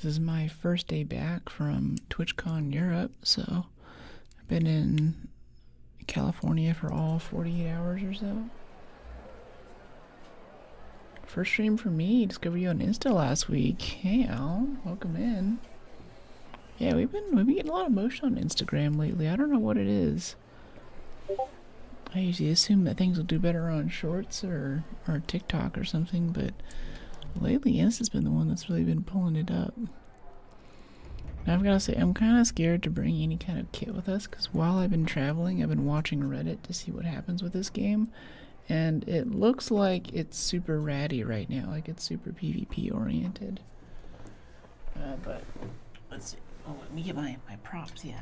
This is my first day back from TwitchCon Europe, so I've been in California for all 48 hours or so. First stream for me, discovered you on Insta last week. Hey Al, welcome in. Yeah, we've been getting a lot of motion on Instagram lately. I don't know what it is. I usually assume that things will do better on Shorts or TikTok or something, but lately Insta's been the one that's really been pulling it up. Now I've got to say, I'm kind of scared to bring any kind of kit with us, because while I've been traveling, I've been watching Reddit to see what happens with this game, and it looks like it's super ratty right now, like it's super PvP oriented. But let's see. Oh, let me get my props, yeah.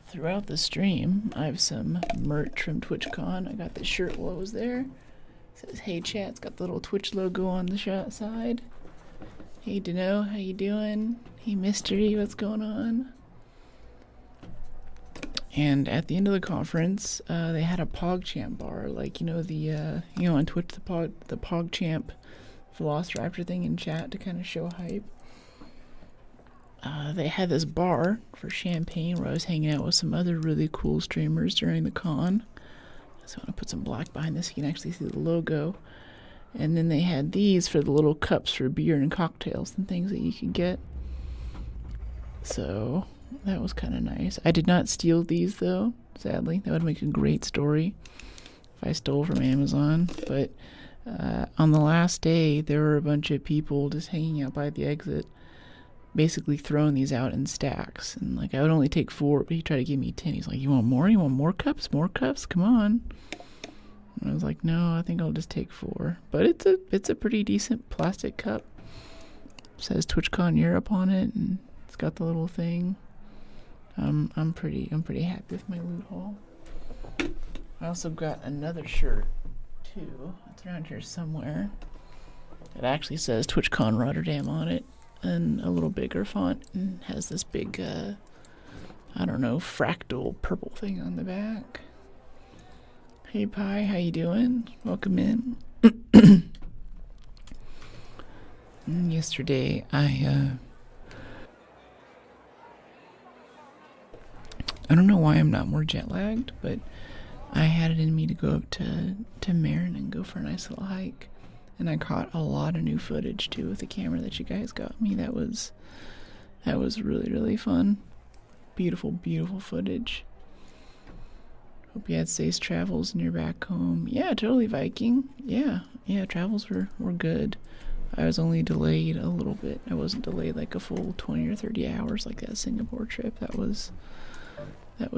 Throughout the stream, I have some merch from TwitchCon. I got this shirt while I was there. It says, "Hey chat," it's got the little Twitch logo on the side. Hey Dano, how you doing? Hey Mystery, what's going on? And at the end of the conference, they had a PogChamp bar, like, you know, the on Twitch, the PogChamp Velociraptor thing in chat to kind of show hype. They had this bar for champagne where I was hanging out with some other really cool streamers during the con. So I'm going to put some black behind this so you can actually see the logo. And then they had these for the little cups for beer and cocktails and things that you could get. So that was kind of nice. I did not steal these though, sadly. That would make a great story if I stole from Amazon. But on the last day, there were a bunch of people just hanging out by the exit, basically throwing these out in stacks. And like, I would only take 4, but he tried to give me 10. He's like, "You want more? You want more cups? More cups? Come on." And I was like, "No, I think I'll just take 4." But it's a pretty decent plastic cup. It says TwitchCon Europe on it, and it's got the little thing. I'm pretty happy with my loot haul. I also got another shirt too. It's around here somewhere. It actually says TwitchCon Rotterdam on it, in a little bigger font, and has this big, I don't know, fractal purple thing on the back. Hey Pi, how you doing? Welcome in. Yesterday, I don't know why I'm not more jet lagged, but I had it in me to go up to Marin and go for a nice little hike. And I caught a lot of new footage too with the camera that you guys got me. That was really, really fun. Beautiful, beautiful footage. Hope you had safe travels and you're back home. Yeah, totally, Viking. Yeah, travels were good. I was only delayed a little bit. I wasn't delayed like a full 20 or 30 hours like that Singapore trip. That was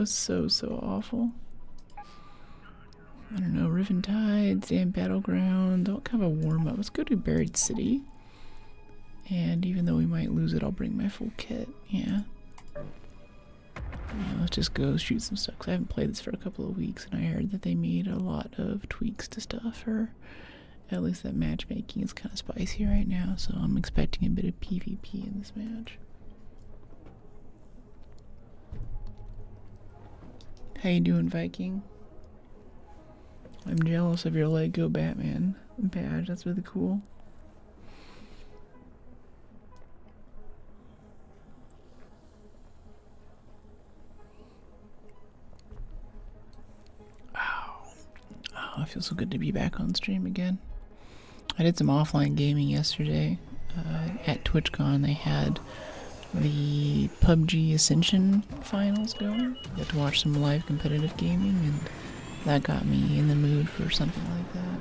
so awful. I don't know, Riven Tides and Battleground. I'll kind of warm up. Let's go to Buried City. And even though we might lose it, I'll bring my full kit. Yeah. Let's just go shoot some stuff, 'cause I haven't played this for a couple of weeks, and I heard that they made a lot of tweaks to stuff, or at least that matchmaking is kind of spicy right now, so I'm expecting a bit of PvP in this match. How you doing, Viking? I'm jealous of your Lego Batman badge. That's really cool. Oh, it feels so good to be back on stream again. I did some offline gaming yesterday. At TwitchCon, they had the PUBG Ascension finals going. Got to watch some live competitive gaming, and that got me in the mood for something like that.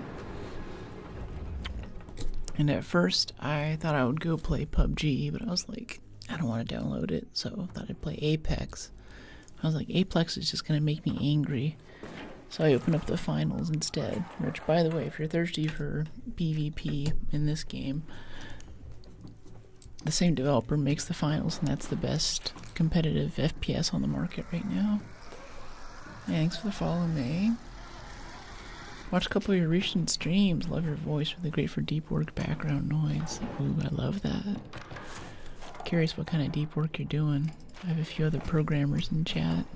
And at first, I thought I would go play PUBG, but I was like, I don't want to download it, so I thought I'd play Apex. I was like, Apex is just going to make me angry. So I opened up the finals instead, which, by the way, if you're thirsty for PvP in this game, the same developer makes the finals, and that's the best competitive FPS on the market right now. Thanks for the follow, May. Watch a couple of your recent streams. Love your voice. Really great for deep work background noise. Ooh, I love that. Curious what kind of deep work you're doing. I have a few other programmers in chat.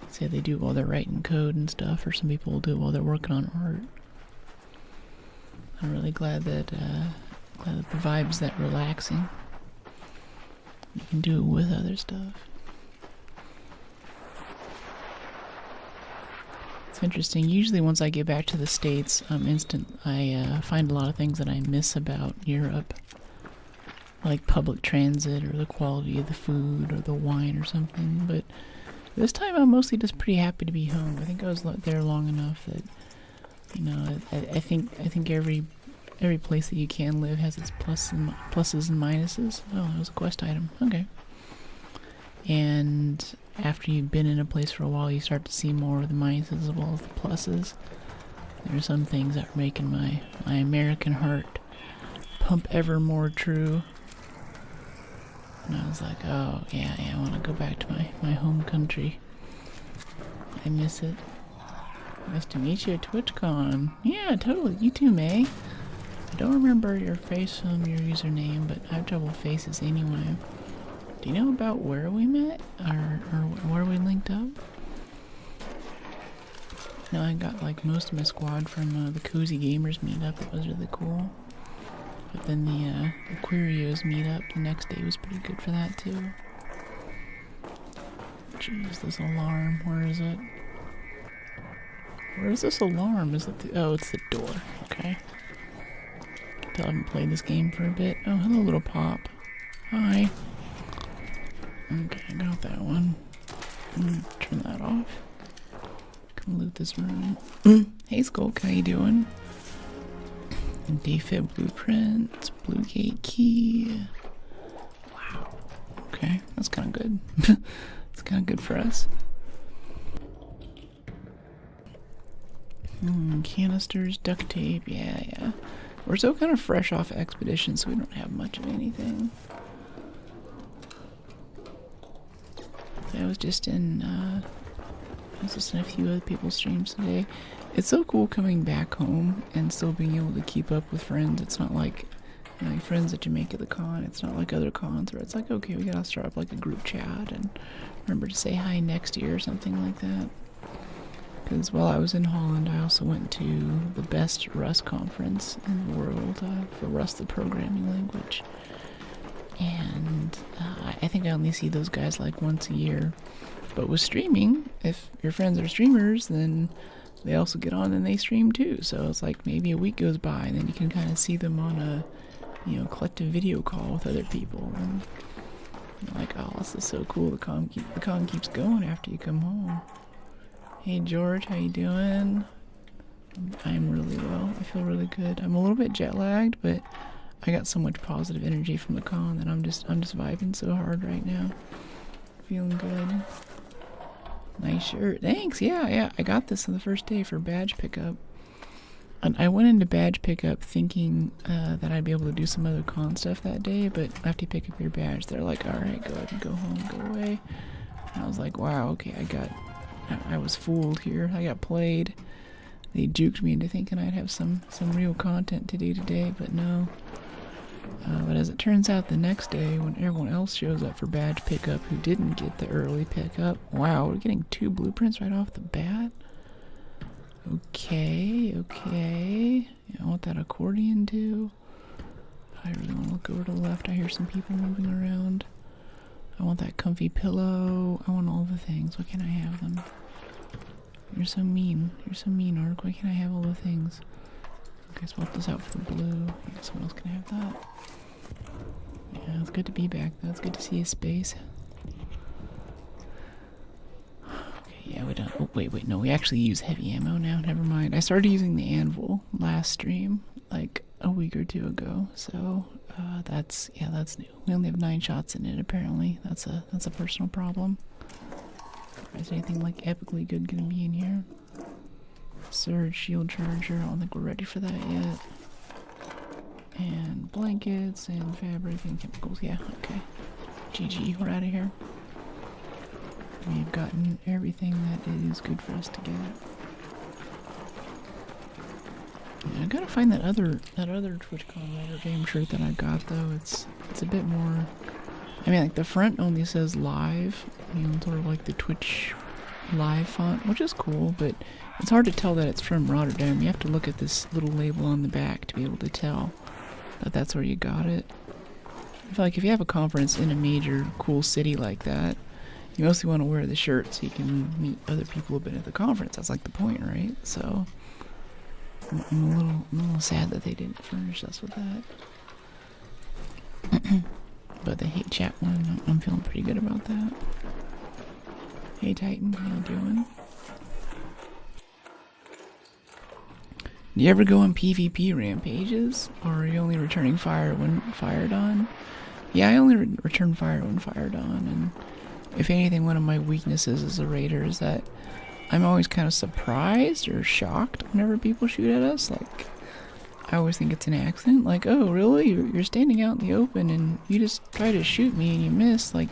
Say they do it while they're writing code and stuff, or some people will do it while they're working on art. I'm really glad that like the vibe's that relaxing. You can do it with other stuff. It's interesting. Usually once I get back to the States, I find a lot of things that I miss about Europe. Like public transit or the quality of the food or the wine or something. But this time I'm mostly just pretty happy to be home. I think I was there long enough that, you know, I think every place that you can live has its pluses and minuses. Oh, that was a quest item. Okay. And after you've been in a place for a while, you start to see more of the minuses as well as the pluses. There are some things that are making my American heart pump ever more true. And I was like, oh, yeah, I want to go back to my home country. I miss it. Nice to meet you at TwitchCon. Yeah, totally. You too, May. I don't remember your face from your username, but I have trouble with faces anyway. Do you know about where we met? Or where we linked up? No, I got like most of my squad from the Cozy Gamers meetup. It was really cool. But then the Aquarios meetup the next day was pretty good for that too. Jeez, this alarm. Where is it? Where is this alarm? Is it oh, it's the door. Okay. I haven't played this game for a bit. Oh, hello, little pop. Hi. Okay, I got that one. Turn that off. Come loot this room. Hey, Skulk, how you doing? DFib blueprint, blue gate key. Wow. Okay, that's kind of good. It's kind of good for us. Canisters, duct tape, yeah. We're still kind of fresh off Expedition, so we don't have much of anything. I was just in a few other people's streams today. It's so cool coming back home and still being able to keep up with friends. It's not like, you know, friends that you make at the con. It's not like other cons where it's like, okay, we gotta start up like a group chat and remember to say hi next year or something like that. Because while I was in Holland, I also went to the best Rust conference in the world for Rust, the programming language. And I think I only see those guys like once a year. But with streaming, if your friends are streamers, then they also get on and they stream too. So it's like maybe a week goes by and then you can kind of see them on a, you know, collective video call with other people. And you're like, oh, this is so cool. The con keeps going after you come home. Hey George, how you doing? I'm really well. I feel really good. I'm a little bit jet lagged, but I got so much positive energy from the con that I'm just vibing so hard right now. Feeling good. Nice shirt. Thanks. Yeah. I got this on the first day for badge pickup. And I went into badge pickup thinking that I'd be able to do some other con stuff that day, but after you pick up your badge, they're like, all right, go ahead and go home, go away. And I was like, wow, okay, I was fooled here. I got played. They juked me into thinking I'd have some real content to do today, but no. But as it turns out, the next day, when everyone else shows up for badge pickup who didn't get the early pickup, wow, we're getting 2 blueprints right off the bat? Okay. Yeah, I want that accordion too. I really want to look over to the left. I hear some people moving around. I want that comfy pillow. I want all the things. Why can't I have them? You're so mean. Ark. Why can't I have all the things? Okay, swap this out for blue. Yeah, someone else can have that. Yeah, it's good to be back though. It's good to see a space. Okay, yeah, we don't. Oh, wait, no, we actually use heavy ammo now. Never mind. I started using the anvil last stream, like a week or 2 ago. So that's new. We only have 9 shots in it. Apparently, that's a personal problem. Is anything like epically good gonna be in here? Surge, shield charger. I don't think we're ready for that yet. And blankets and fabric and chemicals. Yeah, okay. GG, we're out of here. We've gotten everything that it is good for us to get. Yeah, I gotta find that other TwitchCon writer game shirt that I got though. It's a bit more. I mean, like the front only says live, you know, sort of like the Twitch live font, which is cool, but it's hard to tell that it's from Rotterdam. You have to look at this little label on the back to be able to tell. that that's where you got it. I feel like if you have a conference in a major cool city like that, you mostly want to wear the shirt so you can meet other people who've been at the conference. That's like the point, right? So I'm a little sad that they didn't furnish us with that. But the hate chat one, I'm feeling pretty good about that. Hey Titan, how you doing? Do you ever go on PvP rampages? Or are you only returning fire when fired on? Yeah, I only return fire when fired on, and if anything, one of my weaknesses as a raider is that I'm always kind of surprised or shocked whenever people shoot at us. Like, I always think it's an accident. Like, oh, really? You're standing out in the open and you just try to shoot me and you miss. Like,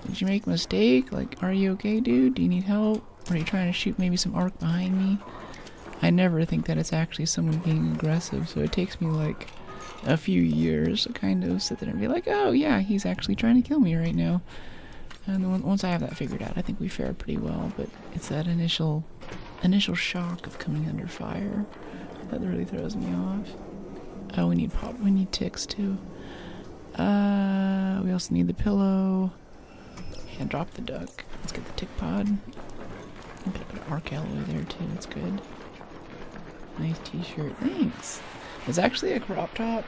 did you make a mistake? Like, are you okay, dude? Do you need help? Or are you trying to shoot maybe some arc behind me? I never think that it's actually someone being aggressive, so it takes me like a few years to kind of sit there and be like, oh yeah, he's actually trying to kill me right now. And then once I have that figured out, I think we fare pretty well. But it's that initial shock of coming under fire that really throws me off. Oh, we need ticks too. We also need the pillow. And drop the duck. Let's get the tick pod. A bit of arc alloy there too. That's good. Nice t-shirt. Thanks. It's actually a crop top.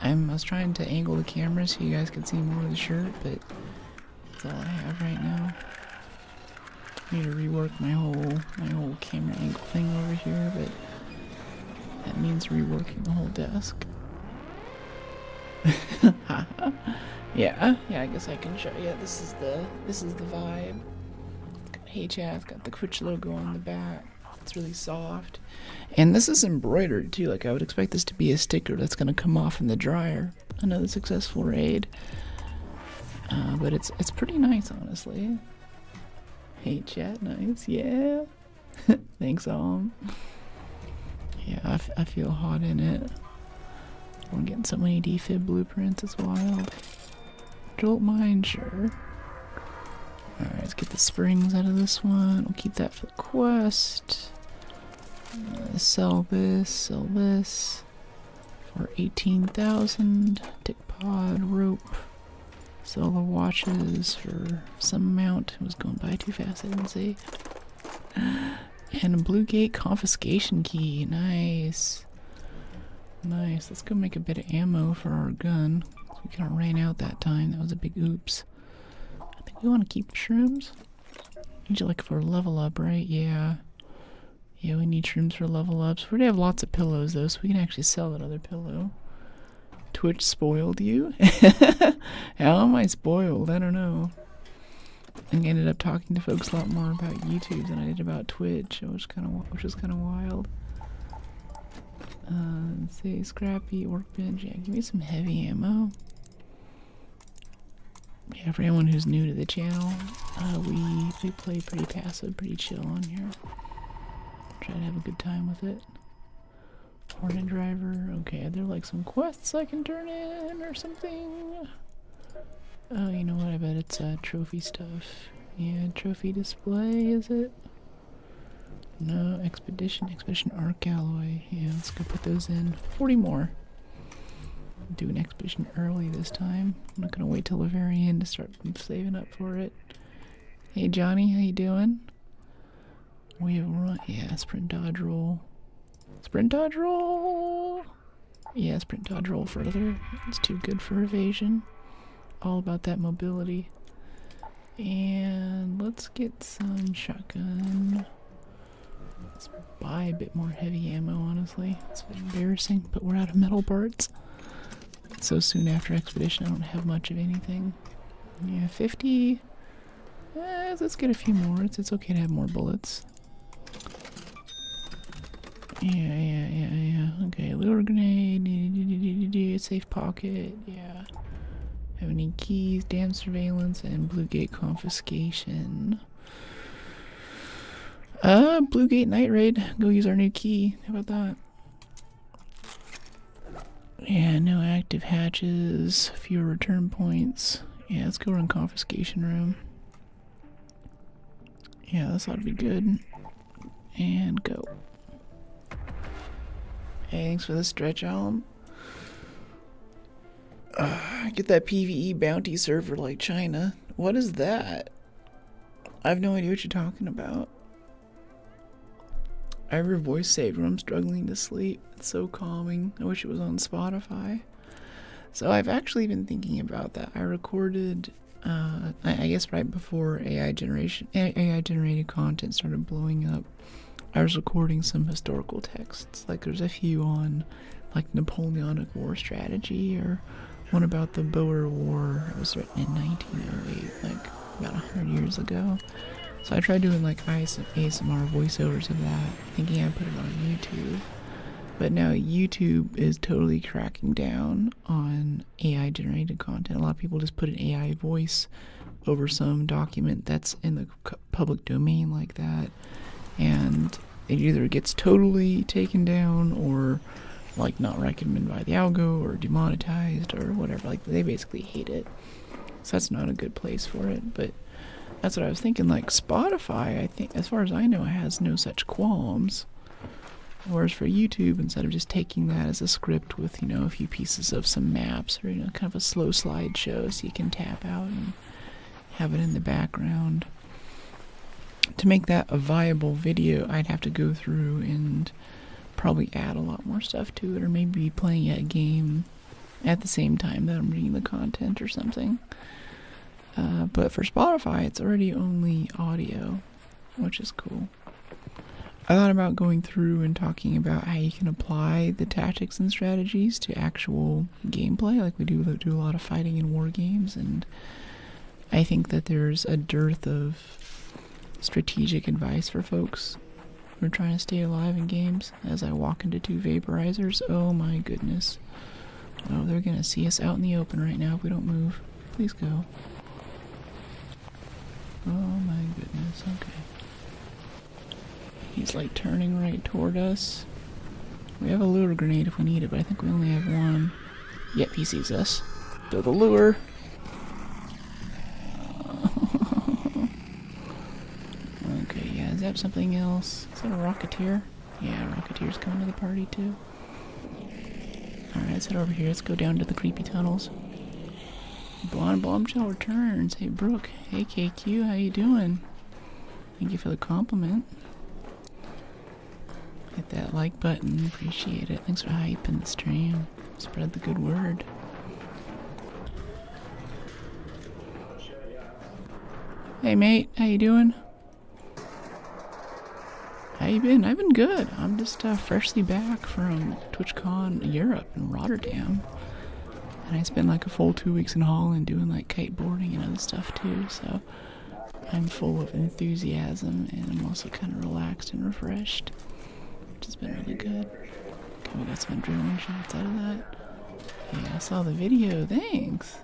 I was trying to angle the camera so you guys could see more of the shirt, but that's all I have right now. I need to rework my whole camera angle thing over here, but that means reworking the whole desk. Yeah, I guess I can show you. This is the vibe. It's got HF, it's got the Twitch logo on the back. It's really soft. And this is embroidered too. Like, I would expect this to be a sticker that's gonna come off in the dryer. Another successful raid. But it's pretty nice, honestly. Hey chat, nice, yeah. Thanks, Yeah, I feel hot in it. I'm getting so many defib blueprints, it's wild. Jolt mine, sure. Alright, let's get the springs out of this one. We'll keep that for the quest. Sell this for 18,000. Tick pod, rope. Sell the watches for some amount. It was going by too fast, I didn't see. And a Blue Gate confiscation key. Nice. Nice. Let's go make a bit of ammo for our gun. We kind of ran out that time. That was a big oops. I think we want to keep the shrooms. Need you like for a level up, right? Yeah. Yeah, we need shrooms for level ups. We already have lots of pillows though, so we can actually sell that other pillow. Twitch spoiled you? How am I spoiled? I don't know. And I ended up talking to folks a lot more about YouTube than I did about Twitch, which was kind of wild. Let's see, scrappy workbench. Yeah, give me some heavy ammo. Yeah, for anyone who's new to the channel, we play pretty passive, pretty chill on here. Try to have a good time with it. Hornet driver. Okay, are there like some quests I can turn in or something? Oh, you know what? I bet it's trophy stuff. Yeah, trophy display, is it? No, expedition arc alloy. Yeah, let's go put those in. 40 more. Do an expedition early this time. I'm not gonna wait till the very end to start saving up for it. Hey Johnny, how you doing? We have run. Yeah, sprint dodge roll. Sprint dodge roll. Yeah, sprint dodge roll further. It's too good for evasion. All about that mobility. And let's get some shotgun. Let's buy a bit more heavy ammo, honestly. It's a bit embarrassing, but we're out of metal parts. So soon after expedition, I don't have much of anything. Yeah, 50. Let's get a few more. It's okay to have more bullets. Yeah. Okay, lure grenade. Safe pocket. Yeah. Have any keys? Dam surveillance and Blue Gate confiscation. Blue Gate night raid. Go use our new key. How about that? Yeah, no active hatches. Fewer return points. Yeah, let's go run confiscation room. Yeah, this ought to be good. And go. Hey, thanks for the stretch, Alum. Get that PvE bounty server like China. What is that? I have no idea what you're talking about. I have your voice saved when I'm struggling to sleep. It's so calming. I wish it was on Spotify. So I've actually been thinking about that. I recorded, I guess right before AI generated content started blowing up, I was recording some historical texts. Like there's a few on like Napoleonic War strategy, or one about the Boer War. It was written in 1908, like about 100 years ago. So I tried doing like ASMR voiceovers of that, thinking I'd put it on YouTube. But now YouTube is totally cracking down on AI generated content. A lot of people just put an AI voice over some document that's in the public domain like that, and it either gets totally taken down or like not recommended by the algo or demonetized or whatever. Like they basically hate it. So that's not a good place for it. But that's what I was thinking. Like Spotify, I think, as far as I know, has no such qualms. Whereas for YouTube, instead of just taking that as a script with, you know, a few pieces of some maps or, you know, kind of a slow slideshow so you can tap out and have it in the background. To make that a viable video, I'd have to go through and probably add a lot more stuff to it, or maybe be playing a game at the same time that I'm reading the content or something. But for Spotify, it's already only audio, which is cool. I thought about going through and talking about how you can apply the tactics and strategies to actual gameplay, like we do a lot of fighting in war games, and I think that there's a dearth of strategic advice for folks who are trying to stay alive in games. As I walk into 2 vaporizers, oh my goodness. Oh, they're gonna see us out in the open right now if we don't move. Please go. Oh my goodness, okay. He's like turning right toward us. We have a lure grenade if we need it, but I think we only have one. Yep, he sees us. Throw the lure. Okay, yeah, is that something else? Is that a Rocketeer? Yeah, Rocketeer's coming to the party too. Alright, let's head over here. Let's go down to the creepy tunnels. Blonde Bombshell returns. Hey, Brooke. Hey, KQ. How you doing? Thank you for the compliment. Hit that like button. Appreciate it. Thanks for hyping the stream. Spread the good word. Hey, mate. How you doing? How you been? I've been good. I'm just freshly back from TwitchCon Europe in Rotterdam. And I spent like a full 2 weeks in Holland doing like kiteboarding and other stuff too, so I'm full of enthusiasm, and I'm also kind of relaxed and refreshed, which has been really good. Okay, we got some adrenaline shots out of that. Yeah, I saw the video, thanks!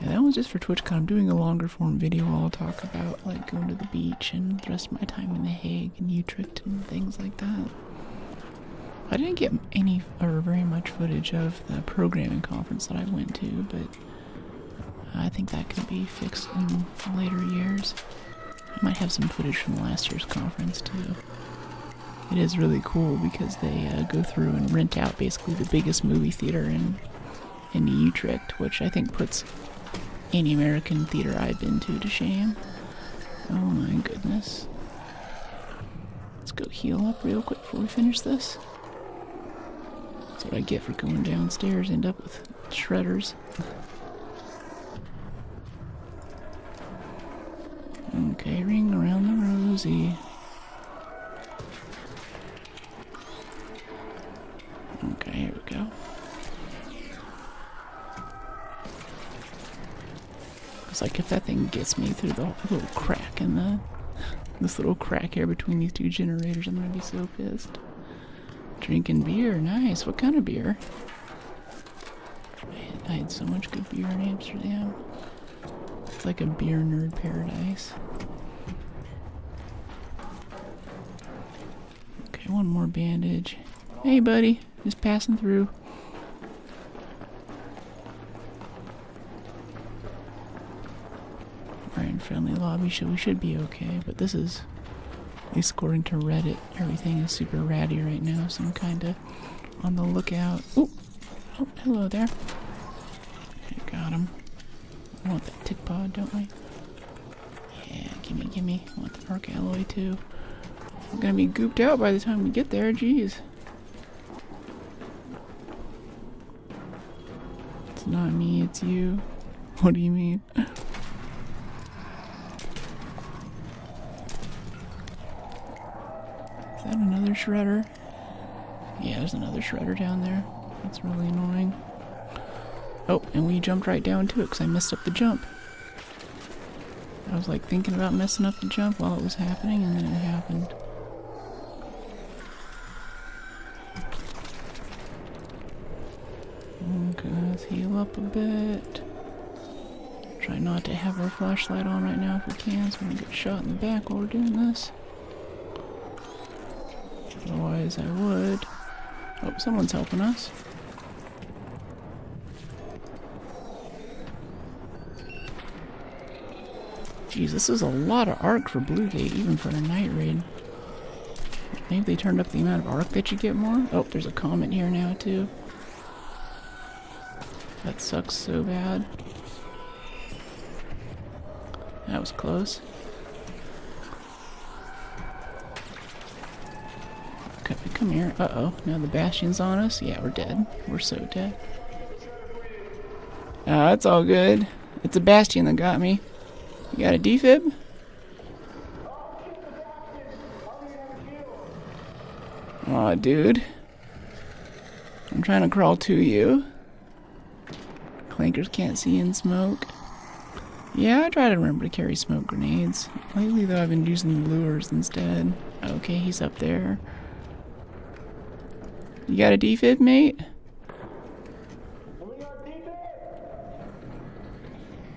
Yeah, that one's just for TwitchCon. I'm doing a longer form video where I'll talk about like going to the beach and the rest of my time in The Hague and Utrecht and things like that. I didn't get any or very much footage of the programming conference that I went to, but I think that could be fixed in later years. I might have some footage from last year's conference too. It is really cool because they go through and rent out basically the biggest movie theater in Utrecht, which I think puts any American theater I've been to shame. Oh my goodness. Let's go heal up real quick before we finish this. That's what I get for going downstairs, end up with shredders. Okay, ring around the rosy. Okay, here we go. It's like if that thing gets me through the little crack in this little crack here between these 2 generators, I'm gonna be so pissed. Drinking beer, nice. What kind of beer? Man, I had so much good beer in Amsterdam. It's like a beer nerd paradise. Okay, one more bandage. Hey, buddy. Just passing through. We're in friendly lobby, so we should be okay. But this is, at least according to Reddit, everything is super ratty right now, so I'm kind of on the lookout. Ooh. Oh, hello there. Got him. I want that tick pod, don't I? Yeah, gimme. I want the arc alloy too. I'm gonna be gooped out by the time we get there, jeez. It's not me, it's you. What do you mean? Is that another shredder? Yeah, there's another shredder down there. That's really annoying. Oh, and we jumped right down to it because I messed up the jump. I was like thinking about messing up the jump while it was happening, and then it happened. Okay, let's heal up a bit. Try not to have our flashlight on right now if we can, so we don't get shot in the back while we're doing this. Otherwise, I would. Oh, someone's helping us. Jeez, this is a lot of arc for Blue Gate, even for a night raid. Maybe they turned up the amount of arc that you get more? Oh, there's a comet here now, too. That sucks so bad. That was close. Come here. Uh-oh. Now the Bastion's on us. Yeah, we're dead. We're so dead. It's all good. It's a Bastion that got me. You got a defib? Aw, dude. I'm trying to crawl to you. Clankers can't see in smoke. Yeah, I try to remember to carry smoke grenades. Lately, though, I've been using the lures instead. Okay, he's up there. You got a defib, mate?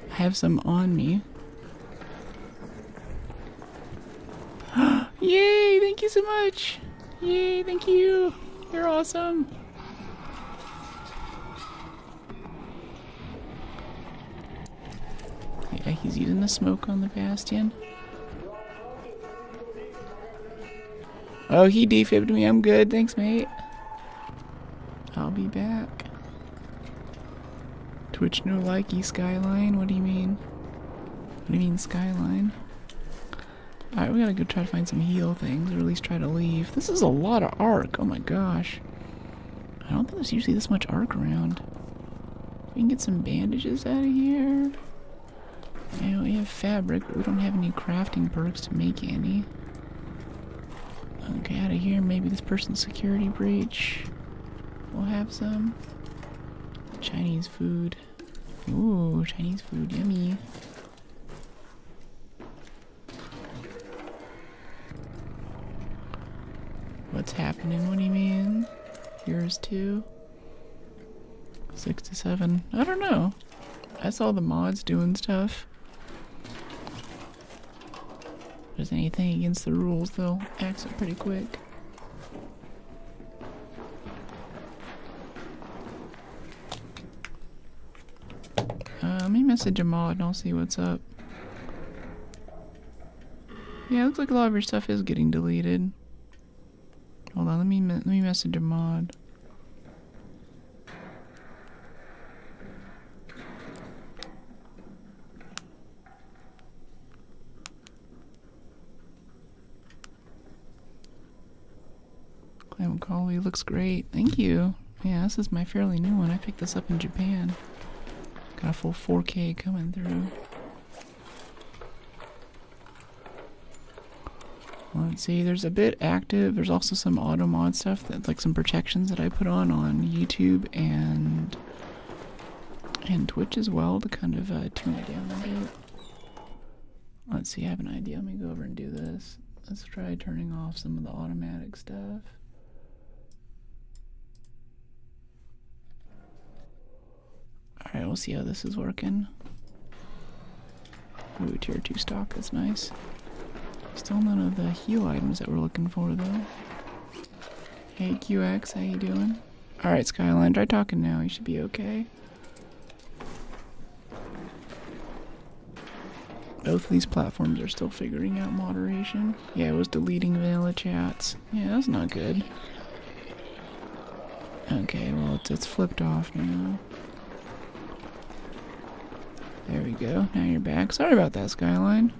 I have some on me. Yay, thank you so much. Yay, thank you. You're awesome. Yeah, he's using the smoke on the Bastion. Oh, he defibbed me. I'm good. Thanks, mate. I'll be back. Twitch no likey Skyline? What do you mean? What do you mean Skyline? Alright, we gotta go try to find some heal things, or at least try to leave. This is a lot of arc. Oh my gosh. I don't think there's usually this much arc around. We can get some bandages out of here. Yeah, we have fabric, but we don't have any crafting perks to make any. Okay, out of here. Maybe this person's security breach. We'll have some Chinese food. Ooh, Chinese food, yummy. What's happening? What do you mean? Yours too? 6 to 7. I don't know. I saw the mods doing stuff. If there's anything against the rules, they'll exit pretty quick. Let me message a mod and I'll see what's up. Yeah, it looks like a lot of your stuff is getting deleted. Hold on, let me message a mod. Clam Collie looks great. Thank you. Yeah, this is my fairly new one. I picked this up in Japan. Got a full 4K coming through. Let's see, there's a bit active. There's also some auto mod stuff, that like some protections that I put on YouTube and Twitch as well to kind of tune it down a bit. Let's see, I have an idea. Let me go over and do this. Let's try turning off some of the automatic stuff. Alright, we'll see how this is working. Ooh, tier 2 stock, that's nice. Still none of the heal items that we're looking for, though. Hey, QX, how you doing? Alright, Skyline, try talking now. You should be okay. Both of these platforms are still figuring out moderation. Yeah, it was deleting vanilla chats. Yeah, that's not good. Okay, well, it's flipped off now. There we go. Now you're back. Sorry about that, Skyline.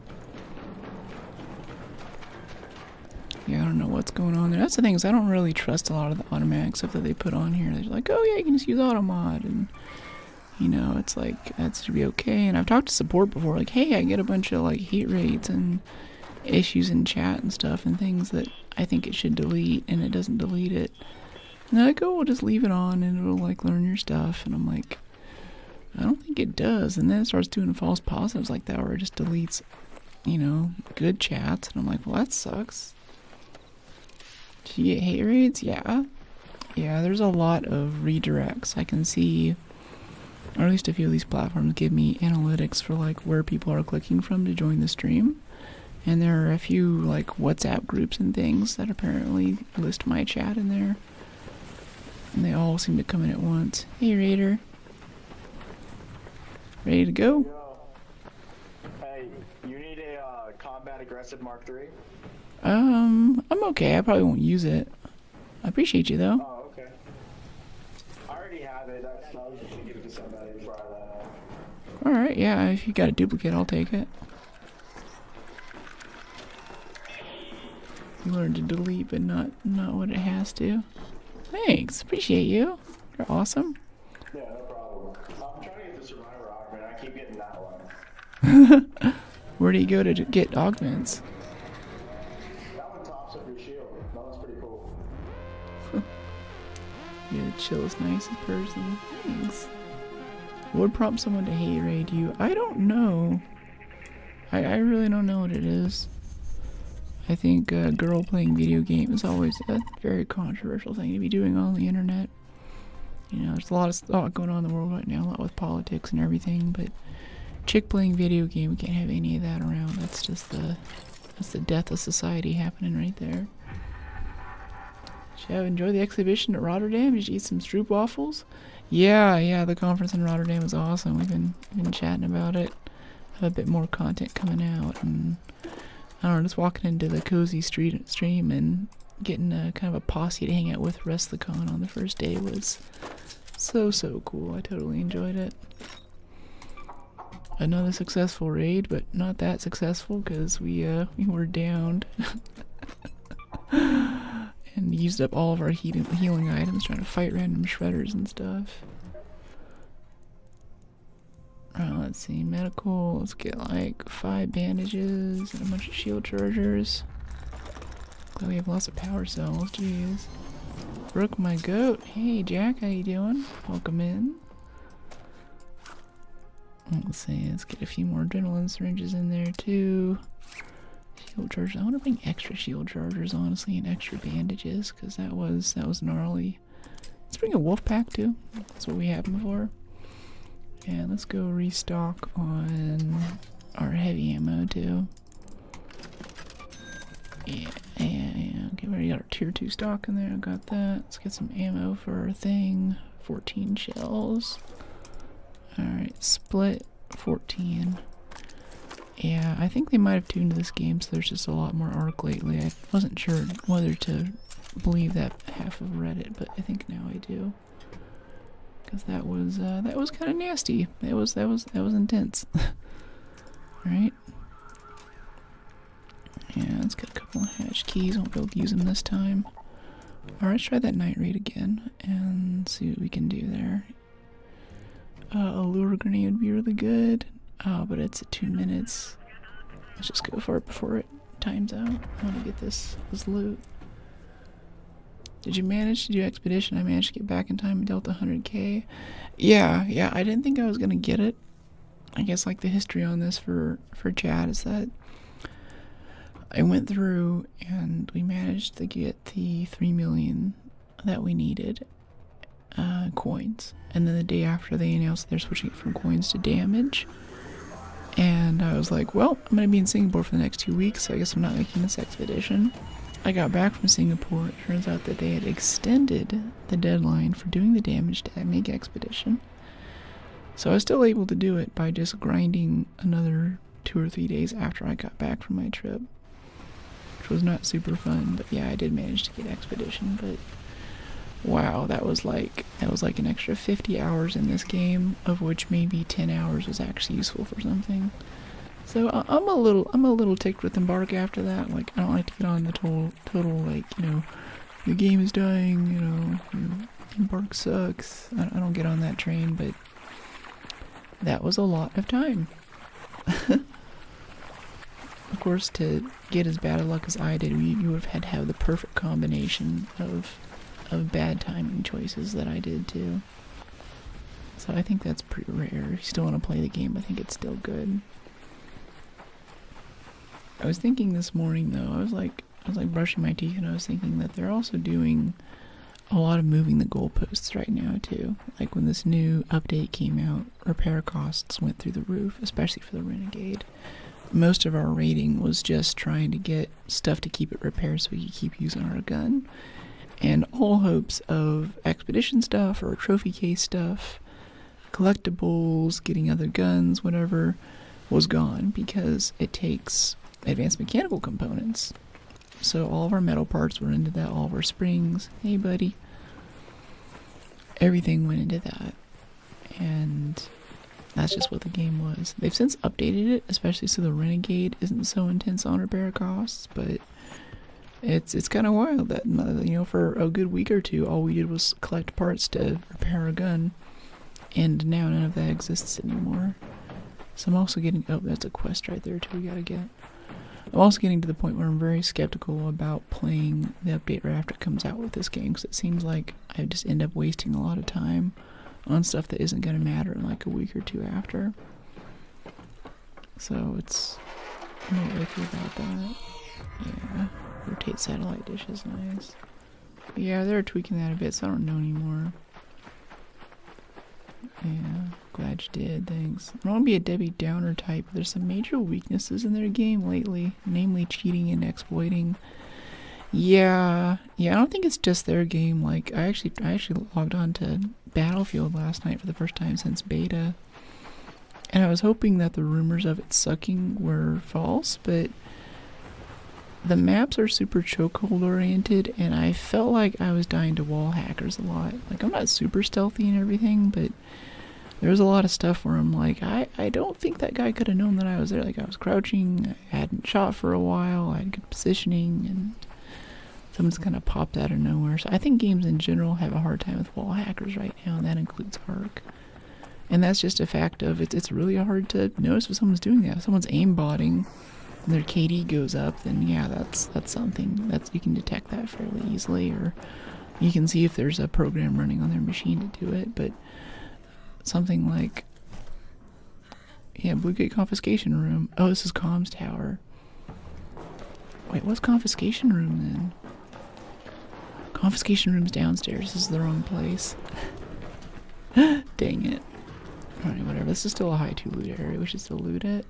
Yeah, I don't know what's going on there. That's the thing, is I don't really trust a lot of the automatic stuff that they put on here. They're like, oh yeah, you can just use automod, and you know, it's like, that should be okay. And I've talked to support before, like, hey, I get a bunch of like hate rates and issues in chat and stuff and things that I think it should delete, and it doesn't delete it. And they're like, oh, we'll just leave it on and it'll like learn your stuff. And I'm like, I don't think it does. And then it starts doing false positives like that, where it just deletes, you know, good chats. And I'm like, well, that sucks. Did you get hate rates? Yeah. Yeah, there's a lot of redirects. I can see, or at least a few of these platforms give me analytics for like where people are clicking from to join the stream. And there are a few like WhatsApp groups and things that apparently list my chat in there. And they all seem to come in at once. Hey, Raider. Ready to go? Yo. Hey, you need a combat aggressive Mark III? I'm okay. I probably won't use it. I appreciate you though. Oh, okay. I already have it. I was just thinking to somebody to try that out. Alright, yeah, if you got a duplicate, I'll take it. You learned to delete, but not what it has to. Thanks, appreciate you. You're awesome. Yeah, no problem. I'm trying to get the survivor augment. I keep getting that one. Where do you go to get augments? That one tops up your shield. That one's pretty cool. You're the chillest, nicest person. Thanks. What would prompt someone to hate raid you? I don't know. I really don't know what it is. I think a girl playing video games is always a very controversial thing to be doing on the internet. You know, there's a lot going on in the world right now, a lot with politics and everything, but chick playing video game, we can't have any of that around. That's just that's the death of society happening right there. Did you enjoy the exhibition at Rotterdam? Did you eat some stroopwafels? Yeah, the conference in Rotterdam was awesome. We've been chatting about it. Have a bit more content coming out, and I don't know, just walking into the cozy stream and getting a kind of a posse to hang out with the rest of the con on the first day was so cool. I totally enjoyed it. Another successful raid, but not that successful because we were downed and used up all of our healing items trying to fight random shredders and stuff. Let's see, medical, let's get like 5 bandages and a bunch of shield chargers. Glad we have lots of power cells, jeez. Brooke, my goat. Hey Jack, how you doing? Welcome in. Let's see, let's get a few more adrenaline syringes in there too. Shield chargers, I want to bring extra shield chargers honestly, and extra bandages, because that was gnarly. Let's bring a wolf pack too, that's what we have them for. And let's go restock on our heavy ammo too. Yeah. Okay, we already got our tier 2 stock in there. I got that. Let's get some ammo for our thing. 14 shells. Alright, split 14. Yeah, I think they might have tuned this game so there's just a lot more ARC lately. I wasn't sure whether to believe that half of Reddit, but I think now I do. Because that was kind of nasty. That was intense. Right? Yeah, let's get a couple of hatch keys. I won't be able to use them this time. Alright, let's try that night raid again and see what we can do there. A lure grenade would be really good. Oh, but it's at 2 minutes. Let's just go for it before it times out. I want to get this loot. Did you manage to do expedition? I managed to get back in time and dealt 100k. Yeah, I didn't think I was gonna get it. I guess like the history on this for chat is that I went through and we managed to get the 3 million that we needed coins, and then the day after they announced they're switching it from coins to damage, and I was like, well, I'm gonna be in Singapore for the next 2 weeks, so I guess I'm not making this expedition. I got back from Singapore. It turns out that they had extended the deadline for doing the damage to make expedition. So I was still able to do it by just grinding another 2 or 3 days after I got back from my trip, which was not super fun. But yeah, I did manage to get expedition. But Wow, that was like an extra 50 hours in this game, of which maybe 10 hours was actually useful for something. So I'm a little ticked with Embark after that. Like, I don't like to get on the total like, the game is dying, Embark sucks. I don't get on that train, but that was a lot of time. Of course, to get as bad a luck as I did, you would have had to have the perfect combination of bad timing choices that I did too. So I think that's pretty rare. If you still want to play the game, I think it's still good. I was thinking this morning though, I was like brushing my teeth, and I was thinking that they're also doing a lot of moving the goalposts right now too. Like when this new update came out, repair costs went through the roof, especially for the Renegade. Most of our rating was just trying to get stuff to keep it repaired so we could keep using our gun. And all hopes of expedition stuff or trophy case stuff, collectibles, getting other guns, whatever, was gone because it takes advanced mechanical components. So all of our metal parts were into that, all of our springs, hey buddy, everything went into that. And that's just what the game was. They've since updated it, especially so the Renegade isn't so intense on repair costs, but it's kind of wild that, for a good week or two, all we did was collect parts to repair a gun, and now none of that exists anymore. So I'm also getting, oh, that's a quest right there too we gotta get. I'm also getting to the point where I'm very skeptical about playing the update right after it comes out with this game, because it seems like I just end up wasting a lot of time on stuff that isn't going to matter in like a week or two after. So I'm a little iffy about that. Yeah, rotate satellite dish is nice. But yeah, they're tweaking that a bit, so I don't know anymore. Yeah, glad you did, thanks. I don't want to be a Debbie Downer type, but there's some major weaknesses in their game lately, namely cheating and exploiting. Yeah, I don't think it's just their game. Like, I actually logged on to Battlefield last night for the first time since beta, and I was hoping that the rumors of it sucking were false, but the maps are super chokehold oriented, and I felt like I was dying to wall hackers a lot. Like, I'm not super stealthy and everything, but there was a lot of stuff where I'm like, I don't think that guy could have known that I was there. Like, I was crouching, I hadn't shot for a while, I had good positioning, and someone's kind of popped out of nowhere. So I think games in general have a hard time with wall hackers right now, and that includes Arc. And that's just a fact of it's really hard to notice if someone's doing that. If someone's aimbotting and their KD goes up, then yeah, that's something you can detect that fairly easily, or you can see if there's a program running on their machine to do it. But something like, yeah, Bluegate Confiscation Room. Oh, this is Comms Tower. Wait, what's Confiscation Room then? Confiscation Room's downstairs. This is the wrong place. Dang it. Alright, whatever. This is still a high 2 loot area. We should still loot it.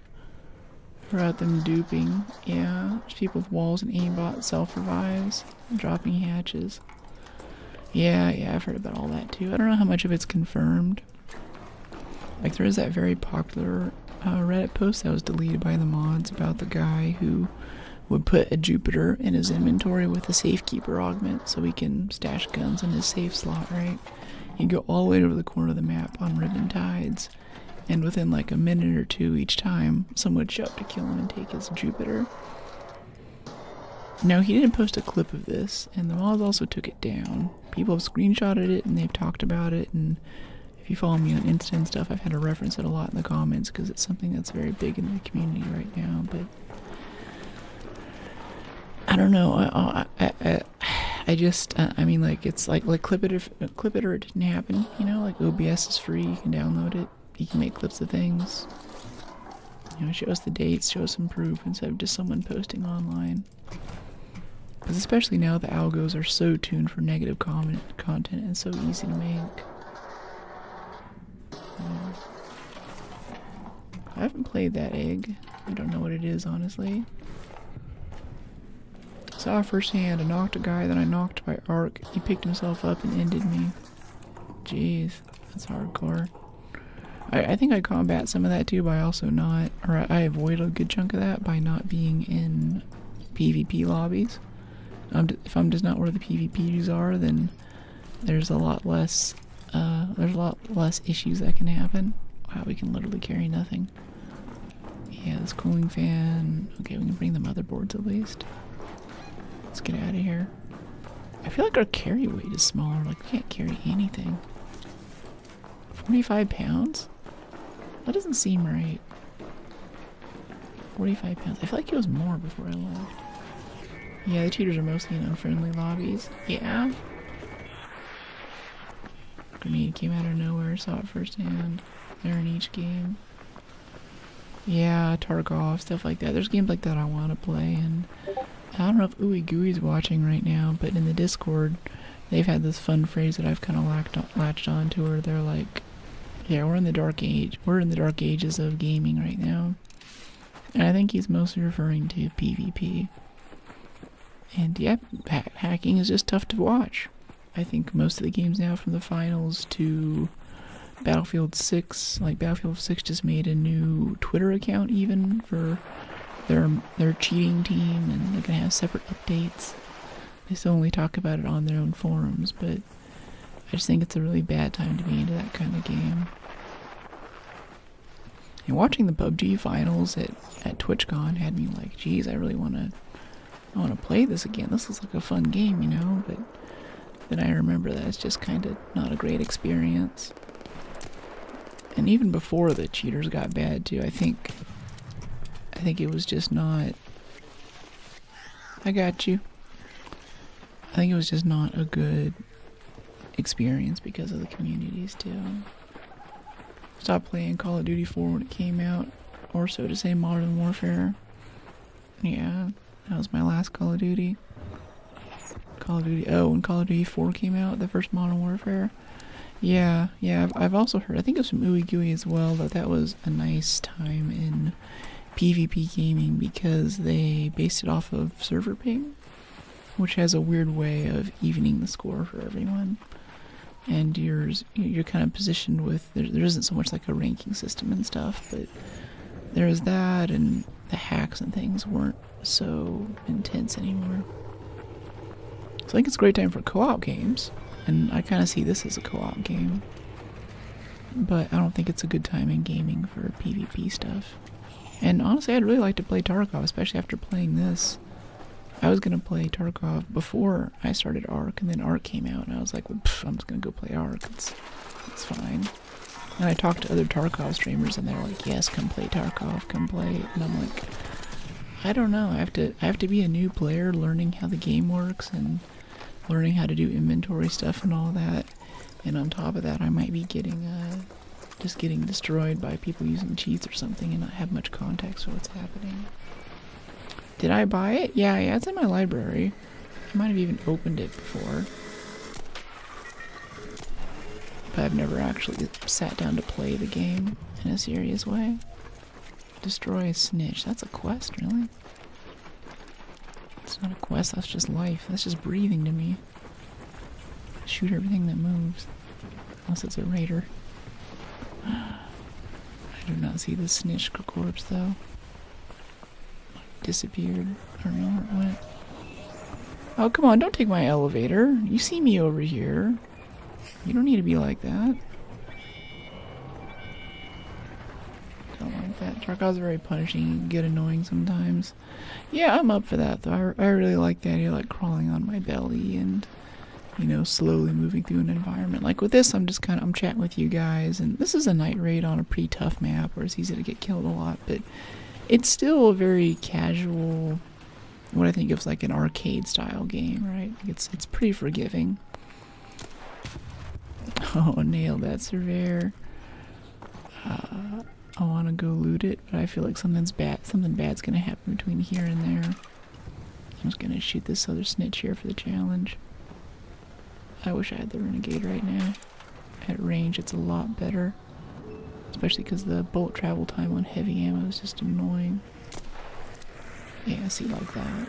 Without them duping. Yeah, there's people with walls and aimbot self-revives. Dropping hatches. Yeah, I've heard about all that too. I don't know how much of it's confirmed. Like, there is that very popular Reddit post that was deleted by the mods about the guy who would put a Jupiter in his inventory with a safekeeper augment so he can stash guns in his safe slot, right? He'd go all the way over the corner of the map on ribbon tides, and within like a minute or two each time, someone would show up to kill him and take his Jupiter. Now, he didn't post a clip of this, and the mods also took it down. People have screenshotted it, and they've talked about it, and if you follow me on Insta and stuff, I've had to reference it a lot in the comments because it's something that's very big in the community right now, but I don't know. I just, I mean, like, it's like clip it or it didn't happen, like OBS is free, you can download it, you can make clips of things, show us the dates, show us some proof instead of just someone posting online. Because especially now the algos are so tuned for negative content and so easy to make. I haven't played that egg. I don't know what it is, honestly. Saw firsthand. I knocked a guy, then I knocked by Arc. He picked himself up and ended me. Jeez, that's hardcore. I think I combat some of that too by also not, or I avoid a good chunk of that by not being in PvP lobbies. If I'm just not where the PvPs are, then there's a lot less issues that can happen. Wow, we can literally carry nothing. Yeah, this cooling fan. Okay, we can bring the motherboards at least. Let's get out of here. I feel like our carry weight is smaller. Like, we can't carry anything. 45 pounds? That doesn't seem right. 45 pounds. I feel like it was more before I left. Yeah, the cheaters are mostly in unfriendly lobbies. Yeah. Grenade came out of nowhere, saw it firsthand. They're in each game. Yeah, Tarkov, stuff like that. There's games like that I want to play, and I don't know if Ooey Gooey's watching right now, but in the Discord, they've had this fun phrase that I've kind of latched on to, where they're like, yeah, we're in the dark age. We're in the dark ages of gaming right now. And I think he's mostly referring to PvP. And yeah, hacking is just tough to watch. I think most of the games now, from the finals to Battlefield 6, like Battlefield 6 just made a new Twitter account even for their cheating team, and they're gonna have separate updates. They still only talk about it on their own forums, but I just think it's a really bad time to be into that kind of game. And watching the PUBG finals at TwitchCon had me like, geez, I want to play this again. This looks like a fun game, you know, but then I remember that it's just kind of not a great experience. And even before the cheaters got bad too, I think it was just not... I got you. I think it was just not a good experience because of the communities too. Stopped playing Call of Duty 4 when it came out, or so to say Modern Warfare. Yeah, that was my last Call of Duty. When Call of Duty 4 came out, the first Modern Warfare. Yeah, I've also heard, I think it was from Ooey Gooey as well, that was a nice time in PvP gaming because they based it off of server ping, which has a weird way of evening the score for everyone. And you're kind of positioned with, there isn't so much like a ranking system and stuff, but there's that, and the hacks and things weren't so intense anymore. So I think it's a great time for co-op games, and I kind of see this as a co-op game, but I don't think it's a good time in gaming for PvP stuff. And honestly, I'd really like to play Tarkov, especially after playing this. I was going to play Tarkov before I started Arc, and then Arc came out, and I was like, well, I'm just going to go play Arc. It's fine. And I talked to other Tarkov streamers, and they're like, yes, come play Tarkov, come play. And I'm like, I don't know. I have to be a new player, learning how the game works, and learning how to do inventory stuff and all that. And on top of that, I might be just getting destroyed by people using cheats or something, and not have much context for what's happening. Did I buy it? Yeah, it's in my library. I might have even opened it before. But I've never actually sat down to play the game in a serious way. Destroy a snitch. That's a quest, really? It's not a quest, that's just life. That's just breathing to me. Shoot everything that moves. Unless it's a raider. I do not see the snitch corpse, though. Disappeared. I don't know where it went. Oh, come on, don't take my elevator. You see me over here. You don't need to be like that. Don't like that. Tarkov's very punishing. He can get annoying sometimes. Yeah, I'm up for that, though. I really like the idea, like crawling on my belly and, you know, slowly moving through an environment. Like with this, I'm chatting with you guys, and this is a night raid on a pretty tough map where it's easy to get killed a lot, but it's still a very casual, what I think of like an arcade style game, right? It's pretty forgiving. Oh, nailed that surveyor. I want to go loot it, but I feel like something bad's gonna happen between here and there. I'm just gonna shoot this other snitch here for the challenge. I wish I had the renegade right now. At range, it's a lot better. Especially because the bullet travel time on heavy ammo is just annoying. Yeah, see, like that.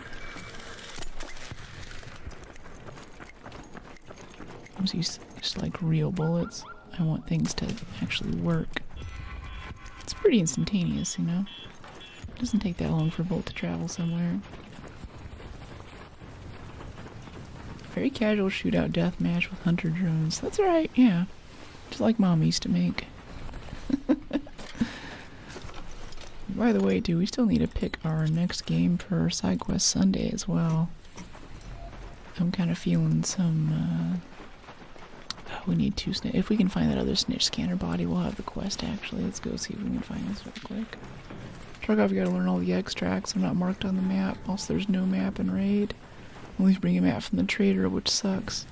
I'm just like real bullets. I want things to actually work. It's pretty instantaneous, you know? It doesn't take that long for a bullet to travel somewhere. Very casual shootout deathmatch with hunter drones. That's right, yeah. Just like Mom used to make. By the way, too, we still need to pick our next game for SideQuest Sunday as well. I'm kind of feeling some, we need 2 snitch. If we can find that other snitch scanner body, we'll have the quest, actually. Let's go see if we can find this real quick. Tarkov, you gotta learn all the extracts. They're not marked on the map. Also, there's no map in Raid. Only bring a map from the trader, which sucks.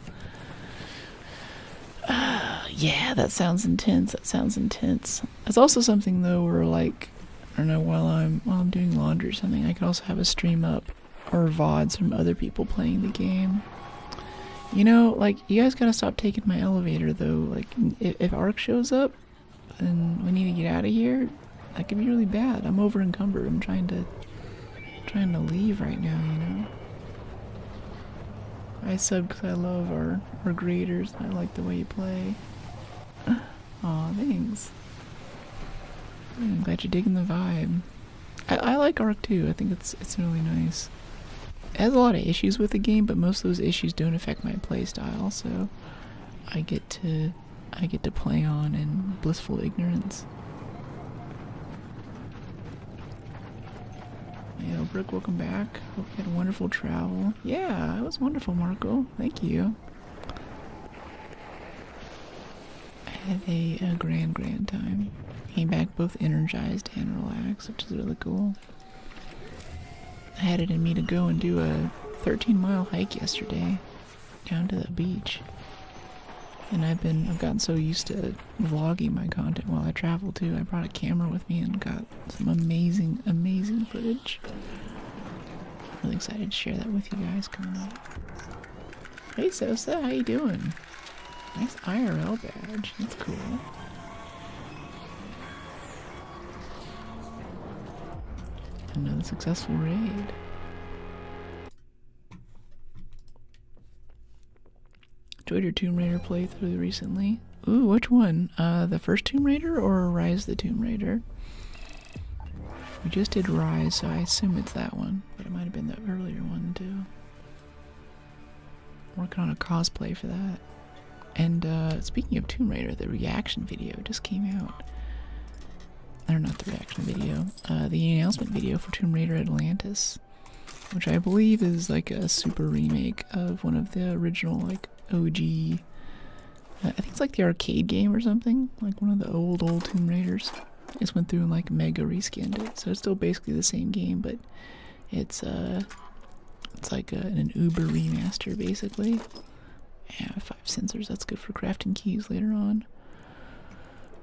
Yeah, that sounds intense. That sounds intense. That's also something, though, where, like, I don't know, while I'm doing laundry or something, I could also have a stream up or VODs from other people playing the game. You know, like, you guys gotta stop taking my elevator, though. Like, if Arc shows up and we need to get out of here, that could be really bad. I'm over encumbered. I'm trying to leave right now, you know? I sub because I love our graders. I like the way you play. Aw, thanks. I'm glad you're digging the vibe. I like Arc too. I think it's really nice. It has a lot of issues with the game, but most of those issues don't affect my playstyle, so I get to play on in blissful ignorance. Yo, Brooke, welcome back. Hope you had a wonderful travel. Yeah, it was wonderful, Marco. Thank you. I had a grand time. Came back both energized and relaxed, which is really cool. I had it in me to go and do a 13-mile hike yesterday down to the beach. And I've gotten so used to vlogging my content while I travel too. I brought a camera with me and got some amazing footage. I'm really excited to share that with you guys coming up. Hey Sosa, how you doing? Nice IRL badge. That's cool. Another successful raid. Enjoyed your Tomb Raider playthrough recently. Ooh, which one? The first Tomb Raider or Rise the Tomb Raider? We just did Rise, so I assume it's that one. But it might have been the earlier one, too. Working on a cosplay for that. And, speaking of Tomb Raider, the reaction video just came out. Or not the reaction video. The announcement video for Tomb Raider Atlantis. Which I believe is like a super remake of one of the original, like, OG, I think it's like the arcade game or something, like one of the old Tomb Raiders. I just went through and like mega reskinned it, so it's still basically the same game, but it's like an Uber remaster basically. Yeah, 5 sensors, that's good for crafting keys later on.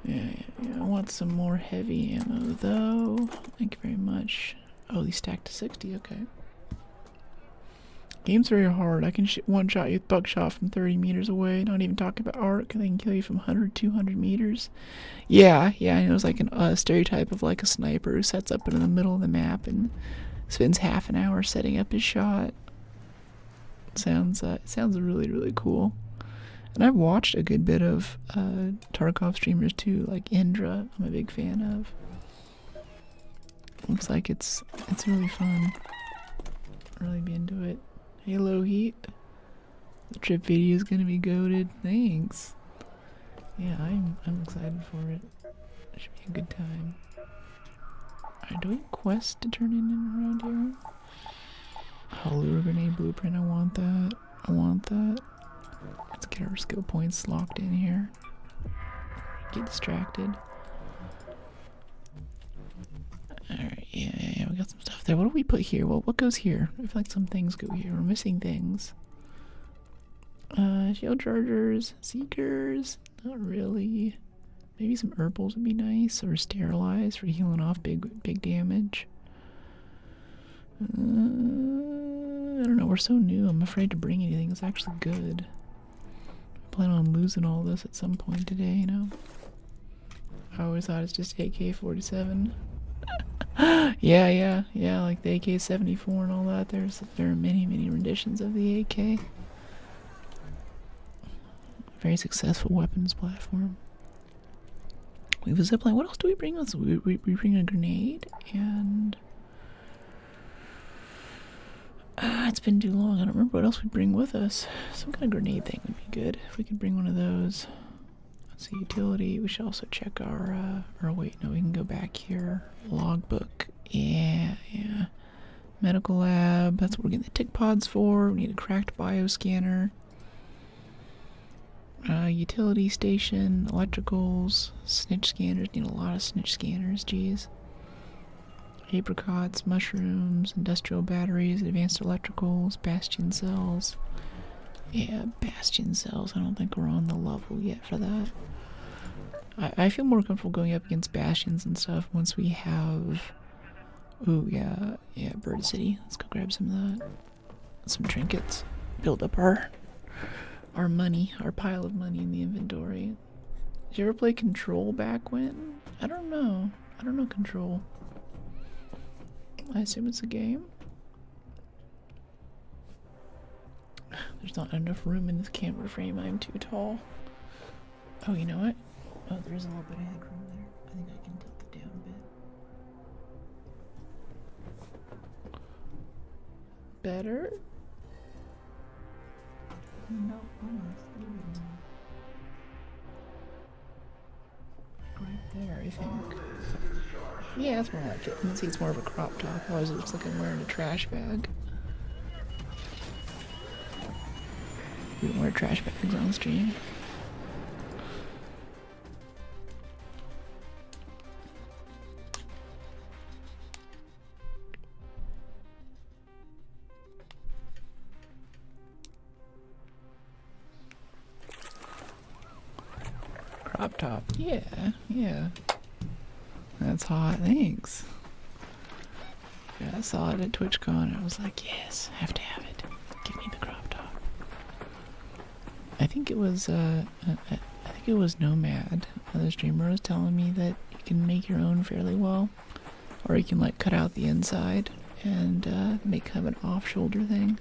Yeah, I want some more heavy ammo though. Thank you very much. Oh, these stacked to 60, okay. Game's very hard. I can one-shot you with buckshot from 30 meters away. Not even talking about Arc. They can kill you from 100, 200 meters. Yeah, I know it's like a stereotype of like a sniper who sets up in the middle of the map and spends half an hour setting up his shot. It sounds really cool. And I've watched a good bit of Tarkov streamers too, like Indra. I'm a big fan of. Looks like it's really fun. Really be into it. Halo Heat. The trip video is gonna be goated. Thanks. Yeah, I'm excited for it. It should be a good time. Alright, do we have quests to turn in around here? Oh, lure grenade blueprint. I want that. Let's get our skill points locked in here. Get distracted. Alright, yeah, we got some stuff there. What do we put here? Well, what goes here? I feel like some things go here. We're missing things. Shield chargers, seekers, not really. Maybe some herbals would be nice, or sterilize for healing off big damage. I don't know, we're so new, I'm afraid to bring anything that's actually good. I plan on losing all this at some point today, you know? I always thought it's just AK-47. yeah, like the AK-74 and all that. There are many renditions of the AK. Very successful weapons platform. We have a zipline. What else do we bring with us? We bring a grenade and It's been too long. I don't remember what else we'd bring with us. Some kind of grenade thing would be good if we could bring one of those. Let's see, utility. We should also check our, wait, no, we can go back here. Logbook. Yeah. Medical lab. That's what we're getting the tick pods for. We need a cracked bioscanner. Utility station, electricals, snitch scanners. Need a lot of snitch scanners, geez. Apricots, mushrooms, industrial batteries, advanced electricals, bastion cells. Yeah, bastion cells. I don't think we're on the level yet for that. I feel more comfortable going up against bastions and stuff once we have... Ooh, yeah, Bird City. Let's go grab some of that. Some trinkets. Build up our money, our pile of money in the inventory. Did you ever play Control back when? I don't know. I don't know Control. I assume it's a game. There's not enough room in this camera frame. I'm too tall. Oh, you know what? Oh, there is a little bit of headroom there. I think I can tilt it down a bit. Better? No, almost. Right there, I think. Yeah, that's more like it. You can see it's more of a crop top. Otherwise, it looks like I'm wearing a trash bag. We don't wear trash bags on stream. Crop top. Yeah. That's hot. Thanks. Yeah, I saw it at TwitchCon. I was like, yes, have to have it. Give me the crop top. I think it was Nomad. The streamer was telling me that you can make your own fairly well, or you can like cut out the inside and make kind of an off-shoulder thing.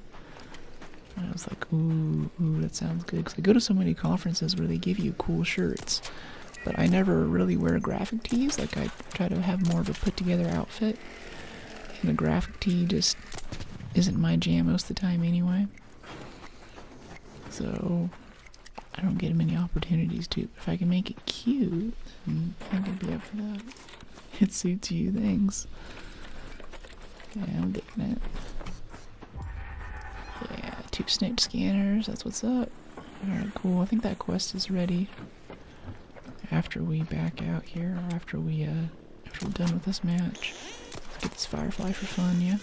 And I was like, ooh, that sounds good. Because I go to so many conferences where they give you cool shirts, but I never really wear graphic tees. Like, I try to have more of a put-together outfit, and the graphic tee just isn't my jam most of the time anyway. So I don't get many opportunities to. If I can make it cute, then I think I'd be up for that. It suits you, thanks. Yeah, I'm digging it. Yeah, 2 snitch scanners, that's what's up. Alright, cool. I think that quest is ready. After we back out here, or after we're done with this match. Let's get this Firefly for fun, yeah?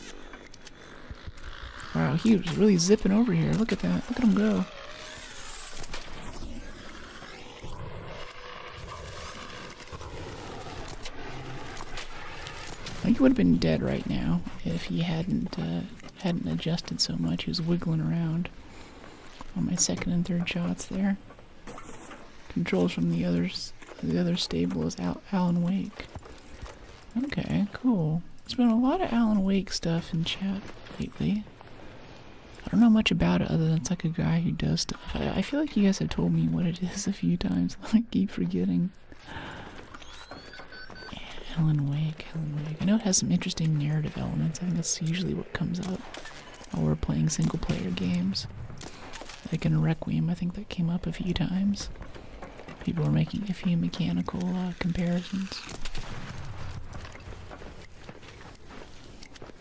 Wow, he was really zipping over here. Look at that. Look at him go. I think he would have been dead right now if he hadn't adjusted so much. He was wiggling around on my second and third shots there. Controls from the other stable is Alan Wake. Okay, cool. There's been a lot of Alan Wake stuff in chat lately. I don't know much about it other than it's like a guy who does stuff. I feel like you guys have told me what it is a few times. I keep forgetting. Alan Wake. I know it has some interesting narrative elements. I think that's usually what comes up while we're playing single-player games. Like in Requiem, I think that came up a few times. People were making a few mechanical comparisons.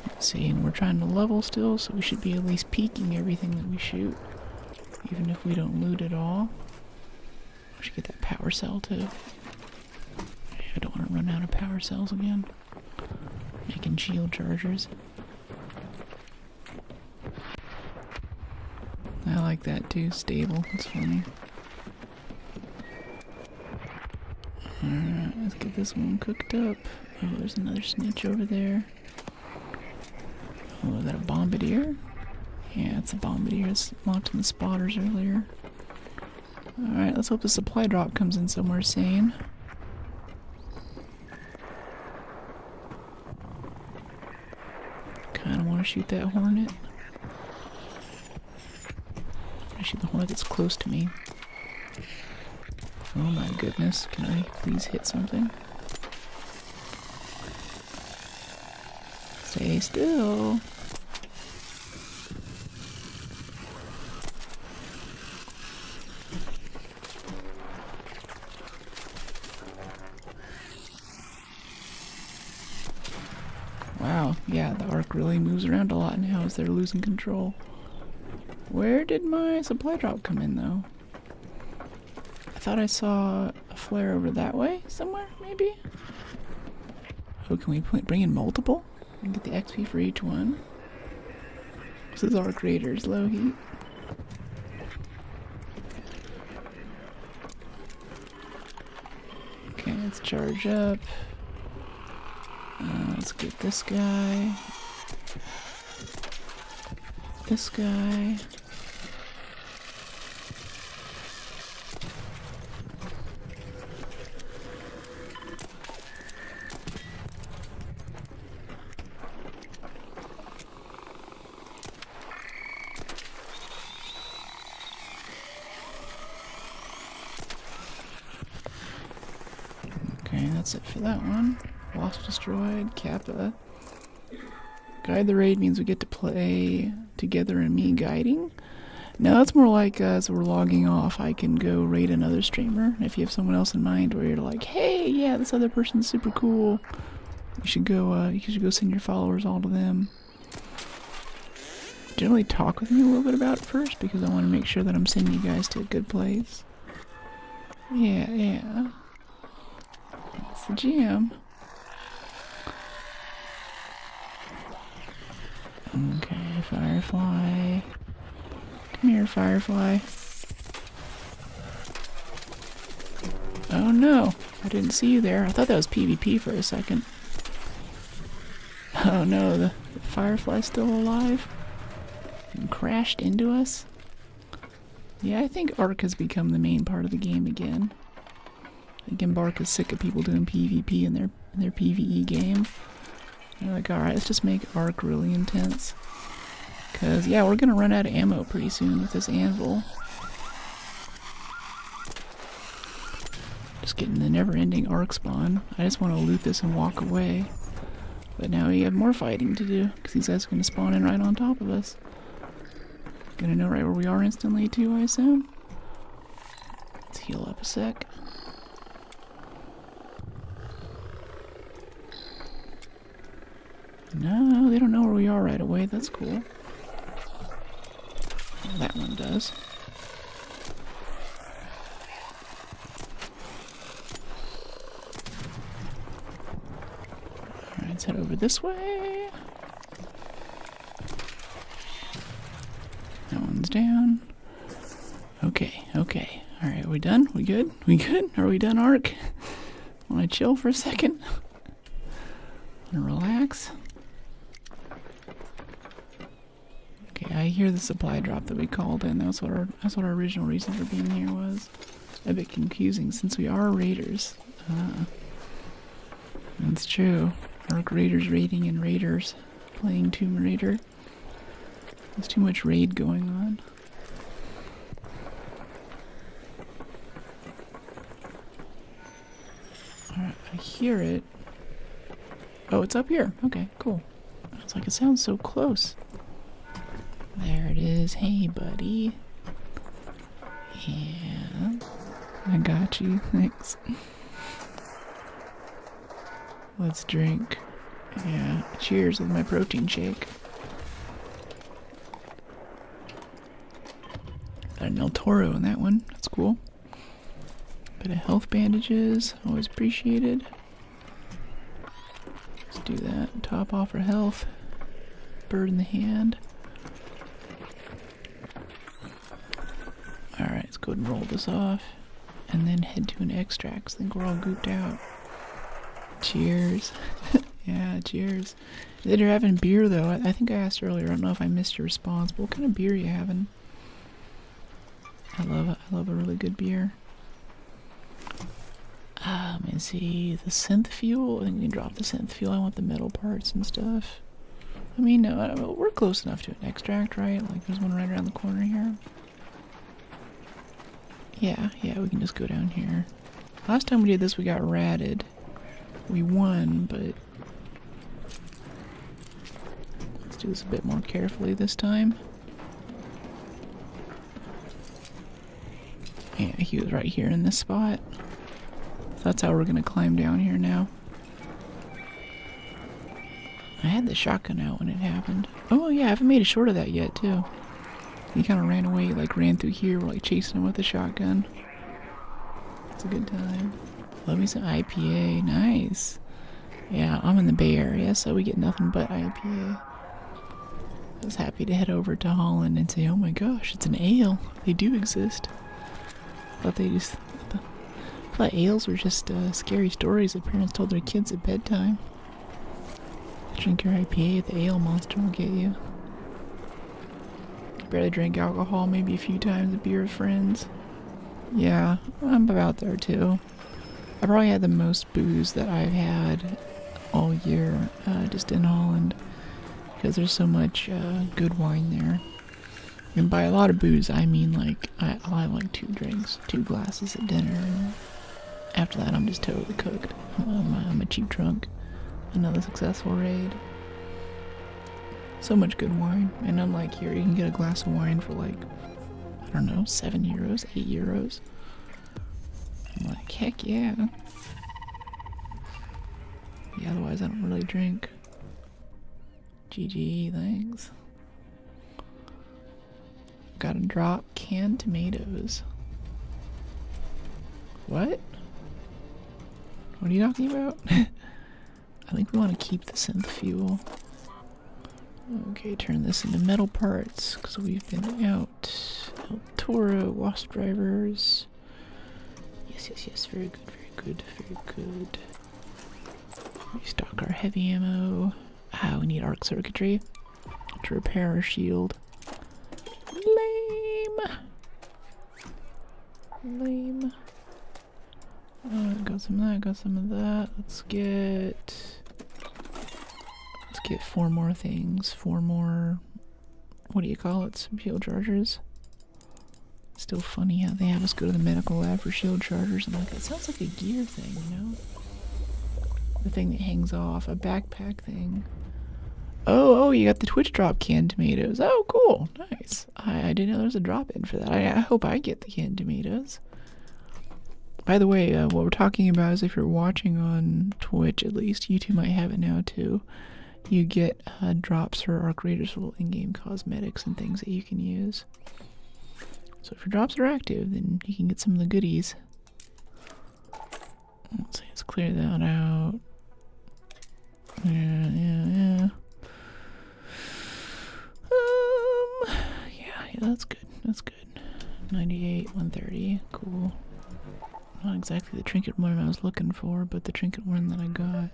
Let's see, and we're trying to level still, so we should be at least peeking everything that we shoot, even if we don't loot at all. We should get that power cell too. I don't want to run out of power cells again. Making shield chargers. I like that too, stable. It's funny. Alright, let's get this one cooked up. Oh, there's another snitch over there. Oh, is that a bombardier? Yeah, it's a bombardier. It's locked in the spotters earlier. Alright, let's hope the supply drop comes in somewhere sane. Kinda wanna shoot that hornet. I shoot the hornet that's close to me. Oh my goodness, can I please hit something? Stay still. Wow, yeah, the Arc really moves around a lot now as they're losing control. Where did my supply drop come in, though? I thought I saw a flare over that way somewhere, maybe? Oh, can we bring in multiple? And get the XP for each one. This is Arc Raiders, low heat. Okay, let's charge up. Let's get this guy. This guy. Okay, that's it for that one. Wasp destroyed, Kappa. Guide the raid means we get to play together and me guiding. No, that's more like as we're logging off, I can go raid another streamer. If you have someone else in mind where you're like, hey, yeah, this other person's super cool, you should go send your followers all to them. Generally talk with me a little bit about it first because I want to make sure that I'm sending you guys to a good place. Yeah. It's the jam. Okay, Firefly. Come here, Firefly. Oh no, I didn't see you there. I thought that was PvP for a second. Oh no, the Firefly's still alive and crashed into us. Yeah, I think Arc has become the main part of the game again. I think Embark is sick of people doing PvP in their PvE game. They're like, alright, let's just make Arc really intense. Because, yeah, we're going to run out of ammo pretty soon with this anvil. Just getting the never-ending Arc spawn. I just want to loot this and walk away. But now we have more fighting to do, because these guys are going to spawn in right on top of us. Gonna know right where we are instantly, too, I assume. Let's heal up a sec. No, they don't know where we are right away. That's cool. Well, that one does. Alright, let's head over this way. That one's down. Okay. Alright, are we done? We good? Are we done, Arc? Wanna chill for a second? Wanna relax? I hear the supply drop that we called in. That's what our original reason for being here was. A bit confusing since we are raiders. That's true. Arc Raiders raiding and raiders playing Tomb Raider. There's too much raid going on. Alright, I hear it. Oh, it's up here. Okay, cool. It's like it sounds so close. There it is. Hey, buddy. Yeah. I got you. Thanks. Let's drink. Yeah. Cheers with my protein shake. Got an El Toro in that one. That's cool. Bit of health bandages. Always appreciated. Let's do that. Top off our health. Bird in the hand. Alright, let's go ahead and roll this off. And then head to an extract. I think we're all gooped out. Cheers. Yeah, cheers. Then you're having beer, though. I think I asked earlier. I don't know if I missed your response, but what kind of beer are you having? I love a really good beer. Let me see. The synth fuel. I think we can drop the synth fuel. I want the metal parts and stuff. I mean, no, we're close enough to an extract, right? Like, there's one right around the corner here. Yeah, we can just go down here. Last time we did this, we got ratted. We won, but let's do this a bit more carefully this time. Yeah, he was right here in this spot. So that's how we're gonna climb down here now. I had the shotgun out when it happened. Oh yeah, I haven't made a short of that yet too. He kind of ran away, like ran through here, we're like chasing him with a shotgun. It's a good time. Love me some IPA, nice. Yeah, I'm in the Bay Area, so we get nothing but IPA. I was happy to head over to Holland and say, oh my gosh, it's an ale. They do exist. I thought ales were just scary stories that parents told their kids at bedtime. Drink your IPA, the ale monster will get you. Barely drank alcohol, maybe a few times, a beer with friends. Yeah, I'm about there too. I probably had the most booze that I've had all year, just in Holland, because there's so much good wine there. And by a lot of booze, I mean like I'll have like 2 drinks, 2 glasses at dinner, and after that I'm just totally cooked. I'm a cheap drunk. Another successful raid. So much good wine, and unlike here, you can get a glass of wine for like, I don't know, 7 euros, 8 euros. I'm like, heck yeah. Yeah, otherwise I don't really drink. GG, thanks. Gotta drop canned tomatoes. What? What are you talking about? I think we want to keep the synth fuel. Okay, turn this into metal parts, because we've been out. El Toro, wasp drivers. Yes, very good. Restock our heavy ammo. We need arc circuitry to repair our shield. Lame. Got some of that. Let's get 4 more things. 4 more, what do you call it? Some shield chargers. Still funny how they have us go to the medical lab for shield chargers. I'm like, that sounds like a gear thing, you know? The thing that hangs off, a backpack thing. Oh, you got the Twitch drop canned tomatoes. Oh, cool. Nice. I didn't know there was a drop in for that. I hope I get the canned tomatoes. By the way, what we're talking about is if you're watching on Twitch, at least, YouTube might have it now too. You get drops for Arc Raiders little in-game cosmetics and things that you can use. So if your drops are active, then you can get some of the goodies. Let's clear that out. Yeah. Yeah, that's good. 98, 130, cool. Not exactly the trinket one I was looking for, but the trinket one that I got.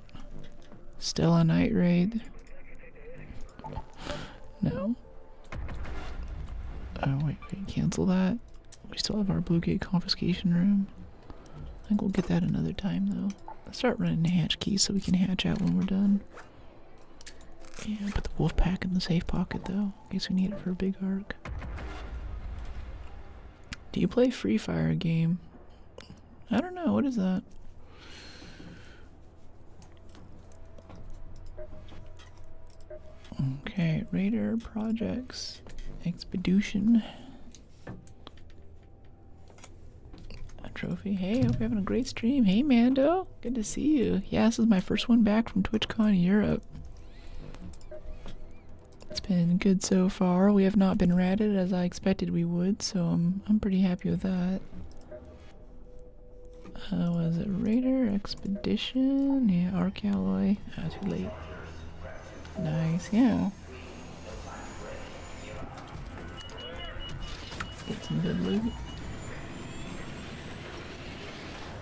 Still a night raid? No. Oh, wait, cancel that. We still have our Blue Gate confiscation room. I think we'll get that another time, though. Let's start running the hatch keys so we can hatch out when we're done. Yeah, put the wolf pack in the safe pocket, though, in case we need it for a big arc. Do you play Free Fire game? I don't know, what is that? Okay, Raider Projects Expedition. A trophy. Hey, hope you're having a great stream. Hey, Mando. Good to see you. Yeah, this is my first one back from TwitchCon Europe. It's been good so far. We have not been ratted as I expected we would, so I'm pretty happy with that. Was it Raider Expedition? Yeah, Arc Alloy. Too late. Nice, yeah. Get some good loot.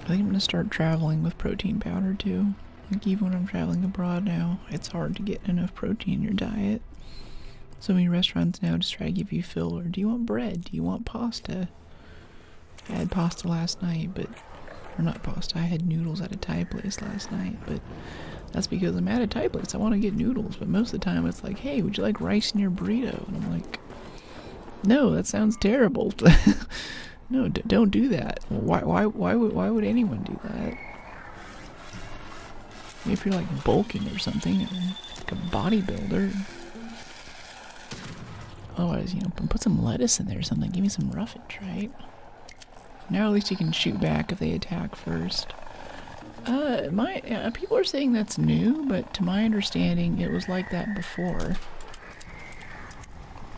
I think I'm gonna start traveling with protein powder too. Like even when I'm traveling abroad now, it's hard to get enough protein in your diet. So many restaurants now just try to give you filler. Do you want bread? Do you want pasta? I had pasta last night, or not pasta, I had noodles at a Thai place last night, but that's because I'm at a Thai place. I want to get noodles, but most of the time it's like, hey, would you like rice in your burrito? And I'm like, no, that sounds terrible. No, don't do that. Why would anyone do that? Maybe if you're like bulking or something, like a bodybuilder. Otherwise, put some lettuce in there or something. Give me some roughage, right? Now at least you can shoot back if they attack first. People are saying that's new, but to my understanding, it was like that before.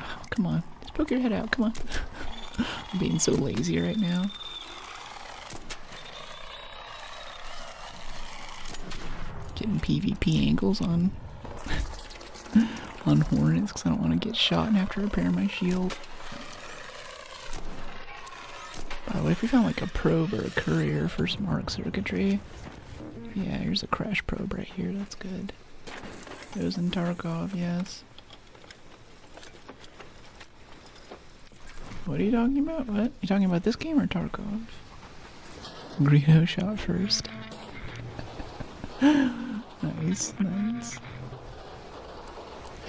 Oh, come on. Just poke your head out. Come on. I'm being so lazy right now. Getting PvP angles on on hornets because I don't want to get shot and have to repair my shield. By the way, if we found like a probe or a courier for some arc circuitry. Yeah, here's a crash probe right here. That's good. Goes in Tarkov, yes. What are you talking about? What? You talking about this game or Tarkov? Greedo shot first. Nice, nice.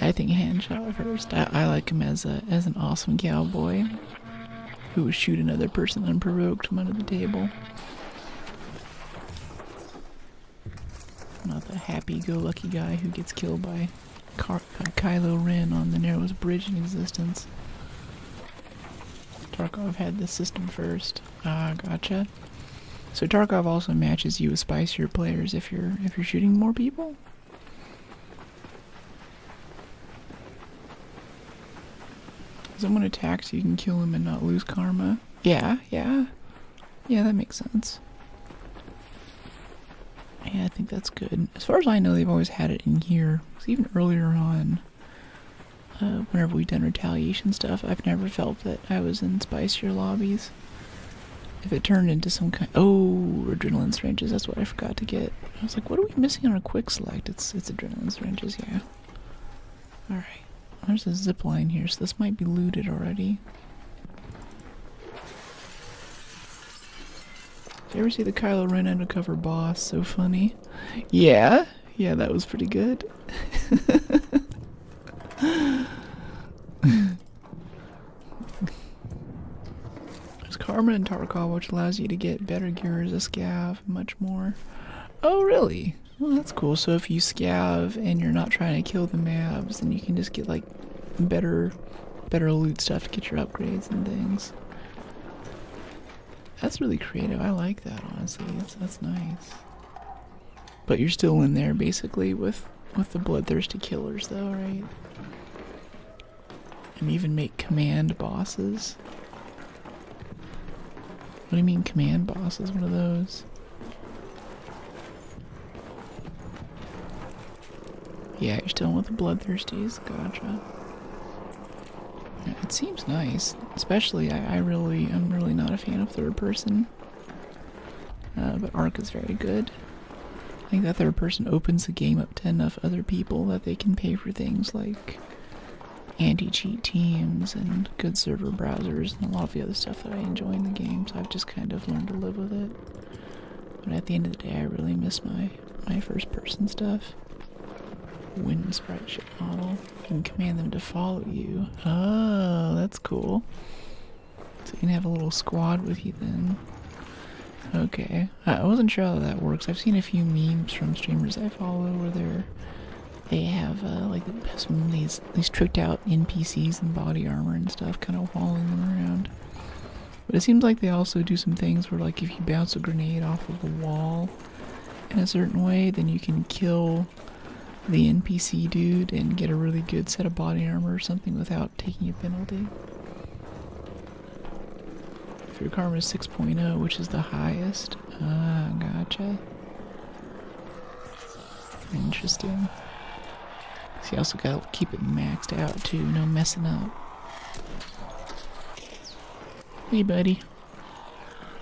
I think hand shot first. I like him as an awesome cowboy who would shoot another person unprovoked from under the table. Not the happy-go-lucky guy who gets killed by Kylo Ren on the narrowest bridge in existence. Tarkov had this system first. Ah, gotcha. So Tarkov also matches you with spicier players if you're shooting more people. Someone attacks, you can kill him and not lose karma. Yeah, that makes sense. Yeah, I think that's good. As far as I know, they've always had it in here. Because even earlier on, whenever we've done retaliation stuff, I've never felt that I was in spicier lobbies. If it turned into some kind... Oh, adrenaline syringes, that's what I forgot to get. I was like, what are we missing on our quick select? It's adrenaline syringes, yeah. Alright. There's a zip line here, so this might be looted already. Did you ever see the Kylo Ren undercover boss? So funny. Yeah, that was pretty good. There's Karma in Tarkov, which allows you to get better gear as a scav, much more. Oh, really? Well, that's cool. So if you scav and you're not trying to kill the mabs, then you can just get like better loot stuff to get your upgrades and things. That's really creative. I like that, honestly. That's nice. But you're still in there basically with the bloodthirsty killers, though, right? And even make command bosses. What do you mean command bosses? What are those? Yeah, you're still with the bloodthirsties. Gotcha. Yeah, it seems nice. Especially, I'm really not a fan of third person. But Arc is very good. I think that third person opens the game up to enough other people that they can pay for things like anti-cheat teams and good server browsers and a lot of the other stuff that I enjoy in the game, so I've just kind of learned to live with it. But at the end of the day, I really miss my first person stuff. Wind sprite ship model. You can command them to follow you. Oh, that's cool. So you can have a little squad with you then. Okay. I wasn't sure how that works. I've seen a few memes from streamers I follow where they have like some of these tricked out NPCs in body armor and stuff, kind of following them around. But it seems like they also do some things where, like, if you bounce a grenade off of a wall in a certain way, then you can kill the NPC dude and get a really good set of body armor or something without taking a penalty. If your karma is 6.0, which is the highest. Ah, gotcha. Interesting. So you also gotta keep it maxed out too, no messing up. Hey buddy.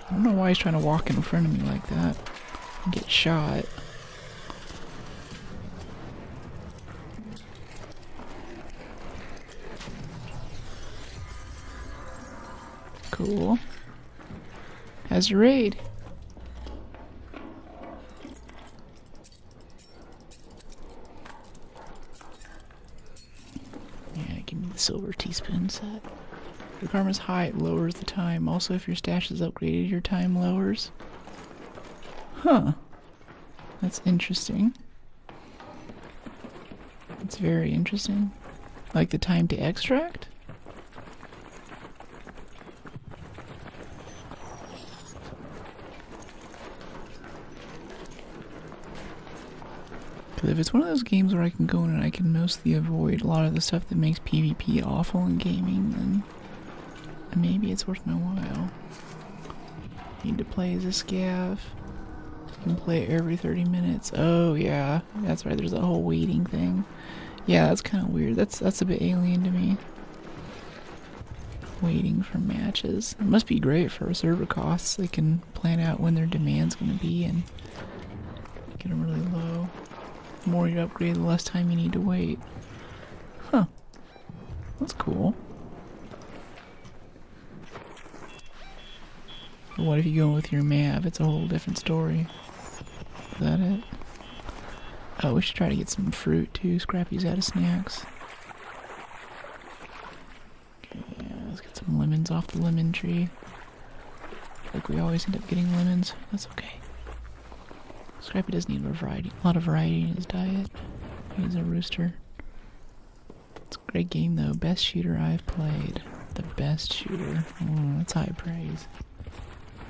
I don't know why he's trying to walk in front of me like that and get shot. Cool. How's your raid? Yeah, give me the silver teaspoon set. If your karma's high, it lowers the time. Also, if your stash is upgraded, your time lowers. Huh. That's interesting. It's very interesting. Like the time to extract? Because if it's one of those games where I can go in and I can mostly avoid a lot of the stuff that makes PvP awful in gaming, then maybe it's worth my while. Need to play as a scav. You can play it every 30 minutes. Oh yeah, that's right, there's a whole waiting thing. Yeah, that's kind of weird. That's a bit alien to me. Waiting for matches. It must be great for server costs. They can plan out when their demand's going to be and get them really low. The more you upgrade, the less time you need to wait. Huh. That's cool. But what if you go with your Mav? It's a whole different story. Is that it? Oh, we should try to get some fruit too. Scrappy's out of snacks. Okay, yeah, let's get some lemons off the lemon tree. Like we always end up getting lemons. That's okay. Scrappy does need a lot of variety in his diet. He's a rooster. It's a great game though. Best shooter I've played. The best shooter. That's high praise.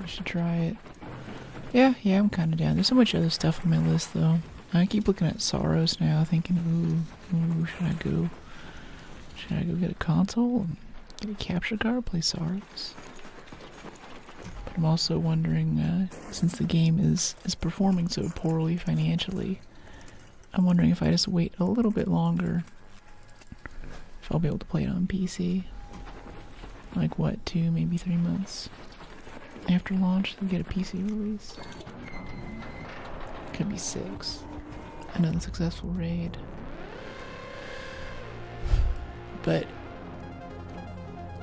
I should try it. Yeah, I'm kind of down. There's so much other stuff on my list though. I keep looking at Soros now, thinking, ooh, should I go get a console and get a capture card, play Soros? But I'm also wondering, since the game is performing so poorly financially, I'm wondering if I just wait a little bit longer, if I'll be able to play it on PC. Like what, 2, maybe 3 months after launch to get a PC release? Could be 6. Another successful raid. But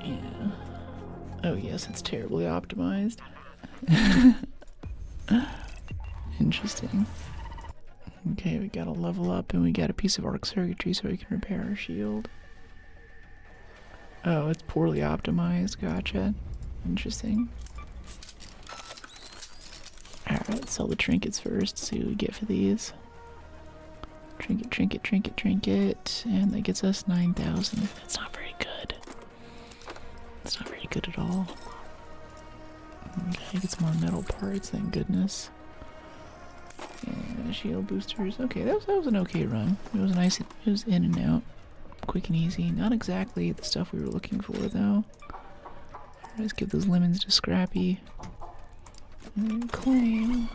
yeah. Oh yes, it's terribly optimized. Interesting. Okay, we gotta level up and we got a piece of arc circuitry so we can repair our shield. Oh, it's poorly optimized, gotcha. Interesting. Alright, sell the trinkets first, see what we get for these. Trinket, and that gets us 9,000. That's not very good. It's not very good at all. Okay, get some more metal parts, thank goodness. And shield boosters. Okay, that was an okay run. It was nice, it was in and out. Quick and easy. Not exactly the stuff we were looking for, though. Let's give those lemons to Scrappy. And claim.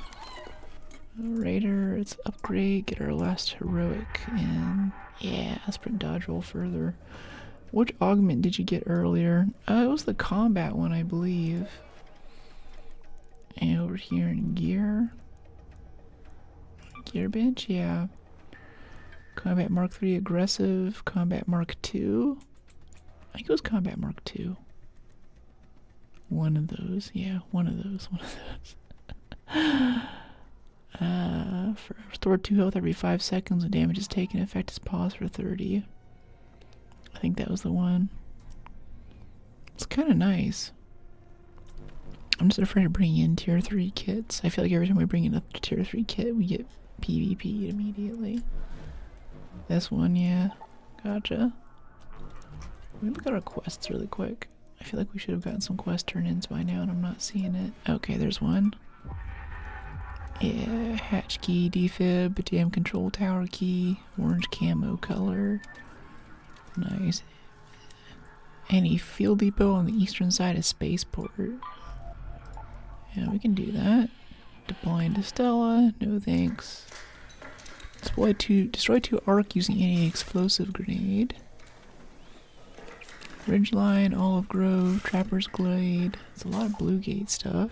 Raider, it's upgrade, get our last heroic, and yeah, sprint dodge roll further. Which augment did you get earlier? It was the combat one, I believe. And over here in gear. Gear bench, yeah. Combat Mark 3 aggressive, Combat Mark 2. I think it was Combat Mark 2. One of those, yeah, one of those. Restore 2 health every 5 seconds when damage is taken. Effect is pause for 30. I think that was the one. It's kind of nice. I'm just afraid of bringing in tier 3 kits. I feel like every time we bring in a tier 3 kit, we get PvP'd immediately. This one, yeah. Gotcha. Let me look at our quests really quick. I feel like we should have gotten some quest turn-ins by now and I'm not seeing it. Okay, there's one. Yeah, hatch key, defib, dam control tower key, orange camo color. Nice. Any field depot on the eastern side of Spaceport. Yeah, we can do that. Deploying to Stella, no thanks. Destroy two arc using any explosive grenade. Ridgeline, Olive Grove, Trapper's Glade. It's a lot of Blue Gate stuff.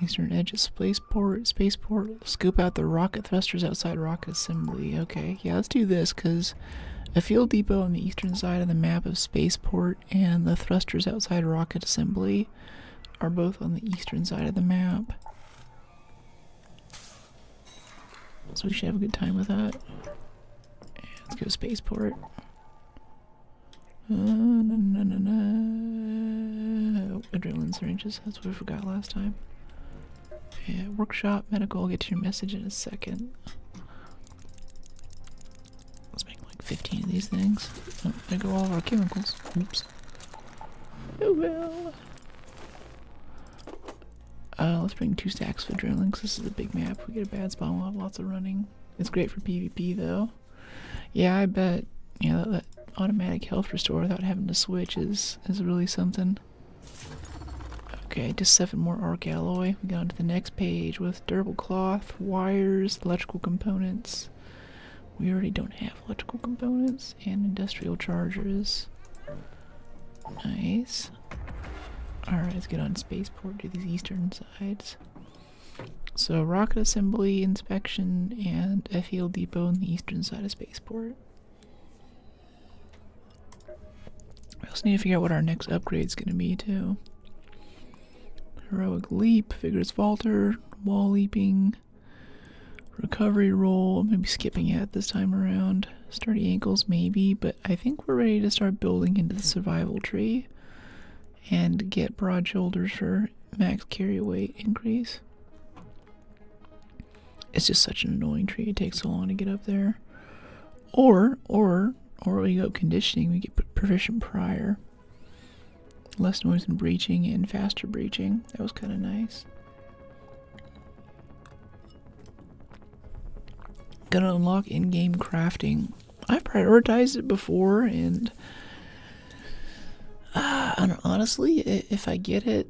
Eastern edge of Spaceport. Scoop out the rocket thrusters outside rocket assembly. Okay, yeah, let's do this because a field depot on the eastern side of the map of Spaceport and the thrusters outside rocket assembly are both on the eastern side of the map. So we should have a good time with that. Yeah, let's go Spaceport. Adrenaline syringes, that's what we forgot last time. Yeah, workshop, medical, I'll get to your message in a second. Let's make like 15 of these things. Oh, there go all of our chemicals. Oops. Oh well. Let's bring 2 stacks of adrenaline because this is a big map. We get a bad spawn, we'll have lots of running. It's great for PvP though. Yeah, I bet. Yeah, that automatic health restore without having to switch is really something. Okay, just 7 more arc alloy. We got on to the next page with durable cloth, wires, electrical components. We already don't have electrical components, and industrial chargers. Nice. Alright, let's get on spaceport to these eastern sides. So, rocket assembly, inspection, and a fuel depot on the eastern side of spaceport. We also need to figure out what our next upgrade's gonna be, too. Heroic leap, vigorous vaulter, wall leaping, recovery roll, maybe skipping it this time around. Sturdy ankles, maybe, but I think we're ready to start building into the survival tree and get broad shoulders for max carry weight increase. It's just such an annoying tree, it takes so long to get up there. Or we go up conditioning, we get proficient prior. Less noise in breaching and faster breaching. That was kind of nice. Gonna unlock in-game crafting. I've prioritized it before, and honestly, if I get it,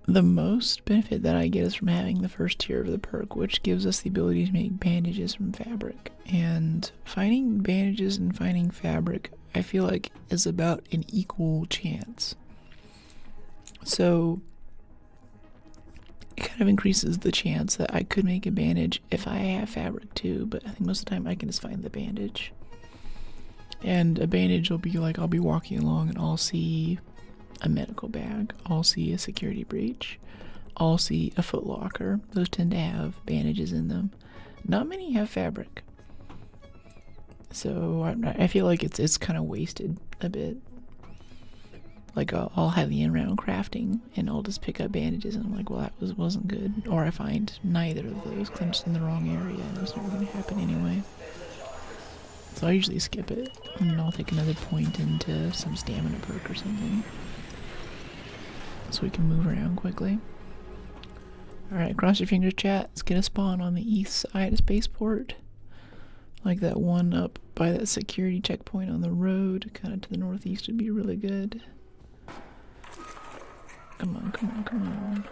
the most benefit that I get is from having the first tier of the perk, which gives us the ability to make bandages from fabric. And finding bandages and finding fabric, I feel like, is about an equal chance. So it kind of increases the chance that I could make a bandage if I have fabric too, but I think most of the time I can just find the bandage. And a bandage will be like, I'll be walking along and I'll see a medical bag, I'll see a security breach, I'll see a foot locker. Those tend to have bandages in them. Not many have fabric. So I feel like it's kind of wasted a bit. Like I'll have the in-round crafting and I'll just pick up bandages and I'm like, well, that wasn't good. Or I find neither of those because I'm just in the wrong area and it's never going to happen anyway. So I usually skip it and I'll take another point into some stamina perk or something, so we can move around quickly. Alright, cross your fingers, chat. Let's get a spawn on the east side of spaceport. Like that one up by that security checkpoint on the road, kind of to the northeast would be really good. Come on, come on, come on.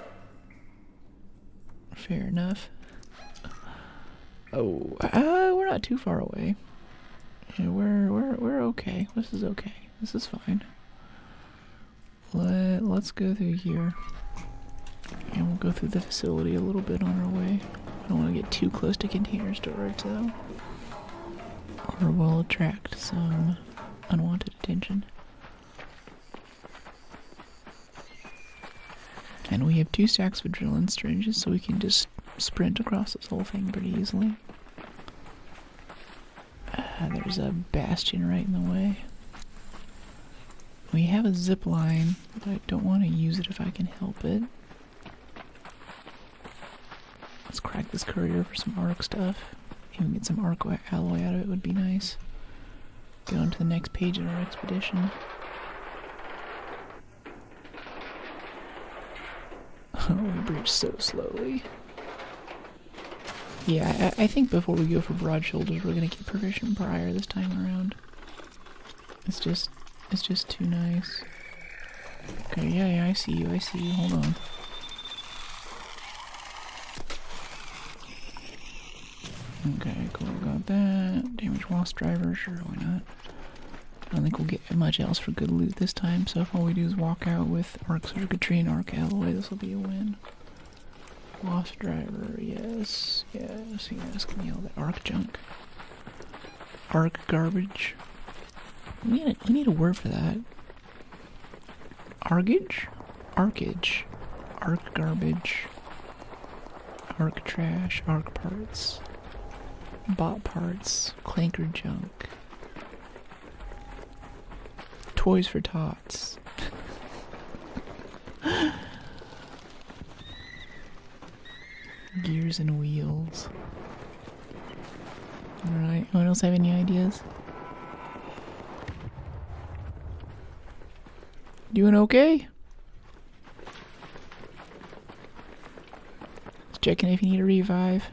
Fair enough. Oh, we're not too far away. Yeah, we're okay. This is okay. This is fine. Let's go through here. And we'll go through the facility a little bit on our way. I don't want to get too close to container storage though, or we'll attract some unwanted attention. And we have 2 stacks of adrenaline syringes, so we can just sprint across this whole thing pretty easily. There's a bastion right in the way. We have a zip line, but I don't want to use it if I can help it. Let's crack this courier for some arc stuff. Even get some arc alloy out of it would be nice. Get on to the next page in our expedition. Oh, we breach so slowly. Yeah, I think before we go for broad shoulders, we're gonna get proficient prior this time around. It's just too nice. Okay, yeah, I see you, hold on. Okay, cool, got that. Damage wasp driver, sure, why not? I don't think we'll get much else for good loot this time, so if all we do is walk out with arc circuitry and arc alloy, this will be a win. Wasp driver, yes, give me all that arc junk. Arc garbage. We need a word for that. Argage? Arcage. Arc garbage. Arc trash. Arc parts. Bot parts. Clanker junk. Toys for tots. Gears and wheels. Alright, anyone else have any ideas? Doing okay? Let's checking if you need a revive.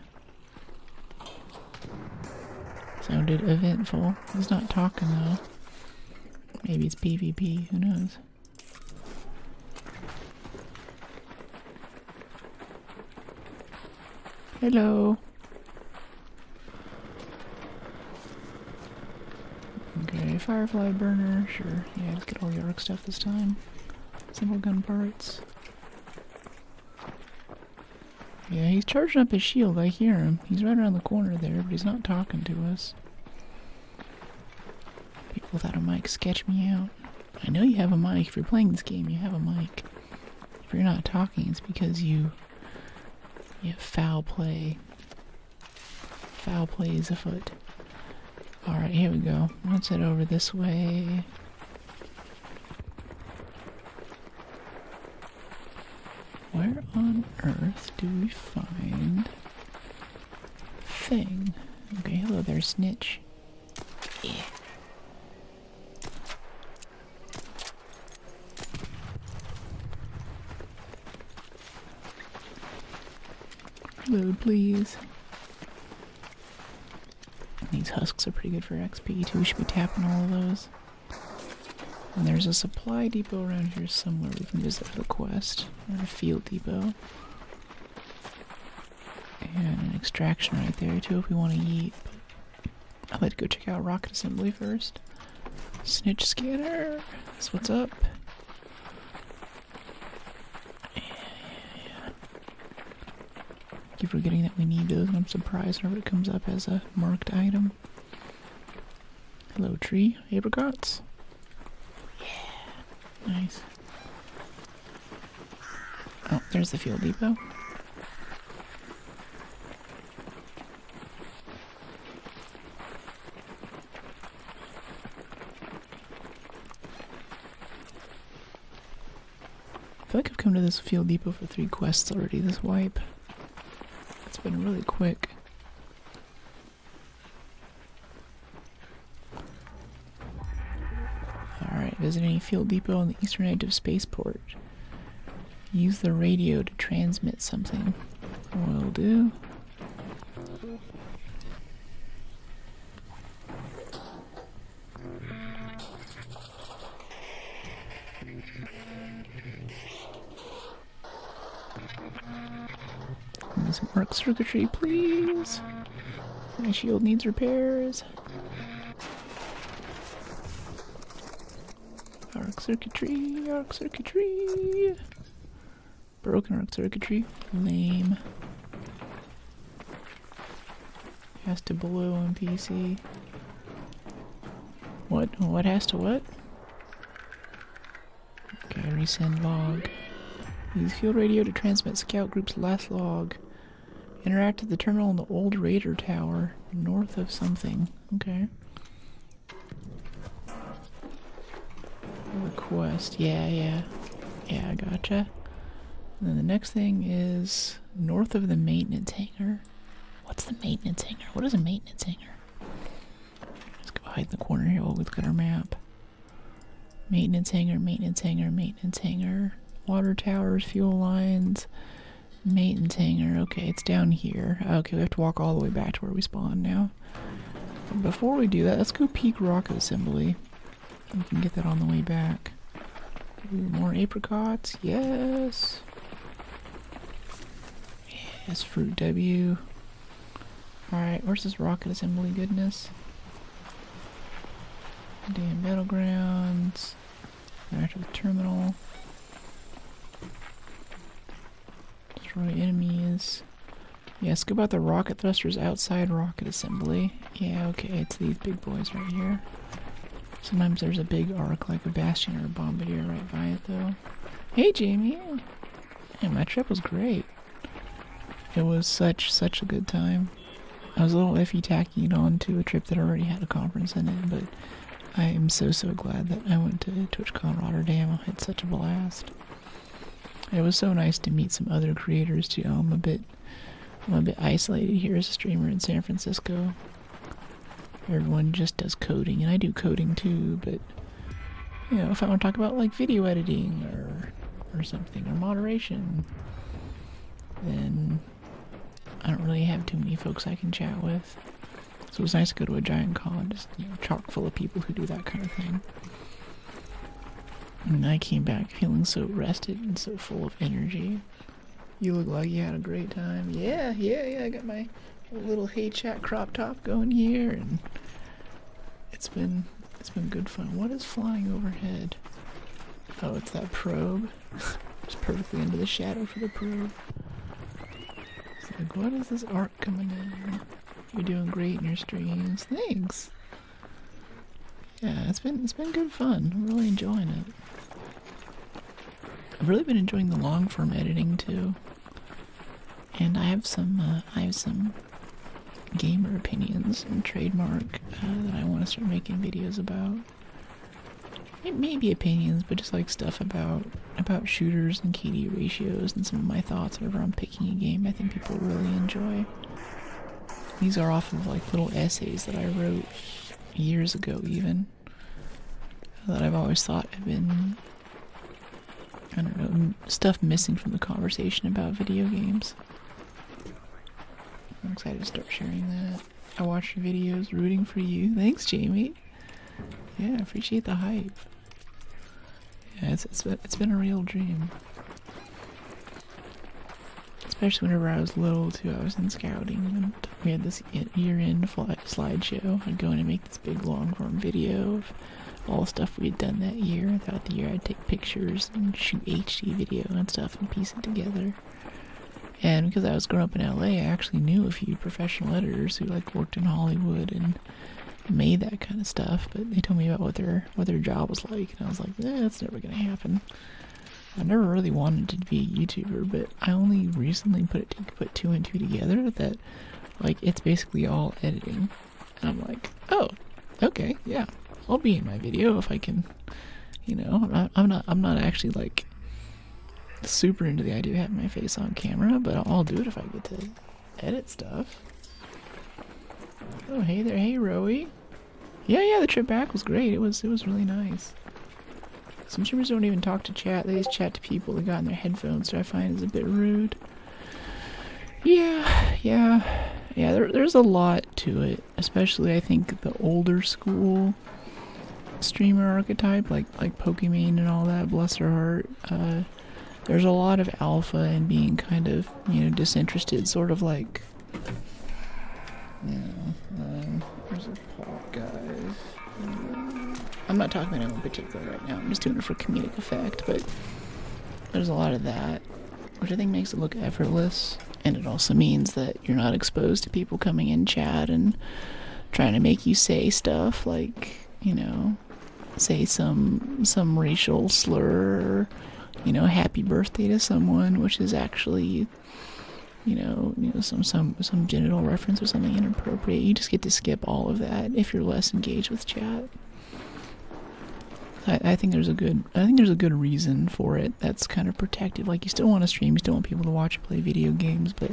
Sounded eventful. He's not talking though. Maybe it's PvP, who knows? Hello. Okay, firefly burner, sure. Yeah, let's get all the arc stuff this time. Simple gun parts. Yeah, he's charging up his shield, I hear him. He's right around the corner there, but he's not talking to us. People without a mic sketch me out. I know you have a mic. If you're playing this game, you have a mic. If you're not talking, it's because you have foul play. Foul play is afoot. Alright, here we go. Let's head over this way. Where on earth do we find thing? Okay, hello there, snitch. Yeah. Load, please. These husks are pretty good for XP too. We should be tapping all of those. And there's a supply depot around here somewhere we can visit for the quest. Or a field depot. And an extraction right there too if we want to eat. But I'd like to go check out rocket assembly first. Snitch scanner. That's what's up. Yeah. Keep forgetting that we need those, and I'm surprised whenever it comes up as a marked item. Hello, tree. Apricots. Nice. Oh, there's the field depot. I feel like I've come to this field depot for 3 quests already, this wipe. It's been really quick. Alright, visit any field depot on the eastern edge of Spaceport. Use the radio to transmit something. Will do. Need some arc circuitry, please. My shield needs repairs. Arc circuitry, arc circuitry. Broken arc circuitry. Lame. Has to blow on PC. What? What has to what? Okay, resend log. Use field radio to transmit scout group's last log. Interact at the terminal in the old radar tower, north of something. Okay. Request. Yeah, I gotcha. And then the next thing is north of the maintenance hangar. What's the maintenance hangar? What is a maintenance hangar? Let's go hide in the corner here while we look at our map. Maintenance hangar, maintenance hangar, maintenance hangar. Water towers, fuel lines, maintenance hangar. Okay, it's down here. Okay, we have to walk all the way back to where we spawned now. But before we do that, let's go peek rocket assembly. We can get that on the way back. Ooh, more apricots. Yes. Yes, fruit W. Alright, where's this rocket assembly goodness? Damn battlegrounds. Back to the terminal. Destroy enemies. Yeah, scope out the rocket thrusters outside rocket assembly. Yeah, okay, it's these big boys right here. Sometimes there's a big arc like a Bastion or a Bombardier right by it though. Hey Jamie! Yeah, my trip was great. It was such a good time. I was a little iffy tacking it on to a trip that already had a conference in it, but I am so glad that I went to TwitchCon Rotterdam. I had such a blast. It was so nice to meet some other creators too. I'm a bit isolated here as a streamer in San Francisco. Everyone just does coding, and I do coding too, but you know, if I want to talk about like video editing or something, or moderation, then I don't really have too many folks I can chat with. So it was nice to go to a giant con, just, you know, chock full of people who do that kind of thing. And I came back feeling so rested and so full of energy. You look like you had a great time. Yeah, I got my little Hey Chat crop top going here, and it's been good fun. What is flying overhead? Oh, it's that probe. Just perfectly under the shadow for the probe. It's like, what is this arc coming in? You're doing great in your streams. Thanks. Yeah, it's been good fun. I'm really enjoying it. I've really been enjoying the long form editing too. And I have some gamer opinions and trademark that I want to start making videos about. It may be opinions, but just like stuff about shooters and KD ratios and some of my thoughts whenever I'm picking a game I think people really enjoy. These are off of like little essays that I wrote years ago even, that I've always thought have been, I don't know, stuff missing from the conversation about video games. I'm excited to start sharing that. I watch your videos rooting for you. Thanks, Jamie. Yeah, I appreciate the hype. Yeah, it's been a real dream. Especially whenever I was little too. I was in scouting and we had this year-end slideshow. I'd go in and make this big long-form video of all the stuff we had done that year. Throughout the year I'd take pictures and shoot HD video and stuff and piece it together. And because I was growing up in LA, I actually knew a few professional editors who like worked in Hollywood and made that kind of stuff, but they told me about what their job was like, and I was like, that's never gonna happen. I never really wanted to be a YouTuber, but I only recently put two and two together that like it's basically all editing, and I'm like, oh, okay, yeah, I'll be in my video if I can, you know. I'm not actually like super into the idea of having my face on camera, but I'll do it if I get to edit stuff. Oh, hey there, hey Rowie. Yeah, the trip back was great. It was really nice. Some streamers don't even talk to chat. They just chat to people that got in their headphones, which I find is a bit rude. Yeah. There's a lot to it, especially I think the older school streamer archetype, like Pokimane and all that. Bless her heart. There's a lot of alpha and being kind of, you know, disinterested, sort of like, you know, there's a pot, guys. I'm not talking about anyone in particular right now. I'm just doing it for comedic effect, but there's a lot of that, which I think makes it look effortless, and it also means that you're not exposed to people coming in chat and trying to make you say stuff like, you know, say some racial slur, or, you know, happy birthday to someone, which is actually, you know, some genital reference or something inappropriate. You just get to skip all of that if you're less engaged with chat. I think there's a good reason for it. That's kind of protective. Like, you still want to stream, you still want people to watch and play video games, but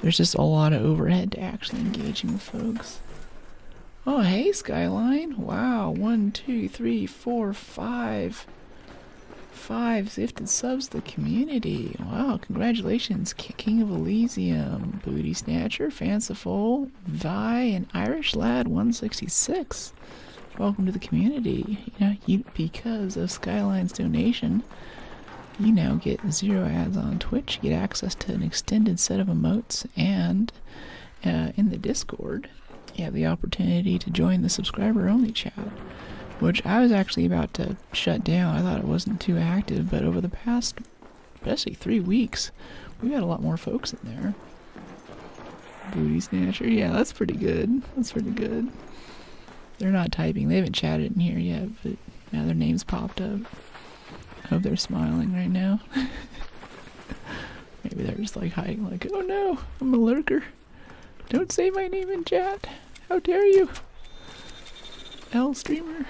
there's just a lot of overhead to actually engaging with folks. Oh, hey, Skyline. Wow, 1, 2, 3, 4, 5. 5 gifted subs to the community. Wow, congratulations, King of Elysium, Booty Snatcher, Fanciful, Vi, and Irish Lad 166. Welcome to the community. You know, because of Skyline's donation, you now get 0 ads on Twitch, you get access to an extended set of emotes, and in the Discord, you have the opportunity to join the subscriber-only chat, which I was actually about to shut down. I thought it wasn't too active, but over the past, especially 3 weeks, we've had a lot more folks in there. Booty Snatcher, yeah, that's pretty good. They're not typing. They haven't chatted in here yet, but now their names popped up. I hope they're smiling right now. Maybe they're just like hiding, like, oh no, I'm a lurker. Don't say my name in chat. How dare you? L streamer.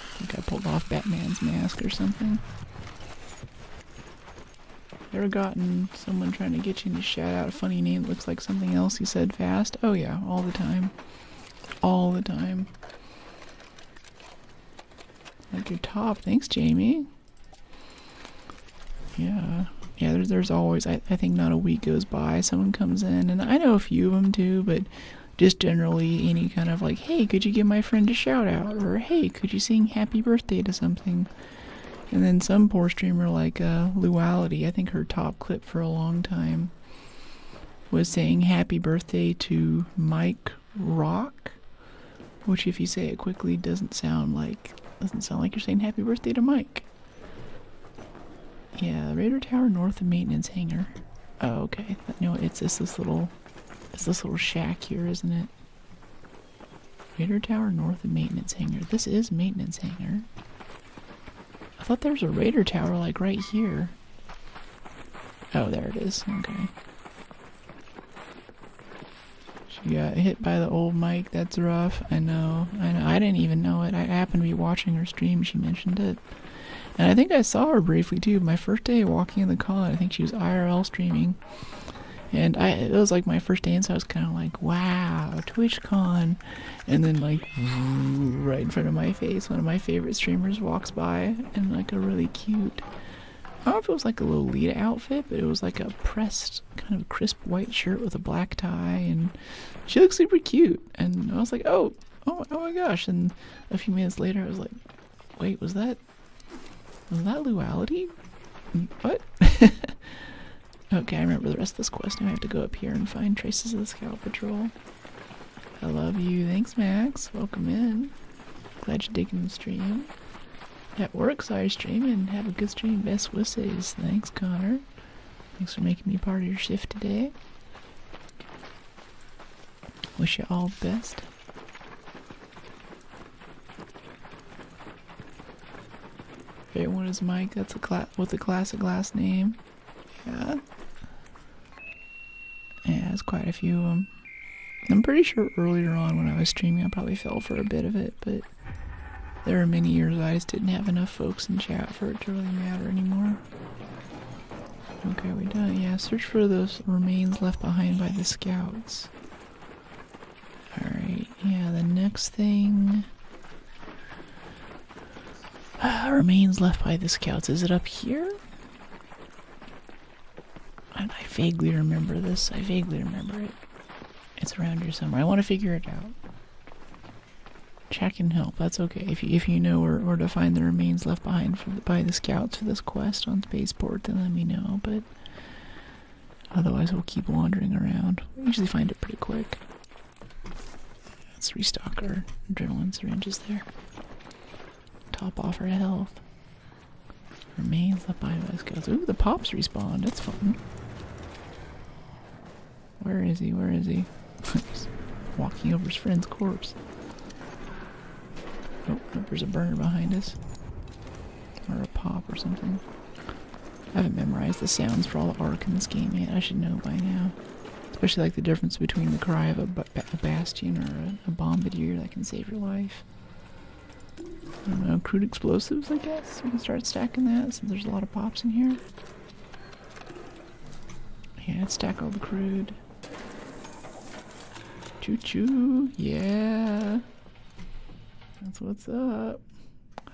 I think I pulled off Batman's mask or something. Ever gotten someone trying to get you to shout out a funny name that looks like something else you said fast? Oh yeah, all the time. All the time. Like your top. Thanks, Jamie. Yeah. Yeah, there's always, I think not a week goes by, someone comes in, and I know a few of them too, but just generally any kind of like, hey, could you give my friend a shout out? Or hey, could you sing happy birthday to something? And then some poor streamer like Luality, I think her top clip for a long time was saying happy birthday to Mike Rock, which if you say it quickly doesn't sound like you're saying happy birthday to Mike. Yeah, Raider Tower north of maintenance hangar. Oh, okay. No, it's this little shack here, isn't it? Raider Tower north of maintenance hangar. This is maintenance hangar. I thought there was a Raider Tower like right here. Oh, there it is. Okay. She got hit by the old mic. That's rough. I know. I didn't even know it. I happened to be watching her stream. She mentioned it. And I think I saw her briefly too. My first day walking in the con, I think she was IRL streaming. And it was like my first day, and so I was kind of like, wow, TwitchCon. And then like, right in front of my face, one of my favorite streamers walks by in like a really cute, I don't know if it was like a Lolita outfit, but it was like a pressed kind of crisp white shirt with a black tie, and she looked super cute. And I was like, oh my gosh. And a few minutes later, I was like, wait, was that Luality? What? Okay, I remember the rest of this quest. Now I have to go up here and find traces of the Scout Patrol. I love you. Thanks, Max. Welcome in. Glad you're digging the stream. At work, sorry, streaming. Have a good stream. Best wishes. Thanks, Connor. Thanks for making me part of your shift today. Wish you all the best. Favorite one is Mike. That's with a classic last name. Yeah. Yeah, there's quite a few of them. I'm pretty sure earlier on when I was streaming I probably fell for a bit of it, but there were many years I just didn't have enough folks in chat for it to really matter anymore. Okay, we done. Yeah, search for those remains left behind by the scouts. Alright, yeah, the next thing... remains left by the scouts. Is it up here? I vaguely remember this. I vaguely remember it. It's around here somewhere. I want to figure it out. Chat can help. That's okay. If you know where to find the remains left behind by the scouts for this quest on Spaceport, then let me know. But otherwise, we'll keep wandering around. We usually find it pretty quick. Let's restock our adrenaline syringes there. Top off our health. Remains left behind by the scouts. Ooh, the pops respawned. That's fun. Where is he? Where is he? He's walking over his friend's corpse. Oh, there's a burner behind us. Or a pop or something. I haven't memorized the sounds for all the Arc in this game yet. I should know by now. Especially like the difference between the cry of a bastion or a bombardier that can save your life. I don't know, crude explosives, I guess. We can start stacking that since there's a lot of pops in here. Yeah, let's stack all the crude. Choo-choo, yeah. That's what's up.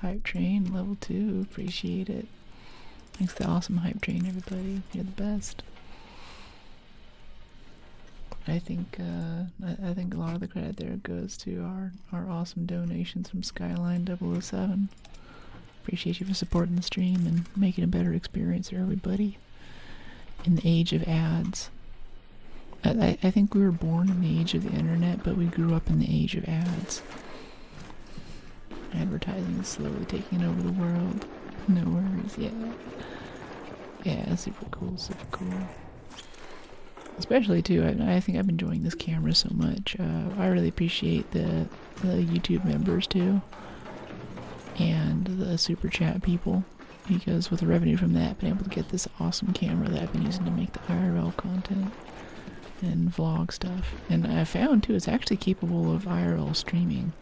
Hype train, level 2, appreciate it. Thanks to the awesome hype train, everybody. You're the best. I think a lot of the credit there goes to our awesome donations from Skyline 007. Appreciate you for supporting the stream and making a better experience for everybody. In the age of ads. I think we were born in the age of the internet, but we grew up in the age of ads. Advertising is slowly taking over the world. No worries, yeah. Yeah, super cool, super cool. Especially too, I think I've been enjoying this camera so much. I really appreciate the YouTube members too. And the super chat people. Because with the revenue from that, I've been able to get this awesome camera that I've been using to make the IRL content. And vlog stuff. And I found too, it's actually capable of IRL streaming.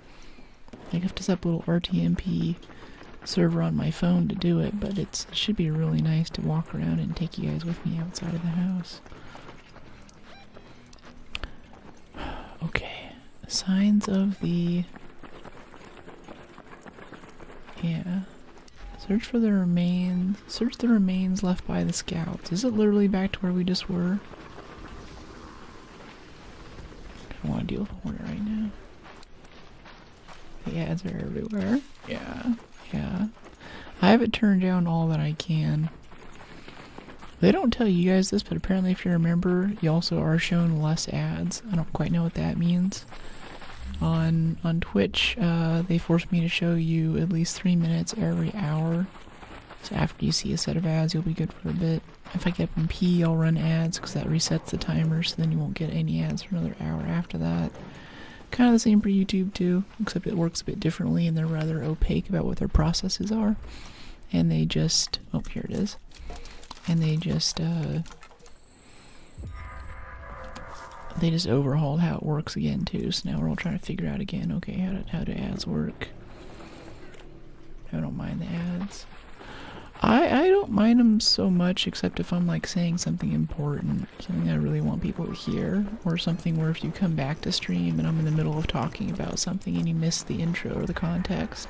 I have to set up a little RTMP server on my phone to do it, but it should be really nice to walk around and take you guys with me outside of the house. Okay, signs of the... Yeah. So Search for the remains. Search the remains left by the scouts. Is it literally back to where we just were? I don't want to deal with water right now. The ads are everywhere. Yeah. I have it turned down all that I can. They don't tell you guys this, but apparently if you're a member, you also are shown less ads. I don't quite know what that means. On Twitch, they force me to show you at least 3 minutes every hour. So after you see a set of ads, you'll be good for a bit. If I get up and pee, I'll run ads because that resets the timer, so then you won't get any ads for another hour after that. Kind of the same for YouTube too, except it works a bit differently and they're rather opaque about what their processes are. And they just, oh, here it is. And they just overhauled how it works again too. So now we're all trying to figure out again, okay, how do ads work? I don't mind the ads. I don't mind them so much, except if I'm like saying something important, something I really want people to hear, or something where if you come back to stream and I'm in the middle of talking about something and you miss the intro or the context,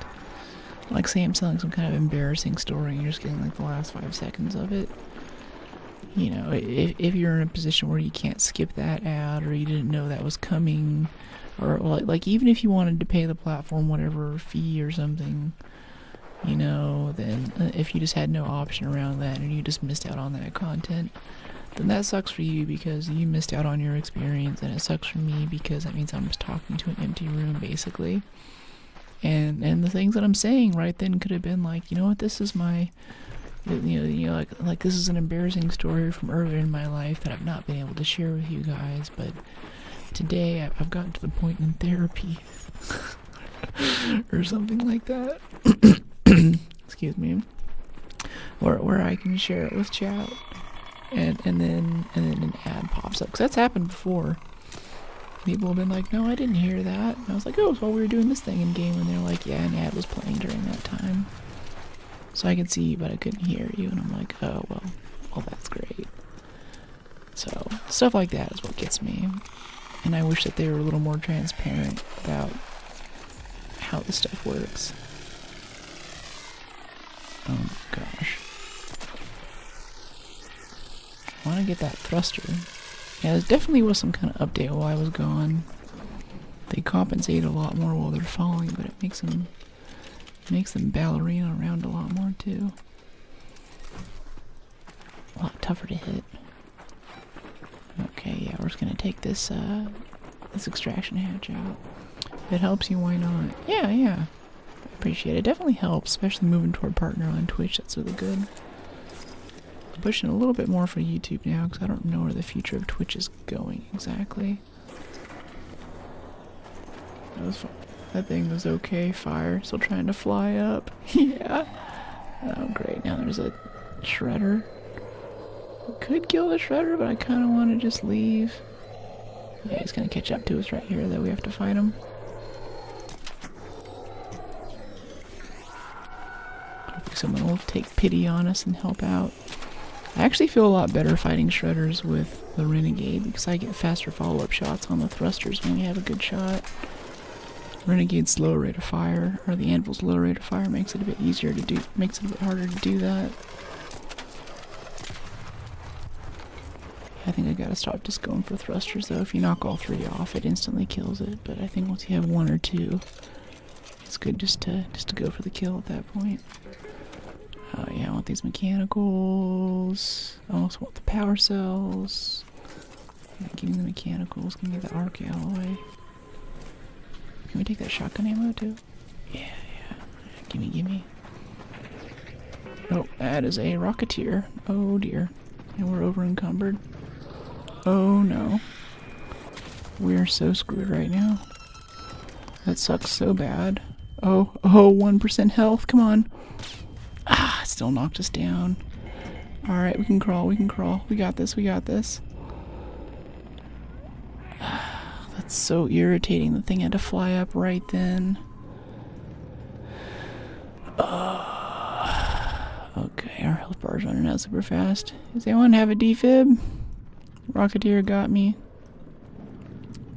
like say I'm telling some kind of embarrassing story and you're just getting like the last 5 seconds of it. You know, if you're in a position where you can't skip that ad or you didn't know that was coming, or like even if you wanted to pay the platform whatever fee or something, you know, then if you just had no option around that and you just missed out on that content, then that sucks for you because you missed out on your experience, and it sucks for me because that means I'm just talking to an empty room basically. And the things that I'm saying right then could have been like, you know what, this is my, you know, like this is an embarrassing story from earlier in my life that I've not been able to share with you guys, but today I've gotten to the point in therapy or something like that. Excuse me. Where I can share it with chat, and then an ad pops up, because that's happened before. People have been like, no, I didn't hear that. And I was like, oh, it's while we were doing this thing in game, and they're like, yeah, an ad was playing during that time. So I could see you, but I couldn't hear you, and I'm like, oh, well, that's great. So stuff like that is what gets me, and I wish that they were a little more transparent about how this stuff works. Oh my gosh. I want to get that thruster. Yeah, there definitely was some kind of update while I was gone. They compensate a lot more while they're falling, but it makes them ballerina around a lot more too. A lot tougher to hit. Okay, yeah, we're just gonna take this extraction hatch out. If it helps you, why not? Yeah. I appreciate it. It definitely helps, especially moving toward partner on Twitch. That's really good. I'm pushing a little bit more for YouTube now because I don't know where the future of Twitch is going exactly. That thing was okay. Fire. Still trying to fly up. Yeah. Oh, great. Now there's a shredder. I could kill the shredder, but I kind of want to just leave. Yeah, he's going to catch up to us right here, though. We have to fight him. Hopefully someone will take pity on us and help out. I actually feel a lot better fighting shredders with the Renegade because I get faster follow-up shots on the thrusters when we have a good shot. Renegade's low rate of fire, or the Anvil's low rate of fire, makes it a bit easier to do, makes it a bit harder to do that. I think I gotta stop just going for thrusters though. If you knock all 3 off, it instantly kills it, but I think once you have 1 or 2, it's good just to go for the kill at that point. Oh yeah, I want these mechanicals. I also want the power cells. Yeah, give me the mechanicals, give me the arc alloy. Can we take that shotgun ammo too? Yeah. Gimme. Oh, that is a Rocketeer. Oh dear. And we're over encumbered. Oh no. We're so screwed right now. That sucks so bad. Oh, 1% health, come on. Ah, it still knocked us down. Alright, we can crawl. We got this. That's so irritating. The thing had to fly up right then. Okay, our health bar's running out super fast. Does anyone have a defib? Rocketeer got me.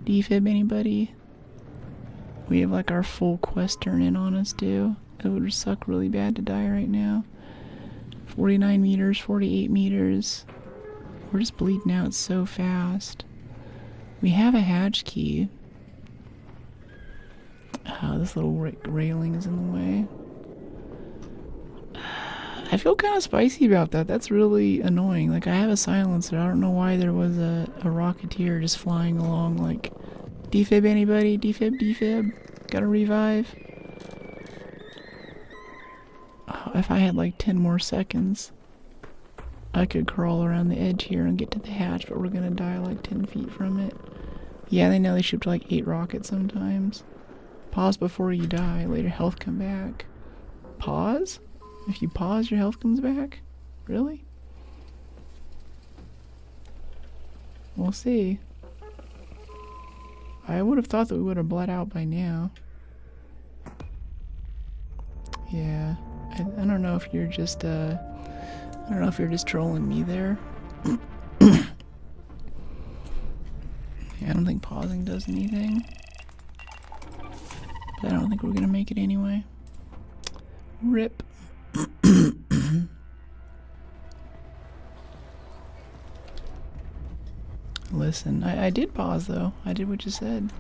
Defib anybody? We have like our full quest turn in on us too. It would suck really bad to die right now. 49 meters, 48 meters. We're just bleeding out so fast. We have a hatch key. Oh, this little railing is in the way. I feel kind of spicy about that. That's really annoying. Like, I have a silencer. I don't know why there was a Rocketeer just flying along like, defib anybody? Defib, defib. Gotta revive. Oh, if I had like 10 more seconds, I could crawl around the edge here and get to the hatch, but we're gonna die like 10 feet from it. Yeah, they know they shoot like 8 rockets sometimes. Pause before you die. Later health come back. Pause? If you pause, your health comes back? Really? We'll see. I would have thought that we would have bled out by now. Yeah. I don't know if you're just, I don't know if you're just trolling me there. Yeah, I don't think pausing does anything. But I don't think we're gonna make it anyway. RIP. Listen, I did pause though. I did what you said.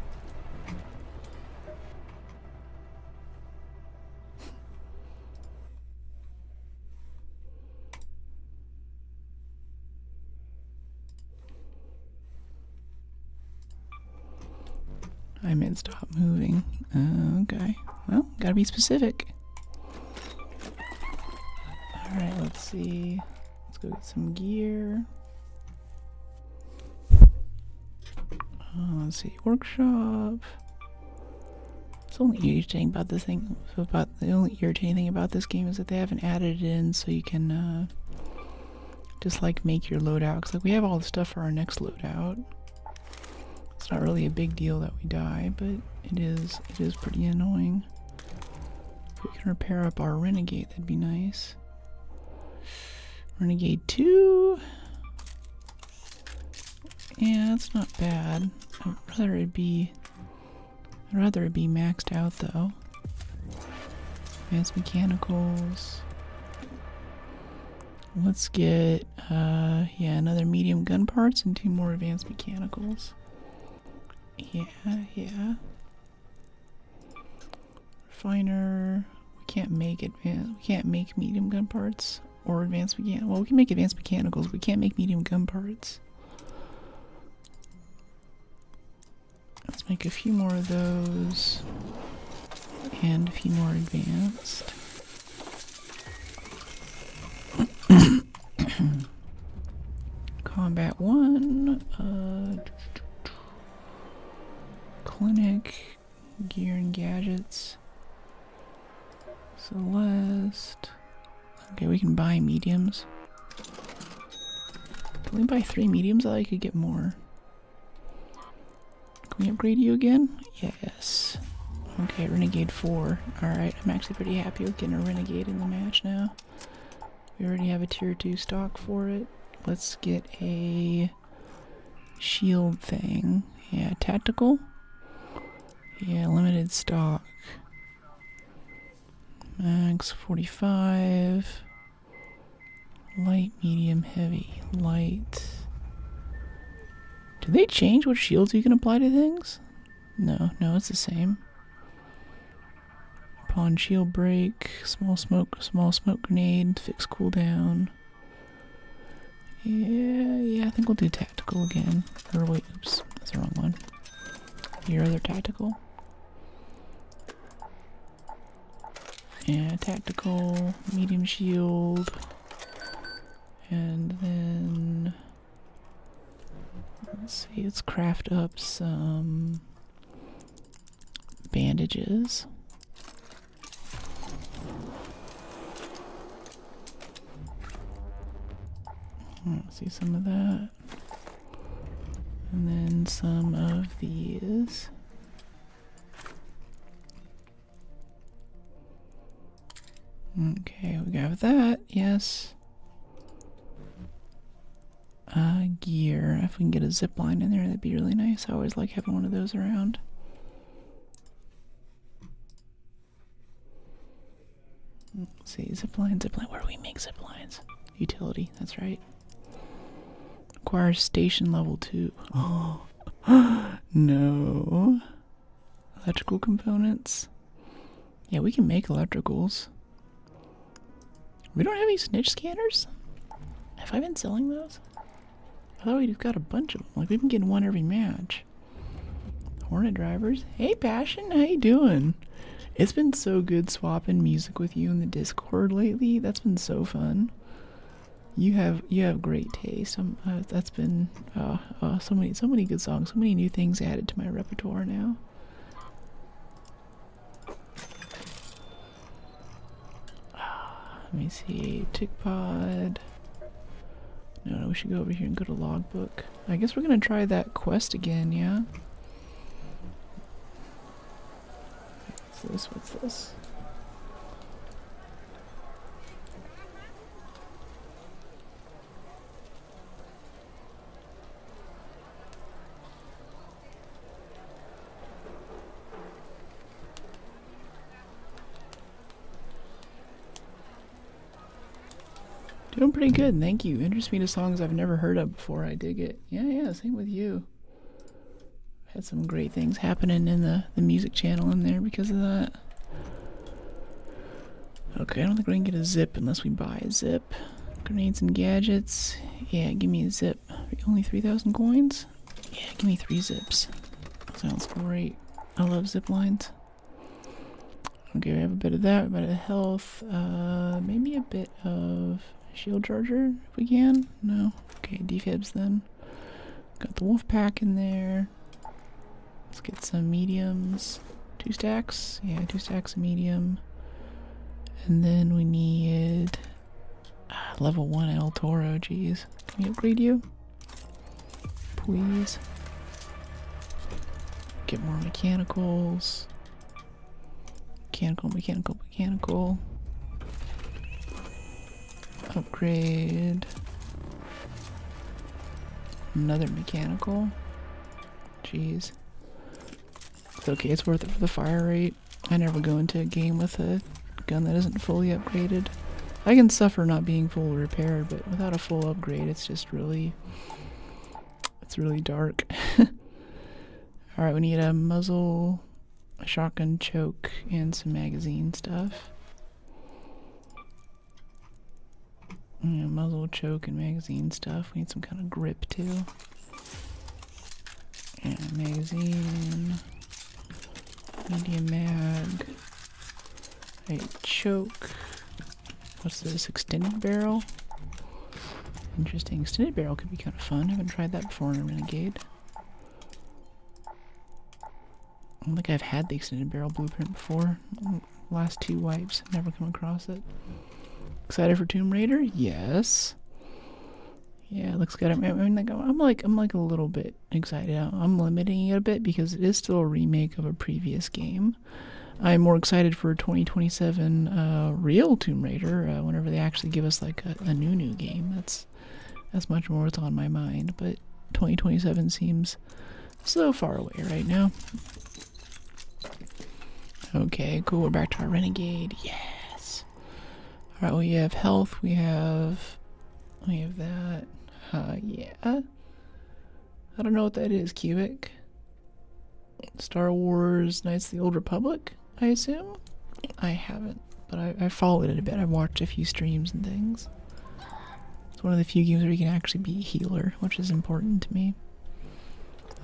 I meant stop moving. Okay. Well, gotta be specific. Alright, let's see. Let's go get some gear. Let's see. Workshop. It's only irritating about this thing. The only irritating thing about this game is that they haven't added it in so you can just like make your loadout. Cause like we have all the stuff for our next loadout. It's not really a big deal that we die, but it is pretty annoying. If we can repair up our Renegade, that'd be nice. Renegade 2. Yeah, that's not bad. I'd rather it be maxed out though. Advanced mechanicals. Let's get yeah, another medium gun parts and 2 more advanced mechanicals. Yeah. Refiner. We can't make medium gun parts or advanced mechanical. Well, we can make advanced mechanicals. We can't make medium gun parts. Let's make a few more of those and a few more advanced. Combat 1. Clinic, gear and gadgets, Celeste. Okay, we can buy mediums. Can we buy 3 mediums? I could get more. Can we upgrade you again? Yes. Okay, Renegade 4. Alright, I'm actually pretty happy with getting a Renegade in the match now. We already have a tier 2 stock for it. Let's get a shield thing. Yeah, tactical. Yeah, limited stock. Max 45. Light, medium, heavy. Light. Do they change what shields you can apply to things? No, it's the same. Upon shield break, small smoke grenade, fixed cooldown. Yeah, I think we'll do tactical again. Or wait, oops, that's the wrong one. Your other tactical. Yeah, tactical, medium shield. And then let's see, let's craft up some bandages. Let's see some of that. And then some of these. Okay, we got that, yes. Gear. If we can get a zip line in there, that'd be really nice. I always like having one of those around. Zipline, zipline. Where do we make ziplines? Utility, that's right. Requires station level 2. Oh, no. Electrical components. Yeah, we can make electricals. We don't have any snitch scanners? Have I been selling those? I thought we'd got a bunch of them. Like, we've been getting one every match. Hornet drivers. Hey, Passion, how you doing? It's been so good swapping music with you in the Discord lately. That's been so fun. You have great taste. That's been so many good songs, so many new things added to my repertoire now. Let me see, tick pod. No, we should go over here and go to logbook. I guess we're gonna try that quest again, yeah? What's this? What's this? Doing pretty good, thank you. Introduced me to songs I've never heard of before. I dig it. Yeah, same with you. Had some great things happening in the music channel in there because of that. Okay, I don't think we're gonna get a zip unless we buy a zip. Grenades and gadgets. Yeah, give me a zip. Only 3,000 coins? Yeah, give me 3 zips. Sounds great. I love zip lines. Okay, we have a bit of that, a bit of health. Maybe a bit of shield charger if we can. No? Okay, defibs then. Got the wolf pack in there. Let's get some mediums. 2 stacks? Yeah, 2 stacks of medium. And then we need level 1 El Toro, jeez. Can we upgrade you? Please. Get more mechanicals. Mechanical. Upgrade. Another mechanical. Jeez. It's okay, it's worth it for the fire rate. I never go into a game with a gun that isn't fully upgraded. I can suffer not being fully repaired, but without a full upgrade, it's just really... It's really dark. Alright, we need a muzzle, a shotgun choke, and some magazine stuff. Yeah, muzzle, choke, and magazine stuff. We need some kind of grip too. And magazine. Medium mag. A choke. What's this? Extended barrel? Interesting. Extended barrel could be kind of fun. I haven't tried that before in a Renegade. I don't think I've had the extended barrel blueprint before. Last 2 wipes, never come across it. Excited for Tomb Raider? Yes. Yeah, it looks good. I mean, I'm like a little bit excited. I'm limiting it a bit because it is still a remake of a previous game. I'm more excited for 2027 real Tomb Raider whenever they actually give us like a new game. That's much more what's on my mind. But 2027 seems so far away right now. Okay, cool. We're back to our Renegade. Yes. All right. We have health. We have that. Yeah. I don't know what that is. Cubic. Star Wars Knights of the Old Republic, I assume? I haven't, but I followed it a bit. I've watched a few streams and things. It's one of the few games where you can actually be a healer, which is important to me.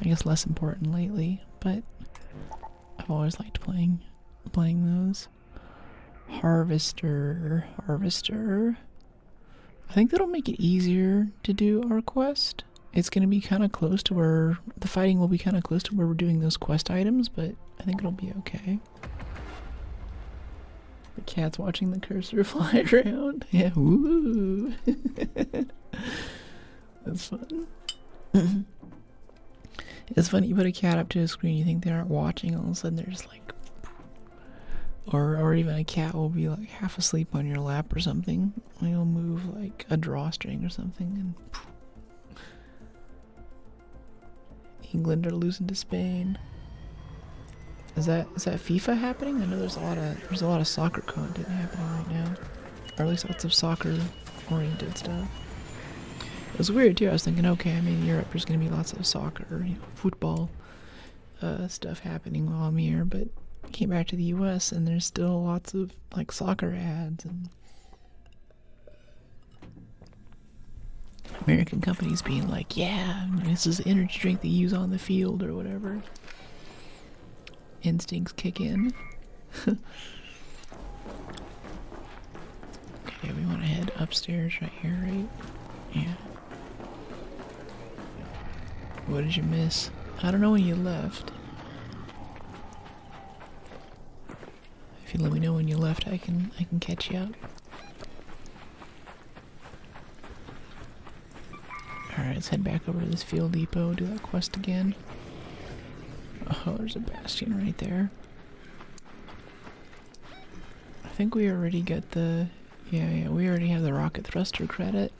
I guess less important lately, but I've always liked playing those. Harvester. I think that'll make it easier to do our quest. It's going to be kind of close to where the fighting will be kind of close to where we're doing those quest items, but I think it'll be okay. The cat's watching the cursor fly around. Yeah, woo! That's fun. It's funny, you put a cat up to a screen, you think they aren't watching, all of a sudden they're just like... Or even a cat will be like half asleep on your lap or something. It'll move like a drawstring or something and... England are losing to Spain. Is that FIFA happening? I know there's a lot of soccer content happening right now. or at least lots of soccer-oriented stuff. It was weird too. I was thinking, okay, I mean, in Europe there's going to be lots of soccer, football stuff happening while I'm here, but I came back to the U.S. and there's still lots of like soccer ads and American companies being like, yeah, this is the energy drink they use on the field or whatever. Instincts kick in. Okay, we want to head upstairs right here, right? Yeah. What did you miss? I don't know when you left. If you let me know when you left, I can catch you up. Alright, let's head back over to this field depot, do that quest again. Oh, there's a bastion right there. I think we already got the... Yeah, we already have the rocket thruster credit.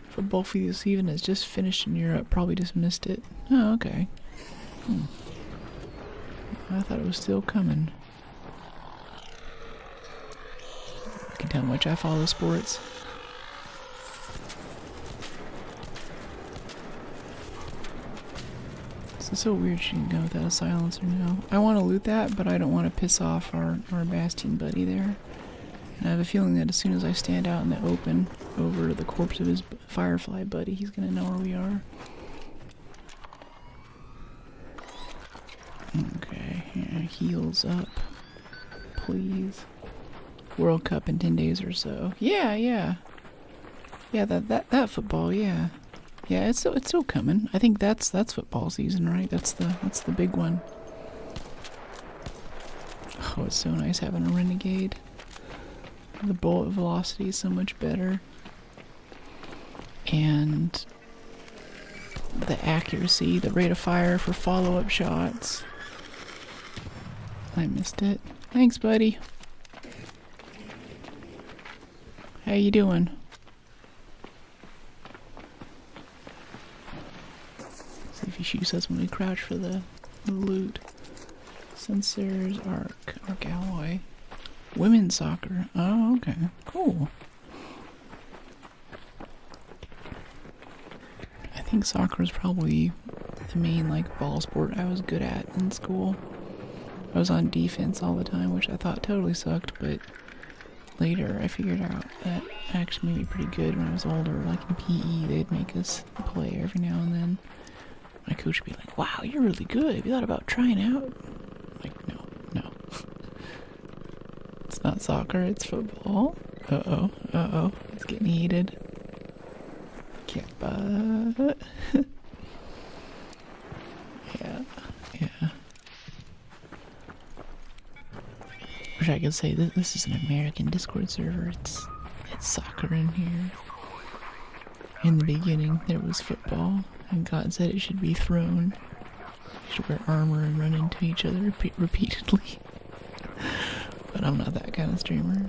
Football season has just finished in Europe, probably just missed it. Oh, okay. I thought it was still coming. You can tell how much I follow sports. This is so weird she can go without a silencer now. I want to loot that, but I don't want to piss off our Bastion buddy there. And I have a feeling that as soon as I stand out in the open over the corpse of his Firefly buddy, he's going to know where we are. Okay, yeah, heals up. Please. World Cup in 10 days or so. Yeah. Yeah, that football, yeah. Yeah, it's still coming. I think that's football season, right? That's the big one. Oh, it's so nice having a renegade. The bullet velocity is so much better. And the accuracy, the rate of fire for follow-up shots. I missed it. Thanks, buddy. How you doing? See if he shoots us when we crouch for the loot. Sensors, arc alloy. Women's soccer. Oh, okay. Cool. I think soccer is probably the main, like, ball sport I was good at in school. I was on defense all the time, which I thought totally sucked, but later I figured out that actually made me pretty good when I was older. Like in PE, they'd make us play every now and then. My coach would be like, wow, you're really good. Have you thought about trying out? I'm like, no. It's not soccer, it's football. Uh-oh. It's getting heated. Cat butt. Yeah. Wish I could say this is an American Discord server. It's soccer in here. In the beginning, there was football, and God said it should be thrown. You should wear armor and run into each other repeatedly. But I'm not that kind of streamer.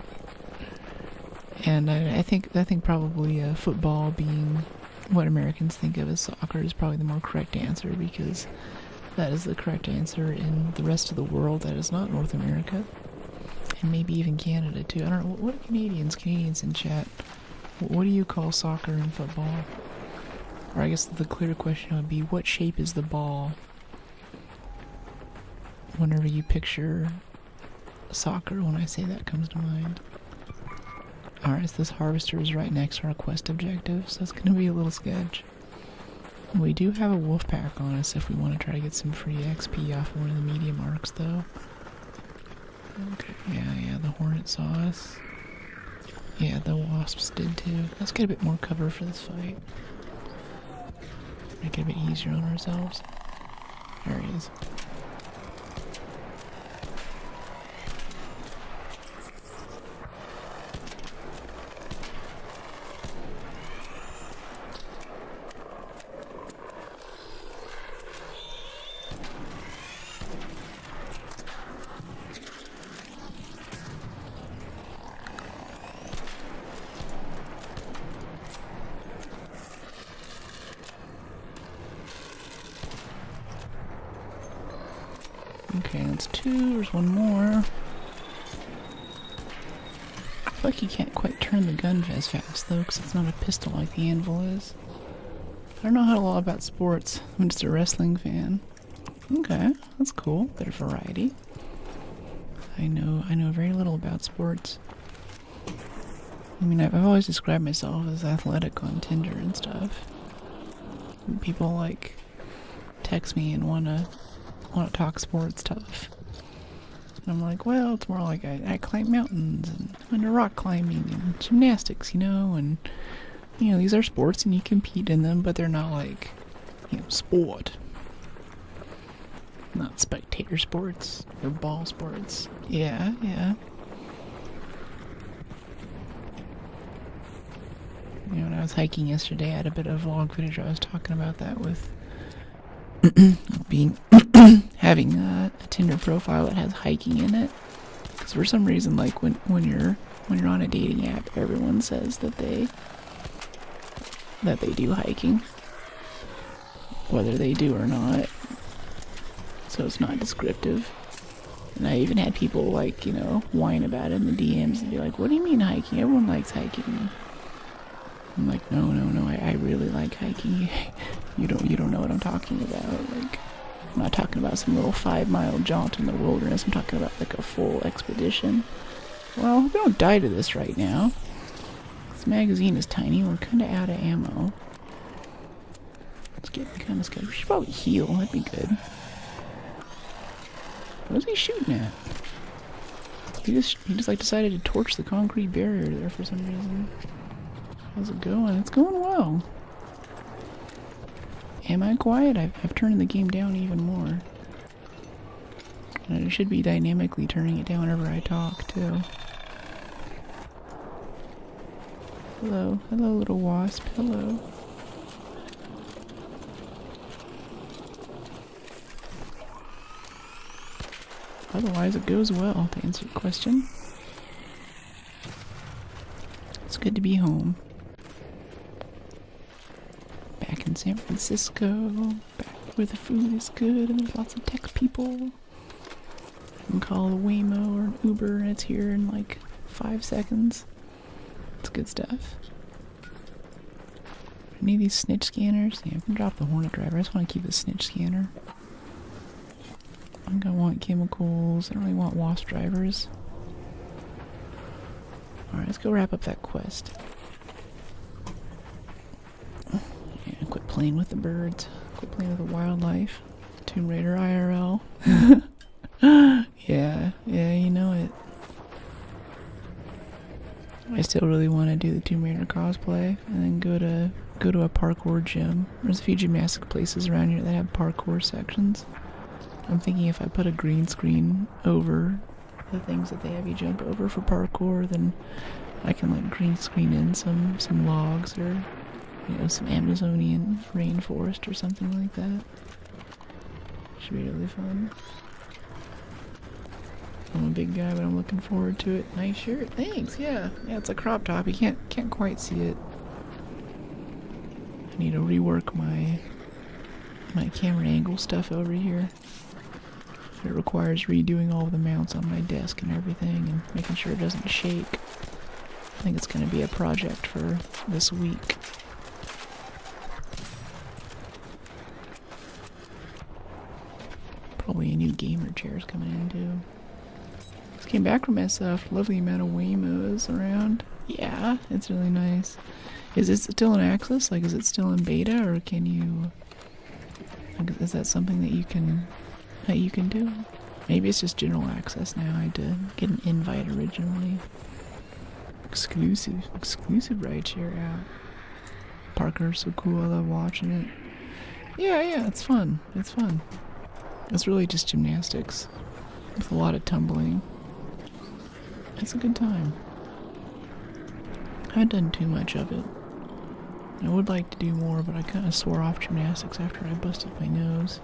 And I think probably football being what Americans think of as soccer is probably the more correct answer, because that is the correct answer in the rest of the world that is not North America. And maybe even Canada too. I don't know. What are Canadians in chat? What do you call soccer and football? Or I guess the clear question would be, what shape is the ball? Whenever you picture soccer, when I say that comes to mind. Alright, so this harvester is right next to our quest objective, so it's going to be a little sketch. We do have a wolf pack on us if we want to try to get some free XP off one of the medium arcs, though. Okay, yeah, the hornet saw us. Yeah, the wasps did too. Let's get a bit more cover for this fight. Make it a bit easier on ourselves. There he is. Okay, that's two. There's one more. feel like you can't quite turn the gun as fast, though, because it's not a pistol like the anvil is. I don't know a lot about sports. I'm just a wrestling fan. Okay, that's cool. Bit of variety. I know very little about sports. I mean, I've always described myself as athletic on Tinder and stuff. And people like text me and wanna talk sports stuff. And I'm like, well, it's more like I climb mountains and I'm into rock climbing and gymnastics, and these are sports and you compete in them, but they're not like, sport. Not spectator sports or ball sports. Yeah. When I was hiking yesterday, I had a bit of vlog footage. I was talking about that with having a Tinder profile that has hiking in it. Because for some reason, like when you're on a dating app, everyone says that they do hiking, whether they do or not. So it's not descriptive. And I even had people whine about it in the DMs and be like, "What do you mean hiking? Everyone likes hiking." I'm like, no, I really like hiking. You don't know what I'm talking about. Like, I'm not talking about some little 5-mile jaunt in the wilderness. I'm talking about like a full expedition. Well, we don't die to this right now. This magazine is tiny. We're kind of out of ammo. It's getting kind of scary. We should probably heal. That'd be good. What is he shooting at? He just decided to torch the concrete barrier there for some reason. How's it going? It's going well. Am I quiet? I've turned the game down even more. And I should be dynamically turning it down whenever I talk, too. Hello, little wasp. Hello. Otherwise, it goes well, to answer your question. It's good to be home. Back in San Francisco, back where the food is good and there's lots of tech people. You can call a Waymo or an Uber and it's here in like 5 seconds. It's good stuff. Any of these snitch scanners? Yeah, I can drop the Hornet driver. I just want to keep the snitch scanner. I think I want chemicals. I don't really want wasp drivers. Alright, let's go wrap up that quest. Yeah, quit playing with the birds. Quit playing with the wildlife. Tomb Raider IRL. Yeah, you know it. I still really want to do the Tomb Raider cosplay and then go to a parkour gym. There's a few gymnastic places around here that have parkour sections. I'm thinking if I put a green screen over the things that they have you jump over for parkour, then I can like green screen in some logs or some Amazonian rainforest or something like that. Should be really fun. I'm a big guy, but I'm looking forward to it. Nice shirt, thanks. Yeah, it's a crop top. You can't quite see it. I need to rework my camera angle stuff over here. It requires redoing all of the mounts on my desk and everything and making sure it doesn't shake. I think it's going to be a project for this week. Probably a new gamer chair's coming in too. Just came back from SF. Lovely amount of Waymos around. Yeah, it's really nice. Is it still in access? Like, is it still in beta, or can you? Like, is that something that you can do? Maybe it's just general access now. I had to get an invite originally. Exclusive rideshare app. Parker's so cool. I love watching it. Yeah, it's fun. It's really just gymnastics with a lot of tumbling. It's a good time. I haven't done too much of it. I would like to do more, but I kind of swore off gymnastics after I busted my nose.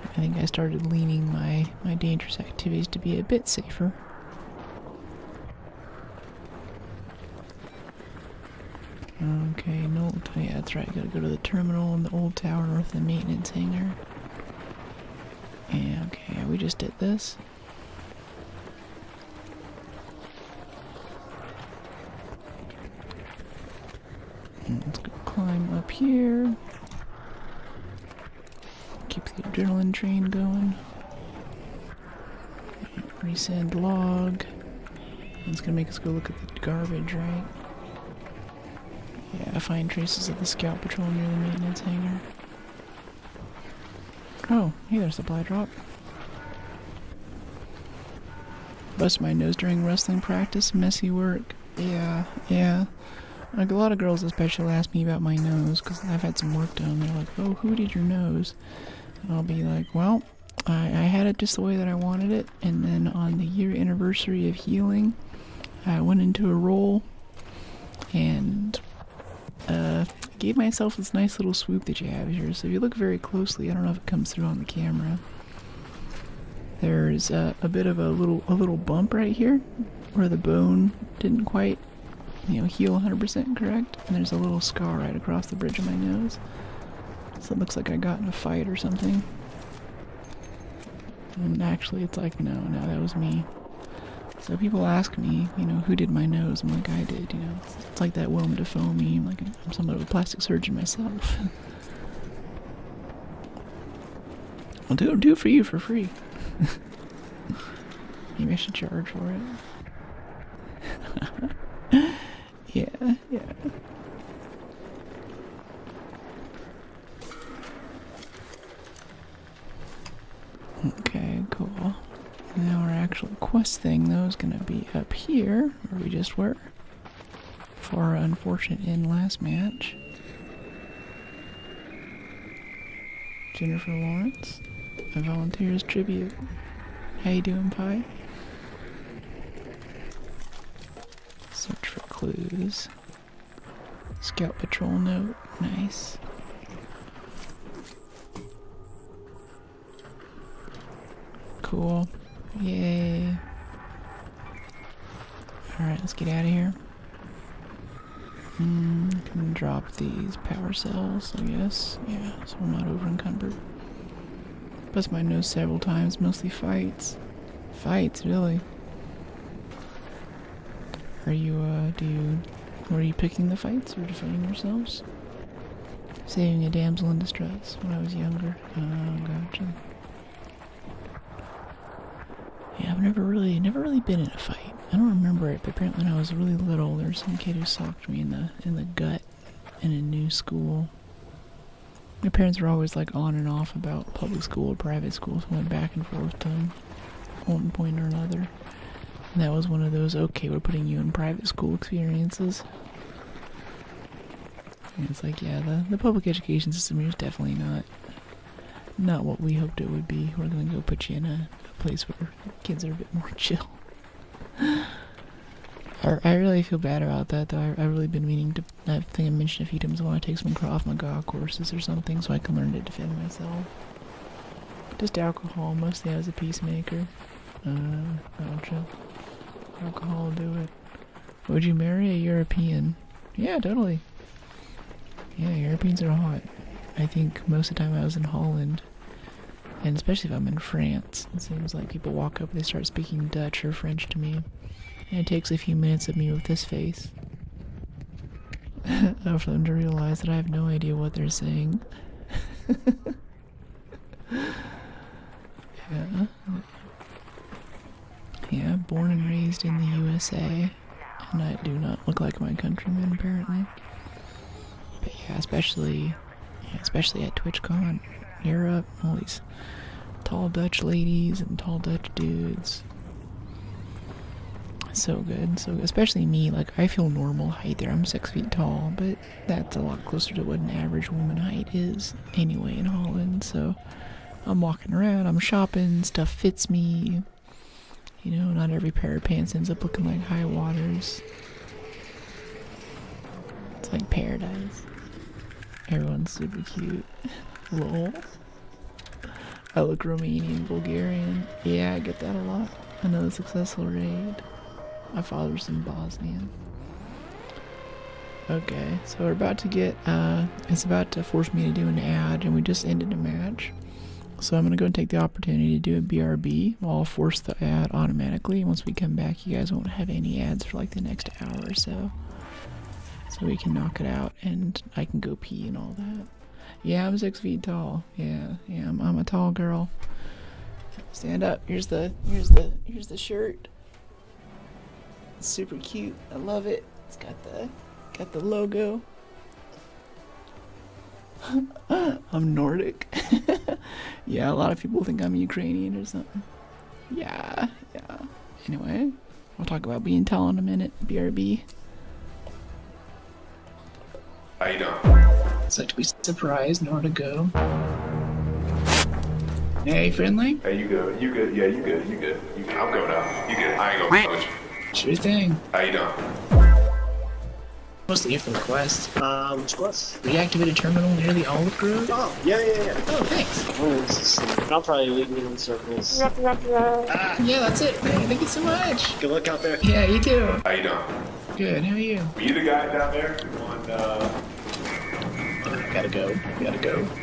I think I started leaning my dangerous activities to be a bit safer. Okay, no, yeah, that's right. Gotta go to the terminal in the old tower north of the maintenance hangar. Yeah, okay, we just did this. Let's go climb up here. Keep the adrenaline train going. Resend log. It's gonna make us go look at the garbage, right? Yeah, find traces of the scout patrol near the maintenance hangar. Oh, hey there, supply drop. Bust my nose during wrestling practice, messy work. Yeah. Like a lot of girls especially ask me about my nose because I've had some work done. They're like, oh, who did your nose? And I'll be like, well, I had it just the way that I wanted it, and then on the year anniversary of healing, I went into a roll and gave myself this nice little swoop that you have here. So if you look very closely, I don't know if it comes through on the camera, there's a bit of a little bump right here where the bone didn't quite, heal 100% correct, and there's a little scar right across the bridge of my nose. So it looks like I got in a fight or something. And actually, it's like, no, that was me. So people ask me, who did my nose? I'm like, I did, It's like that Willem Dafoe meme, like I'm somewhat of a plastic surgeon myself. I'll do it for you for free. Maybe I should charge for it. Yeah. Okay, cool. Now our actual quest thing, though, is going to be up here, where we just were, for our unfortunate end last match. Jennifer Lawrence, a volunteer's tribute. How you doing, Pi? Search for clues. Scout patrol note, nice. Cool. Yay. Alright, let's get out of here. Can drop these power cells, I guess. Yeah, so we're not over encumbered. Bust my nose several times, mostly fights. Fights, really? Are you, were you picking the fights or defending yourselves? Saving a damsel in distress when I was younger. Oh, gotcha. Yeah, I've never really been in a fight. I don't remember it, but apparently when I was really little, there was some kid who socked me in the gut in a new school. My parents were always like on and off about public school or private school, so I went back and forth to them at one point or another. And that was one of those, okay, we're putting you in private school experiences. And it's like, yeah, the public education system here is definitely not what we hoped it would be. We're going to go put you in a place where kids are a bit more chill. I really feel bad about that, though. I've really been meaning to, I think I mentioned a few times, I want to take some Krav Maga courses or something so I can learn to defend myself. Just alcohol, mostly as a peacemaker. Gotcha. Alcohol will do it. Would you marry a European? Yeah, totally. Yeah, Europeans are hot. I think most of the time I was in Holland, and especially if I'm in France, it seems like people walk up, they start speaking Dutch or French to me, and it takes a few minutes of me with this face for them to realize that I have no idea what they're saying. Yeah, born and raised in the USA, and I do not look like my countrymen, apparently. But yeah, especially at TwitchCon, Europe, all these tall Dutch ladies and tall Dutch dudes. So good, so good. Especially me, like, I feel normal height there. I'm 6 feet tall, but that's a lot closer to what an average woman height is anyway in Holland. So I'm walking around, I'm shopping, stuff fits me. Not every pair of pants ends up looking like high waters. It's like paradise. Everyone's super cute. Lol. I look Romanian, Bulgarian. Yeah, I get that a lot. Another successful raid. My father's in Bosnia. Okay, so we're about to get, it's about to force me to do an ad, and we just ended a match. So I'm going to go and take the opportunity to do a BRB. I'll force the ad automatically. Once we come back, you guys won't have any ads for like the next hour or so. so we can knock it out and I can go pee and all that. Yeah, I'm 6 feet tall. Yeah, I'm a tall girl. Stand up. Here's the shirt. It's super cute. I love it. It's got the logo. I'm Nordic. Yeah, a lot of people think I'm Ukrainian or something. Yeah. Anyway, we'll talk about being tall in a minute. BRB. How you doing? Such to be surprised, nor to go. Hey, friendly? Hey, you good? You good? Yeah, you good? You good? You good? I'm going out. You good? I ain't gonna coach. Sure thing. How you doing? Mostly here for the quest. Which quest? Reactivate a terminal near the olive grove? Oh, yeah. Oh, thanks. Oh, this is sleep. I'll probably leave me in circles. Yeah, that's it. Hey, thank you so much. Good luck out there. Yeah, you too. How you doing? Good, how are you? Were you the guy down there? The one, Gotta go.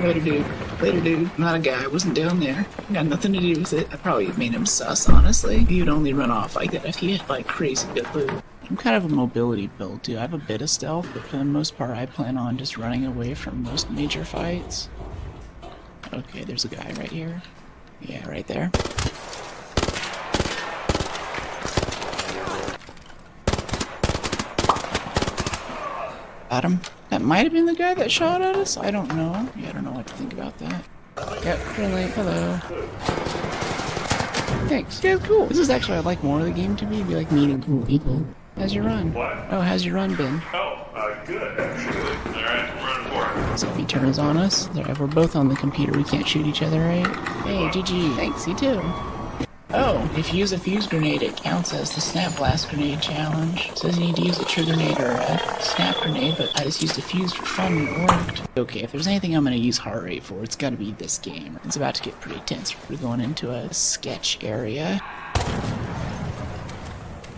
Later, dude. I'm not a guy. I wasn't down there. Got nothing to do with it. I probably made him sus, honestly. He'd only run off like that if he had, like, crazy good loot. I'm kind of a mobility build, too. I have a bit of stealth, but for the most part, I plan on just running away from most major fights. Okay, there's a guy right here. Yeah, right there. Got him. That might have been the guy that shot at us? I don't know. Yeah, I don't know what to think about that. Yep, friendly. Hello. Thanks. Yeah, cool. This is actually, I like more of the game to be like meeting cool people. How's your run? What? Oh, how's your run been? Good, actually. Alright, I'm running for it. So if he turns on us, we're both on the computer, we can't shoot each other, right? Hey, GG. Thanks, you too. Oh, if you use a fuse grenade, it counts as the snap blast grenade challenge. It says you need to use a trigger grenade or a snap grenade, but I just used a fuse for fun and it worked. Okay, if there's anything I'm gonna use heart rate for, it's gotta be this game. It's about to get pretty tense. We're going into a sketch area.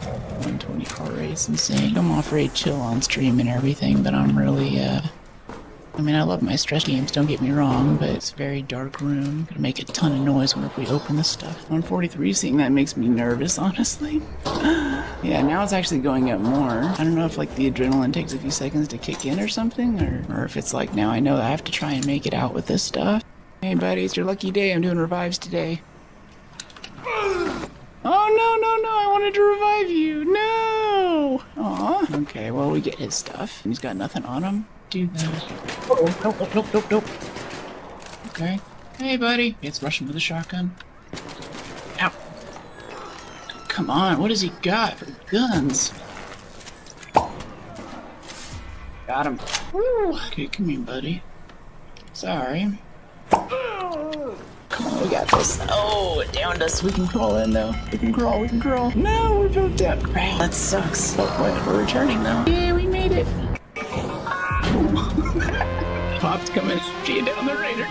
120 heart rate's insane. I'm off rate chill on stream and everything, but I'm really, I mean, I love my stress games, don't get me wrong, but it's a very dark room. Gonna make a ton of noise whenever we open this stuff. 143, seeing that makes me nervous, honestly. Yeah, now it's actually going up more. I don't know if, like, the adrenaline takes a few seconds to kick in or something, or if it's like, now I know that I have to try and make it out with this stuff. Hey, buddy, it's your lucky day. I'm doing revives today. Oh, no, I wanted to revive you. No! Aw. Okay, well, we get his stuff. He's got nothing on him. Do that. Oh, nope. Okay. Hey, buddy. It's rushing with a shotgun. Ow. Come on, what has he got for guns? Got him. Woo. Okay, come here, buddy. Sorry. Come on, we got this. Oh, it downed us. We can crawl in, though. We can crawl. No, we broke down. Crap, that sucks. Oh, we're returning, though. Yeah, we made it. Pop's coming straight down the radar.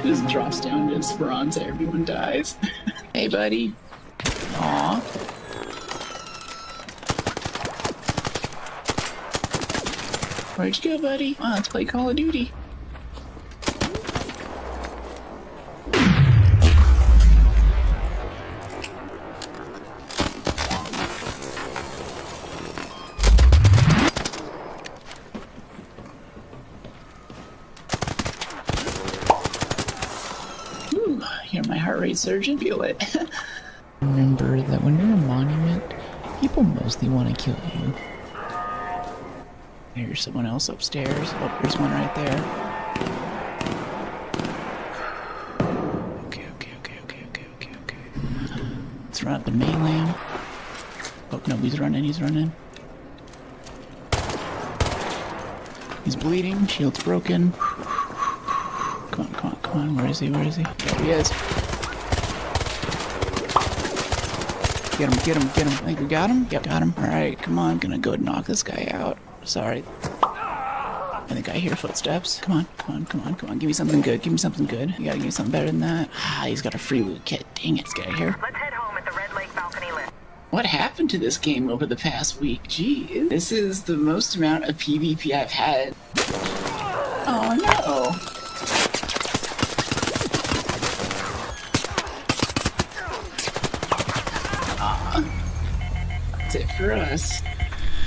Just drops down to Esperanza. Everyone dies. Hey, buddy. Aw. Where'd you go, buddy? Come on, let's play Call of Duty. Hear my heart rate surge and feel it. Remember that when you're a monument, people mostly want to kill you. Here's someone else upstairs. Oh, there's one right there. Okay. Let's run up the mainland. Oh, no, he's running. He's bleeding, shield's broken. Come on, where is he? There he is. Get him. I think we got him? Yep, got him. Alright, come on, I'm gonna go knock this guy out. Sorry. I think I hear footsteps. Come on. Give me something good. You gotta give me something better than that. Ah, he's got a free loot kit. Dang it, let's get out of here. Let's head home at the Red Lake balcony lift. What happened to this game over the past week? Geez. This is the most amount of PvP I've had. Oh no. That's it for us.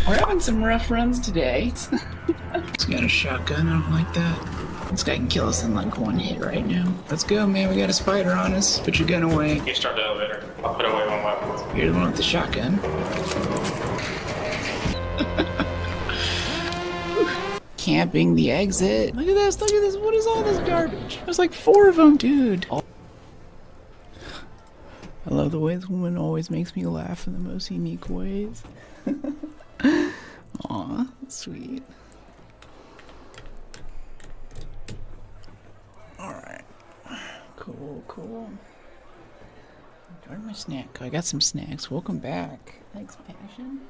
We're having some rough runs today. He's got a shotgun, I don't like that. This guy can kill us in like one hit right now. Let's go, man, we got a spider on us. Put your gun away. You start the elevator. I'll put away my weapons. You're the one with the shotgun. Camping the exit. Look at this, look at this. What is all this garbage? There's like 4 of them, dude. I love the way this woman always makes me laugh in the most unique ways. Aw, sweet. Alright. Cool, cool. Where's my snack? I got some snacks. Welcome back. Thanks, Passion.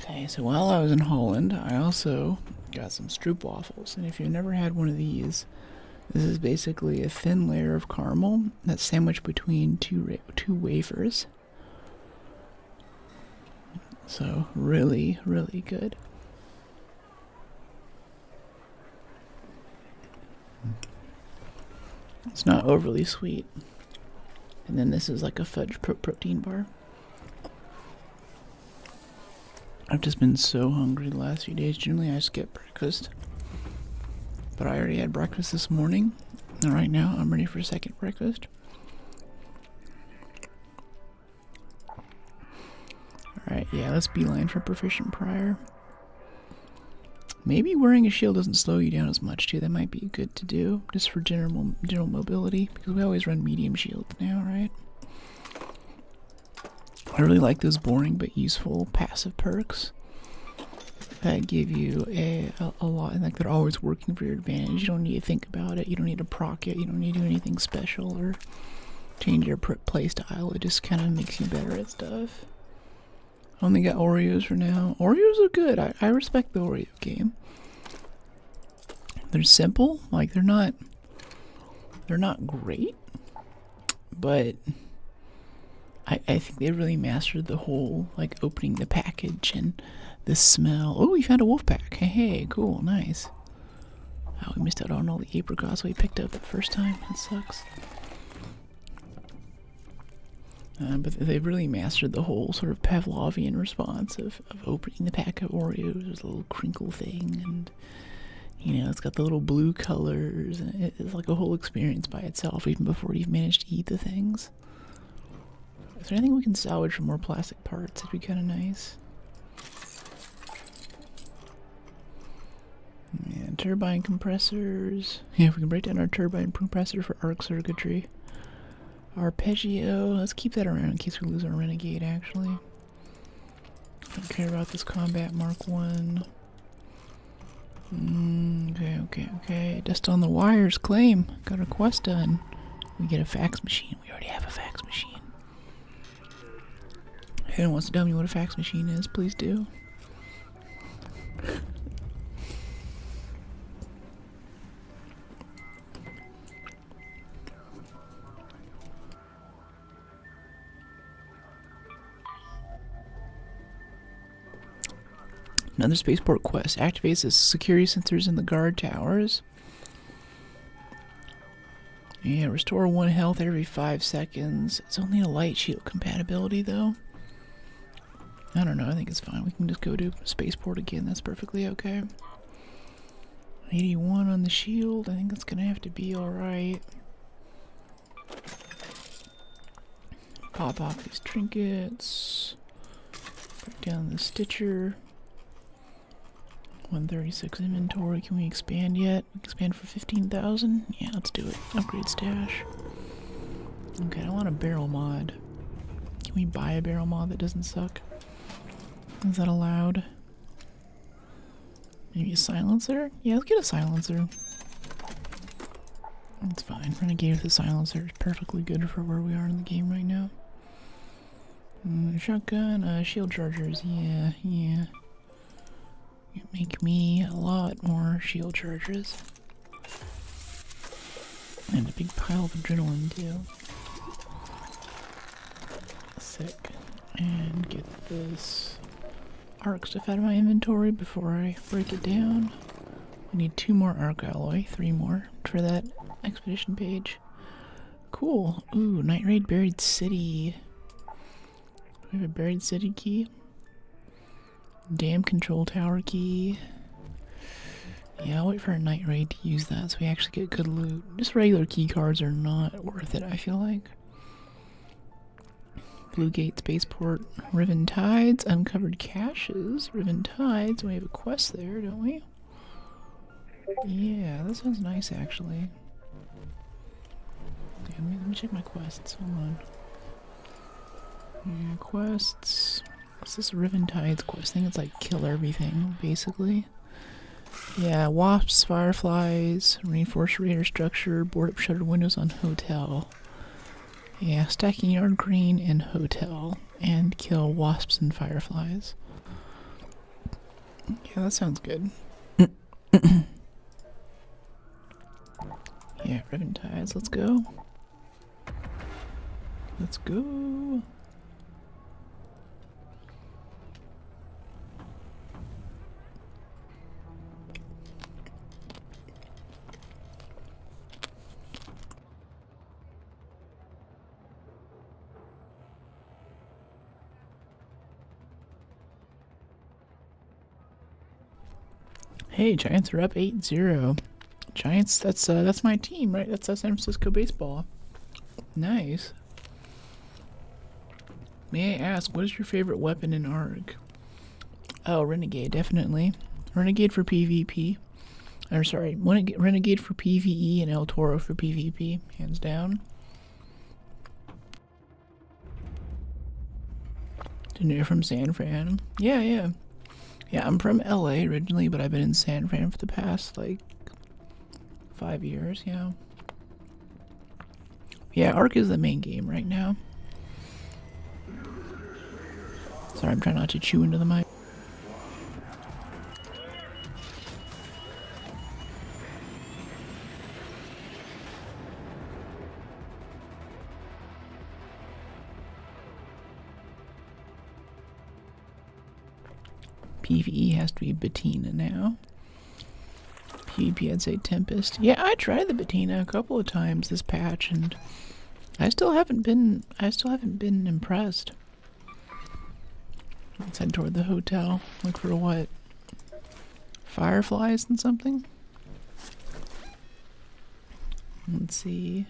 Okay, so while I was in Holland, I also got some stroopwafels. And if you've never had one of these, this is basically a thin layer of caramel that's sandwiched between two wafers. So really, really good. It's not overly sweet. And then this is like a fudge protein bar. I've just been so hungry the last few days. Generally I skip breakfast. But I already had breakfast this morning. And right now I'm ready for a second breakfast. Alright, yeah, let's beeline for Proficient Prior. Maybe wearing a shield doesn't slow you down as much too. That might be good to do, just for general mobility, because we always run medium shields now, right? I really like those boring but useful passive perks that give you a lot, and like they're always working for your advantage. You don't need to think about it. You don't need to proc it. You don't need to do anything special or change your play style. It just kind of makes you better at stuff. I only got Oreos for now. Oreos are good. I respect the Oreo game. They're simple. Like they're not great, but I think they really mastered the whole like opening the package and the smell. Oh, we found a wolf pack. Hey, cool, nice. Oh, we missed out on all the apricots we picked up the first time. That sucks. But they've really mastered the whole sort of Pavlovian response of opening the pack of Oreos. There's a little crinkle thing, and you know, it's got the little blue colors, and it's like a whole experience by itself, even before you've managed to eat the things. Is there anything we can salvage from more plastic parts? It'd be kind of nice. Yeah, turbine compressors. Yeah, if we can break down our turbine compressor for arc circuitry. Arpeggio, let's keep that around in case we lose our renegade, actually. Don't care about this combat Mark 1. Okay. Dust on the wires, claim. Got a quest done. We get a fax machine. We already have a fax machine. If anyone wants to tell me what a fax machine is, please do. Another spaceport quest. Activates the security sensors in the guard towers. Yeah, restore 1 health every 5 seconds. It's only a light shield compatibility, though. I don't know, I think it's fine. We can just go to spaceport again. That's perfectly okay. 81 on the shield. I think that's gonna have to be alright. Pop off these trinkets. Break down the stitcher. 136 inventory. Can we expand yet? Expand for 15,000? Yeah, let's do it. Upgrade stash. Okay, I want a barrel mod. Can we buy a barrel mod that doesn't suck? Is that allowed? Maybe a silencer? Yeah, let's get a silencer. That's fine. Renegade with a silencer is perfectly good for where we are in the game right now. Shotgun, shield chargers. Yeah. Make me a lot more shield charges. And a big pile of adrenaline, too. Sick. And get this arc stuff out of my inventory before I break it down. We need 2 more arc alloy, 3 more for that expedition page. Cool. Ooh, Night Raid Buried City. We have a Buried City key. Dam Control Tower key. Yeah, I'll wait for a Night Raid to use that so we actually get good loot. Just regular key cards are not worth it, I feel like. Blue Gate Spaceport. Riven Tides. Uncovered Caches. Riven Tides. We have a quest there, don't we? Yeah, that sounds nice actually. Okay, let me check my quests. Hold on. Yeah, quests. What's this Riven Tides quest? I think it's like kill everything, basically. Yeah, wasps, fireflies, reinforce radar structure, board up shuttered windows on hotel. Yeah, stacking yard crane and hotel, and kill wasps and fireflies. Yeah, that sounds good. Yeah, Riven Tides, let's go. Let's go. Hey, Giants are up 8-0. Giants, that's my team, right? That's San Francisco baseball. Nice. May I ask, what is your favorite weapon in ARC? Oh, Renegade, definitely. Renegade for PvP. Or sorry, Renegade for PvE and El Toro for PvP, hands down. Didn't know you're from San Fran. Yeah, I'm from LA originally, but I've been in San Fran for the past, like, 5 years, yeah. Yeah, ARC is the main game right now. Sorry, I'm trying not to chew into the mic. PvE has to be Bettina now. PvP, I'd say Tempest. Yeah, I tried the Bettina a couple of times this patch, and I still haven't been impressed. Let's head toward the hotel. Look for what? Fireflies and something? Let's see.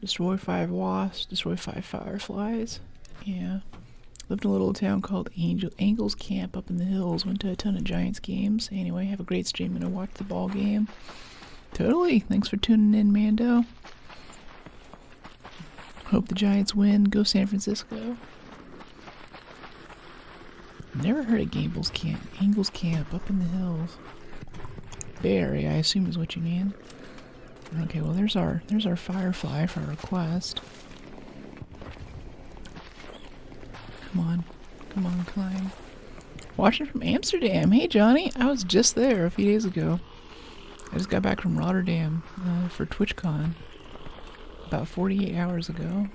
Destroy 5 wasps, destroy 5 fireflies. Yeah. Lived in a little town called Angels Camp up in the hills. Went to a ton of Giants games. Anyway, have a great stream and I watched the ball game. Totally. Thanks for tuning in, Mando. Hope the Giants win. Go San Francisco. Never heard of Angels Camp up in the hills. Bay Area, I assume is what you mean. Okay, well there's our firefly for our quest. Come on, climb. Watching from Amsterdam. Hey, Johnny. I was just there a few days ago. I just got back from Rotterdam for TwitchCon about 48 hours ago.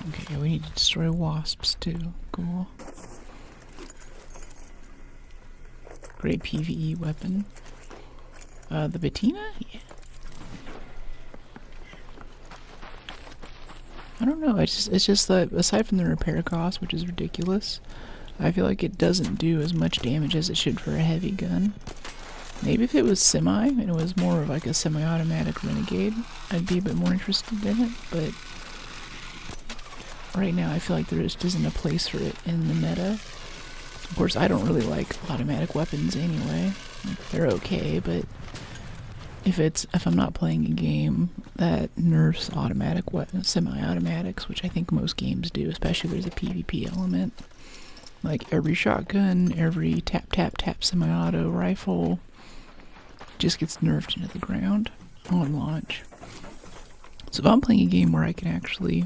Okay, we need to destroy wasps too. Cool. Great PvE weapon. The Bettina? Yeah. I don't know, it's just that aside from the repair cost, which is ridiculous, I feel like it doesn't do as much damage as it should for a heavy gun. Maybe if it was semi, and it was more of like a semi-automatic Renegade, I'd be a bit more interested in it, but right now I feel like there just isn't a place for it in the meta. Of course, I don't really like automatic weapons anyway. Like, they're okay, but if I'm not playing a game that nerfs automatic weapons, semi-automatics, which I think most games do, especially if there's a PvP element, like every shotgun, every tap semi-auto rifle just gets nerfed into the ground on launch. So if I'm playing a game where I can actually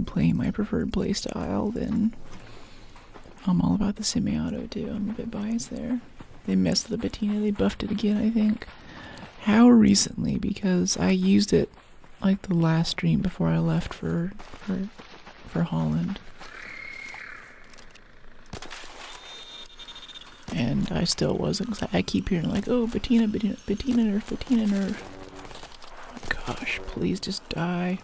play my preferred playstyle, then I'm all about the semi-auto too. I'm a bit biased there. They messed the Bettina, they buffed it again, I think. How recently? Because I used it like the last stream before I left for Holland. And I still wasn't, 'cause I keep hearing like, oh, Bettina nerf, Bettina nerf. Oh, gosh, please just die.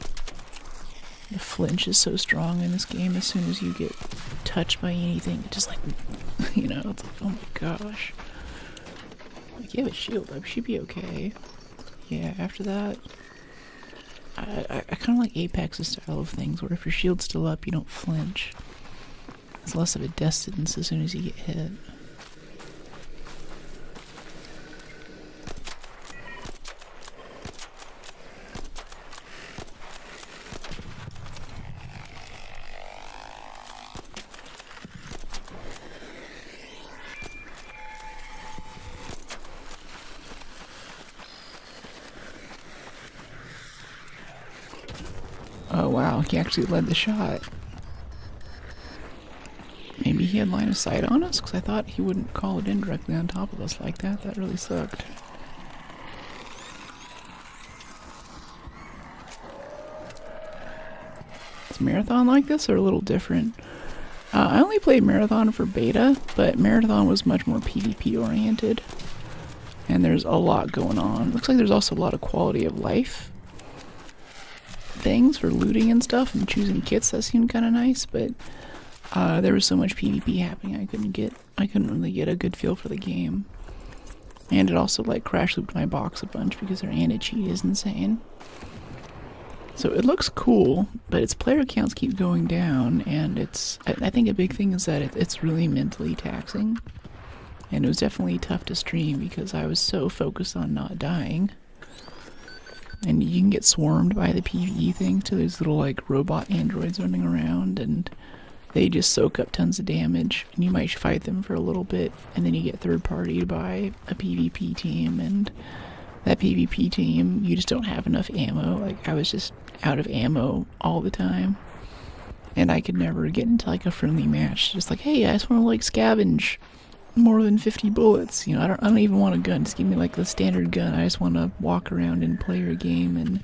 The flinch is so strong in this game. As soon as you get touched by anything, it just like, you know, it's like, oh my gosh. Like, you have a shield up, she'd be okay. Yeah, after that, I kind of like Apex's style of things, where if your shield's still up, you don't flinch. It's less of a death sentence as soon as you get hit. Oh wow, he actually led the shot. Maybe he had line of sight on us, because I thought he wouldn't call it in directly on top of us like that. That really sucked. Is Marathon like this, or a little different? I only played Marathon for beta, but Marathon was much more PvP oriented. And there's a lot going on. Looks like there's also a lot of quality of life things for looting and stuff, and choosing kits. That seemed kind of nice, but there was so much PvP happening, I couldn't really get a good feel for the game. And it also like crash looped my box a bunch because their anti-cheat is insane. So it looks cool, but its player counts keep going down, and I think a big thing is that it's really mentally taxing. And it was definitely tough to stream because I was so focused on not dying. And you can get swarmed by the PvE thing, so there's little like robot androids running around, and they just soak up tons of damage, and you might fight them for a little bit, and then you get third-partied by a PvP team, and that PvP team, you just don't have enough ammo. Like, I was just out of ammo all the time, and I could never get into like a friendly match. Just like, hey, I just want to like scavenge more than 50 bullets. You know, I don't even want a gun. Just give me like the standard gun. I just want to walk around and play your game and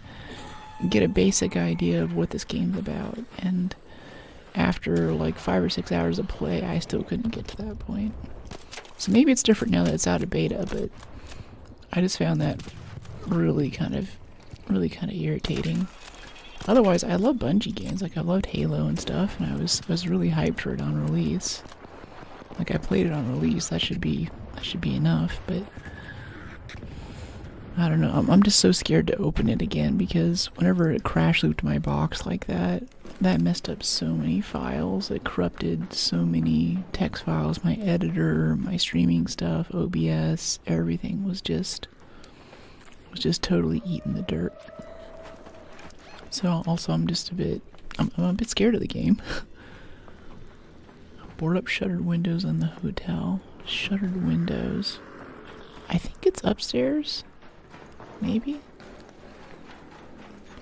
get a basic idea of what this game's about. And after like 5 or 6 hours of play, I still couldn't get to that point. So maybe it's different now that it's out of beta, but I just found that really kind of irritating. Otherwise, I love Bungie games. Like, I loved Halo and stuff, and I was really hyped for it on release. Like, I played it on release. That should be enough, but I don't know. I'm just so scared to open it again, because whenever it crash looped my box like that messed up so many files. It corrupted so many text files, my editor, my streaming stuff, OBS, everything was just totally eating the dirt. So also I'm a bit scared of the game. Board up shuttered windows in the hotel. Shuttered windows. I think it's upstairs. Maybe?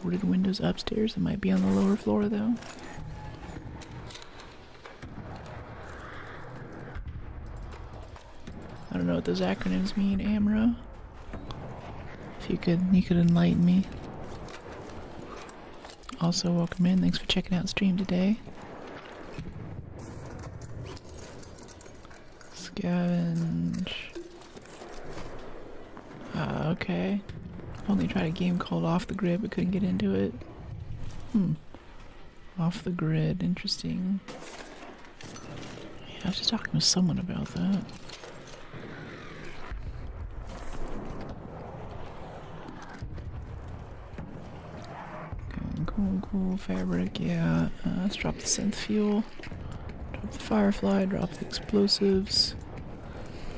Boarded windows upstairs. It might be on the lower floor though. I don't know what those acronyms mean, Amro. If you could enlighten me. Also, welcome in. Thanks for checking out the stream today. Scavenge. Okay. Only tried a game called Off the Grid, but couldn't get into it. Off the Grid. Interesting. Yeah, I was just talking to someone about that. Cool, fabric, yeah. Let's drop the synth fuel. Drop the firefly, drop the explosives.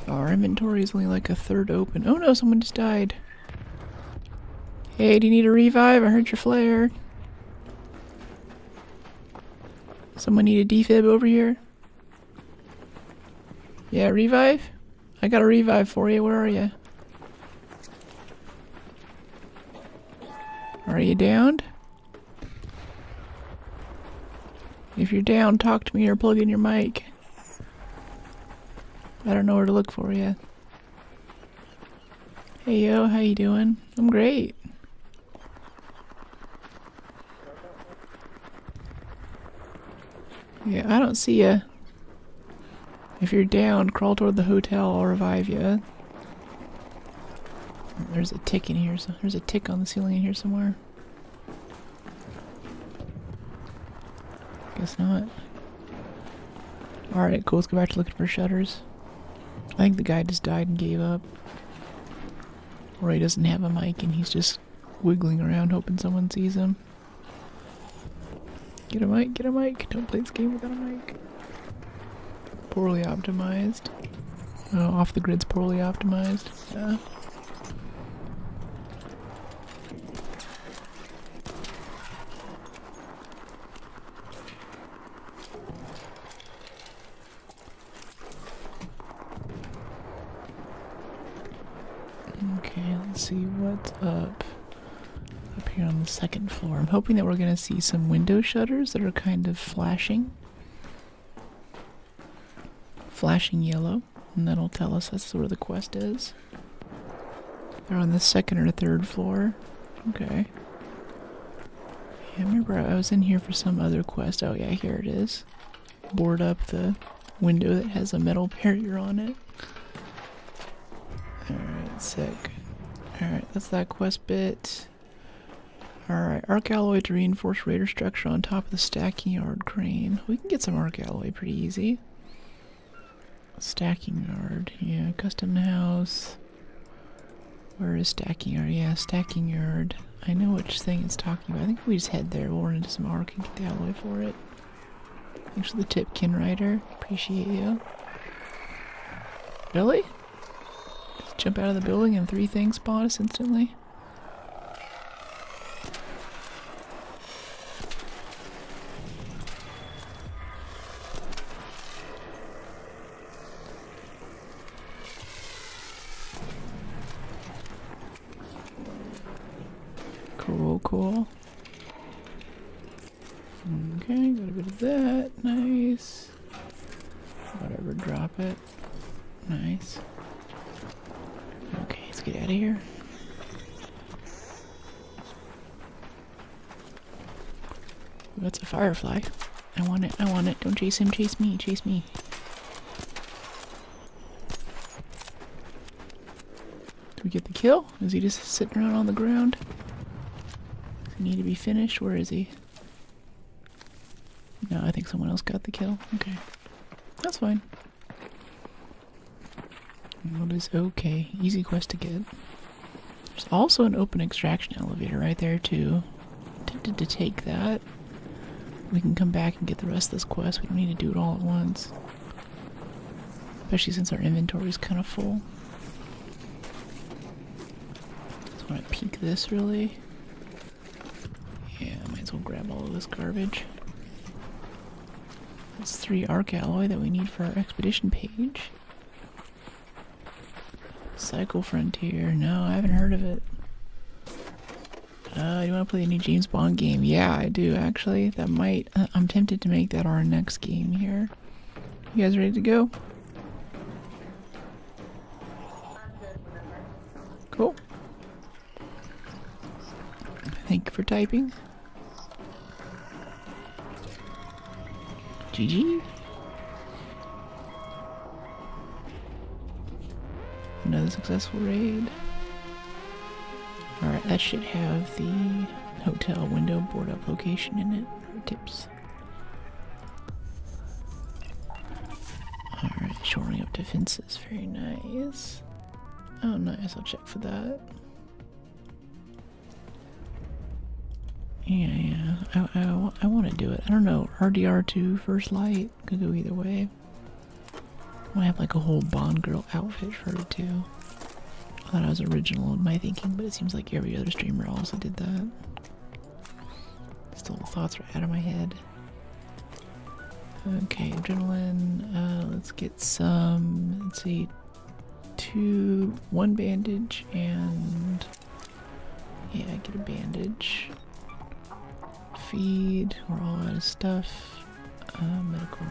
Our inventory is only like a third open. Oh no, someone just died. Hey, do you need a revive? I heard your flare. Someone need a defib over here? Yeah, revive? I got a revive for you. Where are you? Are you downed? If you're down, talk to me or plug in your mic. I don't know where to look for you. Hey yo, how you doing? I'm great. Yeah, I don't see ya. If you're down, crawl toward the hotel. I'll revive you. There's a tick in here. So there's a tick on the ceiling in here somewhere. Guess not. Alright, cool. Let's go back to looking for shutters. I think the guy just died and gave up. Or he doesn't have a mic and he's just wiggling around hoping someone sees him. Get a mic, get a mic. Don't play this game without a mic. Poorly optimized. Oh, off the grid's poorly optimized. Yeah. Okay, let's see what's up here on the second floor. I'm hoping that we're gonna see some window shutters that are kind of flashing yellow, and that'll tell us that's where the quest is. They're on the second or third floor. Okay. Yeah, I remember I was in here for some other quest. Oh yeah, here it is. Board up the window that has a metal barrier on it. Alright, sick. Alright, that's that quest bit. Alright, arc alloy to reinforce radar structure on top of the stacking yard crane. We can get some arc alloy pretty easy. Stacking yard, yeah, custom house. Where is stacking yard? Yeah, stacking yard. I know which thing it's talking about. I think if we just head there, we'll run into some arc and get the alloy for it. Thanks for the tip, Kinrider. Appreciate you. Really? Just jump out of the building and 3 things spawn us instantly? Cool. Okay, got a bit of that. Nice. Whatever, drop it. Nice. Okay, let's get out of here. That's a firefly. I want it. Don't chase him, chase me. Did we get the kill? Is he just sitting around on the ground? Does he need to be finished? Where is he? No, I think someone else got the kill. Okay. That's fine. What is okay? Easy quest to get. There's also an open extraction elevator right there too. I'm tempted to take that. We can come back and get the rest of this quest. We don't need to do it all at once. Especially since our inventory is kind of full. Just want to peek this really. Yeah, might as well grab all of this garbage. That's 3 arc alloy that we need for our expedition page. Cycle Frontier. No, I haven't heard of it. You want to play a new James Bond game? Yeah, I do actually. That might... I'm tempted to make that our next game here. You guys ready to go? Cool. Thank you for typing. GG. Another successful raid. Alright, that should have the hotel window board up location in it. Or tips. Alright, shoring up defenses. Very nice. Oh, nice. I'll check for that. Yeah. I want to do it. I don't know. RDR2 First Light. Could go either way. I might have like a whole Bond girl outfit for it too. I thought I was original in my thinking, but it seems like every other streamer also did that. Still thoughts are out of my head. Okay, adrenaline. Let's get some. Let's see. 1 bandage and yeah, get a bandage. Feed. We're all out of stuff. Medical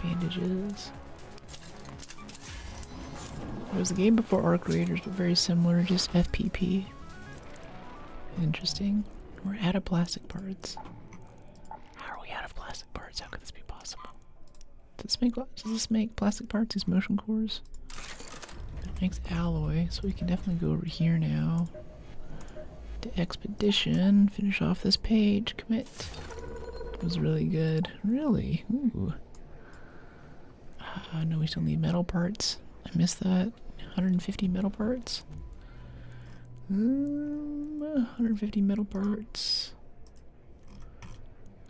bandages. It was the game before Arc Raiders, but very similar, just FPP. Interesting. We're out of plastic parts. How are we out of plastic parts? How could this be possible? Does this make plastic parts? These motion cores? It makes alloy, so we can definitely go over here now. To expedition, finish off this page, commit. It was really good. Really? Ooh. No, we still need metal parts. I missed that. 150 metal parts. 150 metal parts.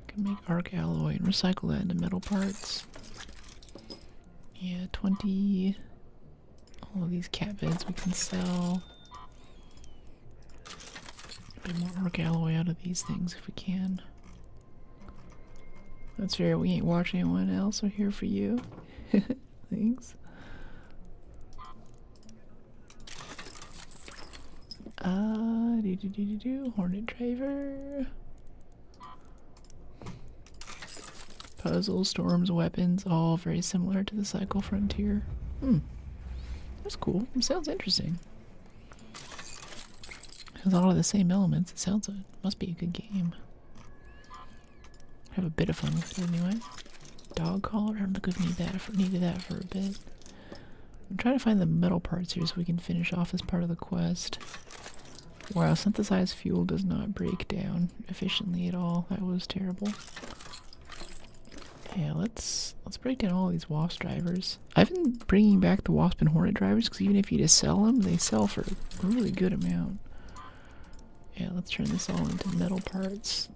Can make arc alloy and recycle that into metal parts. Yeah, 20. All of these cat beds we can sell. A bit more arc alloy out of these things if we can. That's fair, we ain't watching anyone else, we're here for you. Thanks. Hornet driver. Puzzles, storms, weapons, all very similar to the Cycle Frontier. That's cool. It sounds interesting. It has all of the same elements. It sounds like it must be a good game. Have a bit of fun with it anyway. Dog collar. I'm gonna needed that for a bit. I'm trying to find the metal parts here so we can finish off this part of the quest. Wow, synthesized fuel does not break down efficiently at all. That was terrible. Yeah, let's break down all these wasp drivers. I've been bringing back the wasp and hornet drivers because even if you just sell them, they sell for a really good amount. Yeah, let's turn this all into metal parts.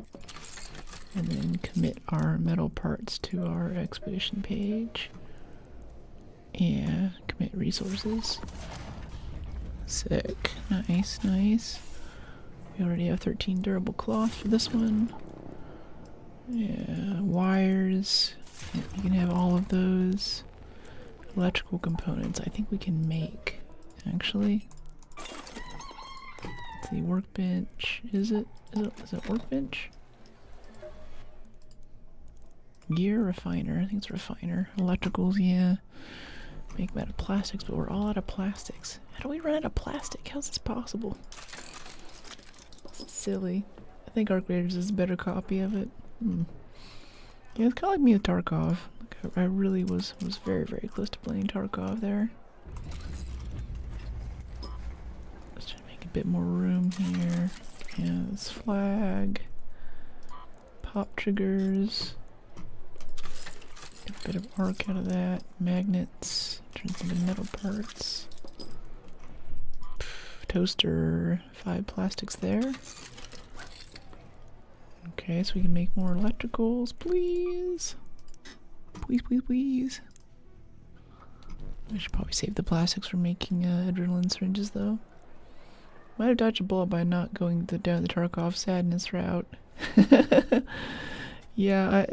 And then commit our metal parts to our expedition page. Yeah, commit resources. Sick. Nice, nice. We already have 13 durable cloth for this one. Yeah, wires. Yeah, you can have all of those. Electrical components I think we can make, actually. Let's see, workbench. Is it workbench? Gear refiner. I think it's refiner. Electricals, yeah. Make them out of plastics, but we're all out of plastics. How do we run out of plastic? How's this possible? This is silly. I think Arc Raiders is a better copy of it. Yeah, it's kind of like me with Tarkov. Like, I really was very, very close to playing Tarkov there. Let's try to make a bit more room here. Yeah, this flag. Pop triggers. Get a bit of arc out of that. Magnets. Turns into metal parts. Toaster. 5 plastics there. Okay, so we can make more electricals, please. Please, please, please. I should probably save the plastics for making adrenaline syringes, though. Might have dodged a bullet by not going down the Tarkov sadness route. Yeah,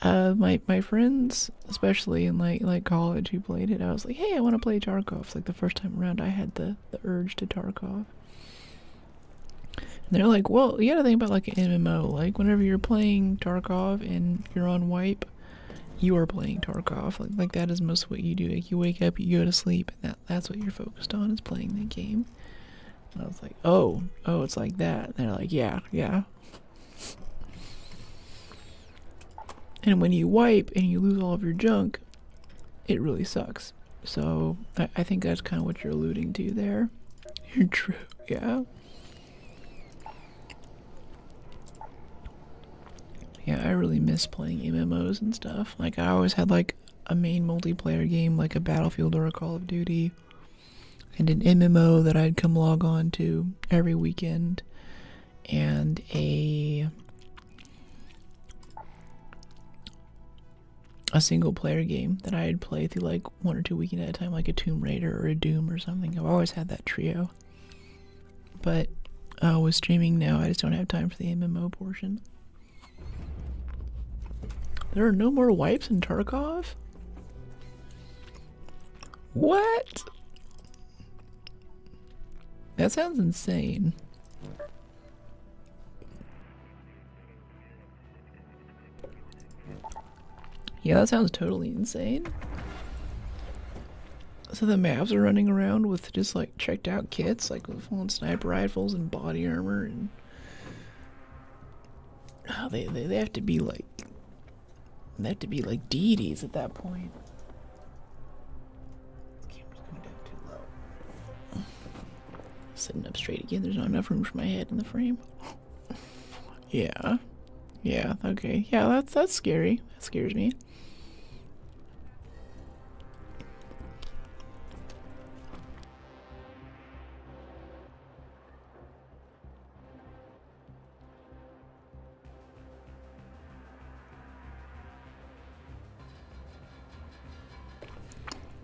my friends, especially in like college, who played it, I was like, hey, I want to play Tarkov. Like the first time around, I had the urge to Tarkov. And they're like, well, you gotta think about like an MMO. Like whenever you're playing Tarkov and you're on wipe, you are playing Tarkov. Like that is most of what you do. Like you wake up, you go to sleep, and that's what you're focused on, is playing the game. And I was like, oh, it's like that. And they're like, yeah. And when you wipe and you lose all of your junk, it really sucks. So I think that's kind of what you're alluding to there. You're true, yeah. Yeah, I really miss playing MMOs and stuff. Like I always had like a main multiplayer game, like a Battlefield or a Call of Duty, and an MMO that I'd come log on to every weekend, and a single player game that I'd play through like 1 or 2 weekends at a time, like a Tomb Raider or a Doom or something. I've always had that trio. But with streaming now, I just don't have time for the MMO portion. There are no more wipes in Tarkov? What? That sounds insane. Yeah, that sounds totally insane. So the mavs are running around with just like checked out kits, like with full-on sniper rifles and body armor, and they have to be like They have to be like deities at that point. Camera's going down too low. Sitting up straight again. There's not enough room for my head in the frame. Yeah. Yeah, okay. Yeah, that's scary. That scares me.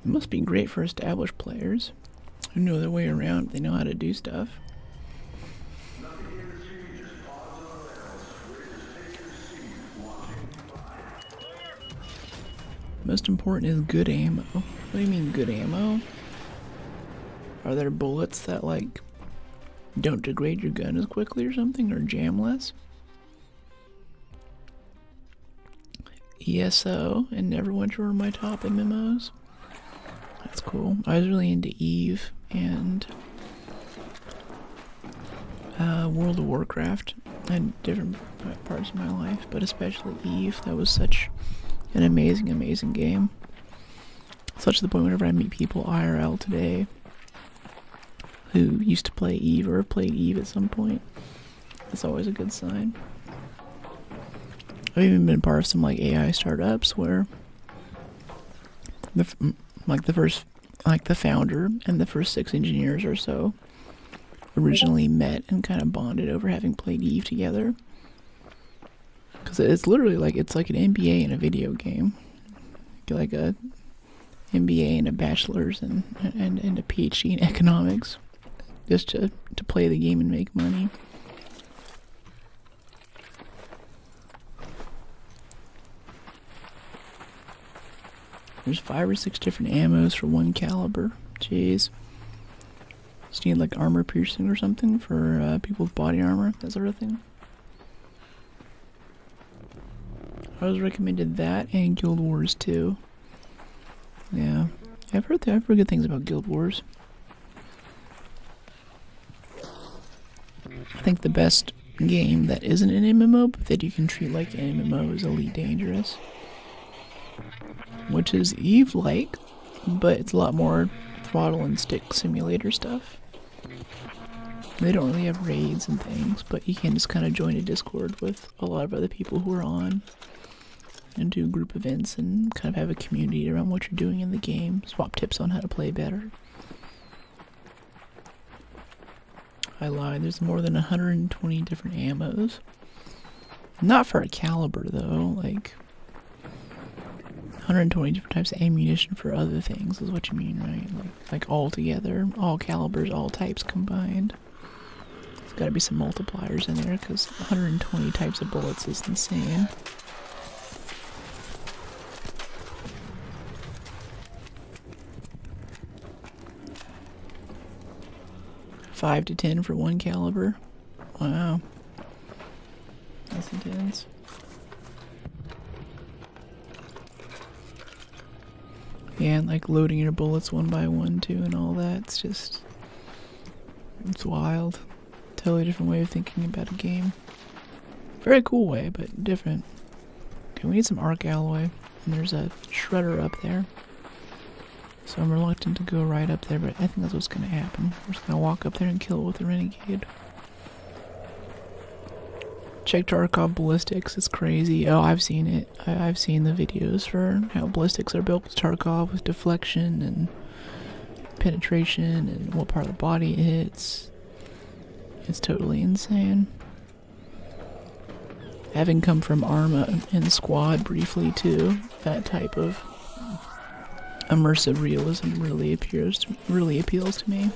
It must be great for established players who know their way around. They know how to do stuff. Most important is good ammo. What do you mean good ammo? Are there bullets that like don't degrade your gun as quickly or something, or jam less? ESO and Neverwinter were my top MMOs. That's cool. I was really into Eve and World of Warcraft and different parts of my life, but especially Eve. That was such an amazing, amazing game. Such to the point whenever I meet people IRL today who used to play Eve or played Eve at some point, it's always a good sign. I've even been part of some like AI startups where the founder and the first 6 engineers or so originally met and kind of bonded over having played Eve together. Because it's literally like, it's like an MBA in a video game. Like a MBA and a bachelor's and a PhD in economics. Just to play the game and make money. There's 5 or 6 different ammos for one caliber. Jeez. Just need like armor piercing or something for people with body armor, that sort of thing. I was recommended that and Guild Wars too. Yeah, I've heard good things about Guild Wars. I think the best game that isn't an MMO but that you can treat like an MMO is Elite Dangerous, which is Eve-like, but it's a lot more throttle and stick simulator stuff. They don't really have raids and things, but you can just kind of join a Discord with a lot of other people who are on and do group events and kind of have a community around what you're doing in the game, swap tips on how to play better. I lied, there's more than 120 different ammos. Not for a caliber though, like 120 different types of ammunition for other things is what you mean, right? Like all together, all calibers, all types combined. There's gotta be some multipliers in there because 120 types of bullets is insane. $5 to $10 for one caliber. Wow. That's intense. Yeah, and like loading your bullets one by one too and all that. It's wild. Totally different way of thinking about a game. Very cool way, but different. Okay, we need some arc alloy. And there's a shredder up there. So I'm reluctant to go right up there, but I think that's what's going to happen. We're just going to walk up there and kill it with the Renegade. Check Tarkov ballistics, it's crazy. Oh, I've seen it. I've seen the videos for how ballistics are built with Tarkov, with deflection and penetration and what part of the body it hits. It's totally insane. Having come from Arma and Squad briefly too, that type of immersive realism really appeals to me.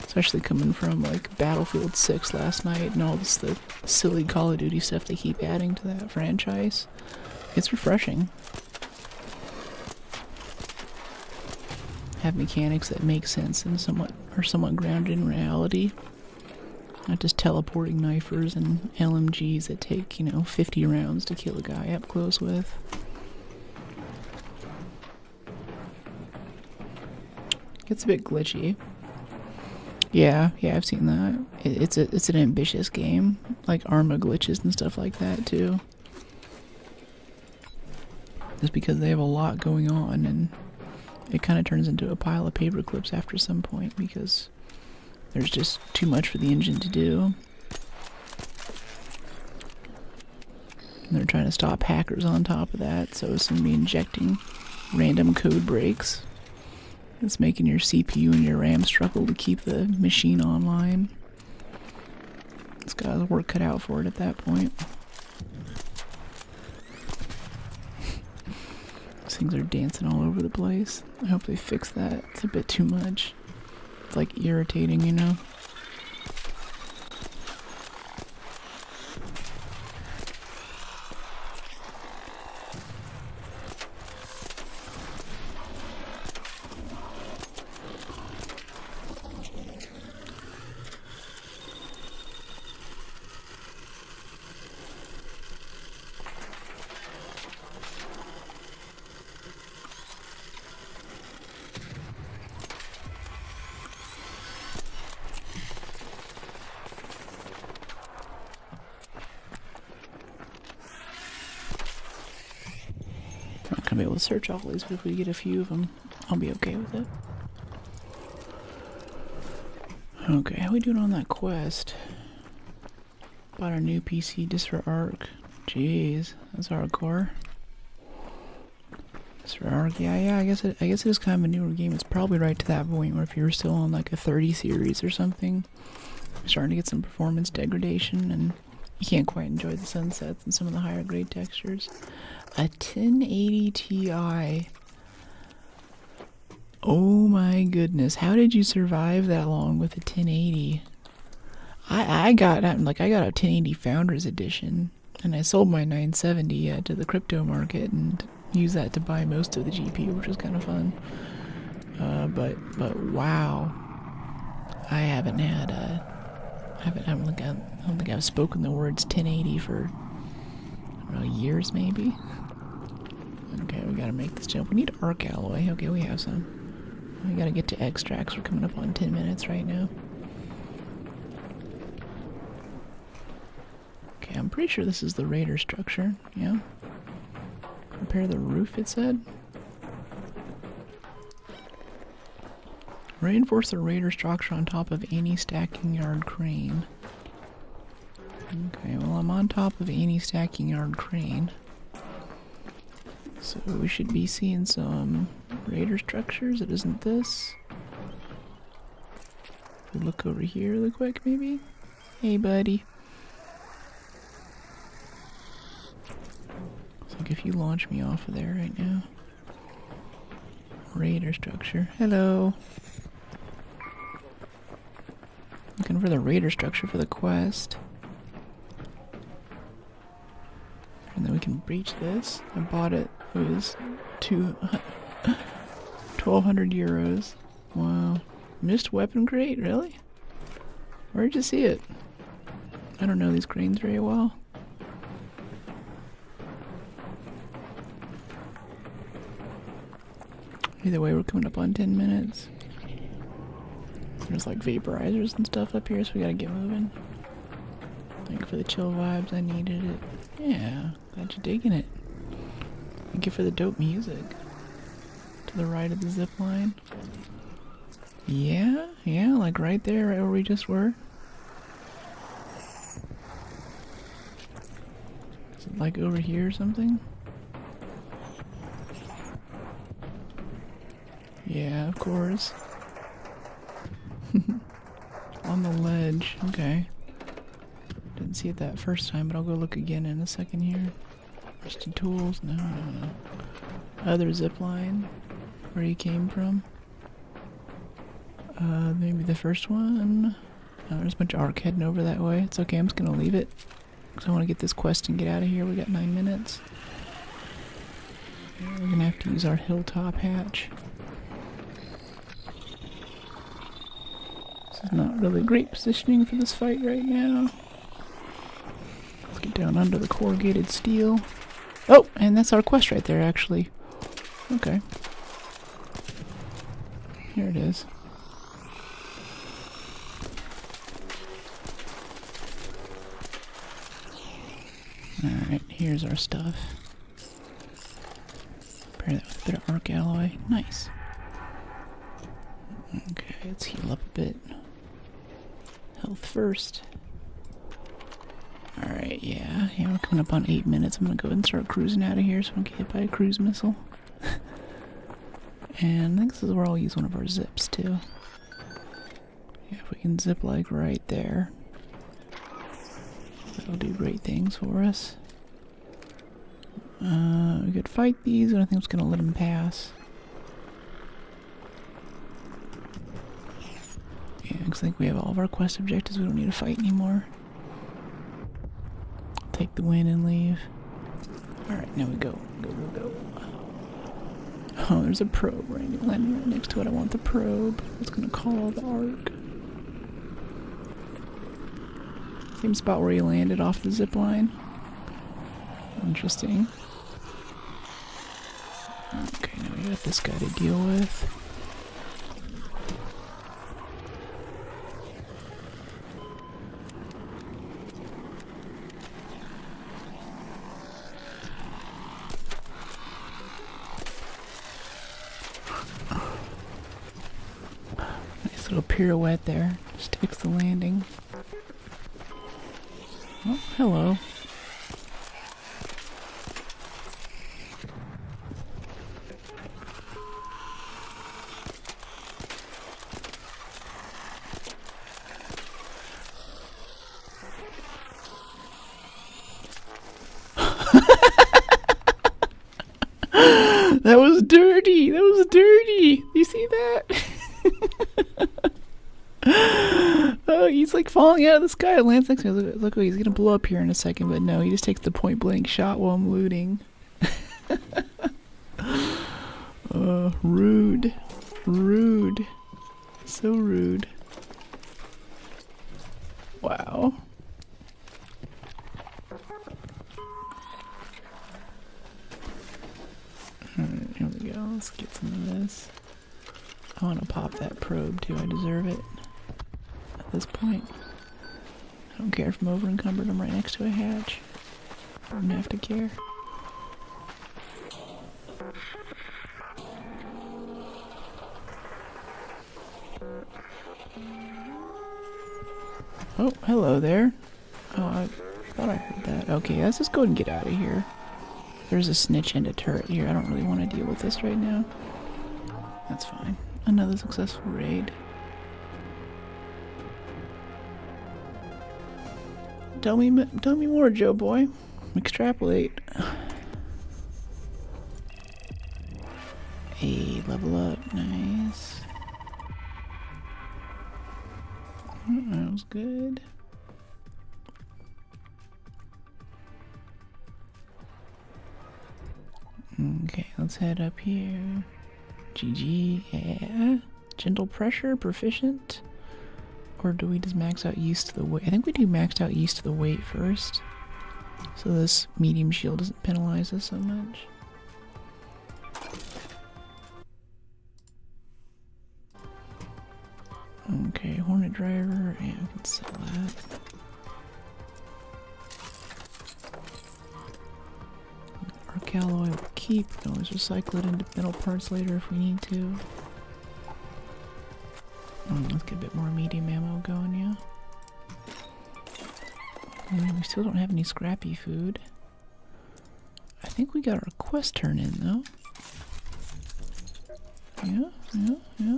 Especially coming from like Battlefield 6 last night and all this the silly Call of Duty stuff they keep adding to that franchise. It's refreshing. Have mechanics that make sense and are somewhat grounded in reality. Not just teleporting knifers and LMGs that take, 50 rounds to kill a guy up close with. Gets a bit glitchy. Yeah, I've seen that. It's an ambitious game, like Arma glitches and stuff like that too. just because they have a lot going on, and it kind of turns into a pile of paper clips after some point because there's just too much for the engine to do. And they're trying to stop hackers on top of that, so it's going to be injecting random code breaks. It's making your CPU and your RAM struggle to keep the machine online. It's got the work cut out for it at that point. These things are dancing all over the place. I hope they fix that. It's a bit too much. It's like irritating, you know? I'm not gonna be able to search all these, but if we get a few of them, I'll be okay with it. Okay, how we doing on that quest? Bought a new PC just for Arc. Jeez, that's hardcore. Just for Arc, yeah. I guess it is kind of a newer game. It's probably right to that point where if you were still on like a 30 series or something, you're starting to get some performance degradation, and you can't quite enjoy the sunsets and some of the higher grade textures. A 1080 Ti. Oh my goodness, how did you survive that long with a 1080? I got a 1080 Founders Edition, and I sold my 970 to the crypto market and used that to buy most of the GPU, which was kind of fun. But wow, I don't think I've spoken the words 1080 for, I don't know, years maybe. Okay, we gotta make this jump. We need arc alloy. Okay, we have some. We gotta get to extracts. We're coming up on 10 minutes right now. Okay, I'm pretty sure this is the radar structure. Yeah. Repair the roof, it said. Reinforce the radar structure on top of any stacking yard crane. Okay, well, I'm on top of any stacking yard crane. So we should be seeing some radar structures. It isn't this. If we look over here really quick, maybe. Hey, buddy. It's like if you launch me off of there right now. Radar structure. Hello. Looking for the radar structure for the quest. And then we can breach this. I bought it. It was 1,200 euros. Wow. Missed weapon crate? Really? Where'd you see it? I don't know these cranes very well. Either way, we're coming up on 10 minutes. There's like vaporizers and stuff up here, so we gotta get moving. Thank you for the chill vibes, I needed it. Yeah, glad you're digging it. Thank you for the dope music. To the right of the zip line. Yeah, like right there, right where we just were. Is it like over here or something? Yeah, of course. On the ledge, okay. Didn't see it that first time, but I'll go look again in a second here. Rusted tools, no. Other zip line, where he came from. Maybe the first one. Oh, there's a bunch of arc heading over that way. It's okay, I'm just gonna leave it. Because I want to get this quest and get out of here. We got 9 minutes. Yeah, we're gonna have to use our hilltop hatch. This is not really great positioning for this fight right now. Let's get down under the corrugated steel. Oh, and that's our quest right there, actually. Okay. Here it is. Alright, here's our stuff. Bit of arc alloy. Nice. Okay, let's heal up a bit. Health first. Alright, yeah, we're coming up on 8 minutes. I'm gonna go ahead and start cruising out of here so I don't get hit by a cruise missile. And I think this is where I'll use one of our zips too. Yeah, if we can zip like right there, that'll do great things for us. We could fight these, and I think I'm just gonna let them pass. Yeah, because I think we have all of our quest objectives. We don't need to fight anymore. Take the win and leave. Alright, now we go. Go. Oh, there's a probe landing right next to it. I want the probe. It's gonna call the Arc. Same spot where he landed off the zip line. Interesting. Okay, now we got this guy to deal with. Nice little pirouette there. Just to fix the landing. Oh, hello. That was dirty. That was dirty. You see that? Oh, he's like falling out of the sky. Lands next to me. Look, he's gonna blow up here in a second, but no, he just takes the point blank shot while I'm looting. Rude. Rude. So rude. Wow. Here we go. Let's get some of this. I want to pop that probe too. I deserve it. At this point, I don't care if I'm over encumbered. I'm right next to a hatch. I don't have to care. Oh, hello there. Oh, I thought I heard that. Okay, let's just go and get out of here. There's a snitch and a turret here. I don't really want to deal with this right now. That's fine. Another successful raid. Tell me more, Joe boy. Extrapolate. Hey, level up. Nice. That was good. Okay, let's head up here. GG, yeah. Gentle pressure, proficient. Or do we just max out used to the weight? I think we do maxed out used to the weight first. So this medium shield doesn't penalize us so much. Okay, Hornet Driver, yeah, I can sell that. Arc alloy we'll keep. We can always recycle it into metal parts later if we need to. Let's get a bit more medium ammo going, yeah. We still don't have any scrappy food. I think we got our quest turn in though. Yeah.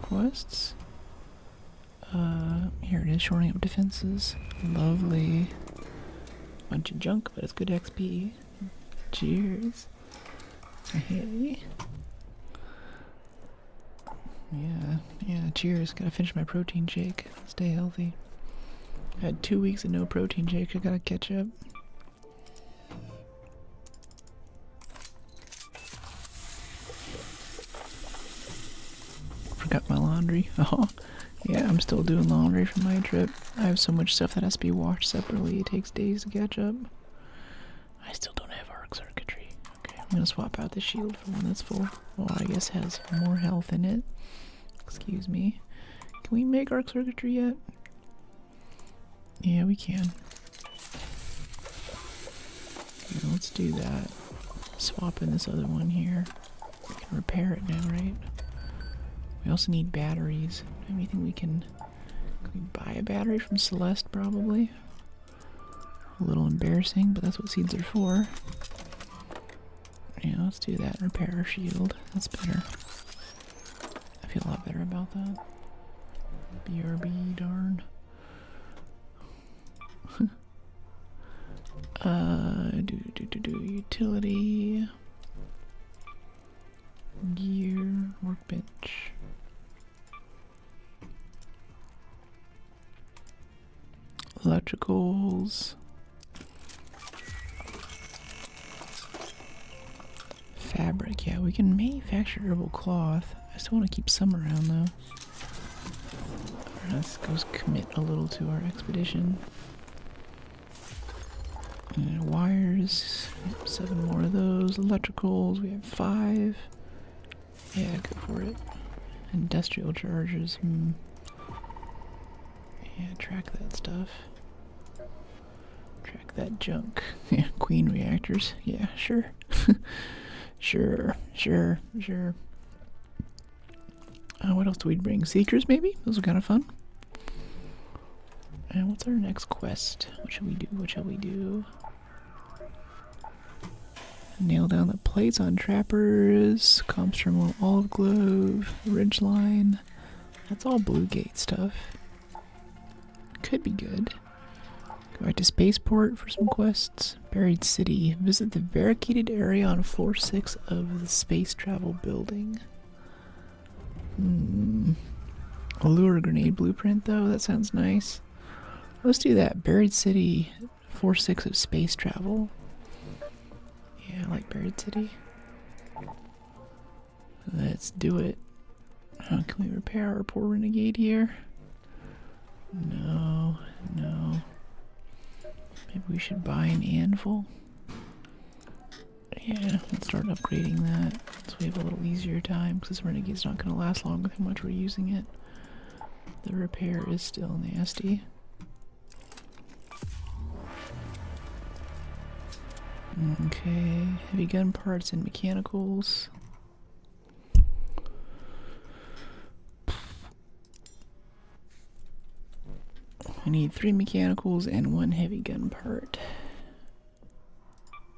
Quests. Here it is, shoring up defenses. Lovely. Bunch of junk, but it's good XP. Cheers. Hey. Yeah, cheers. Gotta finish my protein shake. Stay healthy. I had 2 weeks of no protein shake. I gotta catch up. Forgot my laundry. Oh, yeah, I'm still doing laundry from my trip. I have so much stuff that has to be washed separately. It takes days to catch up. I still don't have arc circuitry. Okay, I'm gonna swap out the shield for one that's full. Well, I guess has more health in it. Excuse me. Can we make arc circuitry yet? Yeah, we can. Yeah, let's do that. Swap in this other one here. can repair it now, right? We also need batteries. Anything we can we buy a battery from Celeste, probably? A little embarrassing, but that's what seeds are for. Yeah, let's do that. Repair our shield. That's better. I feel a lot better about that. BRB, darn. Utility. Gear, workbench. Electricals. Fabric, yeah, we can manufacture herbal cloth. I still want to keep some around though. Let's go commit a little to our expedition. And wires, 7 more of those. Electricals, we have 5. Yeah, go for it. Industrial chargers, Yeah, track that stuff. Track that junk. Yeah, queen reactors. Yeah, sure. Sure. What else do we bring? Seekers, maybe? Those are kind of fun. And what's our next quest? What shall we do? Nail down the plates on trappers. Comps terminal, olive glove, ridgeline. That's all Blue Gate stuff. Could be good. Go back to Spaceport for some quests. Buried City. Visit the barricaded area on floor 6 of the space travel building. Allure grenade blueprint though, that sounds nice. Let's do that. Buried City, floor 6 of space travel. Yeah, I like Buried City. Let's do it. Can we repair our poor renegade here? No. Maybe we should buy an anvil. Yeah, let's start upgrading that so we have a little easier time, because this renegade's not going to last long with how much we're using it. The repair is still nasty. Okay, heavy gun parts and mechanicals. I need 3 mechanicals and 1 heavy gun part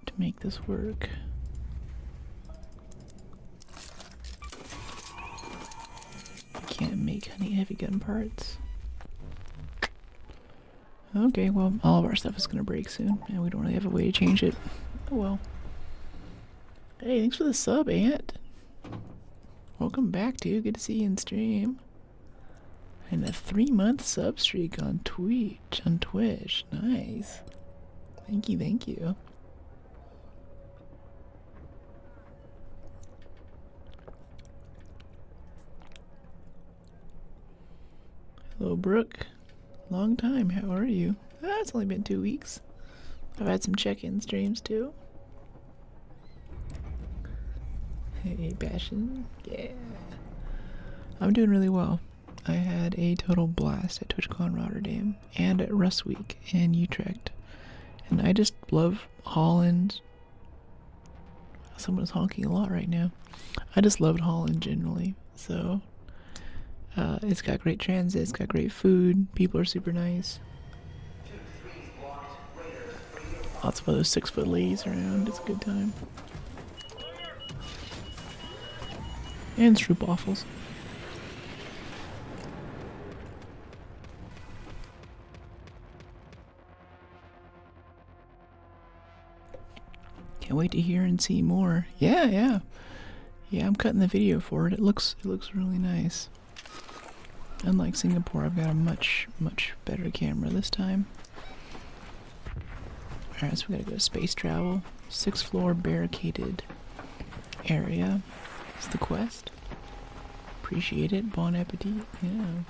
to make this work. I can't make any heavy gun parts. Okay, well, all of our stuff is going to break soon, and we don't really have a way to change it. Oh well. Hey, thanks for the sub, Ant. Welcome back, dude. Good to see you in stream. And a 3-month sub streak on Twitch. Nice. Thank you. Hello, Brooke. Long time. How are you? It's only been 2 weeks. I've had some check-in streams too. Hey, Bastion. Yeah. I'm doing really well. I had a total blast at TwitchCon Rotterdam and at Rust Week in Utrecht. And I just love Holland. Someone's honking a lot right now. I just loved Holland generally. So, it's got great transit, it's got great food, people are super nice. Lots of other 6-foot ladies around, it's a good time. And stroopwafels. Can't wait to hear and see more. Yeah, I'm cutting the video for it. It looks really nice. Unlike Singapore, I've got a much better camera this time. Alright, so we gotta go to space travel. 6th floor barricaded area. It's the quest. Appreciate it. Bon appetit. Yeah.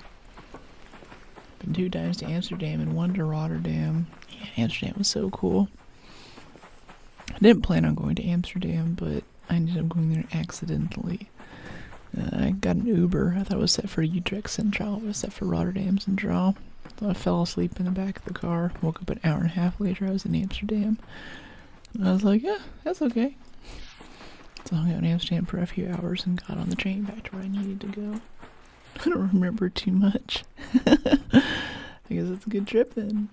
Been 2 times to Amsterdam and 1 to Rotterdam. Yeah, Amsterdam was so cool. I didn't plan on going to Amsterdam, but I ended up going there accidentally. I got an Uber. I thought it was set for Utrecht Central. It was set for Rotterdam Central. So I fell asleep in the back of the car. Woke up an hour and a half later. I was in Amsterdam. And I was like, yeah, that's okay. So I hung out in Amsterdam for a few hours and got on the train back to where I needed to go. I don't remember too much. I guess it's a good trip then.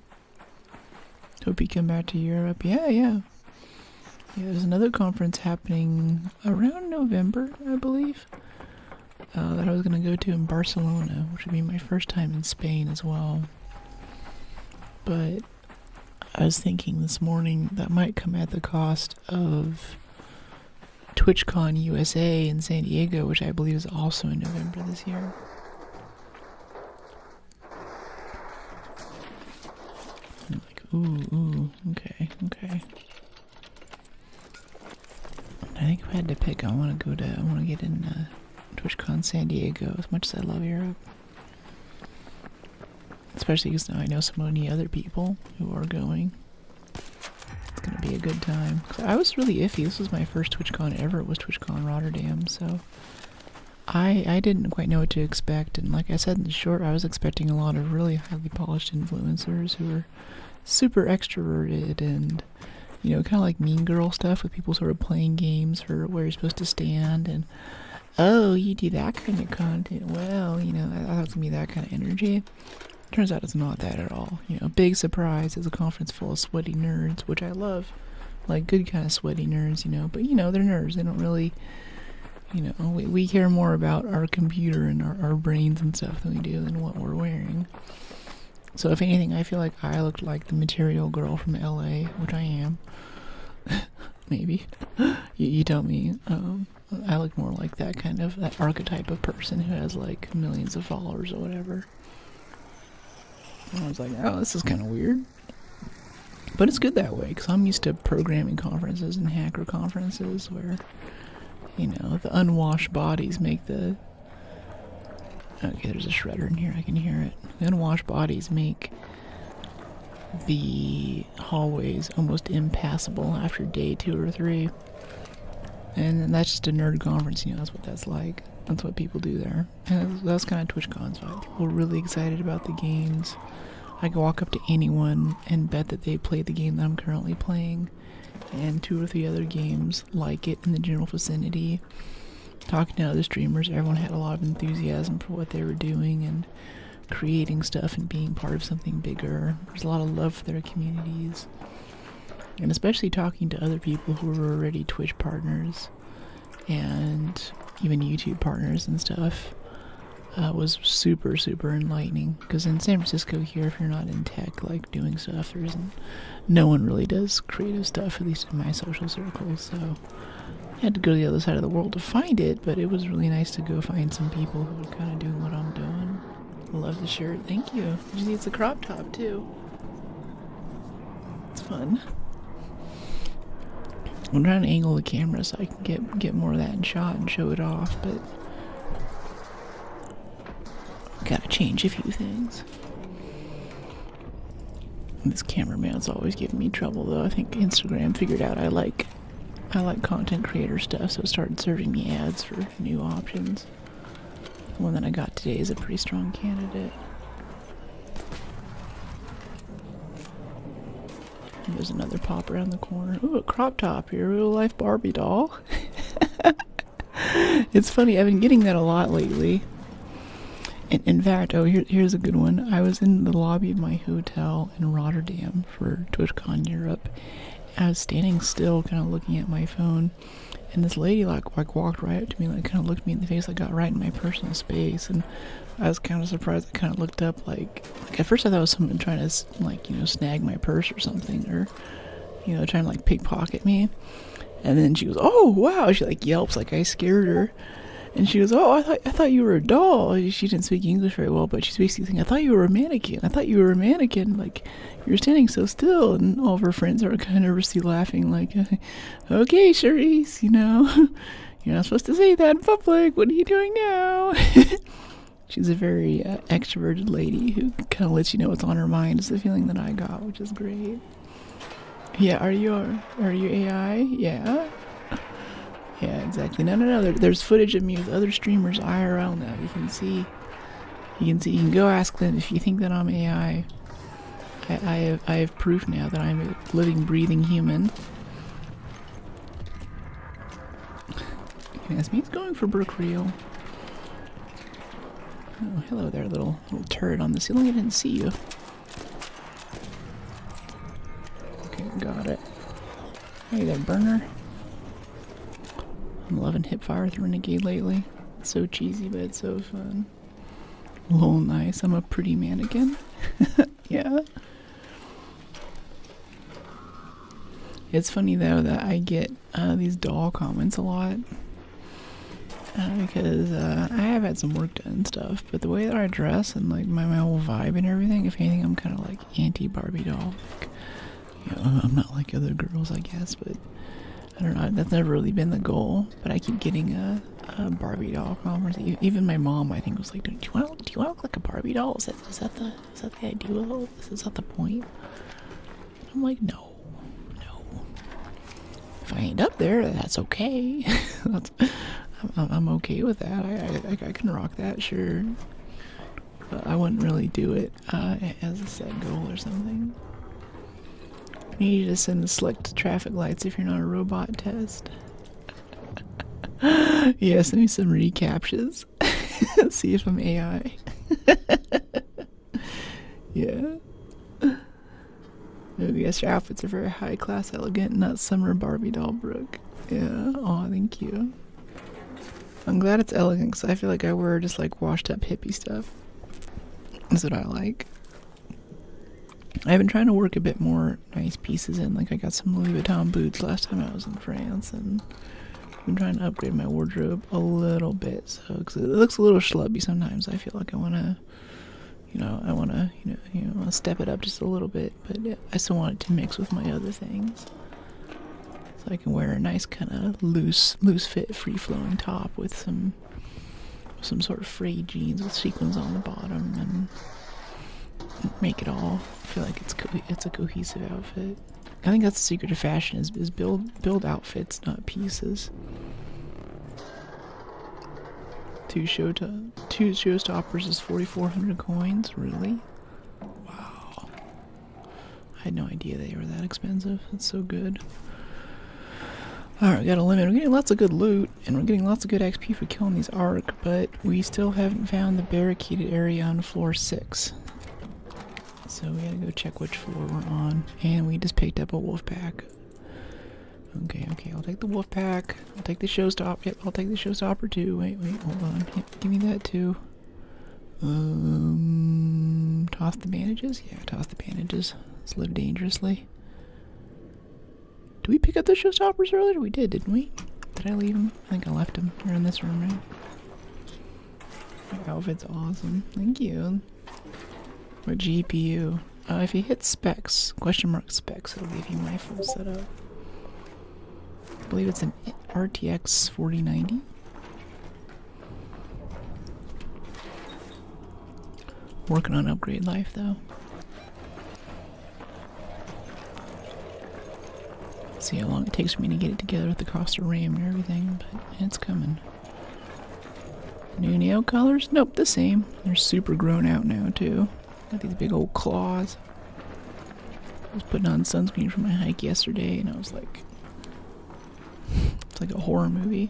Hope you come back to Europe. Yeah. Yeah, there's another conference happening around November, I believe, that I was going to go to in Barcelona, which would be my first time in Spain as well. But I was thinking this morning that might come at the cost of TwitchCon USA in San Diego, which I believe is also in November this year. I'm like, ooh, okay. I think if I had to pick, I want to get in TwitchCon San Diego, as much as I love Europe. Especially because now I know so many other people who are going. It's going to be a good time. I was really iffy. This was my first TwitchCon ever. It was TwitchCon Rotterdam, so I didn't quite know what to expect. And like I said in the short, I was expecting a lot of really highly polished influencers who are super extroverted and, you know, kind of like Mean Girl stuff with people sort of playing games for where you're supposed to stand and, oh, you do that kind of content. Well, you know, I thought it was going to be that kind of energy. Turns out it's not that at all. You know, big surprise. It's a conference full of sweaty nerds, which I love. Like, good kind of sweaty nerds, you know. But, you know, they're nerds. They don't really, you know, we care more about our computer and our brains and stuff than we do than what we're wearing. So, if anything, I feel like I looked like the material girl from LA, which I am. Maybe. You tell me. I look more like that kind of, that archetype of person who has, like, millions of followers or whatever. And I was like, oh, this is kind of weird. But it's good that way, because I'm used to programming conferences and hacker conferences where, you know, the unwashed bodies make the... Okay, there's a shredder in here, I can hear it. The unwashed bodies make the hallways almost impassable after day 2 or 3. And that's just a nerd conference, you know, that's what that's like. That's what people do there. And that's kind of TwitchCon's vibe. People are really excited about the games. I can walk up to anyone and bet that they played the game that I'm currently playing, and 2 or 3 other games like it in the general vicinity. Talking to other streamers, everyone had a lot of enthusiasm for what they were doing and creating stuff and being part of something bigger. There's a lot of love for their communities. And especially talking to other people who were already Twitch partners and even YouTube partners and stuff was super enlightening. Because in San Francisco here, if you're not in tech, like doing stuff, no one really does creative stuff, at least in my social circles. So I had to go to the other side of the world to find it, but it was really nice to go find some people who were kind of doing what I'm doing. I love the shirt. Thank you. You see, it's a crop top too. It's fun. I'm trying to angle the camera so I can get more of that in shot and show it off, but gotta change a few things. This cameraman's always giving me trouble, though. I think Instagram figured out I like content creator stuff, so it started serving me ads for new options. The one that I got today is a pretty strong candidate. There's another pop around the corner. Ooh, a crop top here, real life Barbie doll. It's funny, I've been getting that a lot lately. In fact, here's a good one. I was in the lobby of my hotel in Rotterdam for TwitchCon Europe. I was standing still, kind of looking at my phone, and this lady like walked right up to me, like kind of looked me in the face, like got right in my personal space, and I was kind of surprised. I kind of looked up, like at first I thought it was someone trying to, like, you know, snag my purse or something, or, you know, trying to like pickpocket me. And then she goes, "Oh wow!" She like yelps, like I scared her. And she goes, "Oh, I thought you were a doll." She didn't speak English very well, but she's basically saying, "I thought you were a mannequin. I thought you were a mannequin. Like, you're standing so still." And all of her friends are kind of nervously laughing, like, "Okay, Charisse, you know, you're not supposed to say that in public. What are you doing now?" She's a very extroverted lady who kind of lets you know what's on her mind. Is the feeling that I got, which is great. Yeah, are you AI? Yeah. Yeah, exactly. No. There's footage of me with other streamers IRL now. You can see. You can go ask them if you think that I'm AI. I have proof now that I'm a living, breathing human. Yes, he's going for Brook Reel. Oh, hello there, little turret on the ceiling. I didn't see you. Okay, got it. Hey there, burner. I'm loving hipfire with Renegade lately. It's so cheesy, but it's so fun. Oh, nice. I'm a pretty mannequin. Yeah. It's funny though that I get these doll comments a lot because I have had some work done and stuff, but the way that I dress and like my whole vibe and everything, if anything, I'm kind of like anti-Barbie doll. Like, you know, I'm not like other girls, I guess, but I don't know. That's never really been the goal. But I keep getting a Barbie doll comments. Even my mom, I think, was like, "Do you want to look like a Barbie doll? Is that the ideal? Is that the point?" I'm like, no. If I end up there, that's okay. I'm okay with that. I can rock that, sure. But I wouldn't really do it as a set goal or something. I need you to send the select traffic lights if you're not a robot test. Yeah, send me some recaptures. See if I'm AI. Yeah. Oh, yes, your outfits are very high class, elegant, not summer Barbie doll, Brooke. Yeah, oh, thank you. I'm glad it's elegant because I feel like I wear just like washed up hippie stuff. That's what I like. I've been trying to work a bit more nice pieces in. Like I got some Louis Vuitton boots last time I was in France, and I've been trying to upgrade my wardrobe a little bit. So, because it looks a little schlubby sometimes, I feel like I want to. I want to, step it up just a little bit, but I still want it to mix with my other things. So I can wear a nice kind of loose fit, free-flowing top with some sort of frayed jeans with sequins on the bottom, and make it all feel like it's a cohesive outfit. I think that's the secret of fashion is build outfits, not pieces. Two showstoppers is 4,400 coins. Really? Wow. I had no idea they were that expensive. That's so good. Alright, we got a limit. We're getting lots of good loot, and we're getting lots of good XP for killing these Arc, but we still haven't found the barricaded area on floor 6. So we gotta go check which floor we're on. And we just picked up a wolf pack. Okay, I'll take the wolf pack. I'll take the showstopper. Yep, I'll take the showstopper too. Wait, hold on. Yep, give me that too. Toss the bandages? Yeah, toss the bandages. Let's live dangerously. Did we pick up the showstoppers earlier? We did, didn't we? Did I leave them? I think I left them. They're in this room, right? My outfit's awesome. Thank you. What GPU? If you hit specs, specs, it'll give you my full setup. I believe it's an RTX 4090. Working on upgrade life though. See how long it takes for me to get it together with the cost of RAM and everything, but it's coming. New nail colors? Nope, the same. They're super grown out now too. Got these big old claws. I was putting on sunscreen for my hike yesterday and I was like, it's like a horror movie.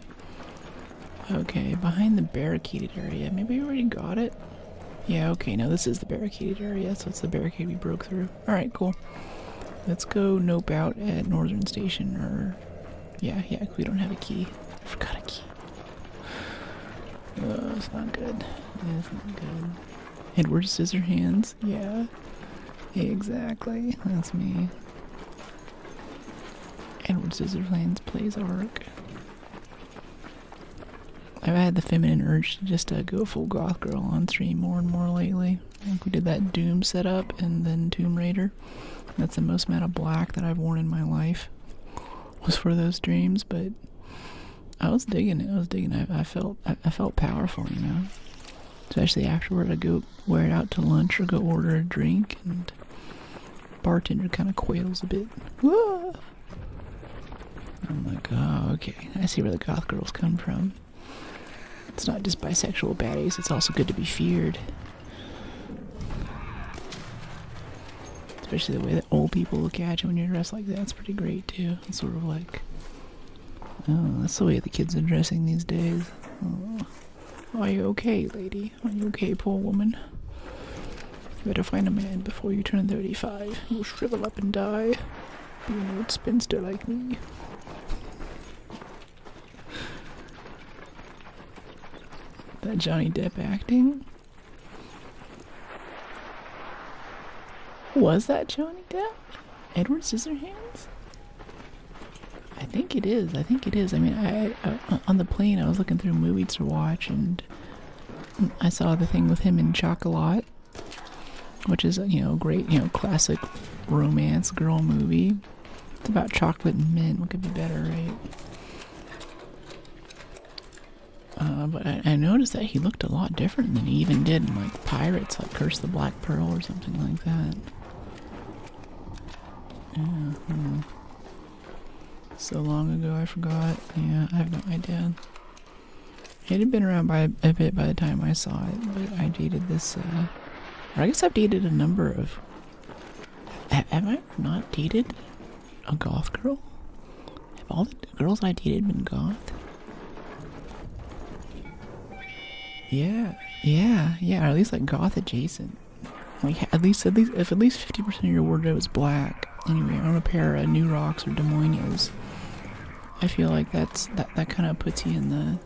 Okay, behind the barricaded area. Maybe we already got it? Yeah, okay, no, this is the barricaded area, so it's the barricade we broke through. Alright, cool. Let's go nope out at Northern Station, or... Yeah, we don't have a key. I forgot a key. It's not good. It's not good. Edward Scissorhands? Yeah. Exactly. That's me. Edward Scissorhands plays Arc. I've had the feminine urge to just go full goth girl on stream more and more lately. I think we did that Doom setup and then Tomb Raider. That's the most amount of black that I've worn in my life. Was for those streams, but I was digging it. I felt powerful, you know. Especially afterward, I'd go wear it out to lunch or go order a drink, and bartender kind of quails a bit. Whoa! I'm like, oh, okay. I see where the goth girls come from. It's not just bisexual baddies, it's also good to be feared. Especially the way that old people look at you when you're dressed like that. It's pretty great, too. It's sort of like, Oh, that's the way the kids are dressing these days. Oh. Are you okay, lady? Are you okay, poor woman? You better find a man before you turn 35. You'll shrivel up and die. Be an old spinster like me. That Johnny Depp acting? Was that Johnny Depp? Edward Scissorhands? I think it is. I think it is. I mean, I on the plane, I was looking through movies to watch, and I saw the thing with him in Chocolat, which is, you know, great, you know, classic romance girl movie. It's about chocolate and mint. What could be better, right? But I noticed that he looked a lot different than he even did in, like, Pirates, like Curse the Black Pearl or something like that. Yeah. So long ago, I forgot. Yeah, I have no idea. It had been around by a bit by the time I saw it, but I dated this, or I guess I've dated a number of... Have I not dated a goth girl? Have all the girls I dated been goth? Yeah, or at least like goth adjacent. Like at least if at least 50% of your wardrobe is black. Anyway, on a pair of New Rocks or Des Moines, I feel like that kind of puts you in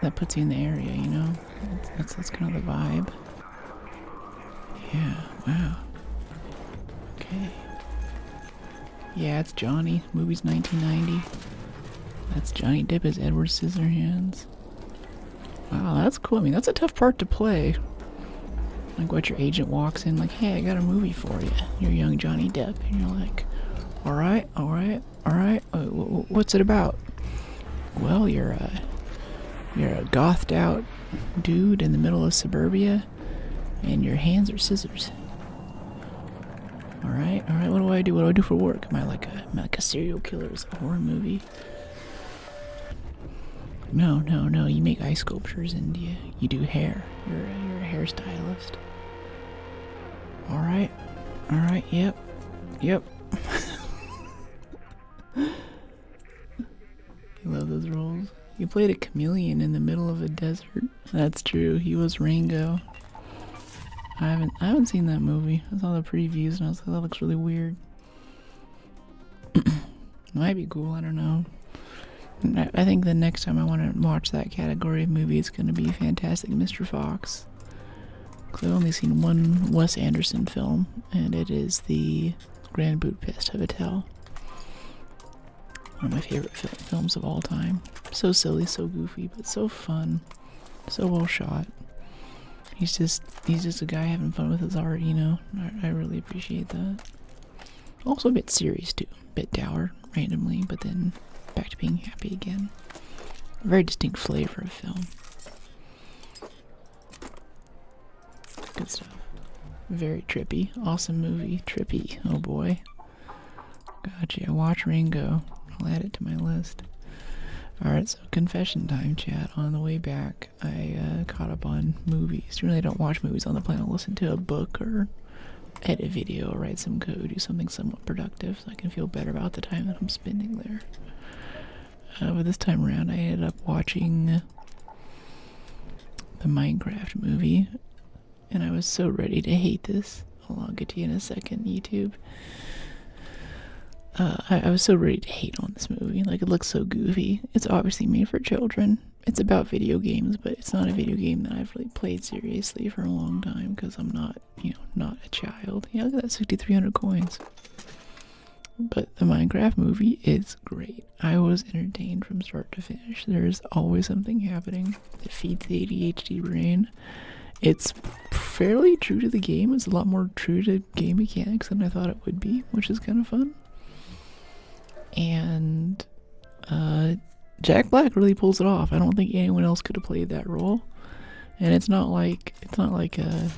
that puts you in the area, you know. That's kind of the vibe. Yeah. Wow. Okay. Yeah, it's Johnny. Movie's 1990. That's Johnny Depp as Edward Scissorhands. Wow, that's cool. I mean, that's a tough part to play. Like, what, your agent walks in like, hey, I got a movie for you. You're young Johnny Depp. And you're like, alright. What's it about? Well, you're a gothed out dude in the middle of suburbia, and your hands are scissors. Alright, what do I do? What do I do for work? Am I like a serial killer? Is it a horror movie? No, you make ice sculptures and you do hair. You're a hairstylist. Alright, yep. You love those roles. He played a chameleon in the middle of a desert. That's true, he was Rango. I haven't seen that movie. I saw the previews and I was like, that looks really weird. Might be cool, I don't know. I think the next time I want to watch that category of movie, it's going to be Fantastic Mr. Fox. Because I've only seen one Wes Anderson film, and it is the Grand Budapest Hotel. One of my favorite films of all time. So silly, so goofy, but so fun. So well shot. He's just a guy having fun with his art, you know. I really appreciate that. Also a bit serious too. A bit dour, randomly, but then back to being happy again. A very distinct flavor of film. Good stuff. Very trippy. Awesome movie. Trippy. Oh boy. Gotcha. Watch Ringo. I'll add it to my list. Alright, so confession time, chat. On the way back, I caught up on movies. Really don't watch movies on the plane. I'll listen to a book or edit video or write some code, do something somewhat productive so I can feel better about the time that I'm spending there. But this time around, I ended up watching the Minecraft movie, and I was so ready to hate this. I'll get to you in a second, YouTube. I was so ready to hate on this movie. Like, it looks so goofy. It's obviously made for children. It's about video games, but it's not a video game that I've really played seriously for a long time because I'm not, not a child. Yeah, look at that, 6,300 coins. But the Minecraft movie is great. I was entertained from start to finish. There's always something happening that feeds the ADHD brain. It's fairly true to the game. It's a lot more true to game mechanics than I thought it would be, which is kind of fun. And Jack Black really pulls it off. I don't think anyone else could have played that role. And it's not like a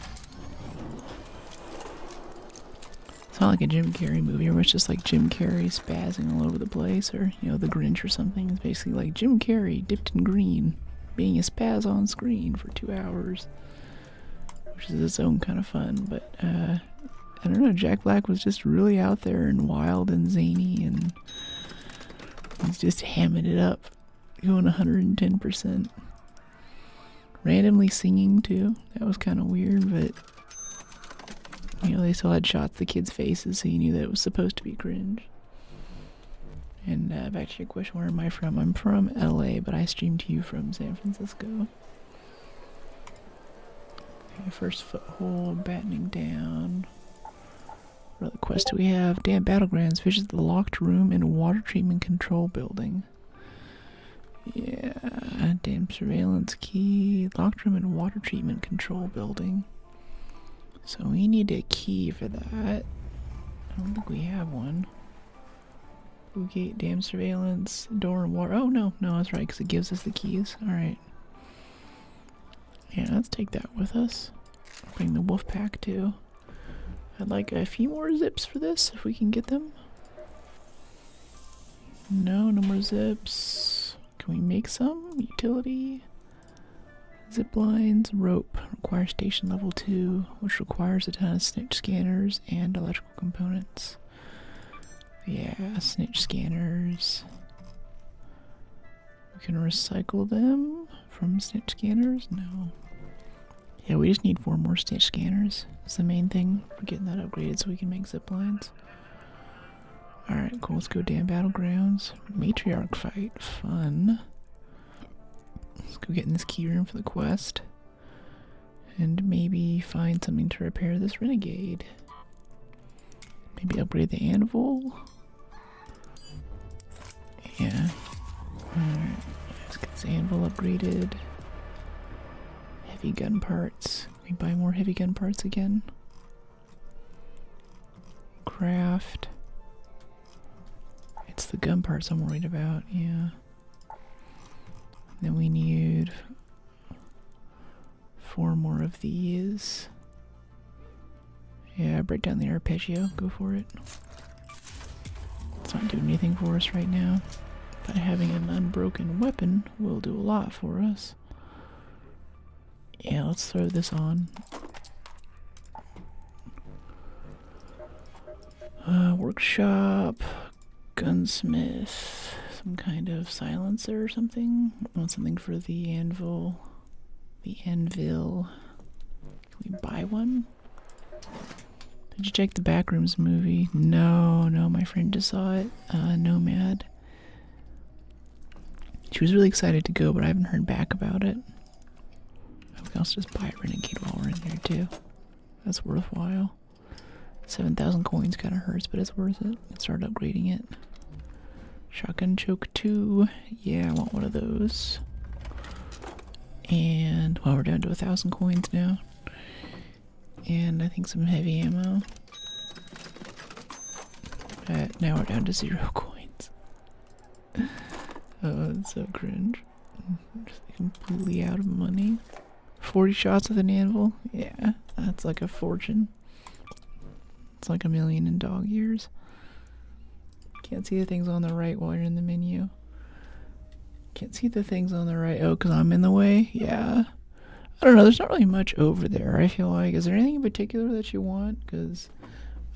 Jim Carrey movie where it's just like Jim Carrey spazzing all over the place, or The Grinch or something. It's basically like Jim Carrey dipped in green being a spaz on screen for 2 hours, which is its own kind of fun. But I don't know, Jack Black was just really out there and wild and zany, and He's just hamming it up, going 110%. Randomly singing too. That was kind of weird, but you know, they still had shots of the kids' faces, so you knew that it was supposed to be cringe. And back to your question, where am I from? I'm from LA, but I stream to you from San Francisco. Okay, first foothold, battening down. What other quest do we have? Damn Battlegrounds, visit the locked room in water treatment control building. Yeah, damn surveillance key, locked room in water treatment control building. So we need a key for that. I don't think we have one. Blue gate, dam surveillance, door and water. Oh, no, that's right, because it gives us the keys. Alright. Yeah, let's take that with us. Bring the wolf pack too. I'd like a few more zips for this, if we can get them. No more zips. Can we make some? Utility. Zip lines, rope. Requires station level 2, which requires a ton of snitch scanners and electrical components. Yeah, snitch scanners. We can recycle them from snitch scanners? No. Yeah, we just need 4 more snitch scanners. That's the main thing. We're getting that upgraded so we can make zip lines. Alright, cool. Let's go damn Battlegrounds. Matriarch fight. Fun. Let's go get in this key room for the quest. And maybe find something to repair this renegade. Maybe upgrade the anvil. Yeah. Alright. Let's get this anvil upgraded. Heavy gun parts. Can we buy more heavy gun parts again? Craft. It's the gun parts I'm worried about, yeah. Then we need 4 more of these. Yeah, break down the arpeggio. Go for it. It's not doing anything for us right now, but having an unbroken weapon will do a lot for us. Yeah, let's throw this on. Workshop, gunsmith, some kind of silencer or something. I want something for the anvil. The anvil. Can we buy one? Did you check the Backrooms movie? No, my friend just saw it. Nomad. She was really excited to go, but I haven't heard back about it. We can also just buy a Renegade while we're in here too. That's worthwhile. 7,000 coins kind of hurts, but it's worth it. Let's start upgrading it. Shotgun choke 2. Yeah, I want one of those. And, well, we're down to 1,000 coins now. And I think some heavy ammo. Now we're down to 0 coins. Oh, that's so cringe. Just completely out of money. 40 shots with an anvil? Yeah, that's like a fortune. It's like $1 million in dog years. Can't see the things on the right while you're in the menu. Can't see the things on the right. Oh, because I'm in the way? Yeah. I don't know, there's not really much over there, I feel like. Is there anything in particular that you want? Because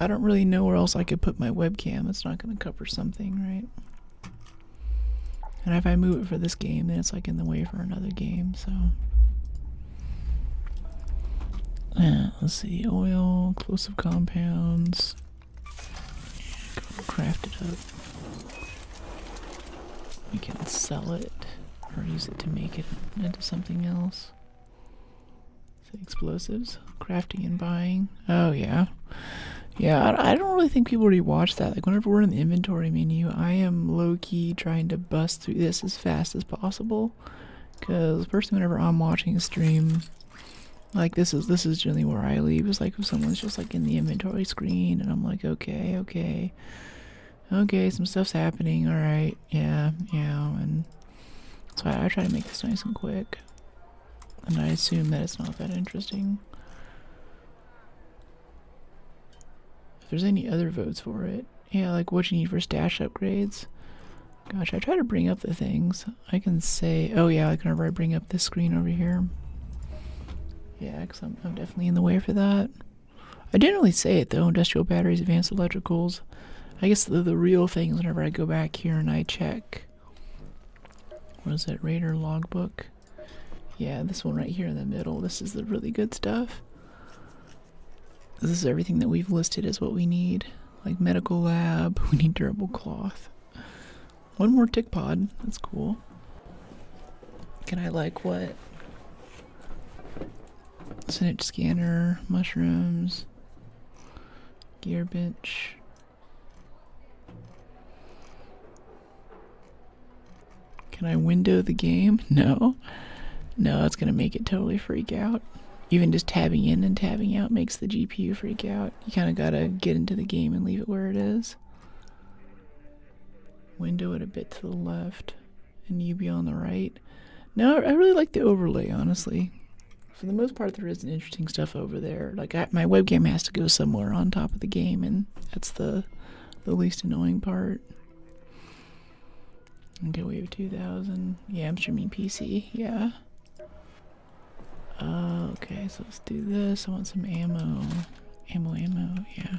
I don't really know where else I could put my webcam. It's not going to cover something, right? And if I move it for this game, then it's like in the way for another game, so... let's see, oil, explosive compounds. Go craft it up. We can sell it, or use it to make it into something else. So explosives, crafting and buying. Oh yeah. Yeah, I don't really think people really watch that. Like whenever we're in the inventory menu, I am low-key trying to bust through this as fast as possible. Because personally, whenever I'm watching a stream, like this is generally where I leave. It's like if someone's just like in the inventory screen and I'm like, okay, some stuff's happening, alright, yeah, and so I try to make this nice and quick. And I assume that it's not that interesting. If there's any other votes for it, yeah, like what you need for stash upgrades. Gosh, I try to bring up the things. I can say, oh yeah, like whenever I bring up this screen over here. Yeah, because I'm definitely in the way for that. I didn't really say it though. Industrial batteries, advanced electricals. I guess the real thing is whenever I go back here and I check, what is it, Raider logbook? Yeah, this one right here in the middle. This is the really good stuff. This is everything that we've listed as what we need. Like medical lab, we need durable cloth. One more tick pod, that's cool. Can I like what? Snitch scanner, mushrooms, gear bench. Can I window the game? No. No, it's gonna make it totally freak out. Even just tabbing in and tabbing out makes the GPU freak out. You kind of gotta get into the game and leave it where it is. Window it a bit to the left and UV on the right. No, I really like the overlay, honestly. For the most part, there isn't interesting stuff over there. Like, my webcam has to go somewhere on top of the game, and that's the least annoying part. Okay, we have 2,000. Yeah, I'm streaming PC. Yeah. Okay, so let's do this. I want some ammo. Ammo, yeah.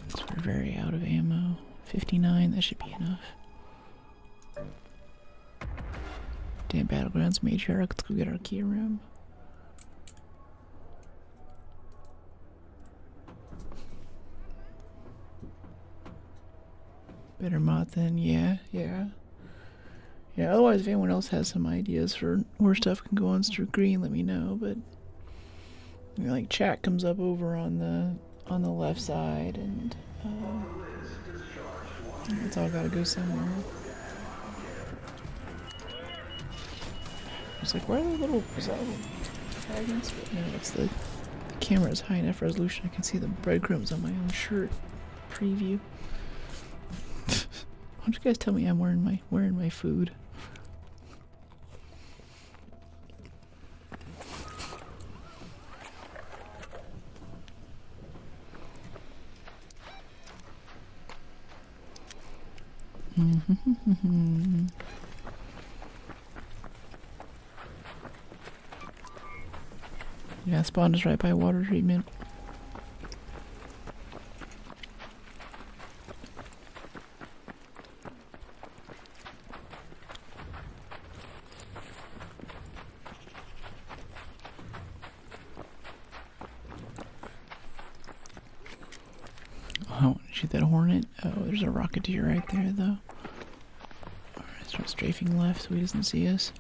So we're very out of ammo. 59, that should be enough. Damn, Battlegrounds Matriarch. Let's go get our key room. Better mod than, yeah. Yeah, otherwise if anyone else has some ideas for where stuff can go on screen, let me know, but you know, like chat comes up over on the left side, and it's all gotta go somewhere. It's like, why are there little fragments? No, it's the camera is high enough resolution I can see the breadcrumbs on my own shirt preview. Why don't you guys tell me I'm wearing my food? Yeah, spawn is right by water treatment. Oh, shoot that hornet. Oh, there's a rocketeer right there, though. Alright, start strafing left so he doesn't see us.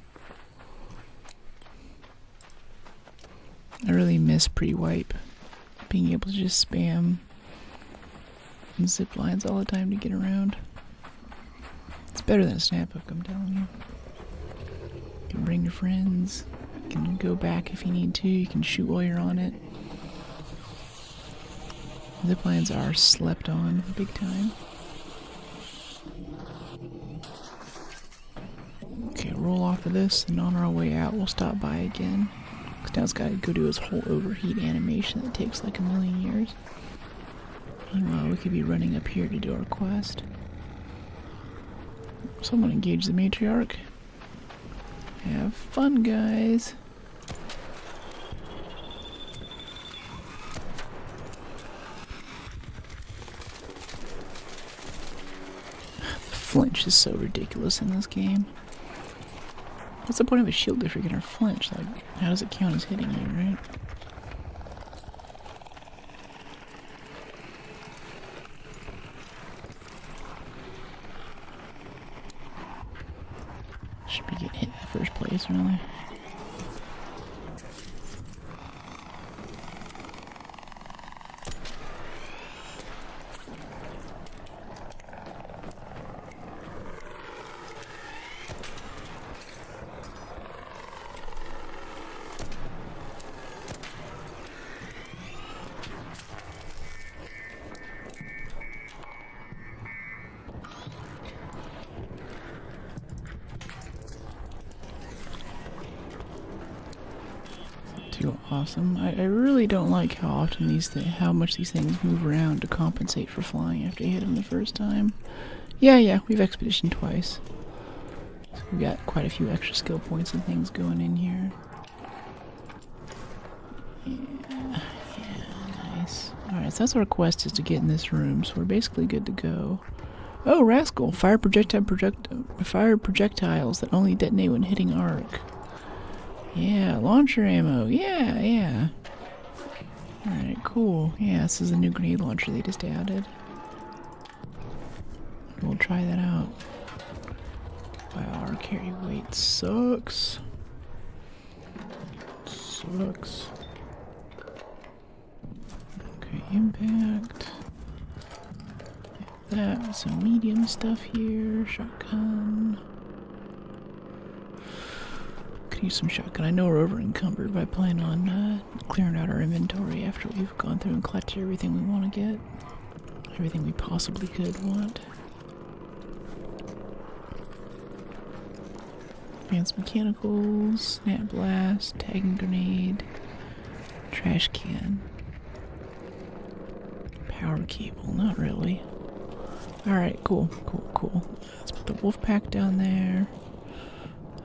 I really miss pre-wipe. Being able to just spam zip lines all the time to get around. It's better than a snap hook, I'm telling you. You can bring your friends. You can go back if you need to. You can shoot while you're on it. Zip lines are slept on big time. Okay, roll off of this, and on our way out, we'll stop by again. Because now it's got to go do his whole overheat animation that takes like 1,000,000 years. Meanwhile, we could be running up here to do our quest. Someone engage the matriarch. Have fun, guys. Flinch is so ridiculous in this game. What's the point of a shield if you're gonna flinch? Like, how does it count as hitting you, right? Should be getting hit in the first place, really. Too awesome. I really don't like how often how much these things move around to compensate for flying after you hit them the first time. Yeah, we've expeditioned twice. So we've got quite a few extra skill points and things going in here. Yeah, nice. Alright, Alright, so that's our quest, is to get in this room, so we're basically good to go. Oh, rascal! Fire projectiles that only detonate when hitting arc. Yeah, launcher ammo. Yeah. Alright, cool. Yeah, this is a new grenade launcher they just added. We'll try that out. Wow, our carry weight sucks. Okay, impact. That, some medium stuff here. Shotgun. Could use some shotgun. I know we're over encumbered, but I plan on clearing out our inventory after we've gone through and collected everything we want to get. Everything we possibly could want. Advanced mechanicals, snap blast, tagging grenade, trash can. Power cable, not really. Alright, cool. Let's put the wolf pack down there.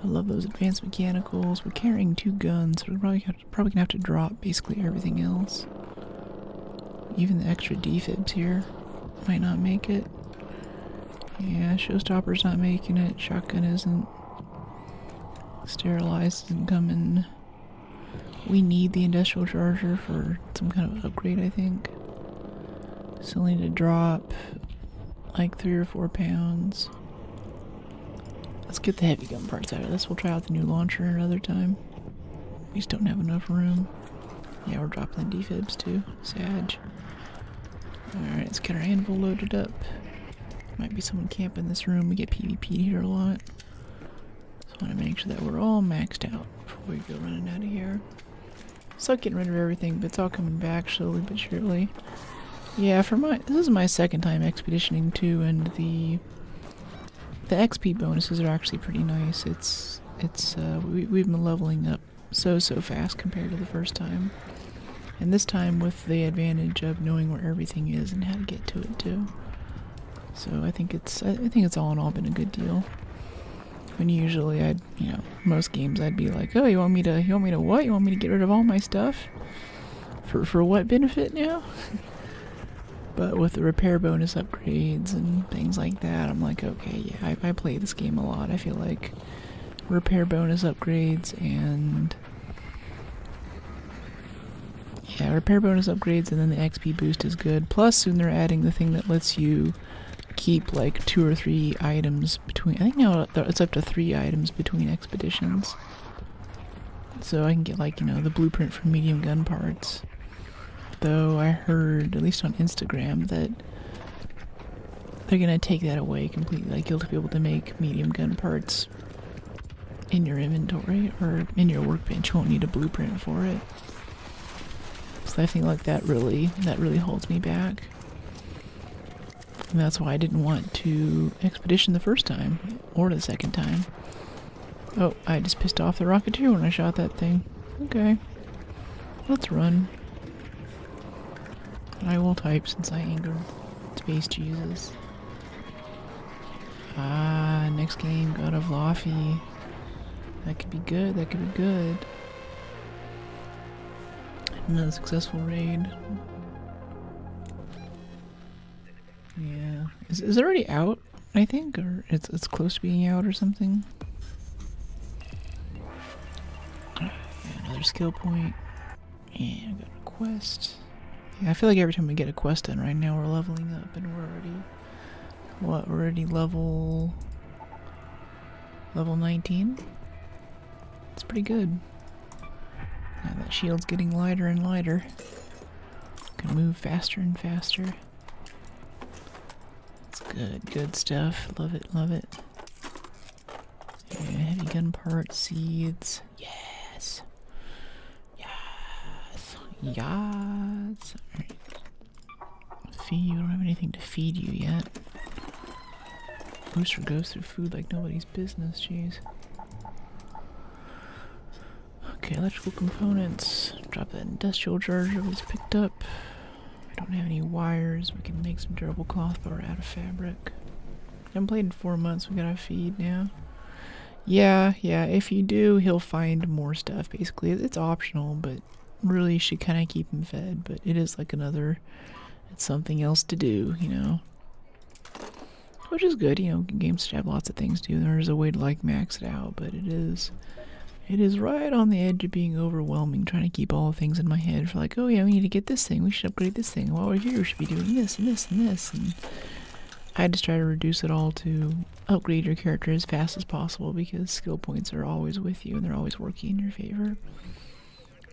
I love those advanced mechanicals. We're carrying 2 guns, so we're probably gonna have to drop basically everything else. Even the extra defibs here might not make it. Yeah, showstopper's not making it. Shotgun isn't. Sterilized isn't coming. We need the industrial charger for some kind of upgrade, I think. Still need to drop like 3 or 4 pounds. Let's get the heavy gun parts out of this. We'll try out the new launcher another time. We just don't have enough room. Yeah, we're dropping the defibs too. Sag. Alright, let's get our anvil loaded up. Might be someone camping this room. We get PvP here a lot. So I want to make sure that we're all maxed out before we go running out of here. Suck getting rid of everything, but it's all coming back slowly but surely. Yeah, this is my second time expeditioning too, and the XP bonuses are actually pretty nice. We've been leveling up so fast compared to the first time, and this time with the advantage of knowing where everything is and how to get to it too. So I think it's all in all been a good deal. When usually most games I'd be like, oh, you want me to what? You want me to get rid of all my stuff? For what benefit now? But with the repair bonus upgrades and things like that, I'm like, okay, yeah, I play this game a lot. I feel like repair bonus upgrades and then the XP boost is good. Plus, soon they're adding the thing that lets you keep like 2 or 3 items between. I think now it's up to 3 items between expeditions. So I can get like, the blueprint for medium gun parts. Though I heard, at least on Instagram, that they're gonna take that away completely. Like, you'll be able to make medium gun parts in your inventory or in your workbench. You won't need a blueprint for it. So I think like that really holds me back. And that's why I didn't want to expedition the first time or the second time. Oh, I just pissed off the Rocketeer when I shot that thing. Okay, let's run. I will type since I angered Space Jesus. Next game, God of Laffy. That could be good, Another successful raid. Yeah. Is it already out, I think? Or it's close to being out or something? Yeah, another skill point. And I got a quest. Yeah, I feel like every time we get a quest done right now, we're leveling up, and we're already level 19? It's pretty good. Now that shield's getting lighter and lighter. Can move faster and faster. It's good stuff. Love it. Yeah, heavy gun part, seeds. Yes. Alright. Feed, we don't have anything to feed you yet. Booster goes through food like nobody's business, jeez. Okay, electrical components. Drop that industrial charger we just picked up. We don't have any wires. We can make some durable cloth, but we're out of fabric. I haven't played in 4 months. We gotta feed now. Yeah, if you do, he'll find more stuff, basically. It's optional, but really should kind of keep him fed, but it is like it's something else to do, you know. Which is good, you know, games have lots of things to do. There's a way to like max it out, but it is right on the edge of being overwhelming, trying to keep all the things in my head for like, oh yeah, we need to get this thing, we should upgrade this thing, while we're here we should be doing this and this and this, and I just try to reduce it all to upgrade your character as fast as possible, because skill points are always with you and they're always working in your favor.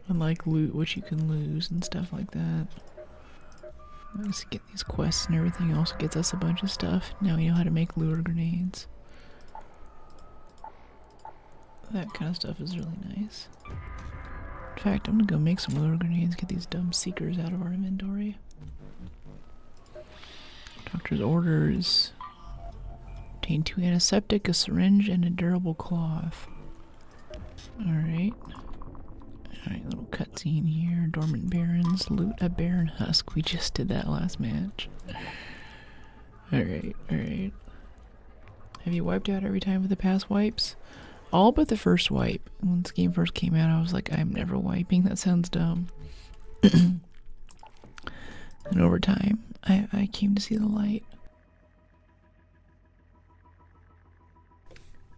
Unlike loot, which you can lose and stuff like that. Just get these quests and everything else gets us a bunch of stuff. Now we know how to make lure grenades. That kind of stuff is really nice. In fact, I'm gonna go make some lure grenades, get these dumb seekers out of our inventory. Doctor's orders. Obtain 2 antiseptic, a syringe, and a durable cloth. Alright. Alright, little cutscene here. Dormant Barons, loot a Baron Husk. We just did that last match. Alright, alright. Have you wiped out every time with the past wipes? All but the first wipe. When this game first came out, I was like, I'm never wiping. That sounds dumb. And over time, I came to see the light.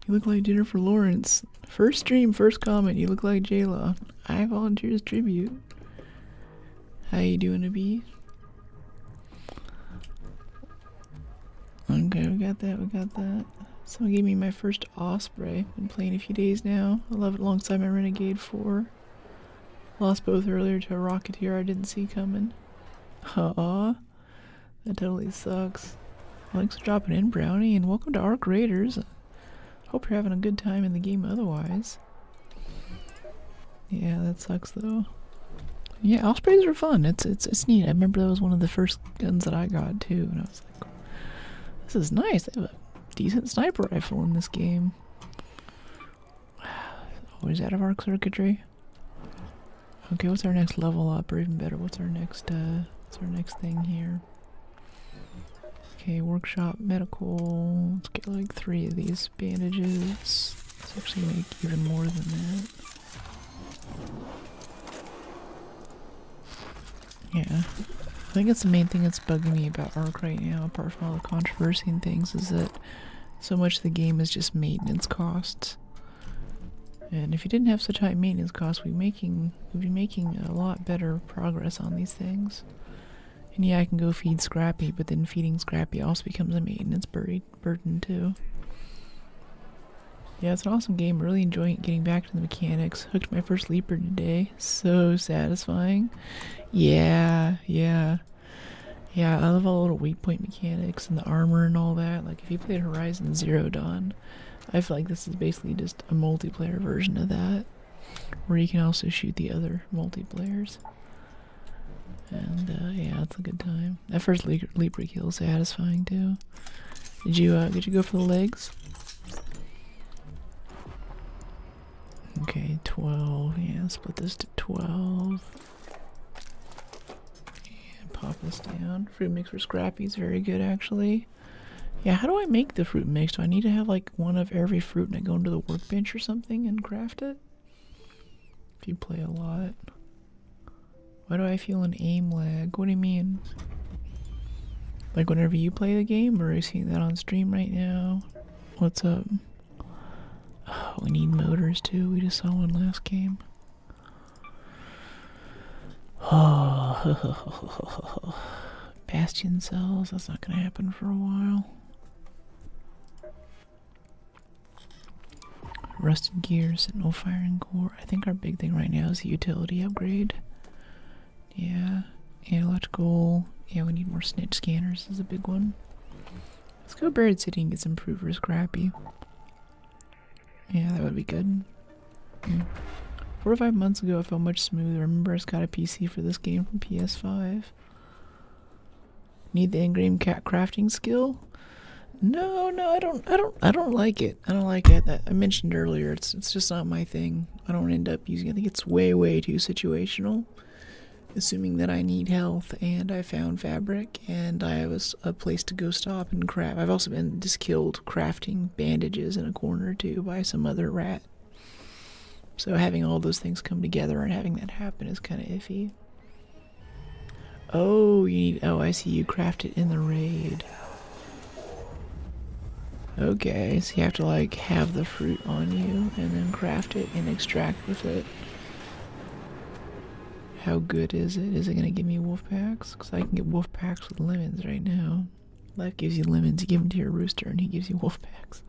You look like Jennifer Lawrence. First stream, first comment, you look like J-Law. I volunteer as tribute. How you doing, Abby? Okay, we got that. Someone gave me my first Osprey. Been playing a few days now. I love it alongside my Renegade 4. Lost both earlier to a Rocketeer I didn't see coming. Aw, that totally sucks. Thanks for dropping in, Brownie, and welcome to Arc Raiders. Hope you're having a good time in the game otherwise. Yeah, that sucks though. Yeah, Ospreys are fun. It's neat. I remember that was one of the first guns that I got too, and I was like, this is nice. They have a decent sniper rifle in this game. Always out of arc circuitry. Okay, what's our next level up, or even better, what's our next thing here? Okay, workshop, medical. Let's get like 3 of these bandages. Let's actually make even more than that. Yeah, I think it's the main thing that's bugging me about Arc right now, apart from all the controversy and things, is that so much of the game is just maintenance costs. And if you didn't have such high maintenance costs, we'd be making a lot better progress on these things. And yeah, I can go feed Scrappy, but then feeding Scrappy also becomes a maintenance burden too. Yeah, it's an awesome game. Really enjoying getting back to the mechanics. Hooked my first leaper today. So satisfying. Yeah. I love all the little waypoint mechanics and the armor and all that. Like, if you played Horizon Zero Dawn, I feel like this is basically just a multiplayer version of that, where you can also shoot the other multiplayers. And yeah, it's a good time. That first leaper kill is satisfying too. Did you go for the legs? Okay, 12. Yeah, split this to 12. And pop this down. Fruit mix for Scrappy is very good, actually. Yeah, how do I make the fruit mix? Do I need to have like one of every fruit and I go into the workbench or something and craft it? If you play a lot. Why do I feel an aim lag? What do you mean? Like whenever you play the game, or are you seeing that on stream right now? What's up? Oh, we need motors too. We just saw one last game. Oh, Bastion cells. That's not gonna happen for a while. Rusted gear, sentinel firing core. I think our big thing right now is the utility upgrade. Yeah, electrical. Yeah, we need more snitch scanners. This is a big one. Let's go Buried City and get some improved for Scrappy. Yeah, that would be good. 4 or 5 months ago, I felt much smoother. I remember I just got a PC for this game from PS5. Need the in-game cat crafting skill? No, I don't like it. I don't like it. I mentioned earlier, it's just not my thing. I don't end up using it. I think it's way too situational. Assuming that I need health, and I found fabric, and I have a place to go stop and craft. I've also been just killed crafting bandages in a corner too by some other rat. So having all those things come together and having that happen is kind of iffy. Oh, you need... Oh, I see. You craft it in the raid. Okay, so you have to, like, have the fruit on you and then craft it and extract with it. How good is it? Is it going to give me wolf packs? Because I can get wolf packs with lemons right now. Life gives you lemons, you give them to your rooster, and he gives you wolf packs.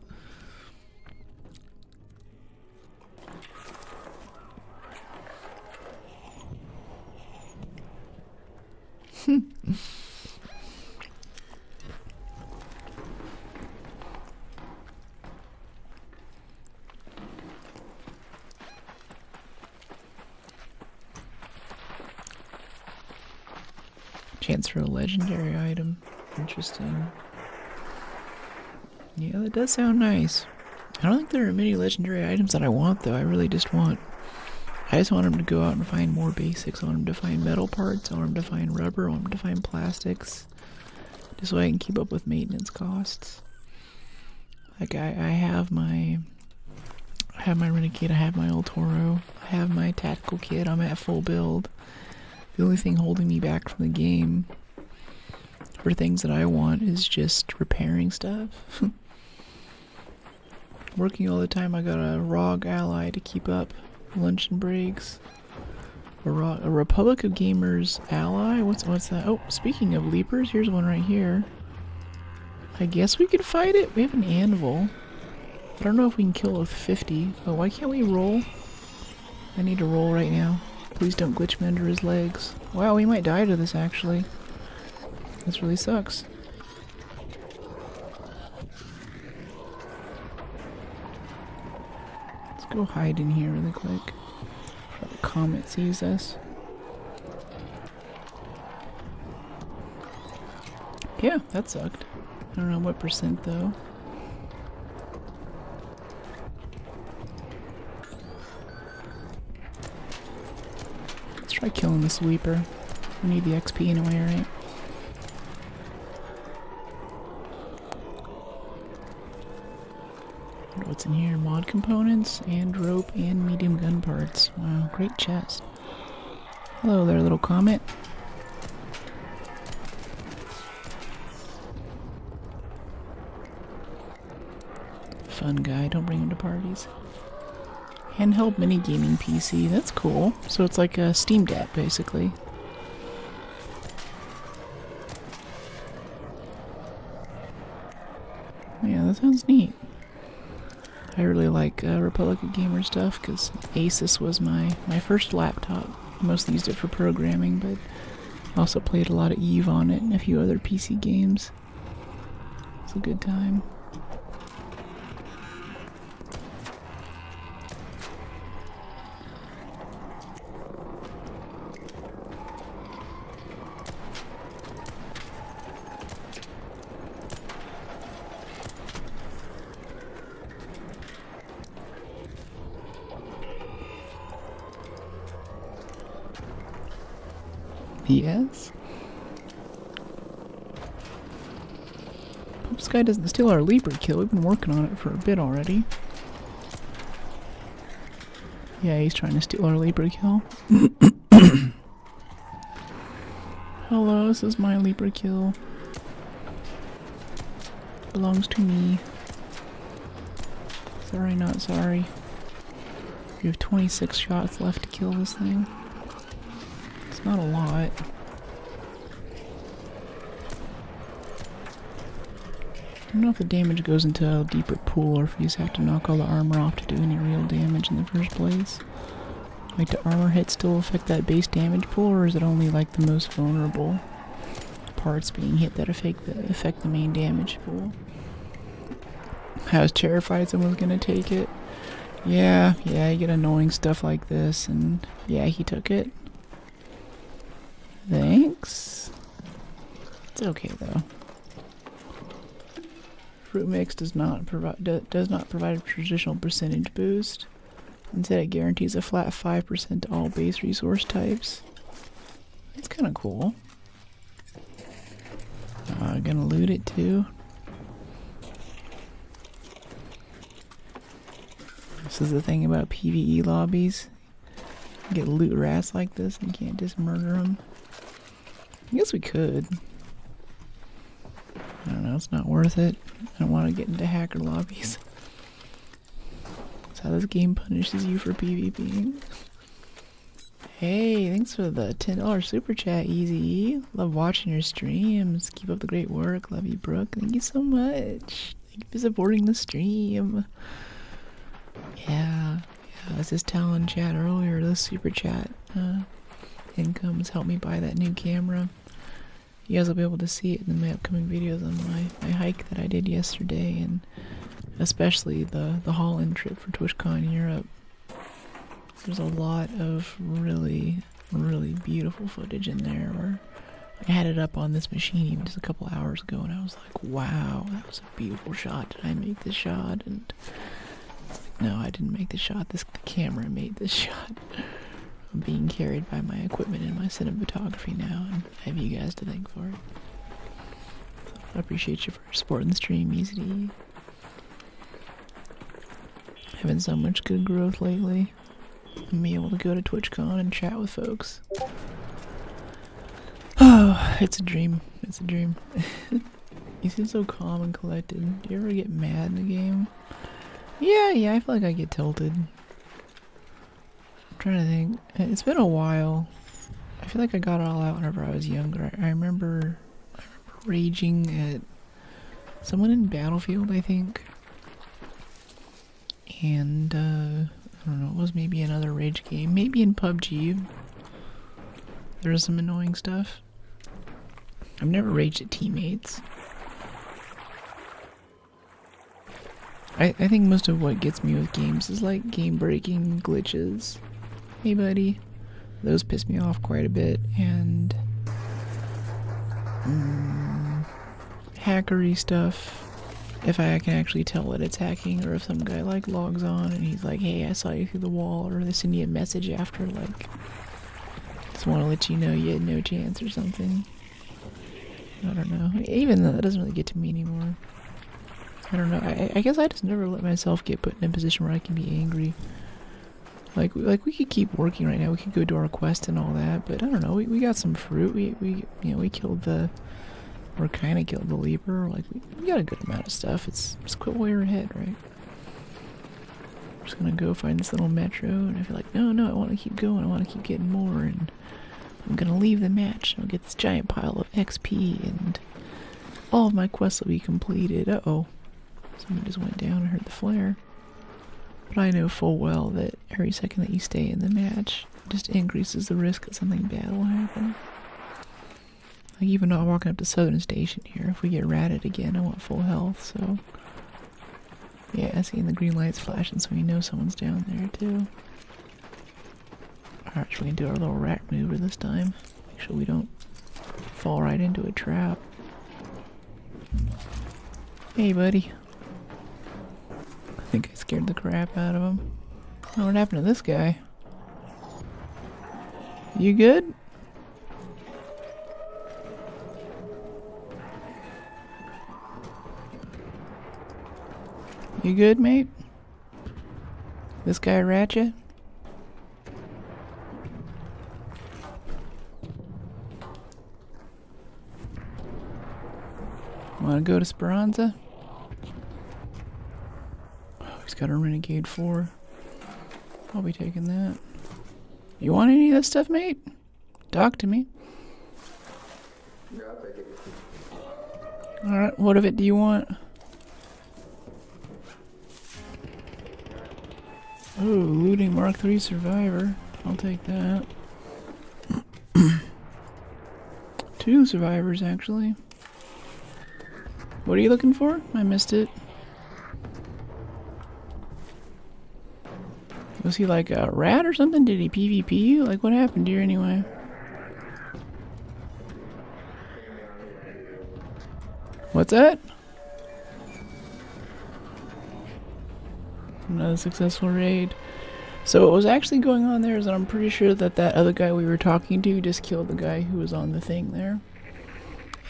Chance for a legendary item. Interesting. Yeah, that does sound nice. I don't think there are many legendary items that I want, though. I just want them to go out and find more basics. I want them to find metal parts. I want them to find rubber. I want them to find plastics. Just so I can keep up with maintenance costs. Like, I have my Renegade. I have my El Toro. I have my tactical kit. I'm at full build. The only thing holding me back from the game for things that I want is just repairing stuff. Working all the time, I got a ROG ally to keep up lunch and breaks. A Republic of Gamers ally? What's that? Oh, speaking of leapers, here's one right here. I guess we could fight it. We have an anvil. I don't know if we can kill it with 50. Oh, why can't we roll? I need to roll right now. Please don't glitch me under his legs. Wow, we might die to this, actually. This really sucks. Let's go hide in here really quick. Before the comet sees us. Yeah, that sucked. I don't know what percent, though. Try killing the sweeper. We need the XP anyway, right? What's in here? Mod components, and rope, and medium gun parts. Wow, great chest. Hello there, little comet. Fun guy, don't bring him to parties. Handheld mini gaming PC, that's cool. So it's like a Steam Deck, basically. Yeah, that sounds neat. I really like Republic of Gamer stuff because Asus was my first laptop. I mostly used it for programming, but I also played a lot of EVE on it and a few other PC games. It's a good time. Yes. Hope this guy doesn't steal our leaper kill. We've been working on it for a bit already. Yeah, he's trying to steal our leaper kill. Hello, this is my leaper kill. Belongs to me. Sorry, not sorry. You have 26 shots left to kill this thing. It's not a lot. I don't know if the damage goes into a deeper pool or if you just have to knock all the armor off to do any real damage in the first place. Like, do armor hits still affect that base damage pool, or is it only like the most vulnerable parts being hit that affect the main damage pool? I was terrified someone was gonna take it. Yeah, you get annoying stuff like this, and yeah, he took it. Thanks. It's okay though. Fruit mix does not provide a traditional percentage boost. Instead, it guarantees a flat 5% to all base resource types. That's kind of cool. Gonna loot it too. This is the thing about PvE lobbies. You get loot rats like this and you can't just murder them. I guess we could. I don't know, it's not worth it. I don't want to get into hacker lobbies. That's how this game punishes you for PvPing. Hey, thanks for the $10 super chat, Easy. Love watching your streams. Keep up the great work. Love you, Brooke. Thank you so much. Thank you for supporting the stream. Yeah, I was just telling chat earlier, those super chat incomes helped me buy that new camera. You guys will be able to see it in my upcoming videos on my hike that I did yesterday, and especially the Holland trip for TwitchCon Europe. There's a lot of really, really beautiful footage in there where I had it up on this machine even just a couple hours ago and I was like, wow, that was a beautiful shot. Did I make this shot? And no, I didn't make the shot. The camera made this shot. I'm being carried by my equipment and my cinematography now, and I have you guys to thank for it. So I appreciate you for supporting the stream, Easy. Having so much good growth lately. And be able to go to TwitchCon and chat with folks. Oh, it's a dream. It's a dream. You seem so calm and collected. Do you ever get mad in the game? Yeah, I feel like I get tilted. I'm trying to think. It's been a while. I feel like I got it all out whenever I was younger. I remember raging at someone in Battlefield, I think. And, I don't know, it was maybe another rage game. Maybe in PUBG. There was some annoying stuff. I've never raged at teammates. I think most of what gets me with games is like game-breaking glitches. Hey buddy. Those piss me off quite a bit. And hackery stuff. If I can actually tell that it's hacking, or if some guy like logs on and he's like, hey, I saw you through the wall, or they send you a message after, like, just want to let you know you had no chance or something. I don't know. Even though that doesn't really get to me anymore. I don't know. I guess I just never let myself get put in a position where I can be angry. Like we could keep working right now. We could go do our quest and all that, but I don't know. We got some fruit. We killed the. Or kind of killed the Leaper. Like, we got a good amount of stuff. It's just quit while you're ahead, right? I'm just gonna go find this little metro, and I feel like, no, I want to keep going. I want to keep getting more, and I'm gonna leave the match, and I'll get this giant pile of XP, and all of my quests will be completed. Uh-oh. Someone just went down and heard the flare. But I know full well that every second that you stay in the match just increases the risk that something bad will happen. Like, even though I'm walking up to Southern Station here, if we get ratted again, I want full health, so... Yeah, I see the green lights flashing, so we know someone's down there, too. Alright, so we can do our little rat maneuver this time. Make sure we don't fall right into a trap. Hey, buddy. I think I scared the crap out of him. Oh, what happened to this guy? You good? You good, mate? This guy rat ya? Wanna go to Speranza? Oh, he's got a Renegade 4. I'll be taking that. You want any of this stuff, mate? Talk to me. Yeah, I'll take it. Alright, what of it do you want? Oh, looting Mark III Survivor. I'll take that. 2 survivors, actually. What are you looking for? I missed it. Was he like a rat or something? Did he PvP you? Like, what happened here anyway? What's that? Another successful raid. So what was actually going on there is that I'm pretty sure that that other guy we were talking to just killed the guy who was on the thing there.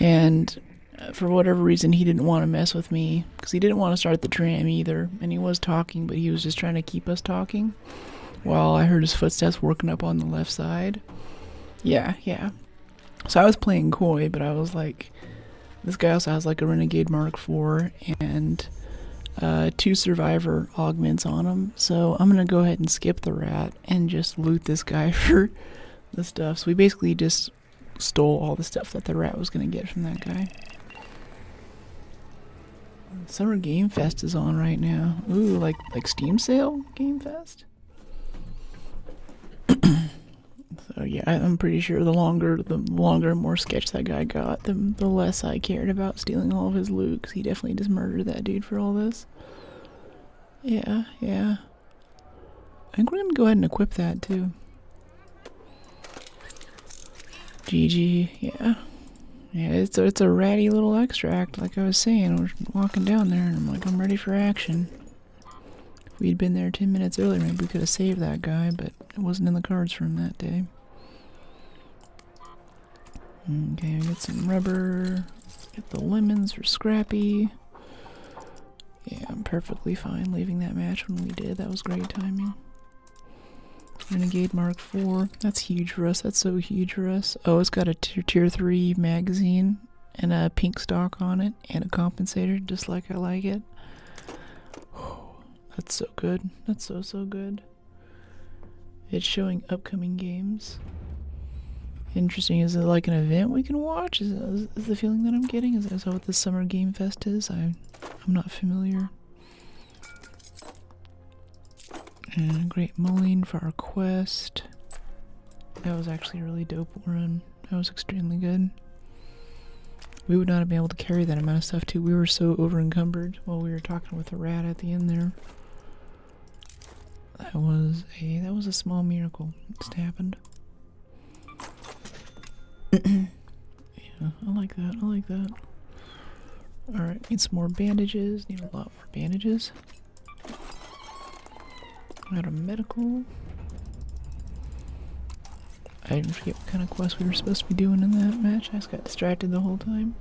And For whatever reason, he didn't want to mess with me because he didn't want to start the tram either. And he was talking, but he was just trying to keep us talking while I heard his footsteps working up on the left side. Yeah. So I was playing coy, but I was like, this guy also has like a Renegade Mark IV and 2 survivor augments on him. So I'm going to go ahead and skip the rat and just loot this guy for the stuff. So we basically just stole all the stuff that the rat was going to get from that guy. Summer Game Fest is on right now. Ooh, like Steam Sale Game Fest? So yeah, I'm pretty sure the longer and more sketch that guy got, the less I cared about stealing all of his loot, 'cause he definitely just murdered that dude for all this. Yeah. I think we're gonna go ahead and equip that too. GG, yeah. Yeah, it's a ratty little extract, like I was saying. We're walking down there, and I'm like, I'm ready for action. If we'd been there 10 minutes earlier, maybe we could have saved that guy, but it wasn't in the cards for him that day. Okay, get some rubber. Get the lemons for Scrappy. Yeah, I'm perfectly fine leaving that match when we did. That was great timing. Renegade Mark IV. That's huge for us. That's so huge for us. Oh, it's got a tier 3 magazine and a pink stock on it and a compensator, just like I like it. That's so good. That's so good. It's showing upcoming games. Interesting. Is it like an event we can watch? Is the feeling that I'm getting? Is that what the Summer Game Fest is? I'm not familiar. And a great mulling for our quest. That was actually a really dope run. That was extremely good. We would not have been able to carry that amount of stuff too. We were so over encumbered while we were talking with the rat at the end there. That was a small miracle. It just happened. Yeah, I like that. Alright, need some more bandages. Need a lot more bandages. Got a medical. I didn't forget what kind of quest we were supposed to be doing in that match. I just got distracted the whole time.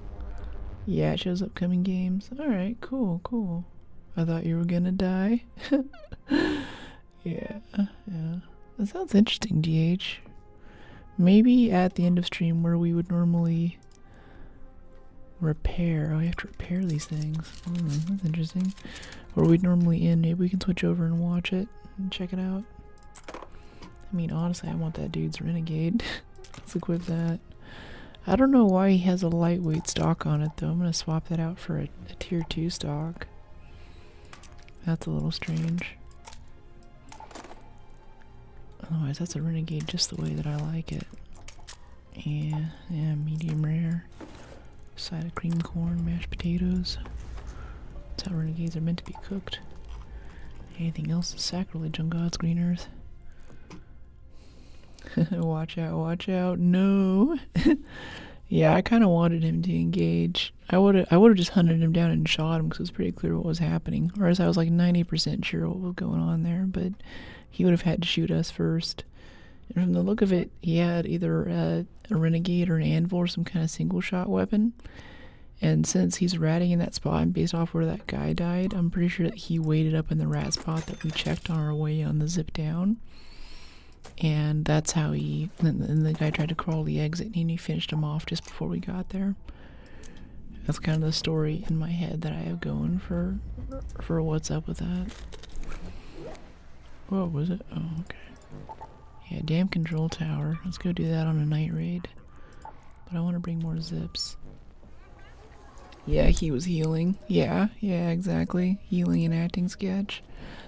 Yeah, it shows upcoming games. Alright, cool. I thought you were gonna die. Yeah. That sounds interesting, DH. Maybe at the end of stream where we would normally repair. Oh, you have to repair these things. That's interesting. Where we'd normally end, maybe we can switch over and watch it and check it out. I mean, honestly, I want that dude's Renegade. Let's equip that. I don't know why he has a lightweight stock on it, though. I'm going to swap that out for a tier 2 stock. That's a little strange. Otherwise, that's a Renegade just the way that I like it. Yeah, medium rare. Side of cream corn, mashed potatoes. That's how Renegades are meant to be cooked. Anything else is sacrilege on God's green earth. Watch out, no. Yeah, I kind of wanted him to engage. I would have just hunted him down and shot him because it was pretty clear what was happening. Or else I was like 90% sure what was going on there, but he would have had to shoot us first. And from the look of it, he had either a Renegade or an Anvil or some kind of single shot weapon. And since he's ratting in that spot, and based off where that guy died, I'm pretty sure that he waited up in the rat spot that we checked on our way on the zip down. And that's how and the guy tried to crawl the exit and he finished him off just before we got there. That's kind of the story in my head that I have going for what's up with that. What was it? Oh, okay. Yeah, damn control tower. Let's go do that on a night raid. But I want to bring more zips. Yeah, he was healing. Yeah, exactly. Healing and acting sketch.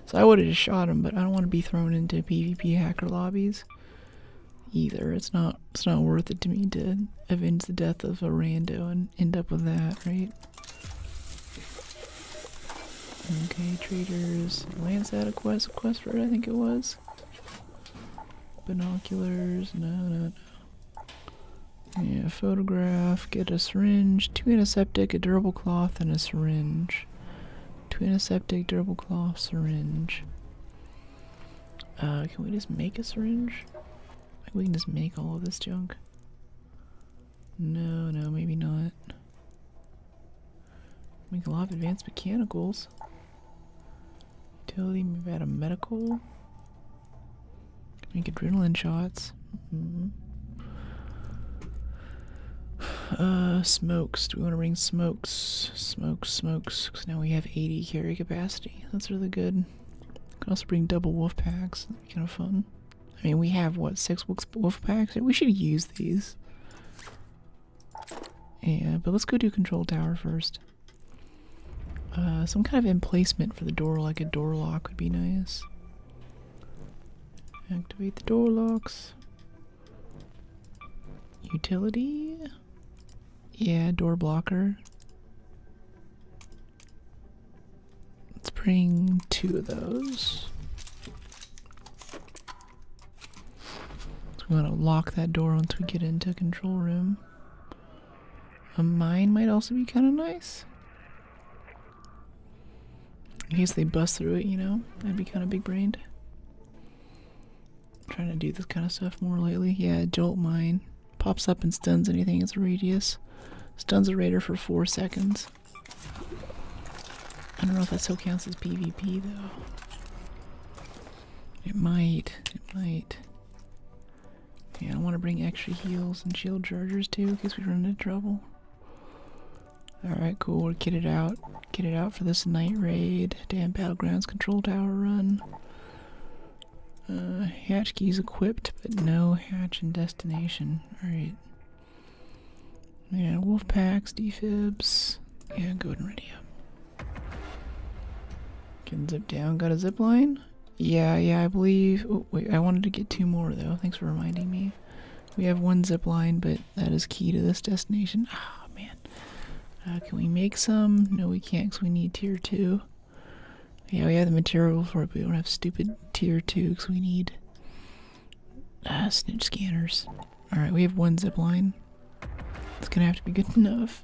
So I would have just shot him, but I don't want to be thrown into PvP hacker lobbies either. It's not worth it to me to avenge the death of a rando and end up with that, right? Okay, traders. Lance had a quest for it, I think it was. Binoculars, no. Yeah, photograph, get a syringe, 2 antiseptic, a durable cloth, and a syringe. 2 antiseptic, durable cloth, syringe. Can we just make a syringe? Like we can just make all of this junk? No, maybe not. make a lot of advanced mechanicals. Utility, maybe add a medical. Make adrenaline shots. Smokes. Do we want to bring smokes? Smokes. Because now we have 80 carry capacity. That's really good. Can also bring double wolf packs. That'd be kind of fun. I mean, we have what, 6 wolf packs? We should use these. Yeah, but let's go do control tower first. Some kind of emplacement for the door, like a door lock would be nice. Activate the door locks. Utility? Yeah, door blocker. Let's bring 2 of those. So we want to lock that door once we get into control room. A mine might also be kind of nice. In case they bust through it, you know? That'd be kind of big brained. I'm trying to do this kind of stuff more lately. Yeah, jolt mine. Pops up and stuns anything. It's a radius. Stuns a raider for 4 seconds. I don't know if that still counts as PvP though. It might. Yeah, I want to bring extra heals and shield chargers too in case we run into trouble. Alright, cool. We'll get it out. Get it out for this night raid. Damn Battlegrounds control tower run. Hatch keys equipped, but no hatch and destination. Alright. Yeah, wolf packs, defibs. Yeah, go ahead and ready up. Can zip down. Got a zip line? Yeah, I believe. Oh, wait, I wanted to get 2 more though. Thanks for reminding me. We have 1 zip line, but that is key to this destination. Ah, man. Can we make some? No, we can't because we need tier 2. Yeah, we have the material for it, but we don't have stupid tier 2 because we need snitch scanners. Alright, we have 1 zip line. It's gonna have to be good enough.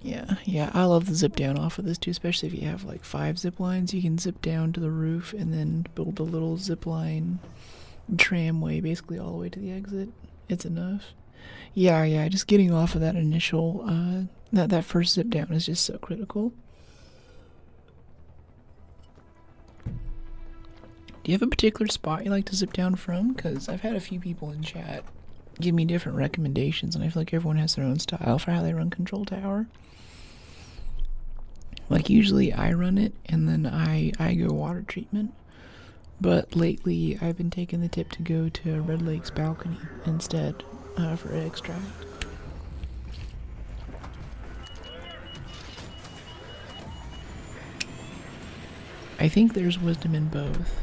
Yeah, I love the zip down off of this too, especially if you have like 5 zip lines. You can zip down to the roof and then build a little zip line tramway basically all the way to the exit. It's enough. Yeah, just getting off of that initial, that first zip down is just so critical. Do you have a particular spot you like to zip down from? Because I've had a few people in chat give me different recommendations, and I feel like everyone has their own style for how they run control tower. Like usually I run it, and then I go water treatment. But lately I've been taking the tip to go to Red Lake's balcony instead for extract. I think there's wisdom in both.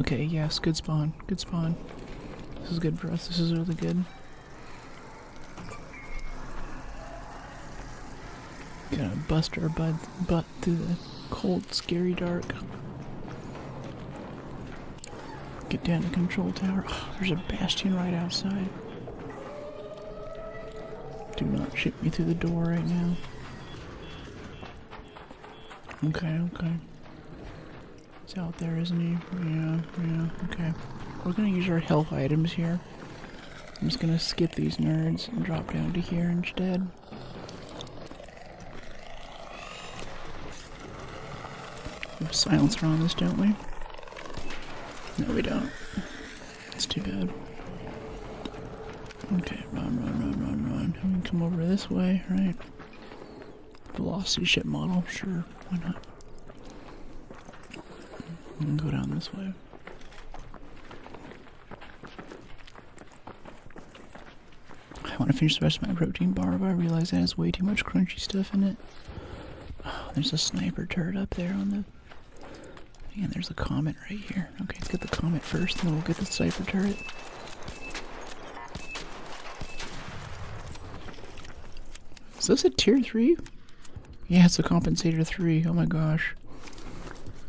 Okay, yes, good spawn. Good spawn. This is good for us. This is really good. Gonna bust our butt through the cold, scary dark. Get down to control tower. Oh, there's a bastion right outside. Do not shoot me through the door right now. Okay. He's out there, isn't he? Yeah, okay. We're gonna use our health items here. I'm just gonna skip these nerds and drop down to here instead. We have a silencer on this, don't we? No, we don't. It's too bad. Okay, run. We can come over this way, right? Velocity ship model, sure, why not? And go down this way. I want to finish the rest of my protein bar, but I realize that has way too much crunchy stuff in it. Oh, there's a sniper turret up there on the... And there's a comet right here. Okay, let's get the comet first, and then we'll get the sniper turret. Is this a tier 3? Yeah, it's a compensator 3. Oh my gosh.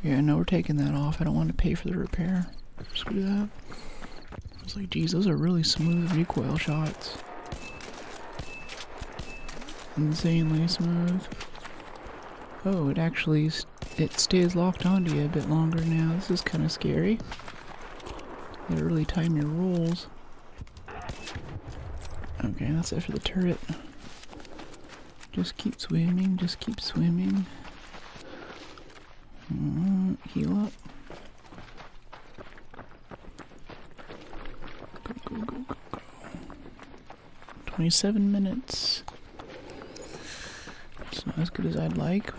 Yeah, no, we're taking that off. I don't want to pay for the repair. Screw that. was like, geez, those are really smooth recoil shots. Insanely smooth. Oh, it stays locked onto you a bit longer now. This is kind of scary. You gotta really time your rolls. Okay, that's it for the turret. Just keep swimming, just keep swimming. Heal up. Go, go, go, go, go. 27 minutes. It's not as good as I'd like.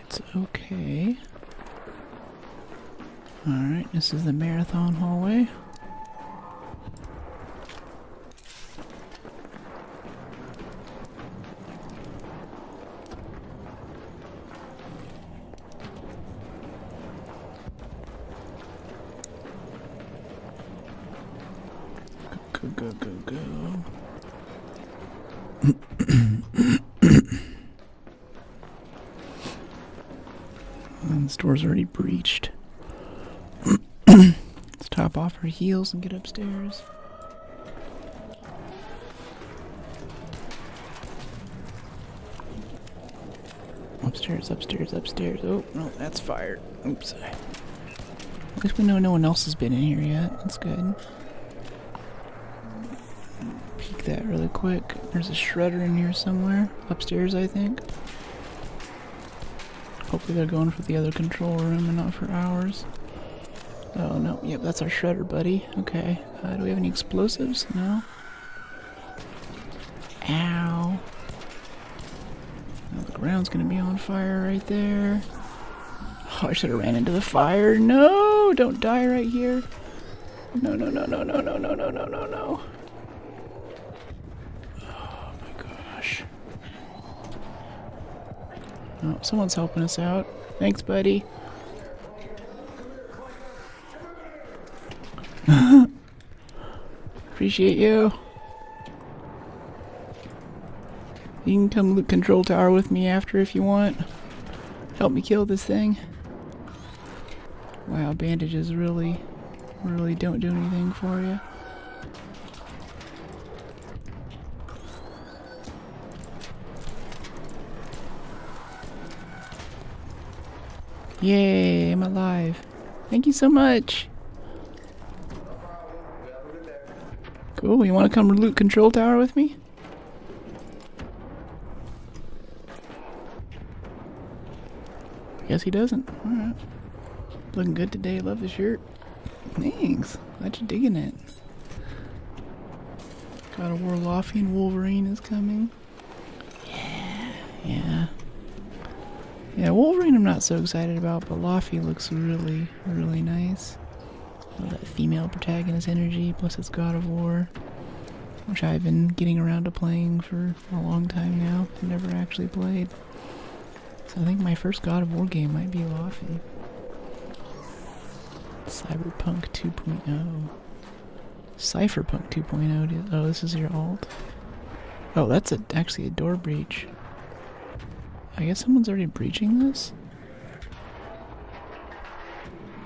It's okay. Alright, this is the marathon hallway. Go, go, go, go, go. The store's already breached. Let's top off our heels and get upstairs. Upstairs, upstairs, upstairs. Oh, no, that's fire. Oops. At least we know no one else has been in here yet. That's good. Peek that really quick. There's a shredder in here somewhere. Upstairs, I think. Hopefully they're going for the other control room and not for ours. Oh, no. Yep, that's our shredder, buddy. Okay. Do we have any explosives? No. Ow. Now the ground's gonna be on fire right there. Oh, I should have ran into the fire. No! Don't die right here. No, no, no, no, no, no, no, no, no, no, no. Oh my gosh. Oh, someone's helping us out. Thanks, buddy. Appreciate you. You can come loot control tower with me after if you want. Help me kill this thing. Wow, bandages really don't do anything for you. Yay, I'm alive. Thank you so much. Cool, you want to come loot control tower with me? Guess he doesn't. Alright. Looking good today. Love the shirt. Thanks. Glad you're digging it. God of War Laufey and Wolverine is coming. Yeah. Yeah, Wolverine I'm not so excited about, but Laufey looks really, really nice. All that female protagonist energy, plus it's God of War, which I've been getting around to playing for a long time now. I've never actually played. So I think my first God of War game might be Laufey. Cyberpunk 2.0. Cypherpunk 2.0. Oh, this is your alt. Oh, that's actually a door breach. I guess someone's already breaching this?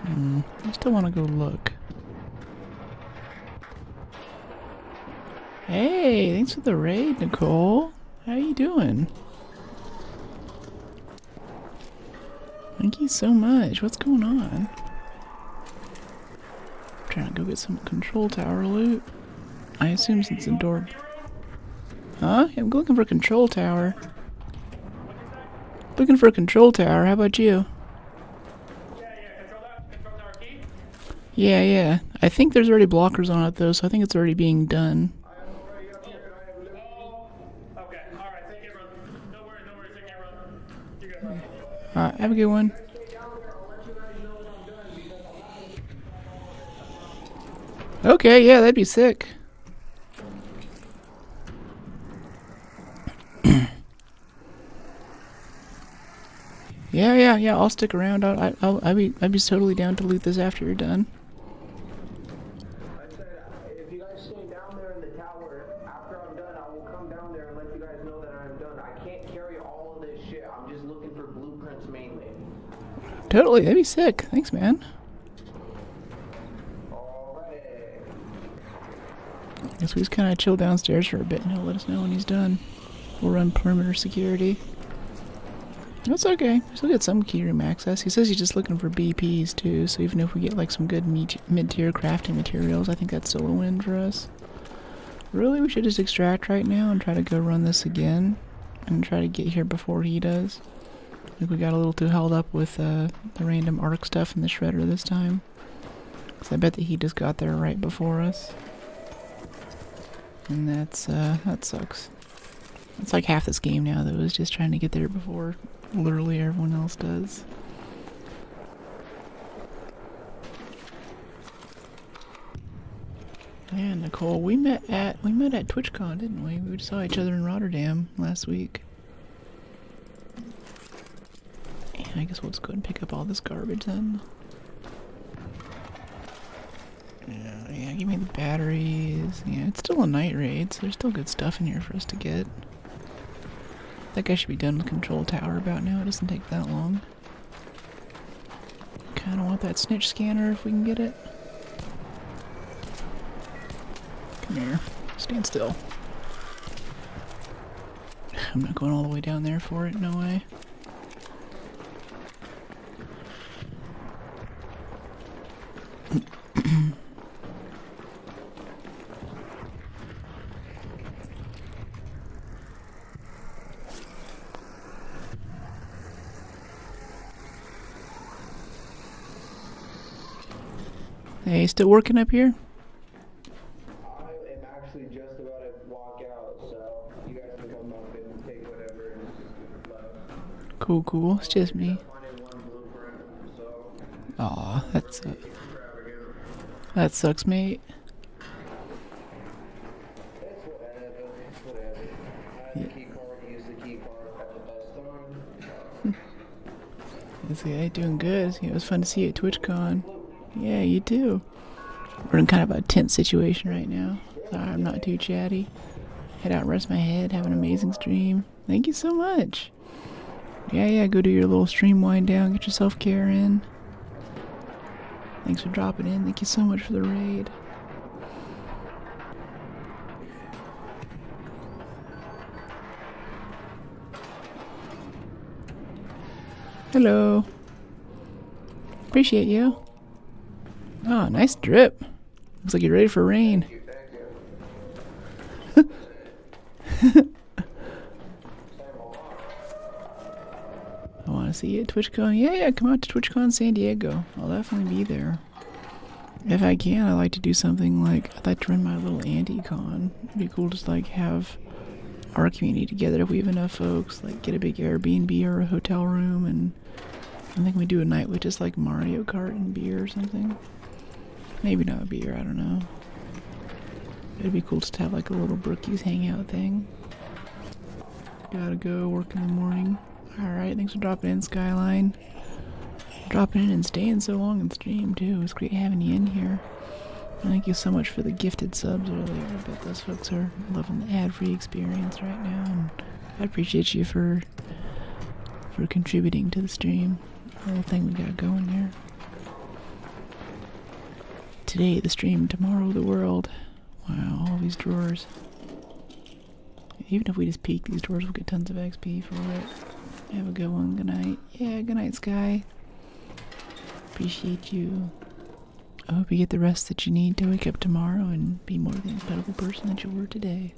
I still want to go look. Hey, thanks for the raid, Nicole. How you doing? Thank you so much. What's going on? I'm trying to go get some control tower loot. I assume since the door... Huh? I'm looking for a control tower. Looking for a control tower. How about you? Yeah. I think there's already blockers on it though, so I think it's already being done. Okay, alright, thank you, everyone. No worries, thank you, everyone. You good. Alright, have a good one. Okay, yeah, that'd be sick. Yeah, I'll stick around. I'd be totally down to loot this after you're done. I said, if you guys stay down there in the tower, after I'm done, I will come down there and let you guys know that I'm done. I can't carry all of this shit. I'm just looking for blueprints mainly. Totally, that'd be sick. Thanks, man. Alright. Guess we just kind of chill downstairs for a bit and he'll let us know when he's done. We'll run perimeter security. That's okay. We still get some keyroom access. He says he's just looking for BPs too, so even if we get like some good mid-tier crafting materials, I think that's still a win for us. Really, we should just extract right now and try to go run this again and try to get here before he does. I think we got a little too held up with the random arc stuff in the shredder this time. Because I bet that he just got there right before us. And that sucks. It's like half this game now that was just trying to get there before literally everyone else does. Yeah, Nicole, we met at TwitchCon, didn't we? We saw each other in Rotterdam last week. Yeah, I guess we'll just go ahead and pick up all this garbage then. Yeah, give me the batteries. Yeah, it's still a night raid, so there's still good stuff in here for us to get. I think I should be done with Control Tower about now. It doesn't take that long. Kinda want that snitch scanner if we can get it. Come here. Stand still. I'm not going all the way down there for it, no way. Hey, still working up here? I am actually just about to walk out, so you guys can come up and take whatever and just left. Cool. It's just me. Finding one blueprint, so Aw, that sucks, mate. it's whatever. I had the key card, used the key card at the best time. This guy doing good. It was fun to see you at TwitchCon. Yeah, you too. We're in kind of a tense situation right now. Sorry, I'm not too chatty. Head out and rest my head. Have an amazing stream. Thank you so much. Yeah, go do your little stream wind down. Get your self-care in. Thanks for dropping in. Thank you so much for the raid. Hello. Appreciate you. Oh, nice drip. Looks like you're ready for rain. I want to see you at TwitchCon. Yeah, come out to TwitchCon San Diego. I'll definitely be there. If I can, I like to do something like, I'd like to run my little anti-con. It'd be cool to just like have our community together if we have enough folks. Like get a big Airbnb or a hotel room, and I think we do a night with just like Mario Kart and beer or something. Maybe not beer, I don't know. It'd be cool just to have like a little Brookies hangout thing. Gotta go work in the morning. Alright, thanks for dropping in, Skyline. Dropping in and staying so long in stream too. It's great having you in here. Thank you so much for the gifted subs earlier. I bet those folks are loving the ad-free experience right now, and I appreciate you for contributing to the stream. The little thing we got going here. Today the stream, tomorrow the world. Wow, all these drawers. Even if we just peek these drawers, we'll get tons of XP for it. Have a good one. Good night. Yeah, good night, Sky. Appreciate you. I hope you get the rest that you need to wake up tomorrow and be more the incredible person that you were today.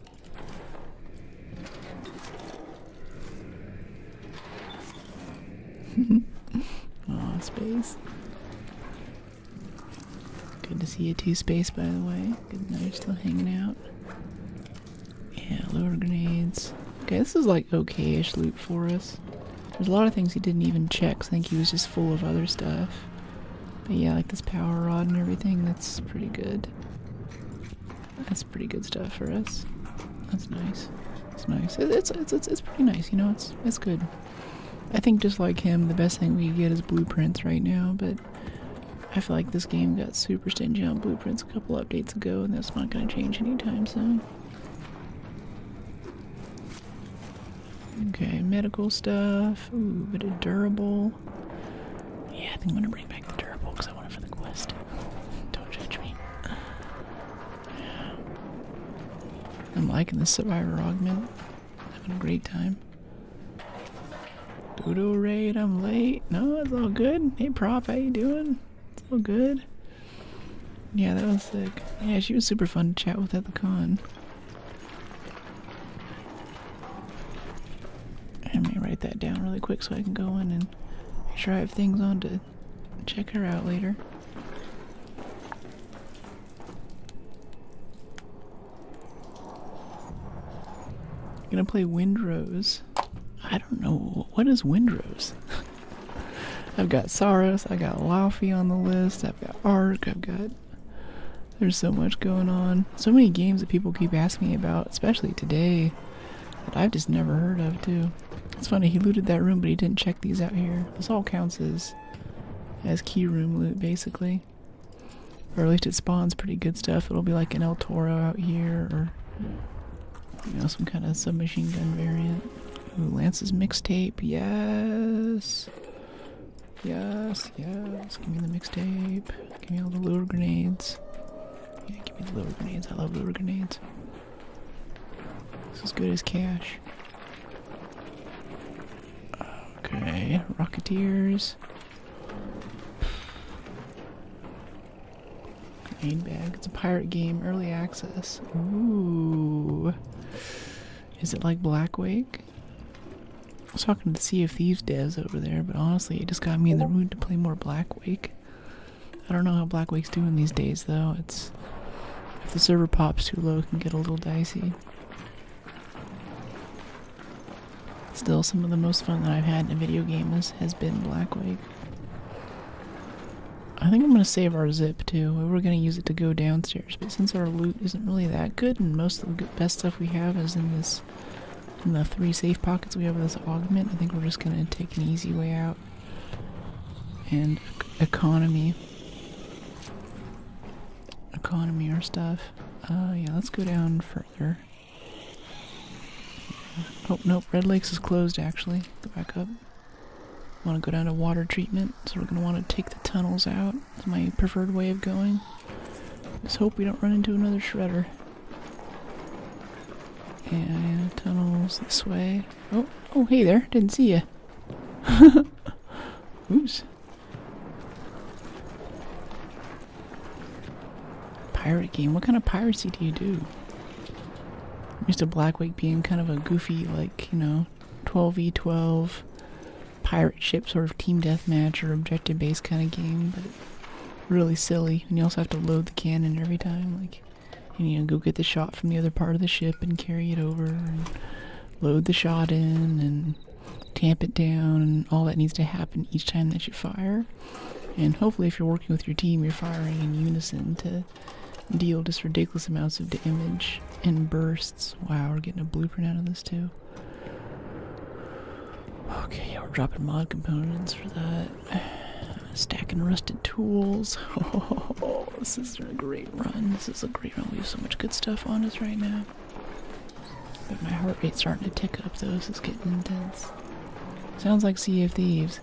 Aw, Space. Good to see you too, Space, by the way. Good night, you're still hanging out. Yeah, lower grenades. Okay, this is like okay-ish loot for us. There's a lot of things he didn't even check, so I think he was just full of other stuff. But yeah, like this power rod and everything, that's pretty good. That's pretty good stuff for us. That's nice. It's nice. It's pretty nice, you know, it's good. I think just like him, the best thing we get is blueprints right now, but I feel like this game got super stingy on blueprints a couple updates ago, and that's not going to change anytime soon. Okay, medical stuff. Ooh, bit of durable. Yeah, I think I'm going to bring back the durable because I want it for the quest. Don't judge me. Yeah. I'm liking this Survivor augment. Having a great time. Dodo raid, I'm late. No, it's all good. Hey Prop, how you doing? It's all good. Yeah, that was sick. Yeah, she was super fun to chat with at the con. Let me write that down really quick so I can go in and make sure I have things on to check her out later. Gonna play Windrose. I don't know. What is Windrose? I've got Saros, I got Laufey on the list, I've got Arc, there's so much going on. So many games that people keep asking me about, especially today, that I've just never heard of too. It's funny, he looted that room but he didn't check these out here. This all counts as key room loot basically. Or at least it spawns pretty good stuff. It'll be like an El Toro out here, or you know, some kind of submachine gun variant. Ooh, Lance's mixtape, yes! Yes, yes, give me the mixtape. Give me all the lure grenades. Yeah, give me the lure grenades, I love lure grenades. This is as good as cash. Okay, Rocketeers. Grenade bag, it's a pirate game, early access. Ooh. Is it like Black Wake? I was talking to Sea of Thieves devs over there, but honestly, it just got me in the mood to play more Black Wake. I don't know how Black Wake's doing these days, though. It's if the server pops too low, it can get a little dicey. Still, some of the most fun that I've had in a video game has been Black Wake. I think I'm going to save our zip, too. We were going to use it to go downstairs, but since our loot isn't really that good, and most of the best stuff we have is in the 3 safe pockets we have with this augment, I think we're just going to take an easy way out. And economy our stuff. Yeah, let's go down further. Oh, nope, Red Lakes is closed, actually. Go back up. I want to go down to water treatment, so we're going to want to take the tunnels out. It's my preferred way of going. Just hope we don't run into another shredder. Yeah, tunnels this way. Oh, hey there, didn't see ya. Oops. Pirate game, what kind of piracy do you do? I'm used to Black Wake being kind of a goofy, like, you know, 12v12 pirate ship sort of team deathmatch or objective based kind of game, but really silly. And you also have to load the cannon every time, like, you need to go get the shot from the other part of the ship and carry it over and load the shot in and tamp it down, and all that needs to happen each time that you fire. And hopefully if you're working with your team, you're firing in unison to deal just ridiculous amounts of damage in bursts. Wow, we're getting a blueprint out of this too. Okay, yeah, we're dropping mod components for that. Stacking rusted tools. Oh, this is a great run. This is a great run. We have so much good stuff on us right now. But my heart rate's starting to tick up though. This is getting intense. Sounds like Sea of Thieves.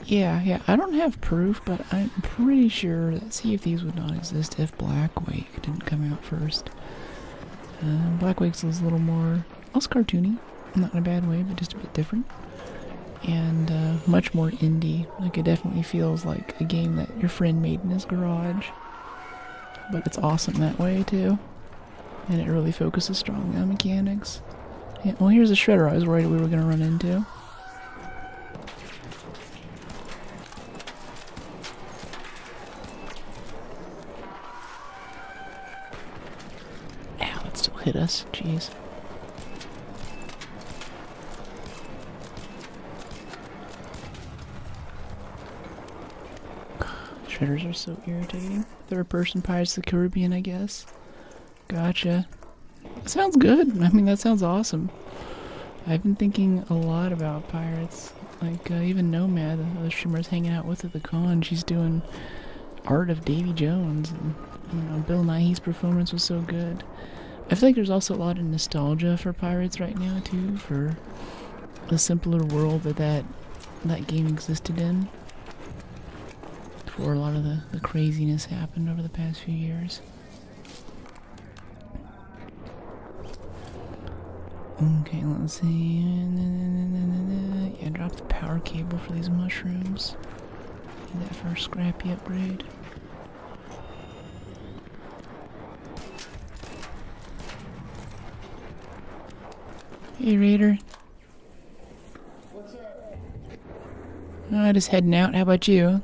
Yeah, I don't have proof, but I'm pretty sure that Sea of Thieves would not exist if Black Wake didn't come out first. Black Wake's a little more, less cartoony, not in a bad way, but just a bit different. And much more indie. Like, it definitely feels like a game that your friend made in his garage. But it's awesome that way, too. And it really focuses strongly on mechanics. Yeah, well, here's a shredder I was worried we were going to run into. Ow, that still hit us. Jeez. Shredders are so irritating. Third-person Pirates of the Caribbean, I guess. Gotcha. That sounds good. I mean, that sounds awesome. I've been thinking a lot about pirates. Like, even Nomad, the other streamer I was hanging out with at the con, she's doing art of Davy Jones. And, you know, Bill Nighy's performance was so good. I feel like there's also a lot of nostalgia for pirates right now, too, for the simpler world that game existed in. Before a lot of the craziness happened over the past few years. Okay, let's see. Yeah, drop the power cable for these mushrooms. Need that for a scrappy upgrade. Hey, Raider. What's up? Just heading out. How about you?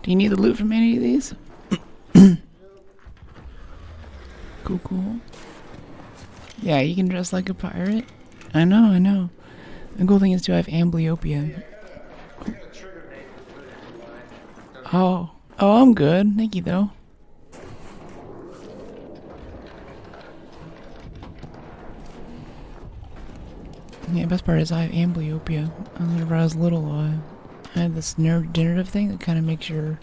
Do you need the loot from any of these? Cool, cool. Yeah, you can dress like a pirate. I know, I know. The cool thing is too, I have amblyopia. Oh, I'm good. Thank you, though. Yeah, best part is I have amblyopia. Whenever I was little, I had this neurodegenerative thing that kind of makes your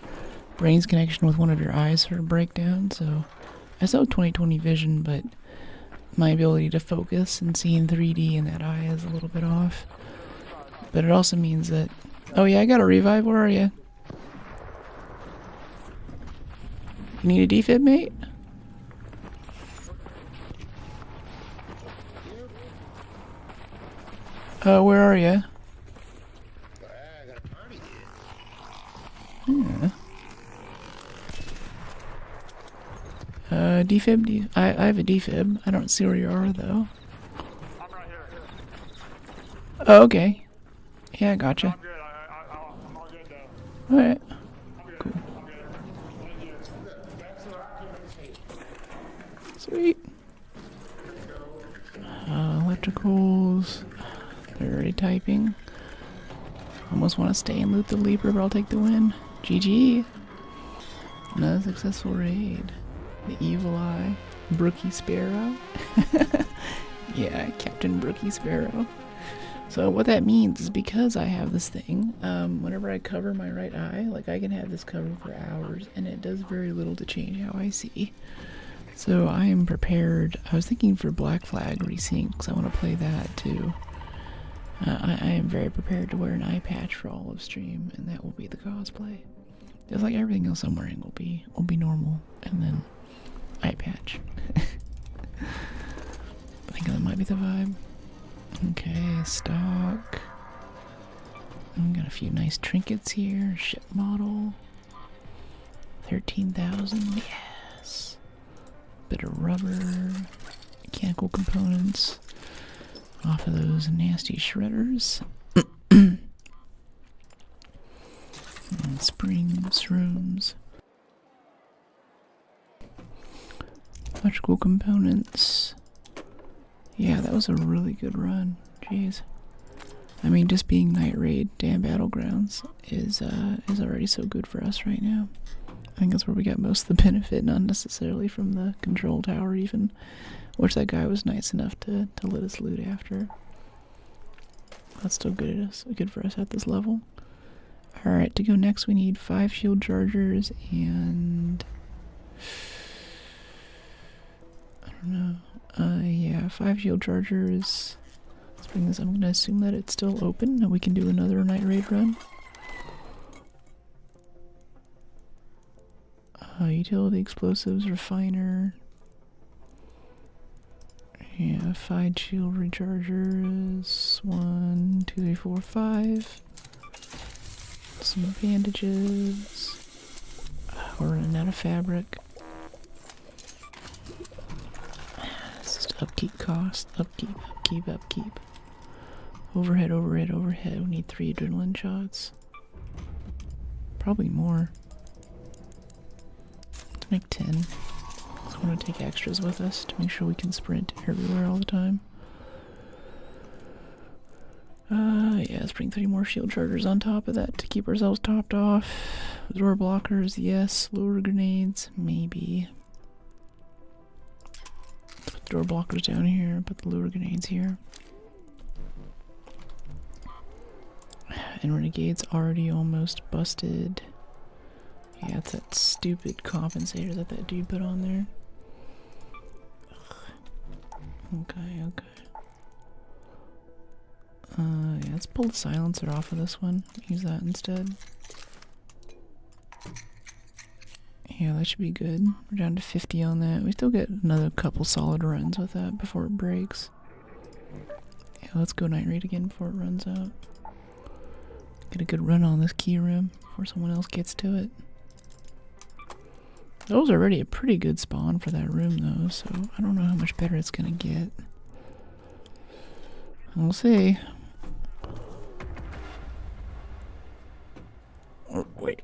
brain's connection with one of your eyes sort of break down. So I still have 20/20 vision, but my ability to focus and see in 3D in that eye is a little bit off. But it also means that... Oh yeah, I got a revive. Where are you? You need a defib, mate? Where are you? Yeah. Defib? I have a defib. I don't see where you are, though. I'm right here. Oh, okay. Yeah, I gotcha. I'm good. I'm all good though. Alright. I'm good. I'm good. Thank you. That's what I can. Sweet. Electricals. They're already typing. Almost want to stay and loot the Leaper, but I'll take the win. GG. Another successful raid. The Evil Eye. Brookie Sparrow. Yeah, Captain Brookie Sparrow. So what that means is because I have this thing, whenever I cover my right eye, like I can have this covered for hours, and it does very little to change how I see. So I am prepared. I was thinking for Black Flag Resync, because I want to play that too. I am very prepared to wear an eye patch for all of stream, and that will be the cosplay. Just like everything else I'm wearing will be normal, and then eye patch. I think that might be the vibe. Okay, stock. Got a few nice trinkets here. Ship model. 13,000. Yes. Bit of rubber. Mechanical components. Off of those nasty shredders. And springs, rooms. Electrical components. Yeah, that was a really good run. Jeez. I mean, just being Night Raid, damn Battlegrounds, is already so good for us right now. I think that's where we got most of the benefit, not necessarily from the control tower even, which that guy was nice enough to let us loot after. That's still good for us at this level. Alright, to go next we need 5 shield chargers and... I don't know. Yeah, 5 shield chargers. Let's bring this. I'm gonna assume that it's still open and we can do another night raid run. Utility explosives, refiner. Yeah, 5 shield rechargers. 1, 2, 3, 4, 5. Some bandages. We're running out of fabric. Upkeep cost. Upkeep. Overhead. We need 3 adrenaline shots. Probably more. Let's make 10. I want to take extras with us to make sure we can sprint everywhere all the time. Yeah, let's bring 3 more shield chargers on top of that to keep ourselves topped off. Door blockers, yes. Lower grenades, maybe. Put the door blockers down here, put the lure grenades here. And Renegade's already almost busted. Yeah, it's that stupid compensator that dude put on there. Ugh. Okay. Yeah, let's pull the silencer off of this one. Use that instead. Yeah, that should be good. We're down to 50 on that. We still get another couple solid runs with that before it breaks. Yeah, let's go night raid again before it runs out. Get a good run on this key room before someone else gets to it. That was already a pretty good spawn for that room though, so I don't know how much better it's gonna get. We'll see. Oh, wait.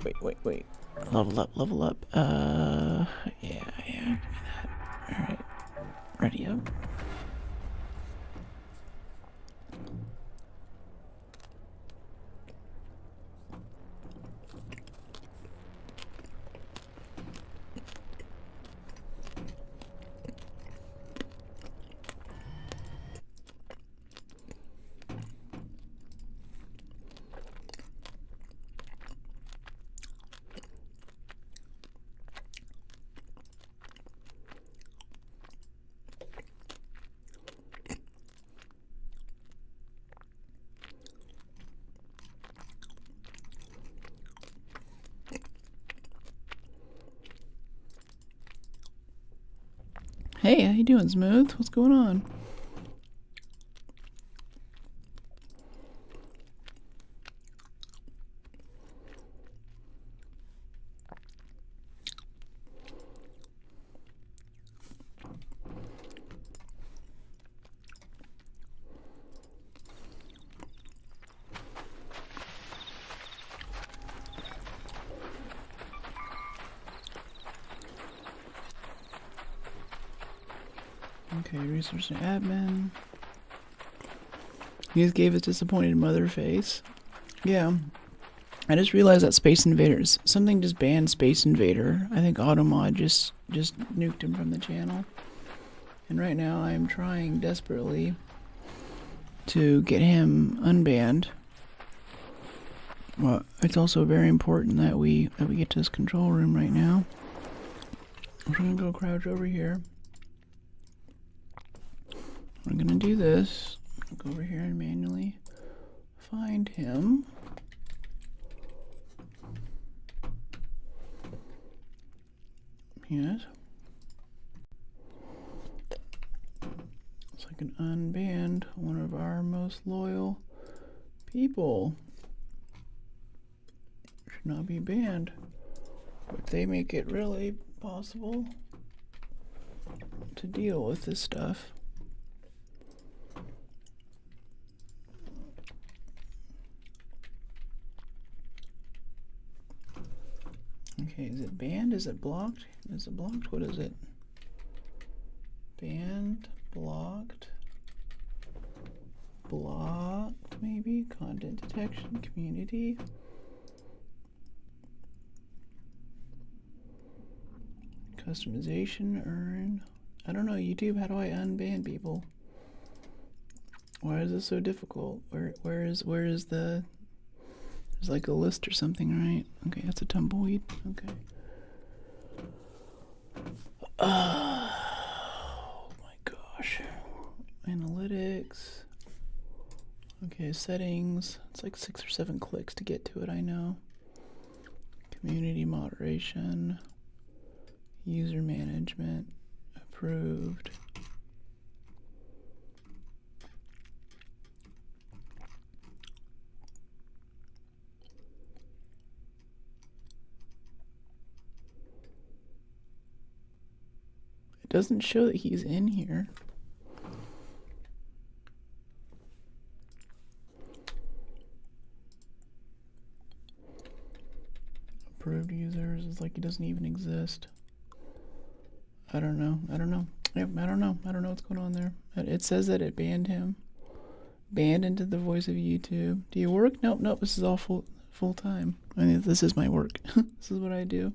Level up. Yeah, give me that. Alright. Ready up. Hey, how you doing, Smooth? What's going on? Okay, research and admin. He just gave his disappointed mother face. Yeah. I just realized that Space Invaders, something just banned Space Invader. I think Automod just nuked him from the channel. And right now I am trying desperately to get him unbanned. Well, it's also very important that we get to this control room right now. We're gonna go crouch over here. We're gonna do this. Go over here and manually find him. Yes. So I can unban one of our most loyal people. Should not be banned, but they make it really possible to deal with this stuff. Okay, is it banned? Is it blocked? Is it blocked? What is it? Banned, blocked, maybe? Content detection, community. Customization, earn. I don't know, YouTube, how do I unban people? Why is this so difficult? Where is the... There's like a list or something, right? Okay, that's a tumbleweed. Okay. Oh my gosh. Analytics. Okay, settings. It's like 6 or 7 clicks to get to it, I know. Community moderation. User management. Approved. Doesn't show that he's in here. Approved users is like he doesn't even exist. I don't know. Yep, I don't know what's going on there. It says that it banned him. Banned into the voice of YouTube. Do you work? Nope, this is all full time. I mean, this is my work. This is what I do.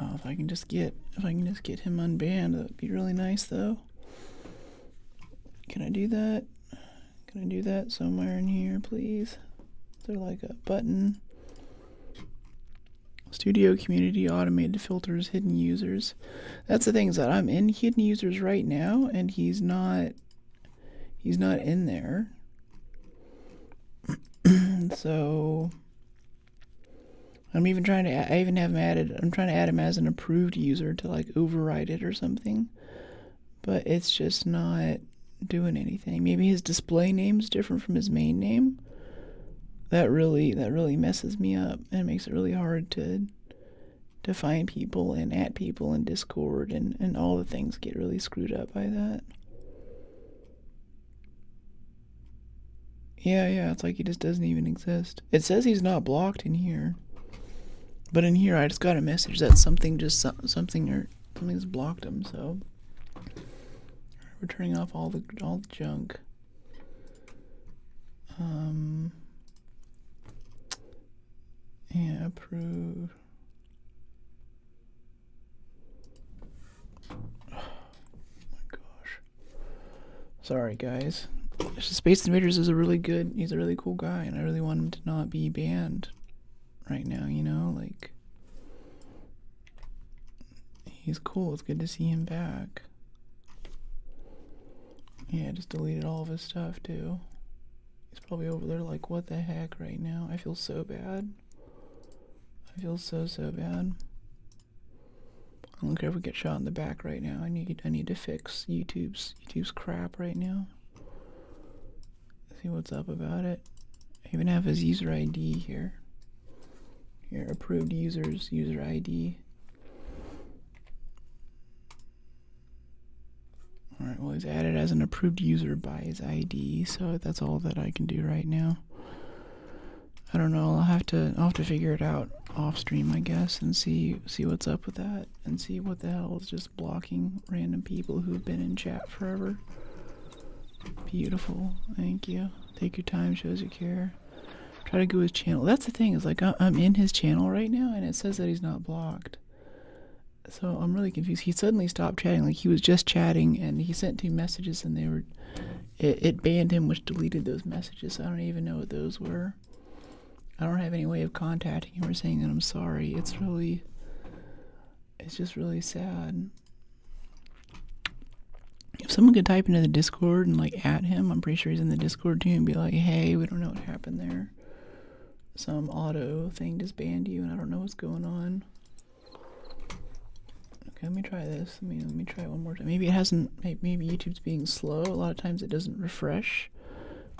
Oh, if I can just get him unbanned, that would be really nice though. Can I do that? Can I do that somewhere in here, please? Is there like a button? Studio community automated filters hidden users. That's the thing, is that I'm in hidden users right now and he's not in there. So I'm even trying to, I even have him added, I'm trying to add him as an approved user to like override it or something. But it's just not doing anything. Maybe his display name's different from his main name. That really messes me up and makes it really hard to find people and add people in Discord, and all the things get really screwed up by that. Yeah, it's like he just doesn't even exist. It says he's not blocked in here. But in here I just got a message that something's blocked him, so we're turning off all the junk. Yeah, approved. Oh my gosh. Sorry guys. It's just Space Invaders is he's a really cool guy, and I really want him to not be banned right now, you know, like, he's cool. It's good to see him back. Yeah, I just deleted all of his stuff too. He's probably over there like, what the heck right now? I feel so bad. I feel so bad. I don't care if we get shot in the back right now. I need to fix YouTube's crap right now. See what's up about it. I even have his user ID here. Here, approved users, user ID. Alright, well, he's added as an approved user by his ID, so that's all that I can do right now. I don't know, I'll have to figure it out off stream, I guess, and see what's up with that, and see what the hell is just blocking random people who've been in chat forever. Beautiful, thank you. Take your time, shows you care. Try to go his channel. That's the thing, is like I'm in his channel right now, and it says that he's not blocked. So I'm really confused. He suddenly stopped chatting, like he was just chatting, and he sent 2 messages, and it banned him, which deleted those messages. So I don't even know what those were. I don't have any way of contacting him or saying that I'm sorry. It's just really sad. If someone could type into the Discord and like at him, I'm pretty sure he's in the Discord too, and be like, hey, we don't know what happened there. Some auto thing just banned you and I don't know what's going on. Okay, let me try this. Let me try it one more time. Maybe it hasn't, maybe YouTube's being slow. A lot of times it doesn't refresh.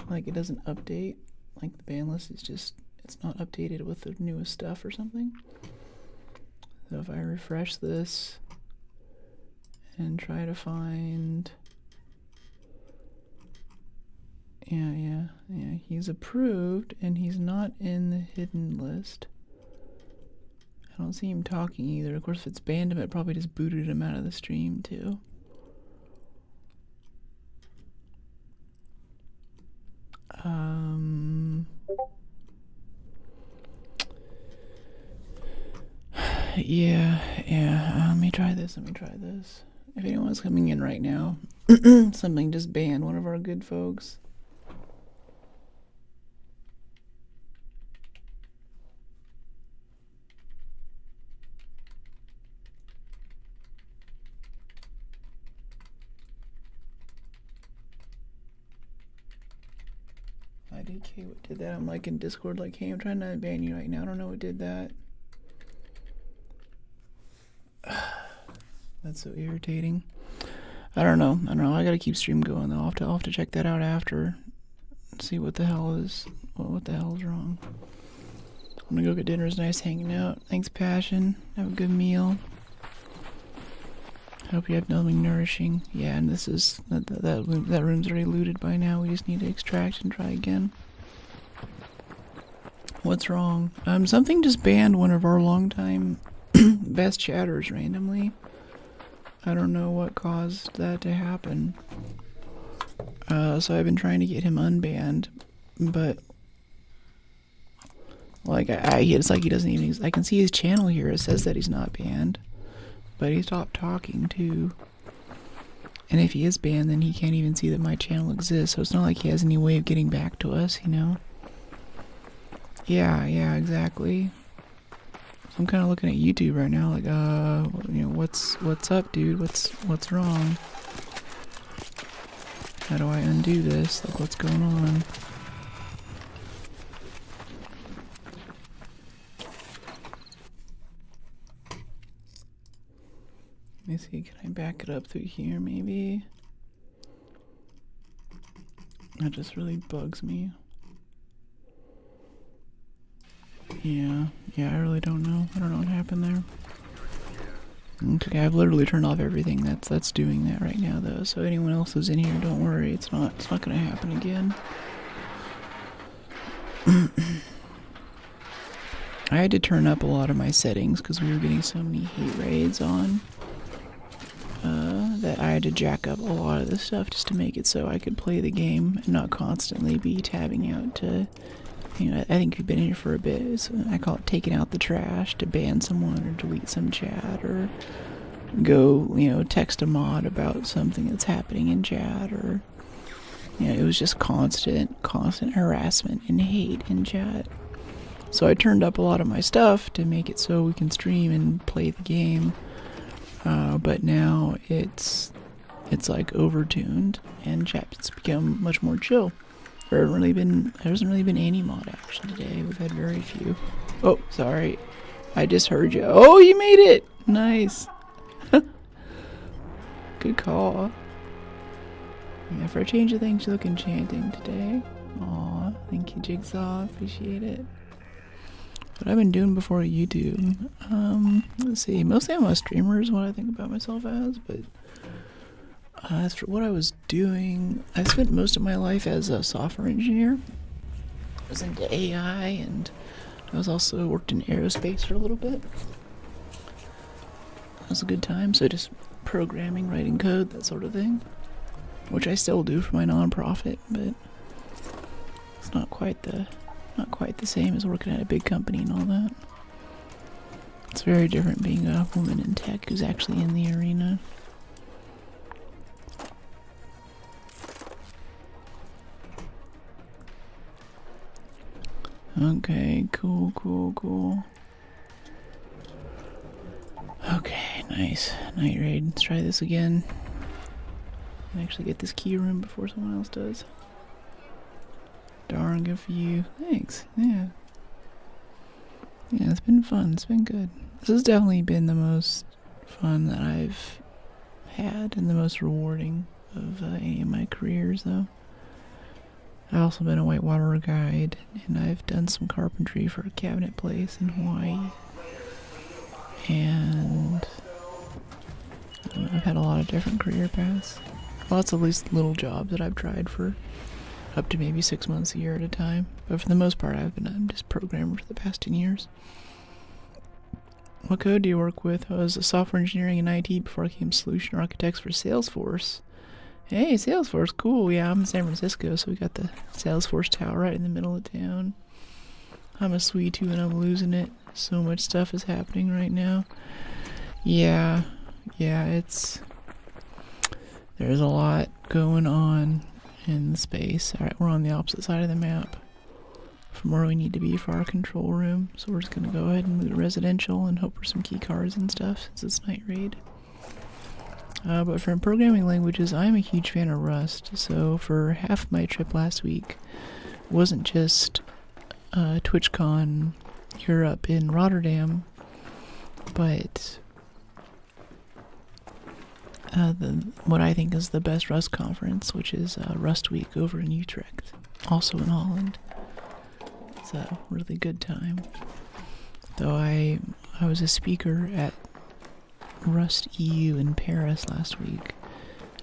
Like it doesn't update. Like the ban list is just, it's not updated with the newest stuff or something. So if I refresh this and try to find, yeah, he's approved and he's not in the hidden list. I don't see him talking either. Of course, if it's banned him, it probably just booted him out of the stream too. Yeah. Let me try this. If anyone's coming in right now, something just banned one of our good folks. IDK, what did that? I'm like in Discord like, hey, I'm trying to ban you right now. I don't know what did that. That's so irritating. I don't know. I gotta keep stream going though. I'll have to check that out after. See what the hell is what the hell's wrong. I'm gonna go get dinner. It's nice hanging out. Thanks, Passion. Have a good meal. I hope you have nothing nourishing. Yeah, and this is that room's already looted by now. We just need to extract and try again. What's wrong? Something just banned one of our longtime best chatters randomly. I don't know what caused that to happen. So I've been trying to get him unbanned, but like it's like he doesn't even. I can see his channel here. It says that he's not banned, but he stopped talking too. And if he is banned, then he can't even see that my channel exists. So it's not like he has any way of getting back to us, you know? Yeah, exactly. I'm kind of looking at YouTube right now, like, you know, what's up, dude? What's wrong? How do I undo this? Like, what's going on? see, can I back it up through here maybe? That just really bugs me. Yeah, I really don't know. I don't know what happened there. Okay, I've literally turned off everything that's doing that right now though. So anyone else who's in here, don't worry, it's not gonna happen again. I had to turn up a lot of my settings because we were getting so many hate raids on that I had to jack up a lot of the stuff just to make it so I could play the game and not constantly be tabbing out to, you know, I think you've been here for a bit, so I call it taking out the trash to ban someone or delete some chat or go, you know, text a mod about something that's happening in chat, or, you know, it was just constant harassment and hate in chat. So I turned up a lot of my stuff to make it so we can stream and play the game, but now it's like overtuned and chat's become much more chill. There hasn't really been any mod action today. We've had very few. Oh, sorry. I just heard you. Oh, you made it! Nice. Good call. Yeah, for a change of things, you look enchanting today. Aw, thank you, Jigsaw. Appreciate it. What I've been doing before YouTube. Let's see. Mostly I'm a streamer is what I think about myself as, but as for what I was doing, I spent most of my life as a software engineer. I was into AI, and I was also worked in aerospace for a little bit. It was a good time, so just programming, writing code, that sort of thing, which I still do for my nonprofit, but it's not quite the same as working at a big company and all that. It's very different being a woman in tech who's actually in the arena. Okay, cool. Okay, nice. Night raid. Let's try this again. I actually get this key room before someone else does. Darn, good for you. Thanks. Yeah, it's been fun. It's been good. This has definitely been the most fun that I've had and the most rewarding of any of my careers, though. I've also been a whitewater guide, and I've done some carpentry for a cabinet place in Hawaii. And I don't know, I've had a lot of different career paths. Lots of these little jobs that I've tried for up to maybe 6 months a year at a time. But for the most part, I'm just programmer for the past 10 years. What code do you work with? I was a software engineering in IT before I became solution architects for Salesforce. Hey, Salesforce, cool. Yeah, I'm in San Francisco, so we got the Salesforce tower right in the middle of town. I'm a sweet too, and I'm losing it. So much stuff is happening right now. Yeah, there's a lot going on in the space. Alright, we're on the opposite side of the map from where we need to be for our control room. So we're just gonna go ahead and move to residential and hope for some key cards and stuff since it's night raid. But for programming languages, I'm a huge fan of Rust. So for half my trip last week, it wasn't just TwitchCon Europe in Rotterdam, but what I think is the best Rust conference, which is Rust Week over in Utrecht, also in Holland. It's a really good time. Though I was a speaker at Rust EU in Paris last week,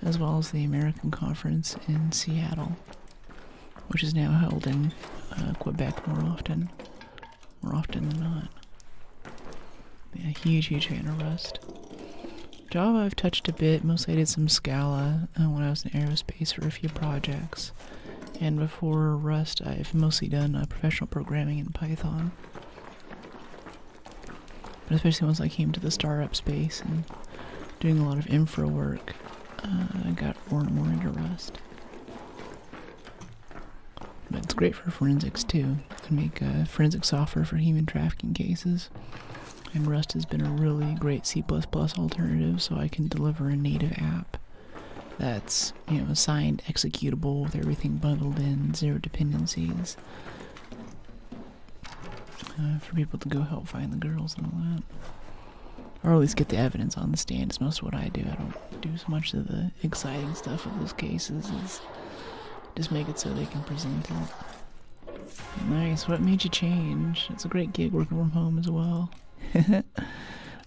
as well as the American conference in Seattle, which is now held in Quebec more often than not. Yeah, huge fan of Rust. Java I've touched a bit. Mostly I did some Scala when I was in aerospace for a few projects. And before Rust, I've mostly done professional programming in Python. But especially once I came to the startup space and doing a lot of infra work, I got more and more into Rust. But it's great for forensics too. To make forensic software for human trafficking cases. And Rust has been a really great C++ alternative, so I can deliver a native app that's, signed, executable, with everything bundled in, zero dependencies, for people to go help find the girls and all that. or at least get the evidence on the stand. Is most of what I do. I don't do so much of the exciting stuff of those cases. Is just make it so they can present it. Nice. What made you change? It's a great gig working from home as well.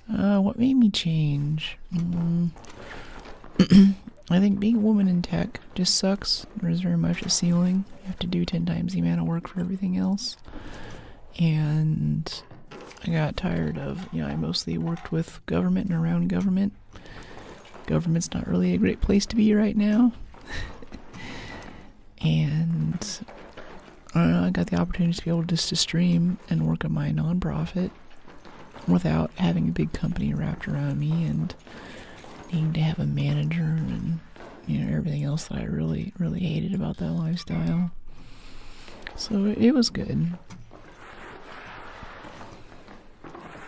What made me change? I think being a woman in tech just sucks. There's very much a ceiling. You have to do 10 times the amount of work for everything else. And I got tired of, I mostly worked with government and around government. Government's not really a great place to be right now. And I don't know, I got the opportunity to be able just to stream and work on my nonprofit without having a big company wrapped around me and needing to have a manager and everything else that I really, really hated about that lifestyle. So it was good.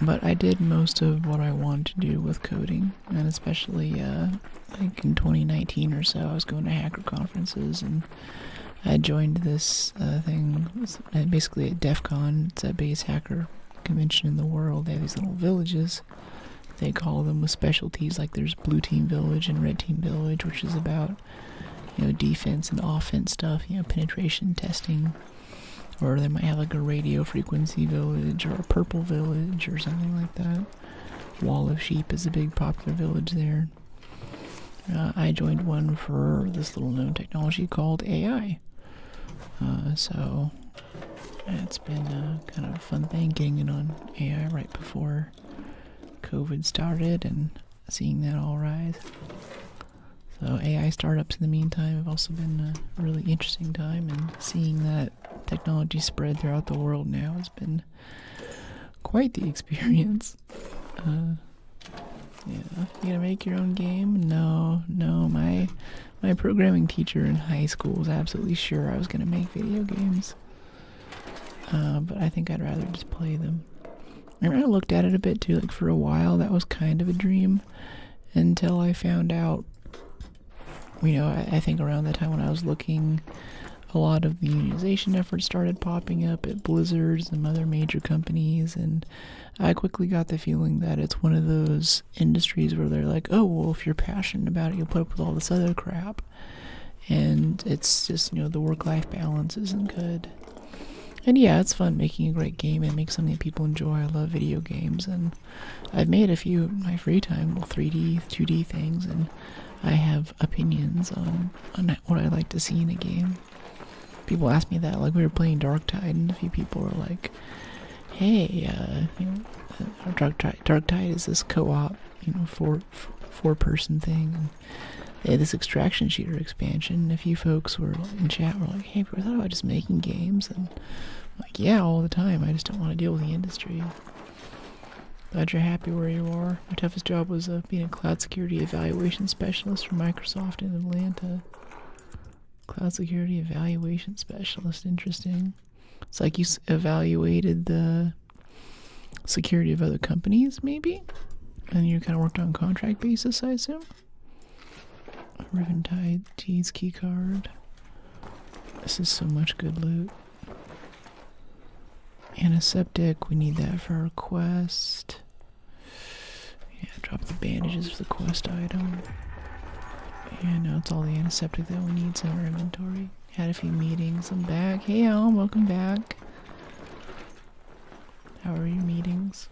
But I did most of what I wanted to do with coding, and especially like in 2019 or so, I was going to hacker conferences, and I joined this thing. It's basically at DEF CON. It's the biggest hacker convention in the world. They have these little villages. They call them with specialties, like there's Blue Team Village and Red Team Village, which is about defense and offense stuff, penetration testing. Or they might have like a radio frequency village or a purple village or something like that. Wall of Sheep is a big popular village there. I joined one for this little known technology called AI. So it's been kind of a fun thing getting in on AI right before COVID started and seeing that all rise. So AI startups in the meantime have also been a really interesting time, and seeing that technology spread throughout the world now has been quite the experience. You gonna make your own game? No, my programming teacher in high school was absolutely sure I was gonna make video games. But I think I'd rather just play them. I looked at it a bit too, like for a while that was kind of a dream, until I found out, I think around that time when I was looking, a lot of the unionization efforts started popping up at Blizzard and other major companies, and I quickly got the feeling that it's one of those industries where they're like, oh, well, if you're passionate about it, you'll put up with all this other crap. And it's just, the work-life balance isn't good. And yeah, it's fun making a great game and make something that people enjoy. I love video games, and I've made a few in my free time, 3D, 2D things, and I have opinions on what I like to see in a game. People ask me that, like we were playing Dark Tide, and a few people were like, hey, Dark Tide is this co-op, four-person thing, and they had this extraction shooter expansion, and a few folks were in chat were like, hey, we thought about just making games, and I'm like, yeah, all the time, I just don't want to deal with the industry. Glad you're happy where you are. My toughest job was being a cloud security evaluation specialist for Microsoft in Atlanta. Cloud security evaluation specialist, interesting. It's like you evaluated the security of other companies, maybe? And you kind of worked on contract basis, I assume? Riventide T's key card. This is so much good loot. Antiseptic, we need that for our quest. Yeah, drop the bandages for the quest item. Yeah, no, it's all the antiseptic that we need in our inventory. Had a few meetings. I'm back. Hey, Al, welcome back. How are your meetings?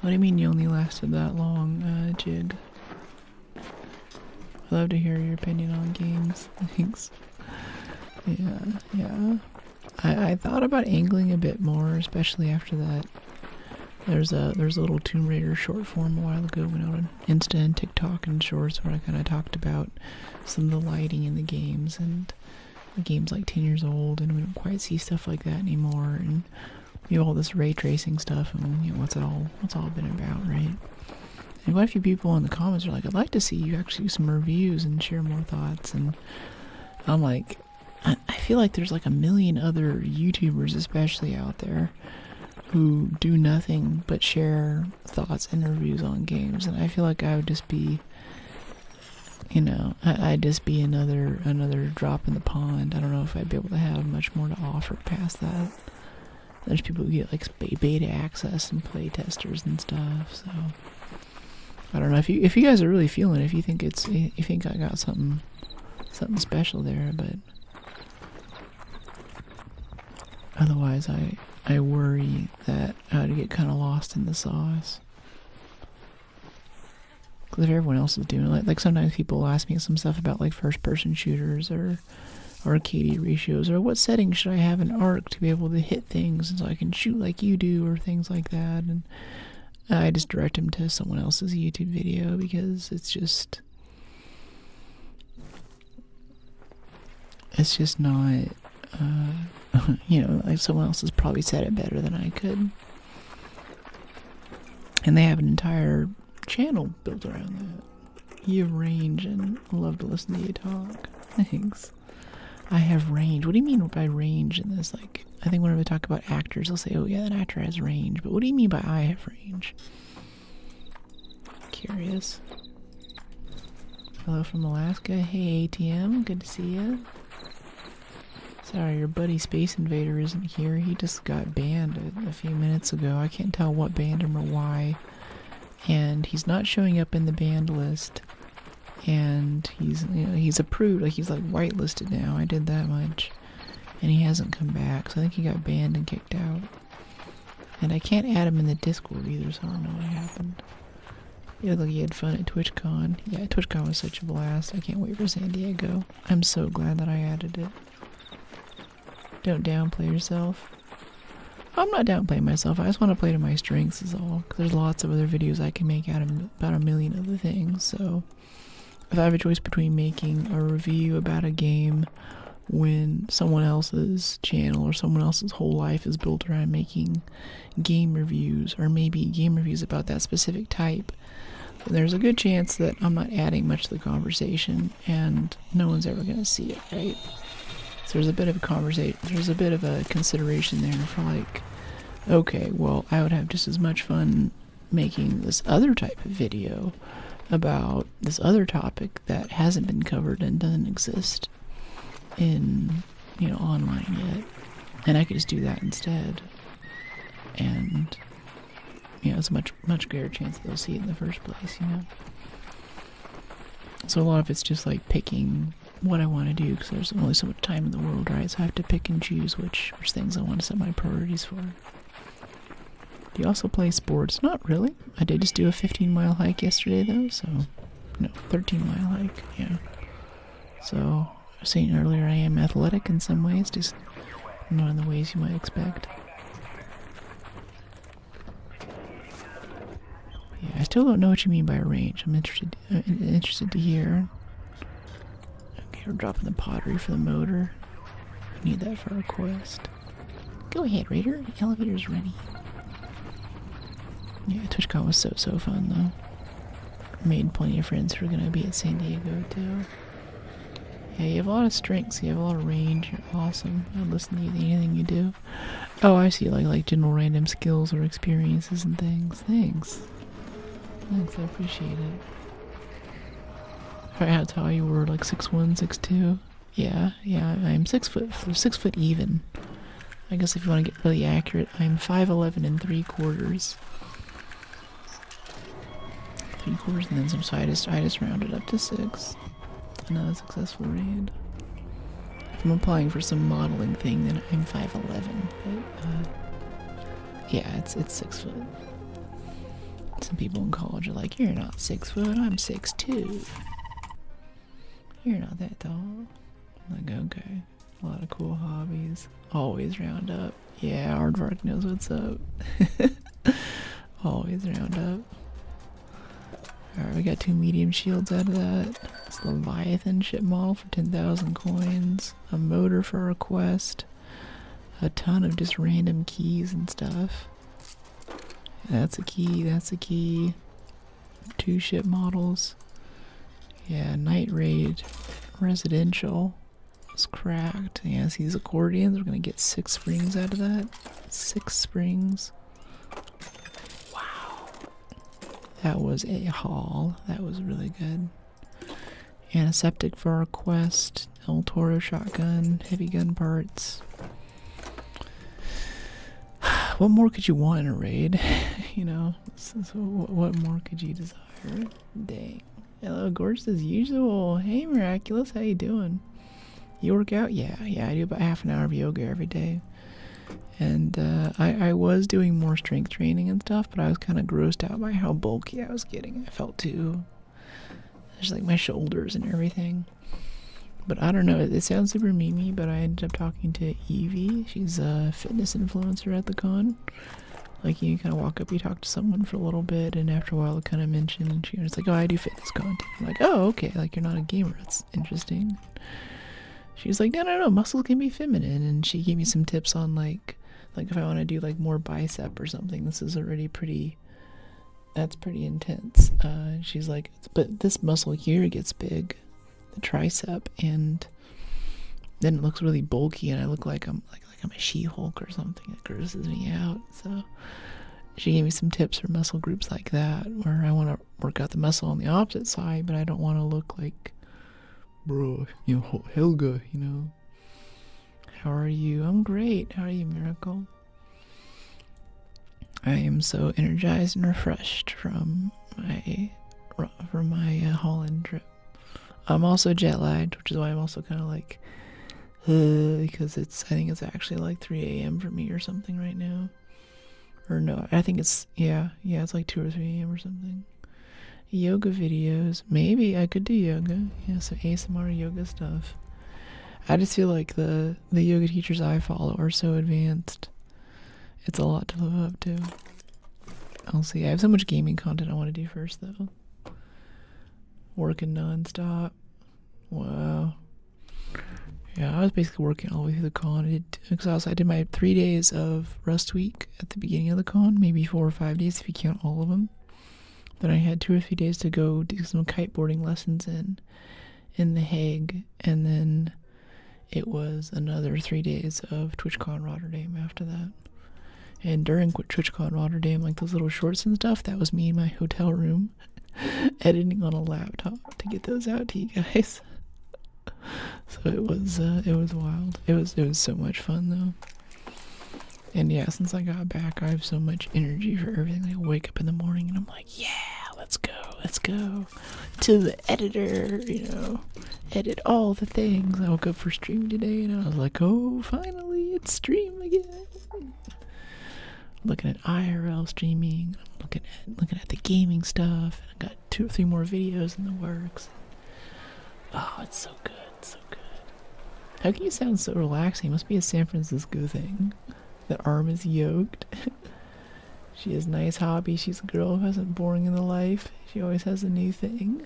What do you mean you only lasted that long, Jig? I'd love to hear your opinion on games. Thanks. Yeah. I thought about angling a bit more, especially after that. There's a little Tomb Raider short form a while ago went out on Insta and TikTok and Shorts where I kind of talked about some of the lighting in the games, and the game's like 10 years old and we don't quite see stuff like that anymore, and we have all this ray tracing stuff, and what's it all been about, right? And quite a few people in the comments are like, I'd like to see you actually do some reviews and share more thoughts, and I'm like, I feel like there's like a million other YouTubers especially out there who do nothing but share thoughts and reviews on games, and I feel like I would just be, I'd just be another drop in the pond. I don't know if I'd be able to have much more to offer past that. There's people who get like beta access and play testers and stuff. So I don't know if you guys are really feeling it. If you think I got something special there, but otherwise I worry that I'd get kind of lost in the sauce. Because if everyone else is doing it, like sometimes people ask me some stuff about like first-person shooters or arcade ratios, or what settings should I have in Arc to be able to hit things and so I can shoot like you do, or things like that. And I just direct them to someone else's YouTube video because it's just not, like someone else has probably said it better than I could. And they have an entire channel built around that. You have range, and I love to listen to you talk. Thanks. I have range. What do you mean by range in this? Like, I think whenever we talk about actors, they'll say, oh yeah, that actor has range. But what do you mean by I have range? Curious. Hello from Alaska. Hey ATM, good to see you. Sorry, your buddy Space Invader isn't here. He just got banned a few minutes ago. I can't tell what banned him or why. And he's not showing up in the banned list. And he's approved, like he's like whitelisted now. I did that much. And he hasn't come back, so I think he got banned and kicked out. And I can't add him in the Discord either, so I don't know what happened. You look like you had fun at TwitchCon. Yeah, TwitchCon was such a blast. I can't wait for San Diego. I'm so glad that I added it. Don't downplay yourself. I'm not downplaying myself. I just want to play to my strengths is all. Because there's lots of other videos I can make out of about a million other things. So if I have a choice between making a review about a game when someone else's channel or someone else's whole life is built around making game reviews, or maybe game reviews about that specific type, there's a good chance that I'm not adding much to the conversation and no one's ever going to see it, right? So there's a bit of a conversation, there's a bit of a consideration there for like, okay, well, I would have just as much fun making this other type of video about this other topic that hasn't been covered and doesn't exist in, online yet. And I could just do that instead. And, it's a much greater chance that they'll see it in the first place, So a lot of it's just like picking what I want to do, because there's only so much time in the world, right? So I have to pick and choose which things I want to set my priorities for. Do you also play sports? Not really. I did just do a 15-mile hike yesterday, though, so... No, 13-mile hike, yeah. So, I was saying earlier, I am athletic in some ways, just not in the ways you might expect. Yeah, I still don't know what you mean by range. I'm interested to hear. Okay, we're dropping the pottery for the motor. We need that for our quest. Go ahead, Raider. The elevator's ready. Yeah, TwitchCon was so fun, though. Made plenty of friends who are going to be at San Diego, too. Yeah, you have a lot of strengths. You have a lot of range. You're awesome. I'd listen to anything you do. Oh, I see. Like general random skills or experiences and things. Thanks, I appreciate it. Alright, how tall you were? Like 6'1", 6'2"? Yeah, I'm 6 foot even. I guess if you want to get really accurate, I'm 5'11" and 3/4. 3/4 and then some, so I just rounded up to 6. Another successful raid. If I'm applying for some modeling thing, then I'm 5'11", but yeah, it's 6 foot. Some people in college are like, you're not 6 foot, I'm 6'2". You're not that tall. I'm like, okay. A lot of cool hobbies. Always round up. Yeah, Aardvark knows what's up. Always round up. Alright, we got 2 medium shields out of that. This Leviathan ship model for 10,000 coins. A motor for a quest. A ton of just random keys and stuff. That's a key. 2 ship models. Yeah, Night Raid. Residential. It's cracked. Yeah, see these accordions? We're gonna get 6 springs out of that. 6 springs. Wow. That was a haul. That was really good. Antiseptic for our quest. El Toro shotgun. Heavy gun parts. what more could you want in a raid? You know, so what more could you desire? Dang. Hello, gorgeous as usual. Hey, Miraculous, how you doing? You work out? Yeah, I do about half an hour of yoga every day. And I was doing more strength training and stuff, but I was kind of grossed out by how bulky I was getting. I felt too, just like my shoulders and everything. But I don't know, it sounds super memey, but I ended up talking to Evie. She's a fitness influencer at the con. Like, you kind of walk up, you talk to someone for a little bit, and after a while it kind of mentioned, and she was like, oh, I do fitness content. I'm like, oh, okay, like, you're not a gamer, that's interesting. She was like, no, muscles can be feminine, and she gave me some tips on, like if I want to do, like, more bicep or something, this is already that's pretty intense. She's like, but this muscle here gets big, the tricep, and then it looks really bulky, and I look like I'm a She-Hulk or something. It grosses me out. So she gave me some tips for muscle groups like that, where I want to work out the muscle on the opposite side, but I don't want to look like, bro, you know, Helga, you know. How are you? I'm great. How are you, Miracle? I am so energized and refreshed from my Holland trip. I'm also jet lagged, which is why I'm also kind of like, because I think it's actually like 3 a.m. for me or something right now. Or no, I think it's, yeah, it's like 2 or 3 a.m. or something. Yoga videos. Maybe I could do yoga. Yeah, so ASMR yoga stuff. I just feel like the yoga teachers I follow are so advanced. It's a lot to live up to. I'll see. I have so much gaming content I want to do first, though. Working non-stop. Wow. Yeah, I was basically working all the way through the con. I did my 3 days of Rust Week at the beginning of the con, maybe 4 or 5 days if you count all of them. Then I had 2 or 3 days to go do some kiteboarding lessons in The Hague, and then it was another 3 days of TwitchCon Rotterdam after that. And during TwitchCon Rotterdam, like those little shorts and stuff, that was me in my hotel room editing on a laptop to get those out to you guys. So it was wild. It was so much fun though. And yeah, since I got back, I have so much energy for everything. Like, I wake up in the morning and I'm like, yeah, let's go to the editor, you know, edit all the things. I woke up for stream today and I was like, oh, finally it's stream again. Looking at IRL streaming, looking at the gaming stuff, and I got 2 or 3 more videos in the works. Oh, it's so good, so good. How can you sound so relaxing? It must be a San Francisco thing. That arm is yoked. She has nice hobby. She's a girl who isn't boring in the life. She always has a new thing.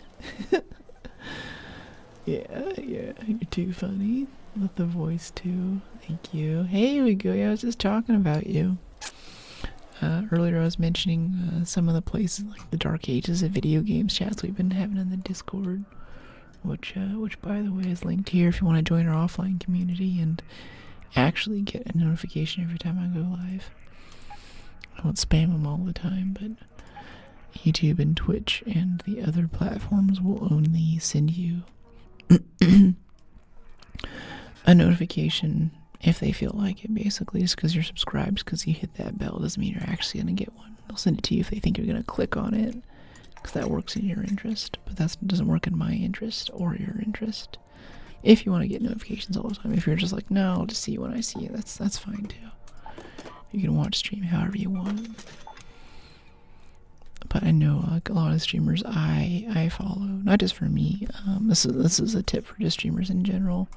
Yeah, you're too funny. With the voice too. Thank you. Hey, we go. Yeah, I was just talking about you. Earlier I was mentioning some of the places, like the dark ages of video games chats we've been having in the Discord, which by the way is linked here if you want to join our offline community and actually get a notification every time I go live. I won't spam them all the time, but YouTube and Twitch and the other platforms will only send you a notification if they feel like it, basically, just because you're subscribed, because you hit that bell doesn't mean you're actually going to get one. They'll send it to you if they think you're going to click on it, because that works in your interest, but that doesn't work in my interest or your interest. If you want to get notifications all the time, if you're just like, no, I'll just see you when I see you, that's fine too. You can watch stream however you want. But I know like a lot of streamers I follow, not just for me. This is a tip for just streamers in general.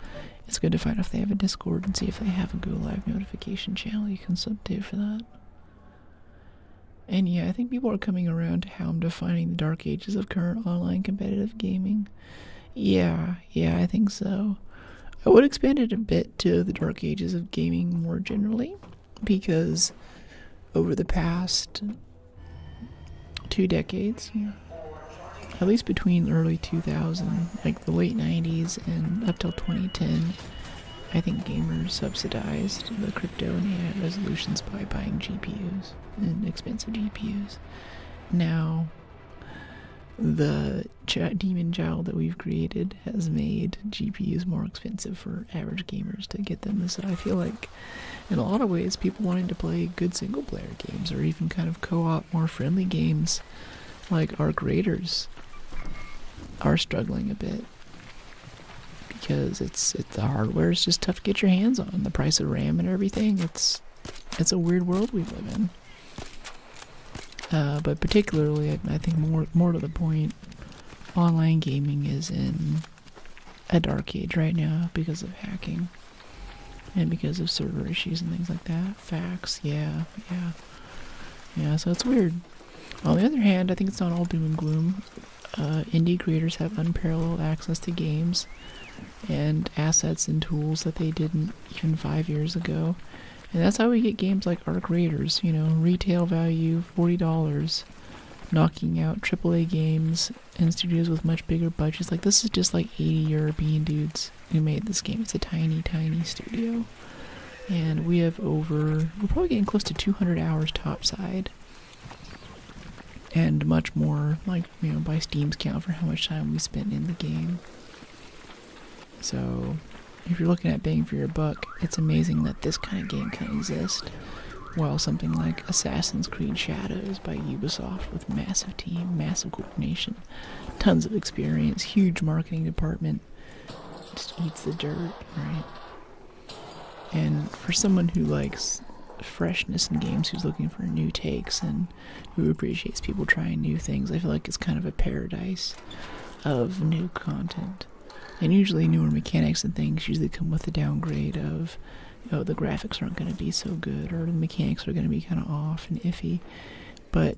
It's good to find out if they have a Discord and see if they have a Go Live notification channel you can sub to for that. And yeah, I think people are coming around to how I'm defining the dark ages of current online competitive gaming. Yeah, I think so. I would expand it a bit to the dark ages of gaming more generally, because over the past 2 decades, at least between the early 2000s, like the late 90s and up till 2010, I think gamers subsidized the crypto and AI resolutions by buying GPUs and expensive GPUs. Now, the demon child that we've created has made GPUs more expensive for average gamers to get them. So I feel like in a lot of ways people wanting to play good single player games or even kind of co-op more friendly games like Arc Raiders are struggling a bit because it's the hardware is just tough to get your hands on. The price of RAM and everything, it's a weird world we live in. But particularly, I think more to the point, online gaming is in a dark age right now because of hacking and because of server issues and things like that. Facts, yeah, so it's weird. On the other hand, I think it's not all doom and gloom. Indie creators have unparalleled access to games and assets and tools that they didn't even 5 years ago. And that's how we get games like Arc Raiders, you know, retail value $40, knocking out AAA games in studios with much bigger budgets. Like, this is just like 80 European dudes who made this game. It's a tiny, tiny studio. And we're probably getting close to 200 hours topside. And much more, like, you know, by Steam's count for how much time we spent in the game. So if you're looking at bang for your buck, it's amazing that this kind of game can exist, while something like Assassin's Creed Shadows by Ubisoft with massive team, massive coordination, tons of experience, huge marketing department, just eats the dirt, right? And for someone who likes freshness in games, who's looking for new takes and who appreciates people trying new things, I feel like it's kind of a paradise of new content. And usually newer mechanics and things usually come with a downgrade of, you know, the graphics aren't going to be so good or the mechanics are going to be kind of off and iffy. But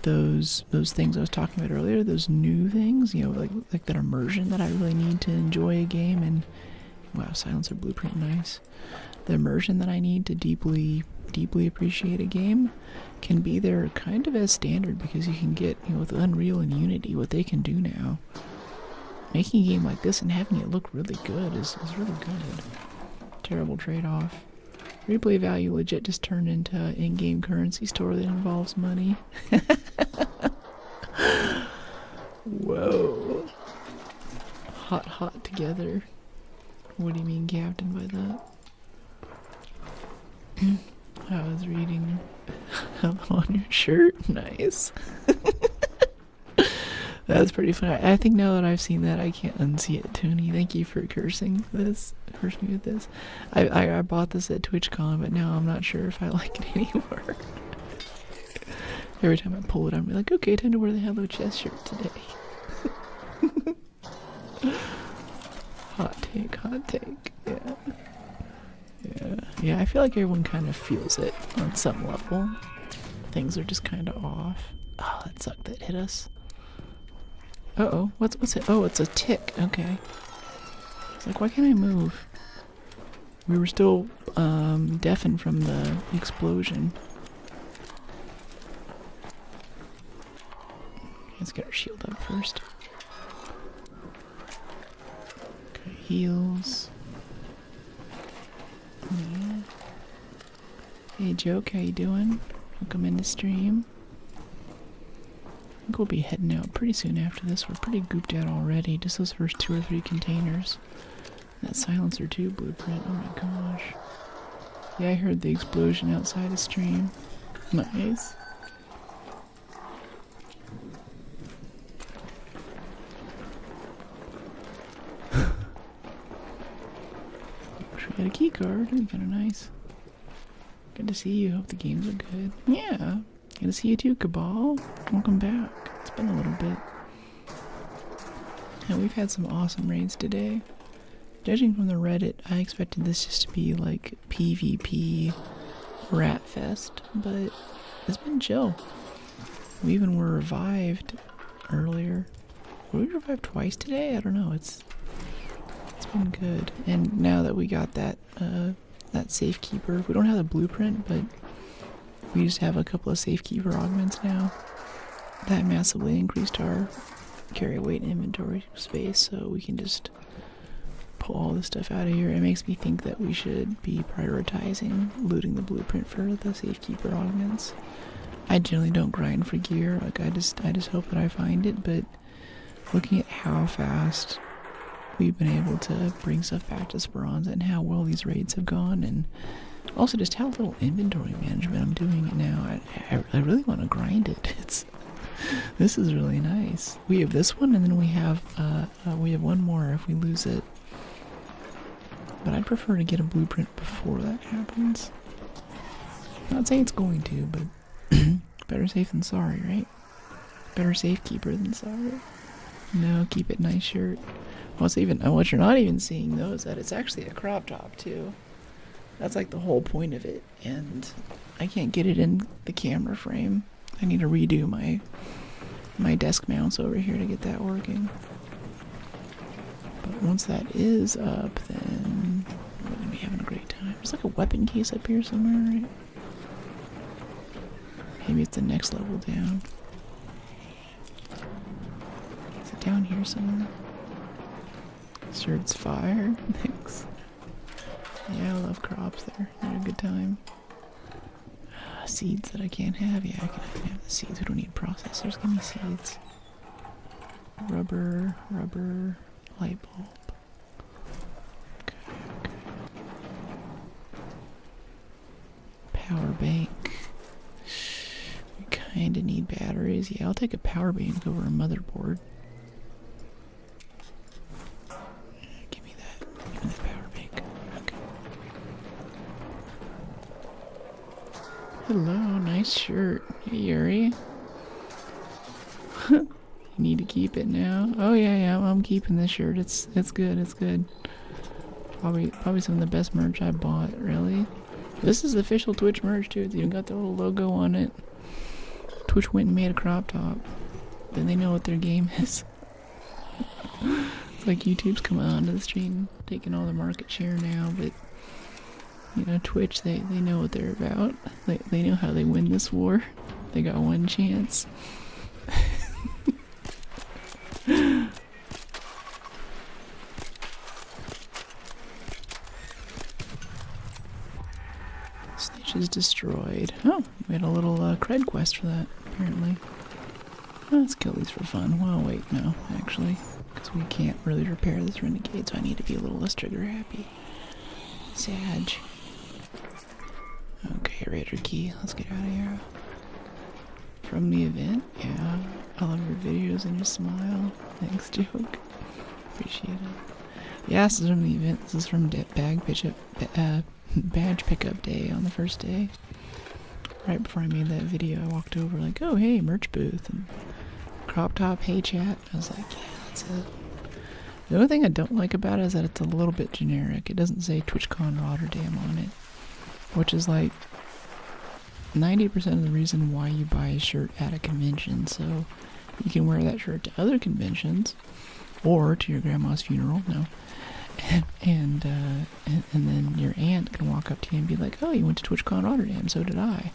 those things I was talking about earlier, those new things, you know, like that immersion that I really need to enjoy a game, and wow, Silencer Blueprint, nice. The immersion that I need to deeply appreciate a game can be there kind of as standard, because you can get, you know, with Unreal and Unity, what they can do now. Making a game like this and having it look really good is really good. Terrible trade-off. Replay value legit just turned into an in-game currency store that involves money. Whoa. Hot together. What do you mean, Captain, by that? I was reading on your shirt. Nice. That's pretty funny. I think now that I've seen that, I can't unsee it, Tony. Thank you for cursing me with this. I bought this at TwitchCon, but now I'm not sure if I like it anymore. Every time I pull it, I'm like, okay, time to wear the Hello Chess shirt today. Hot take. Yeah, I feel like everyone kind of feels it on some level. Things are just kind of off. Oh, that sucked that hit us. Uh-oh, what's it? Oh, it's a tick, okay. It's like, why can't I move? We were still, deafened from the explosion. Let's get our shield up first. Okay, heals. Yeah. Hey, Joke, how you doing? Welcome into stream. I think we'll be heading out pretty soon after this. We're pretty gooped out already. Just those first 2 or 3 containers. That silencer too, Blueprint. Oh my gosh. Yeah, I heard the explosion outside of stream. Nice. We got a key card. Kind of nice. Good to see you. Hope the games are good. Yeah. Good to see you too, Cabal. Welcome back. It's been a little bit. And we've had some awesome raids today. Judging from the Reddit, I expected this just to be like PvP rat fest, but it's been chill. We even were revived earlier. Were we revived twice today? I don't know. It's been good. And now that we got that safekeeper, we don't have the blueprint, but we just have a couple of safekeeper augments now. That massively increased our carry weight and inventory space, so we can just pull all this stuff out of here. It makes me think that we should be prioritizing looting the blueprint for the safekeeper augments. I generally don't grind for gear. Like I just hope that I find it. But looking at how fast we've been able to bring stuff back to Speranza and how well these raids have gone, and also just how little inventory management I'm doing now, I really want to grind it. This is really nice. We have this one, and then we have one more if we lose it. But I'd prefer to get a blueprint before that happens. Not saying it's going to, but better safe than sorry, right? Better safekeeper than sorry. No, keep it nice shirt. What you're not even seeing though is that it's actually a crop top too. That's like the whole point of it, and I can't get it in the camera frame. I need to redo my desk mounts over here to get that working. But once that is up, then we're gonna be having a great time. There's like a weapon case up here somewhere, right? Maybe it's the next level down. Is it down here somewhere? Sure, it's fire. Thanks. Yeah, I love crops there. They're a good time. Seeds that I can't have. Yeah, I can have the seeds. We don't need processors. Give me seeds. Rubber, light bulb. Okay. Power bank. We kinda need batteries. Yeah, I'll take a power bank over a motherboard. Give me that power bank. Okay. Hello, nice shirt. Hey, Yuri. You need to keep it now. Oh yeah, I'm keeping this shirt. It's good. Probably some of the best merch I bought. Really. This is official Twitch merch too. It's even got the little logo on it. Twitch went and made a crop top. Then they know what their game is. It's like YouTube's coming onto the stream, taking all the market share now, but you know, Twitch, they know what they're about. They know how they win this war. They got one chance. Snitch is destroyed. Oh, we had a little cred quest for that, apparently. Let's kill these for fun. Well, wait, no, actually. Because we can't really repair this renegade, so I need to be a little less trigger happy. Sag. Okay, Raider Key. Let's get out of here. From the event? Yeah. I love your videos and your smile. Thanks, Joke. Appreciate it. Yeah, this is from the event. This is from badge pickup day on the first day. Right before I made that video, I walked over like, oh, hey, merch booth. And crop top, hey, chat. I was like, yeah, that's it. The only thing I don't like about it is that it's a little bit generic. It doesn't say TwitchCon Rotterdam on it, which is like 90% of the reason why you buy a shirt at a convention. So you can wear that shirt to other conventions or to your grandma's funeral. No. And then your aunt can walk up to you and be like, oh, you went to TwitchCon Rotterdam, so did I.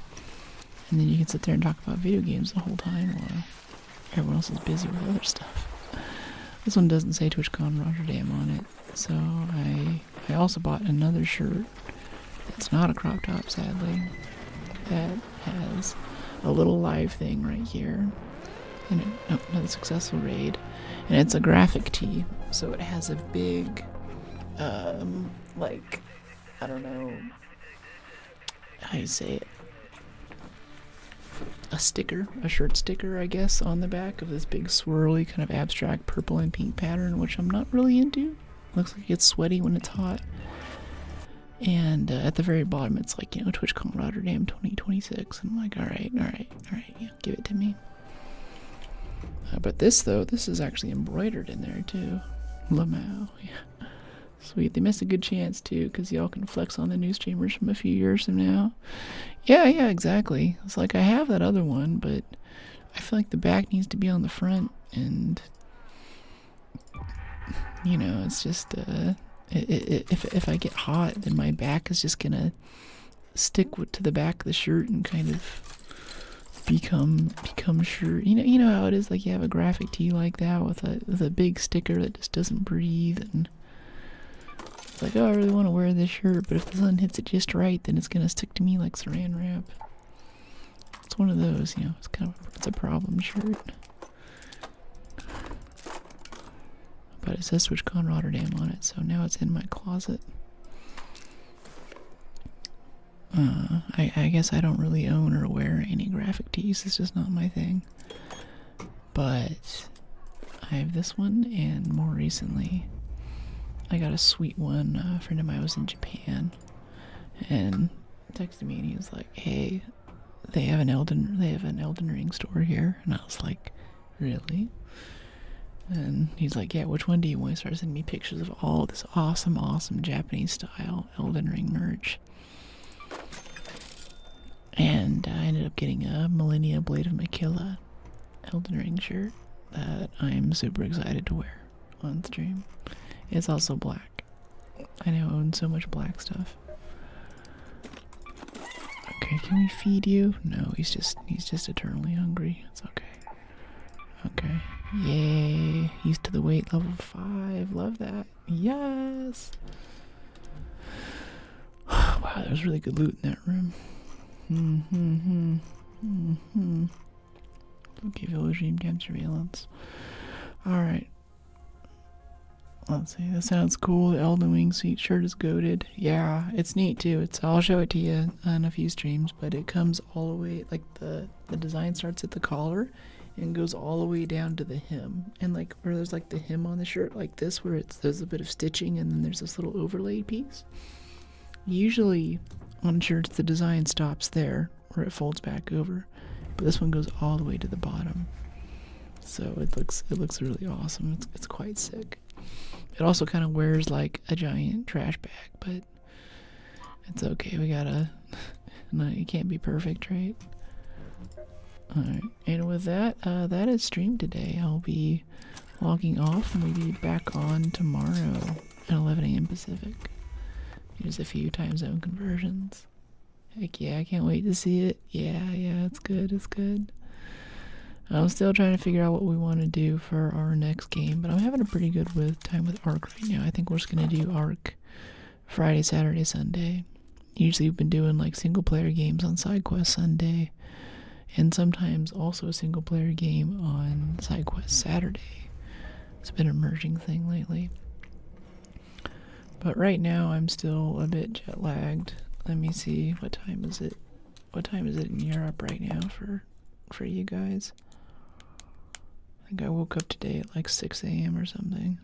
And then you can sit there and talk about video games the whole time while everyone else is busy with other stuff. This one doesn't say TwitchCon Rotterdam on it, so I also bought another shirt that's not a crop top, sadly, that has a little live thing right here. And another successful raid. And it's a graphic tee, so it has a big, like, I don't know how you say it, a sticker, a shirt sticker, I guess, on the back of this big swirly kind of abstract purple and pink pattern, which I'm not really into. Looks like it gets sweaty when it's hot. And at the very bottom, it's like, you know, TwitchCon Rotterdam 2026. And I'm like, all right, yeah, give it to me. But this, though, this is actually embroidered in there, too. Lamau, yeah. Sweet. They missed a good chance, too, because y'all can flex on the new streamers from a few years from now. Yeah, exactly. It's like I have that other one, but I feel like the back needs to be on the front, and, you know, it's just, if I get hot, then my back is just gonna stick to the back of the shirt and kind of become shirt. You know how it is, like you have a graphic tee like that with a big sticker that just doesn't breathe, and it's like, oh, I really want to wear this shirt, but if the sun hits it just right, then it's gonna stick to me like saran wrap. It's one of those, you know, it's a problem shirt. But it says TwitchCon Rotterdam on it, so now it's in my closet. I guess I don't really own or wear any graphic tees. It's just not my thing. But I have this one, and more recently, I got a sweet one. A friend of mine was in Japan, and texted me, and he was like, "Hey, they have an Elden Ring store here," and I was like, "Really?" And he's like, "Yeah, which one do you want?" He started sending me pictures of all this awesome Japanese style Elden Ring merch. And I ended up getting a Millennia Blade of Makilla Elden Ring shirt that I'm super excited to wear on stream. It's also black. I now own so much black stuff. Okay, can we feed you? No, he's just eternally hungry. It's okay. Okay. Yay. He's to the weight level 5. Love that. Yes. Wow, there's really good loot in that room. Okay, village dream cam surveillance. Alright. Let's see, that sounds cool. The Elden Wing Sweet shirt is goated. Yeah, it's neat too. I'll show it to you on a few streams, but it comes all the way, like the design starts at the collar and goes all the way down to the hem. And like where there's like the hem on the shirt like this, where there's a bit of stitching and then there's this little overlay piece. Usually on shirts the design stops there where it folds back over, but this one goes all the way to the bottom. So it looks really awesome. It's quite sick. It also kind of wears like a giant trash bag, but it's okay. We gotta, no, you can't be perfect, right? Alright, and with that, that is stream today. I'll be logging off and we'll be back on tomorrow at 11 a.m. Pacific. There's a few time zone conversions. Heck yeah, I can't wait to see it. Yeah, it's good, it's good. I'm still trying to figure out what we want to do for our next game, but I'm having a pretty good time with Arc right now. I think we're just going to do Arc Friday, Saturday, Sunday. Usually we've been doing like single player games on SideQuest Sunday, and sometimes also a single player game on SideQuest Saturday. It's been an emerging thing lately. But right now I'm still a bit jet lagged. Let me see, what time is it? What time is it in Europe right now for you guys? I think I woke up today at like 6 a.m. or something.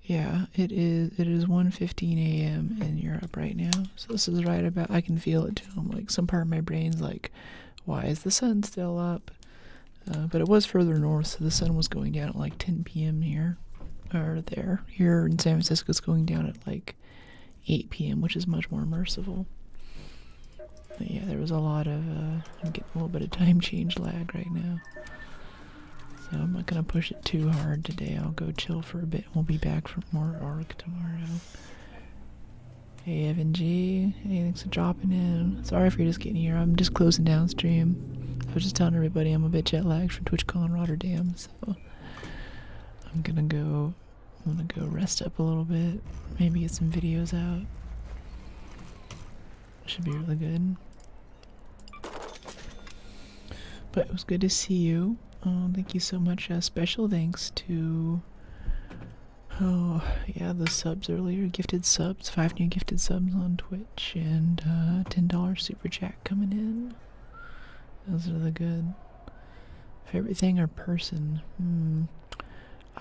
Yeah, it is 1:15 a.m. in Europe right now. So this is right about, I can feel it too. I'm like, some part of my brain's like, why is the sun still up? But it was further north, so the sun was going down at like 10 p.m. here. Or there. Here in San Francisco it's going down at like 8 p.m., which is much more merciful. But yeah, there was a lot of, I'm getting a little bit of time change lag right now. So I'm not going to push it too hard today. I'll go chill for a bit. We'll be back for more Arc tomorrow. Hey Evan G, hey, thanks for dropping in. Sorry if you're just getting here. I'm just closing down stream. I was just telling everybody I'm a bit jet lagged from TwitchCon Rotterdam, so I'm gonna go rest up a little bit. Maybe get some videos out. Should be really good. But it was good to see you. Thank you so much. Special thanks to, the subs earlier. Gifted subs. 5 new gifted subs on Twitch. And $10 super chat coming in. Those are the good. Favorite thing or person?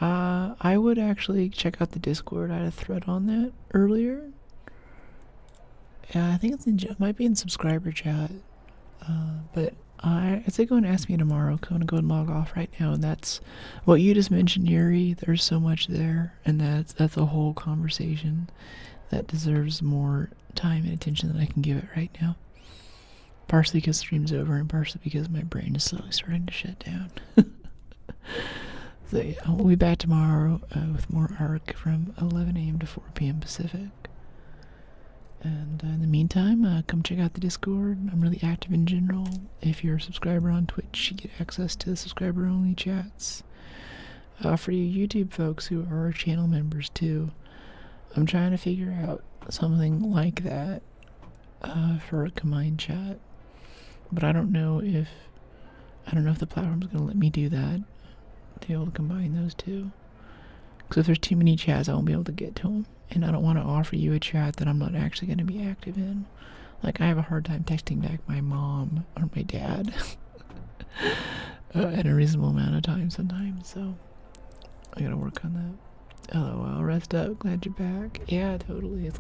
I would actually check out the Discord. I had a thread on that earlier. Yeah, I think it might be in subscriber chat. But I'd say go and ask me tomorrow. I'm gonna go and log off right now, and that's what you just mentioned, Yuri. There's so much there, and that's a whole conversation that deserves more time and attention than I can give it right now. Partially because stream's over, and partially because my brain is slowly starting to shut down. So yeah, we'll be back tomorrow with more Arc from 11 a.m. to 4 p.m. Pacific. And in the meantime, come check out the Discord. I'm really active in general. If you're a subscriber on Twitch, you get access to subscriber-only chats. For you YouTube folks who are channel members too, I'm trying to figure out something like that for a combined chat. But I don't know if the platform's gonna let me do that. To be able to combine those two. Because if there's too many chats, I won't be able to get to them. And I don't want to offer you a chat that I'm not actually going to be active in. Like, I have a hard time texting back my mom or my dad at a reasonable amount of time sometimes. So I gotta work on that. LOL, rest up. Glad you're back. Yeah, totally.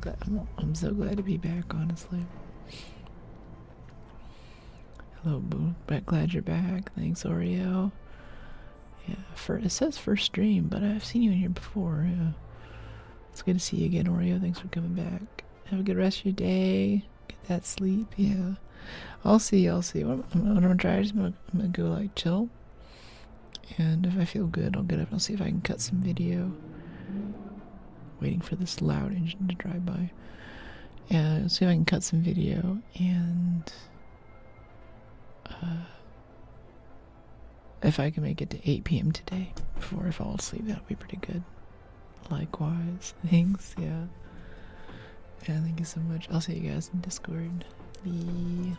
I'm so glad to be back, honestly. Hello, Boo. But glad you're back. Thanks, Oreo. Yeah, it says first stream, but I've seen you in here before. Yeah, it's good to see you again, Oreo. Thanks for coming back. Have a good rest of your day. Get that sleep. Yeah, I'll see. What I'm gonna try is I'm gonna go like chill, and if I feel good, I'll get up and I'll see if I can cut some video. Waiting for this loud engine to drive by. Yeah, see if I can cut some video and. If I can make it to 8 p.m. today before I fall asleep, that'll be pretty good. Likewise. Thanks, yeah. Yeah, thank you so much. I'll see you guys in Discord. Bye.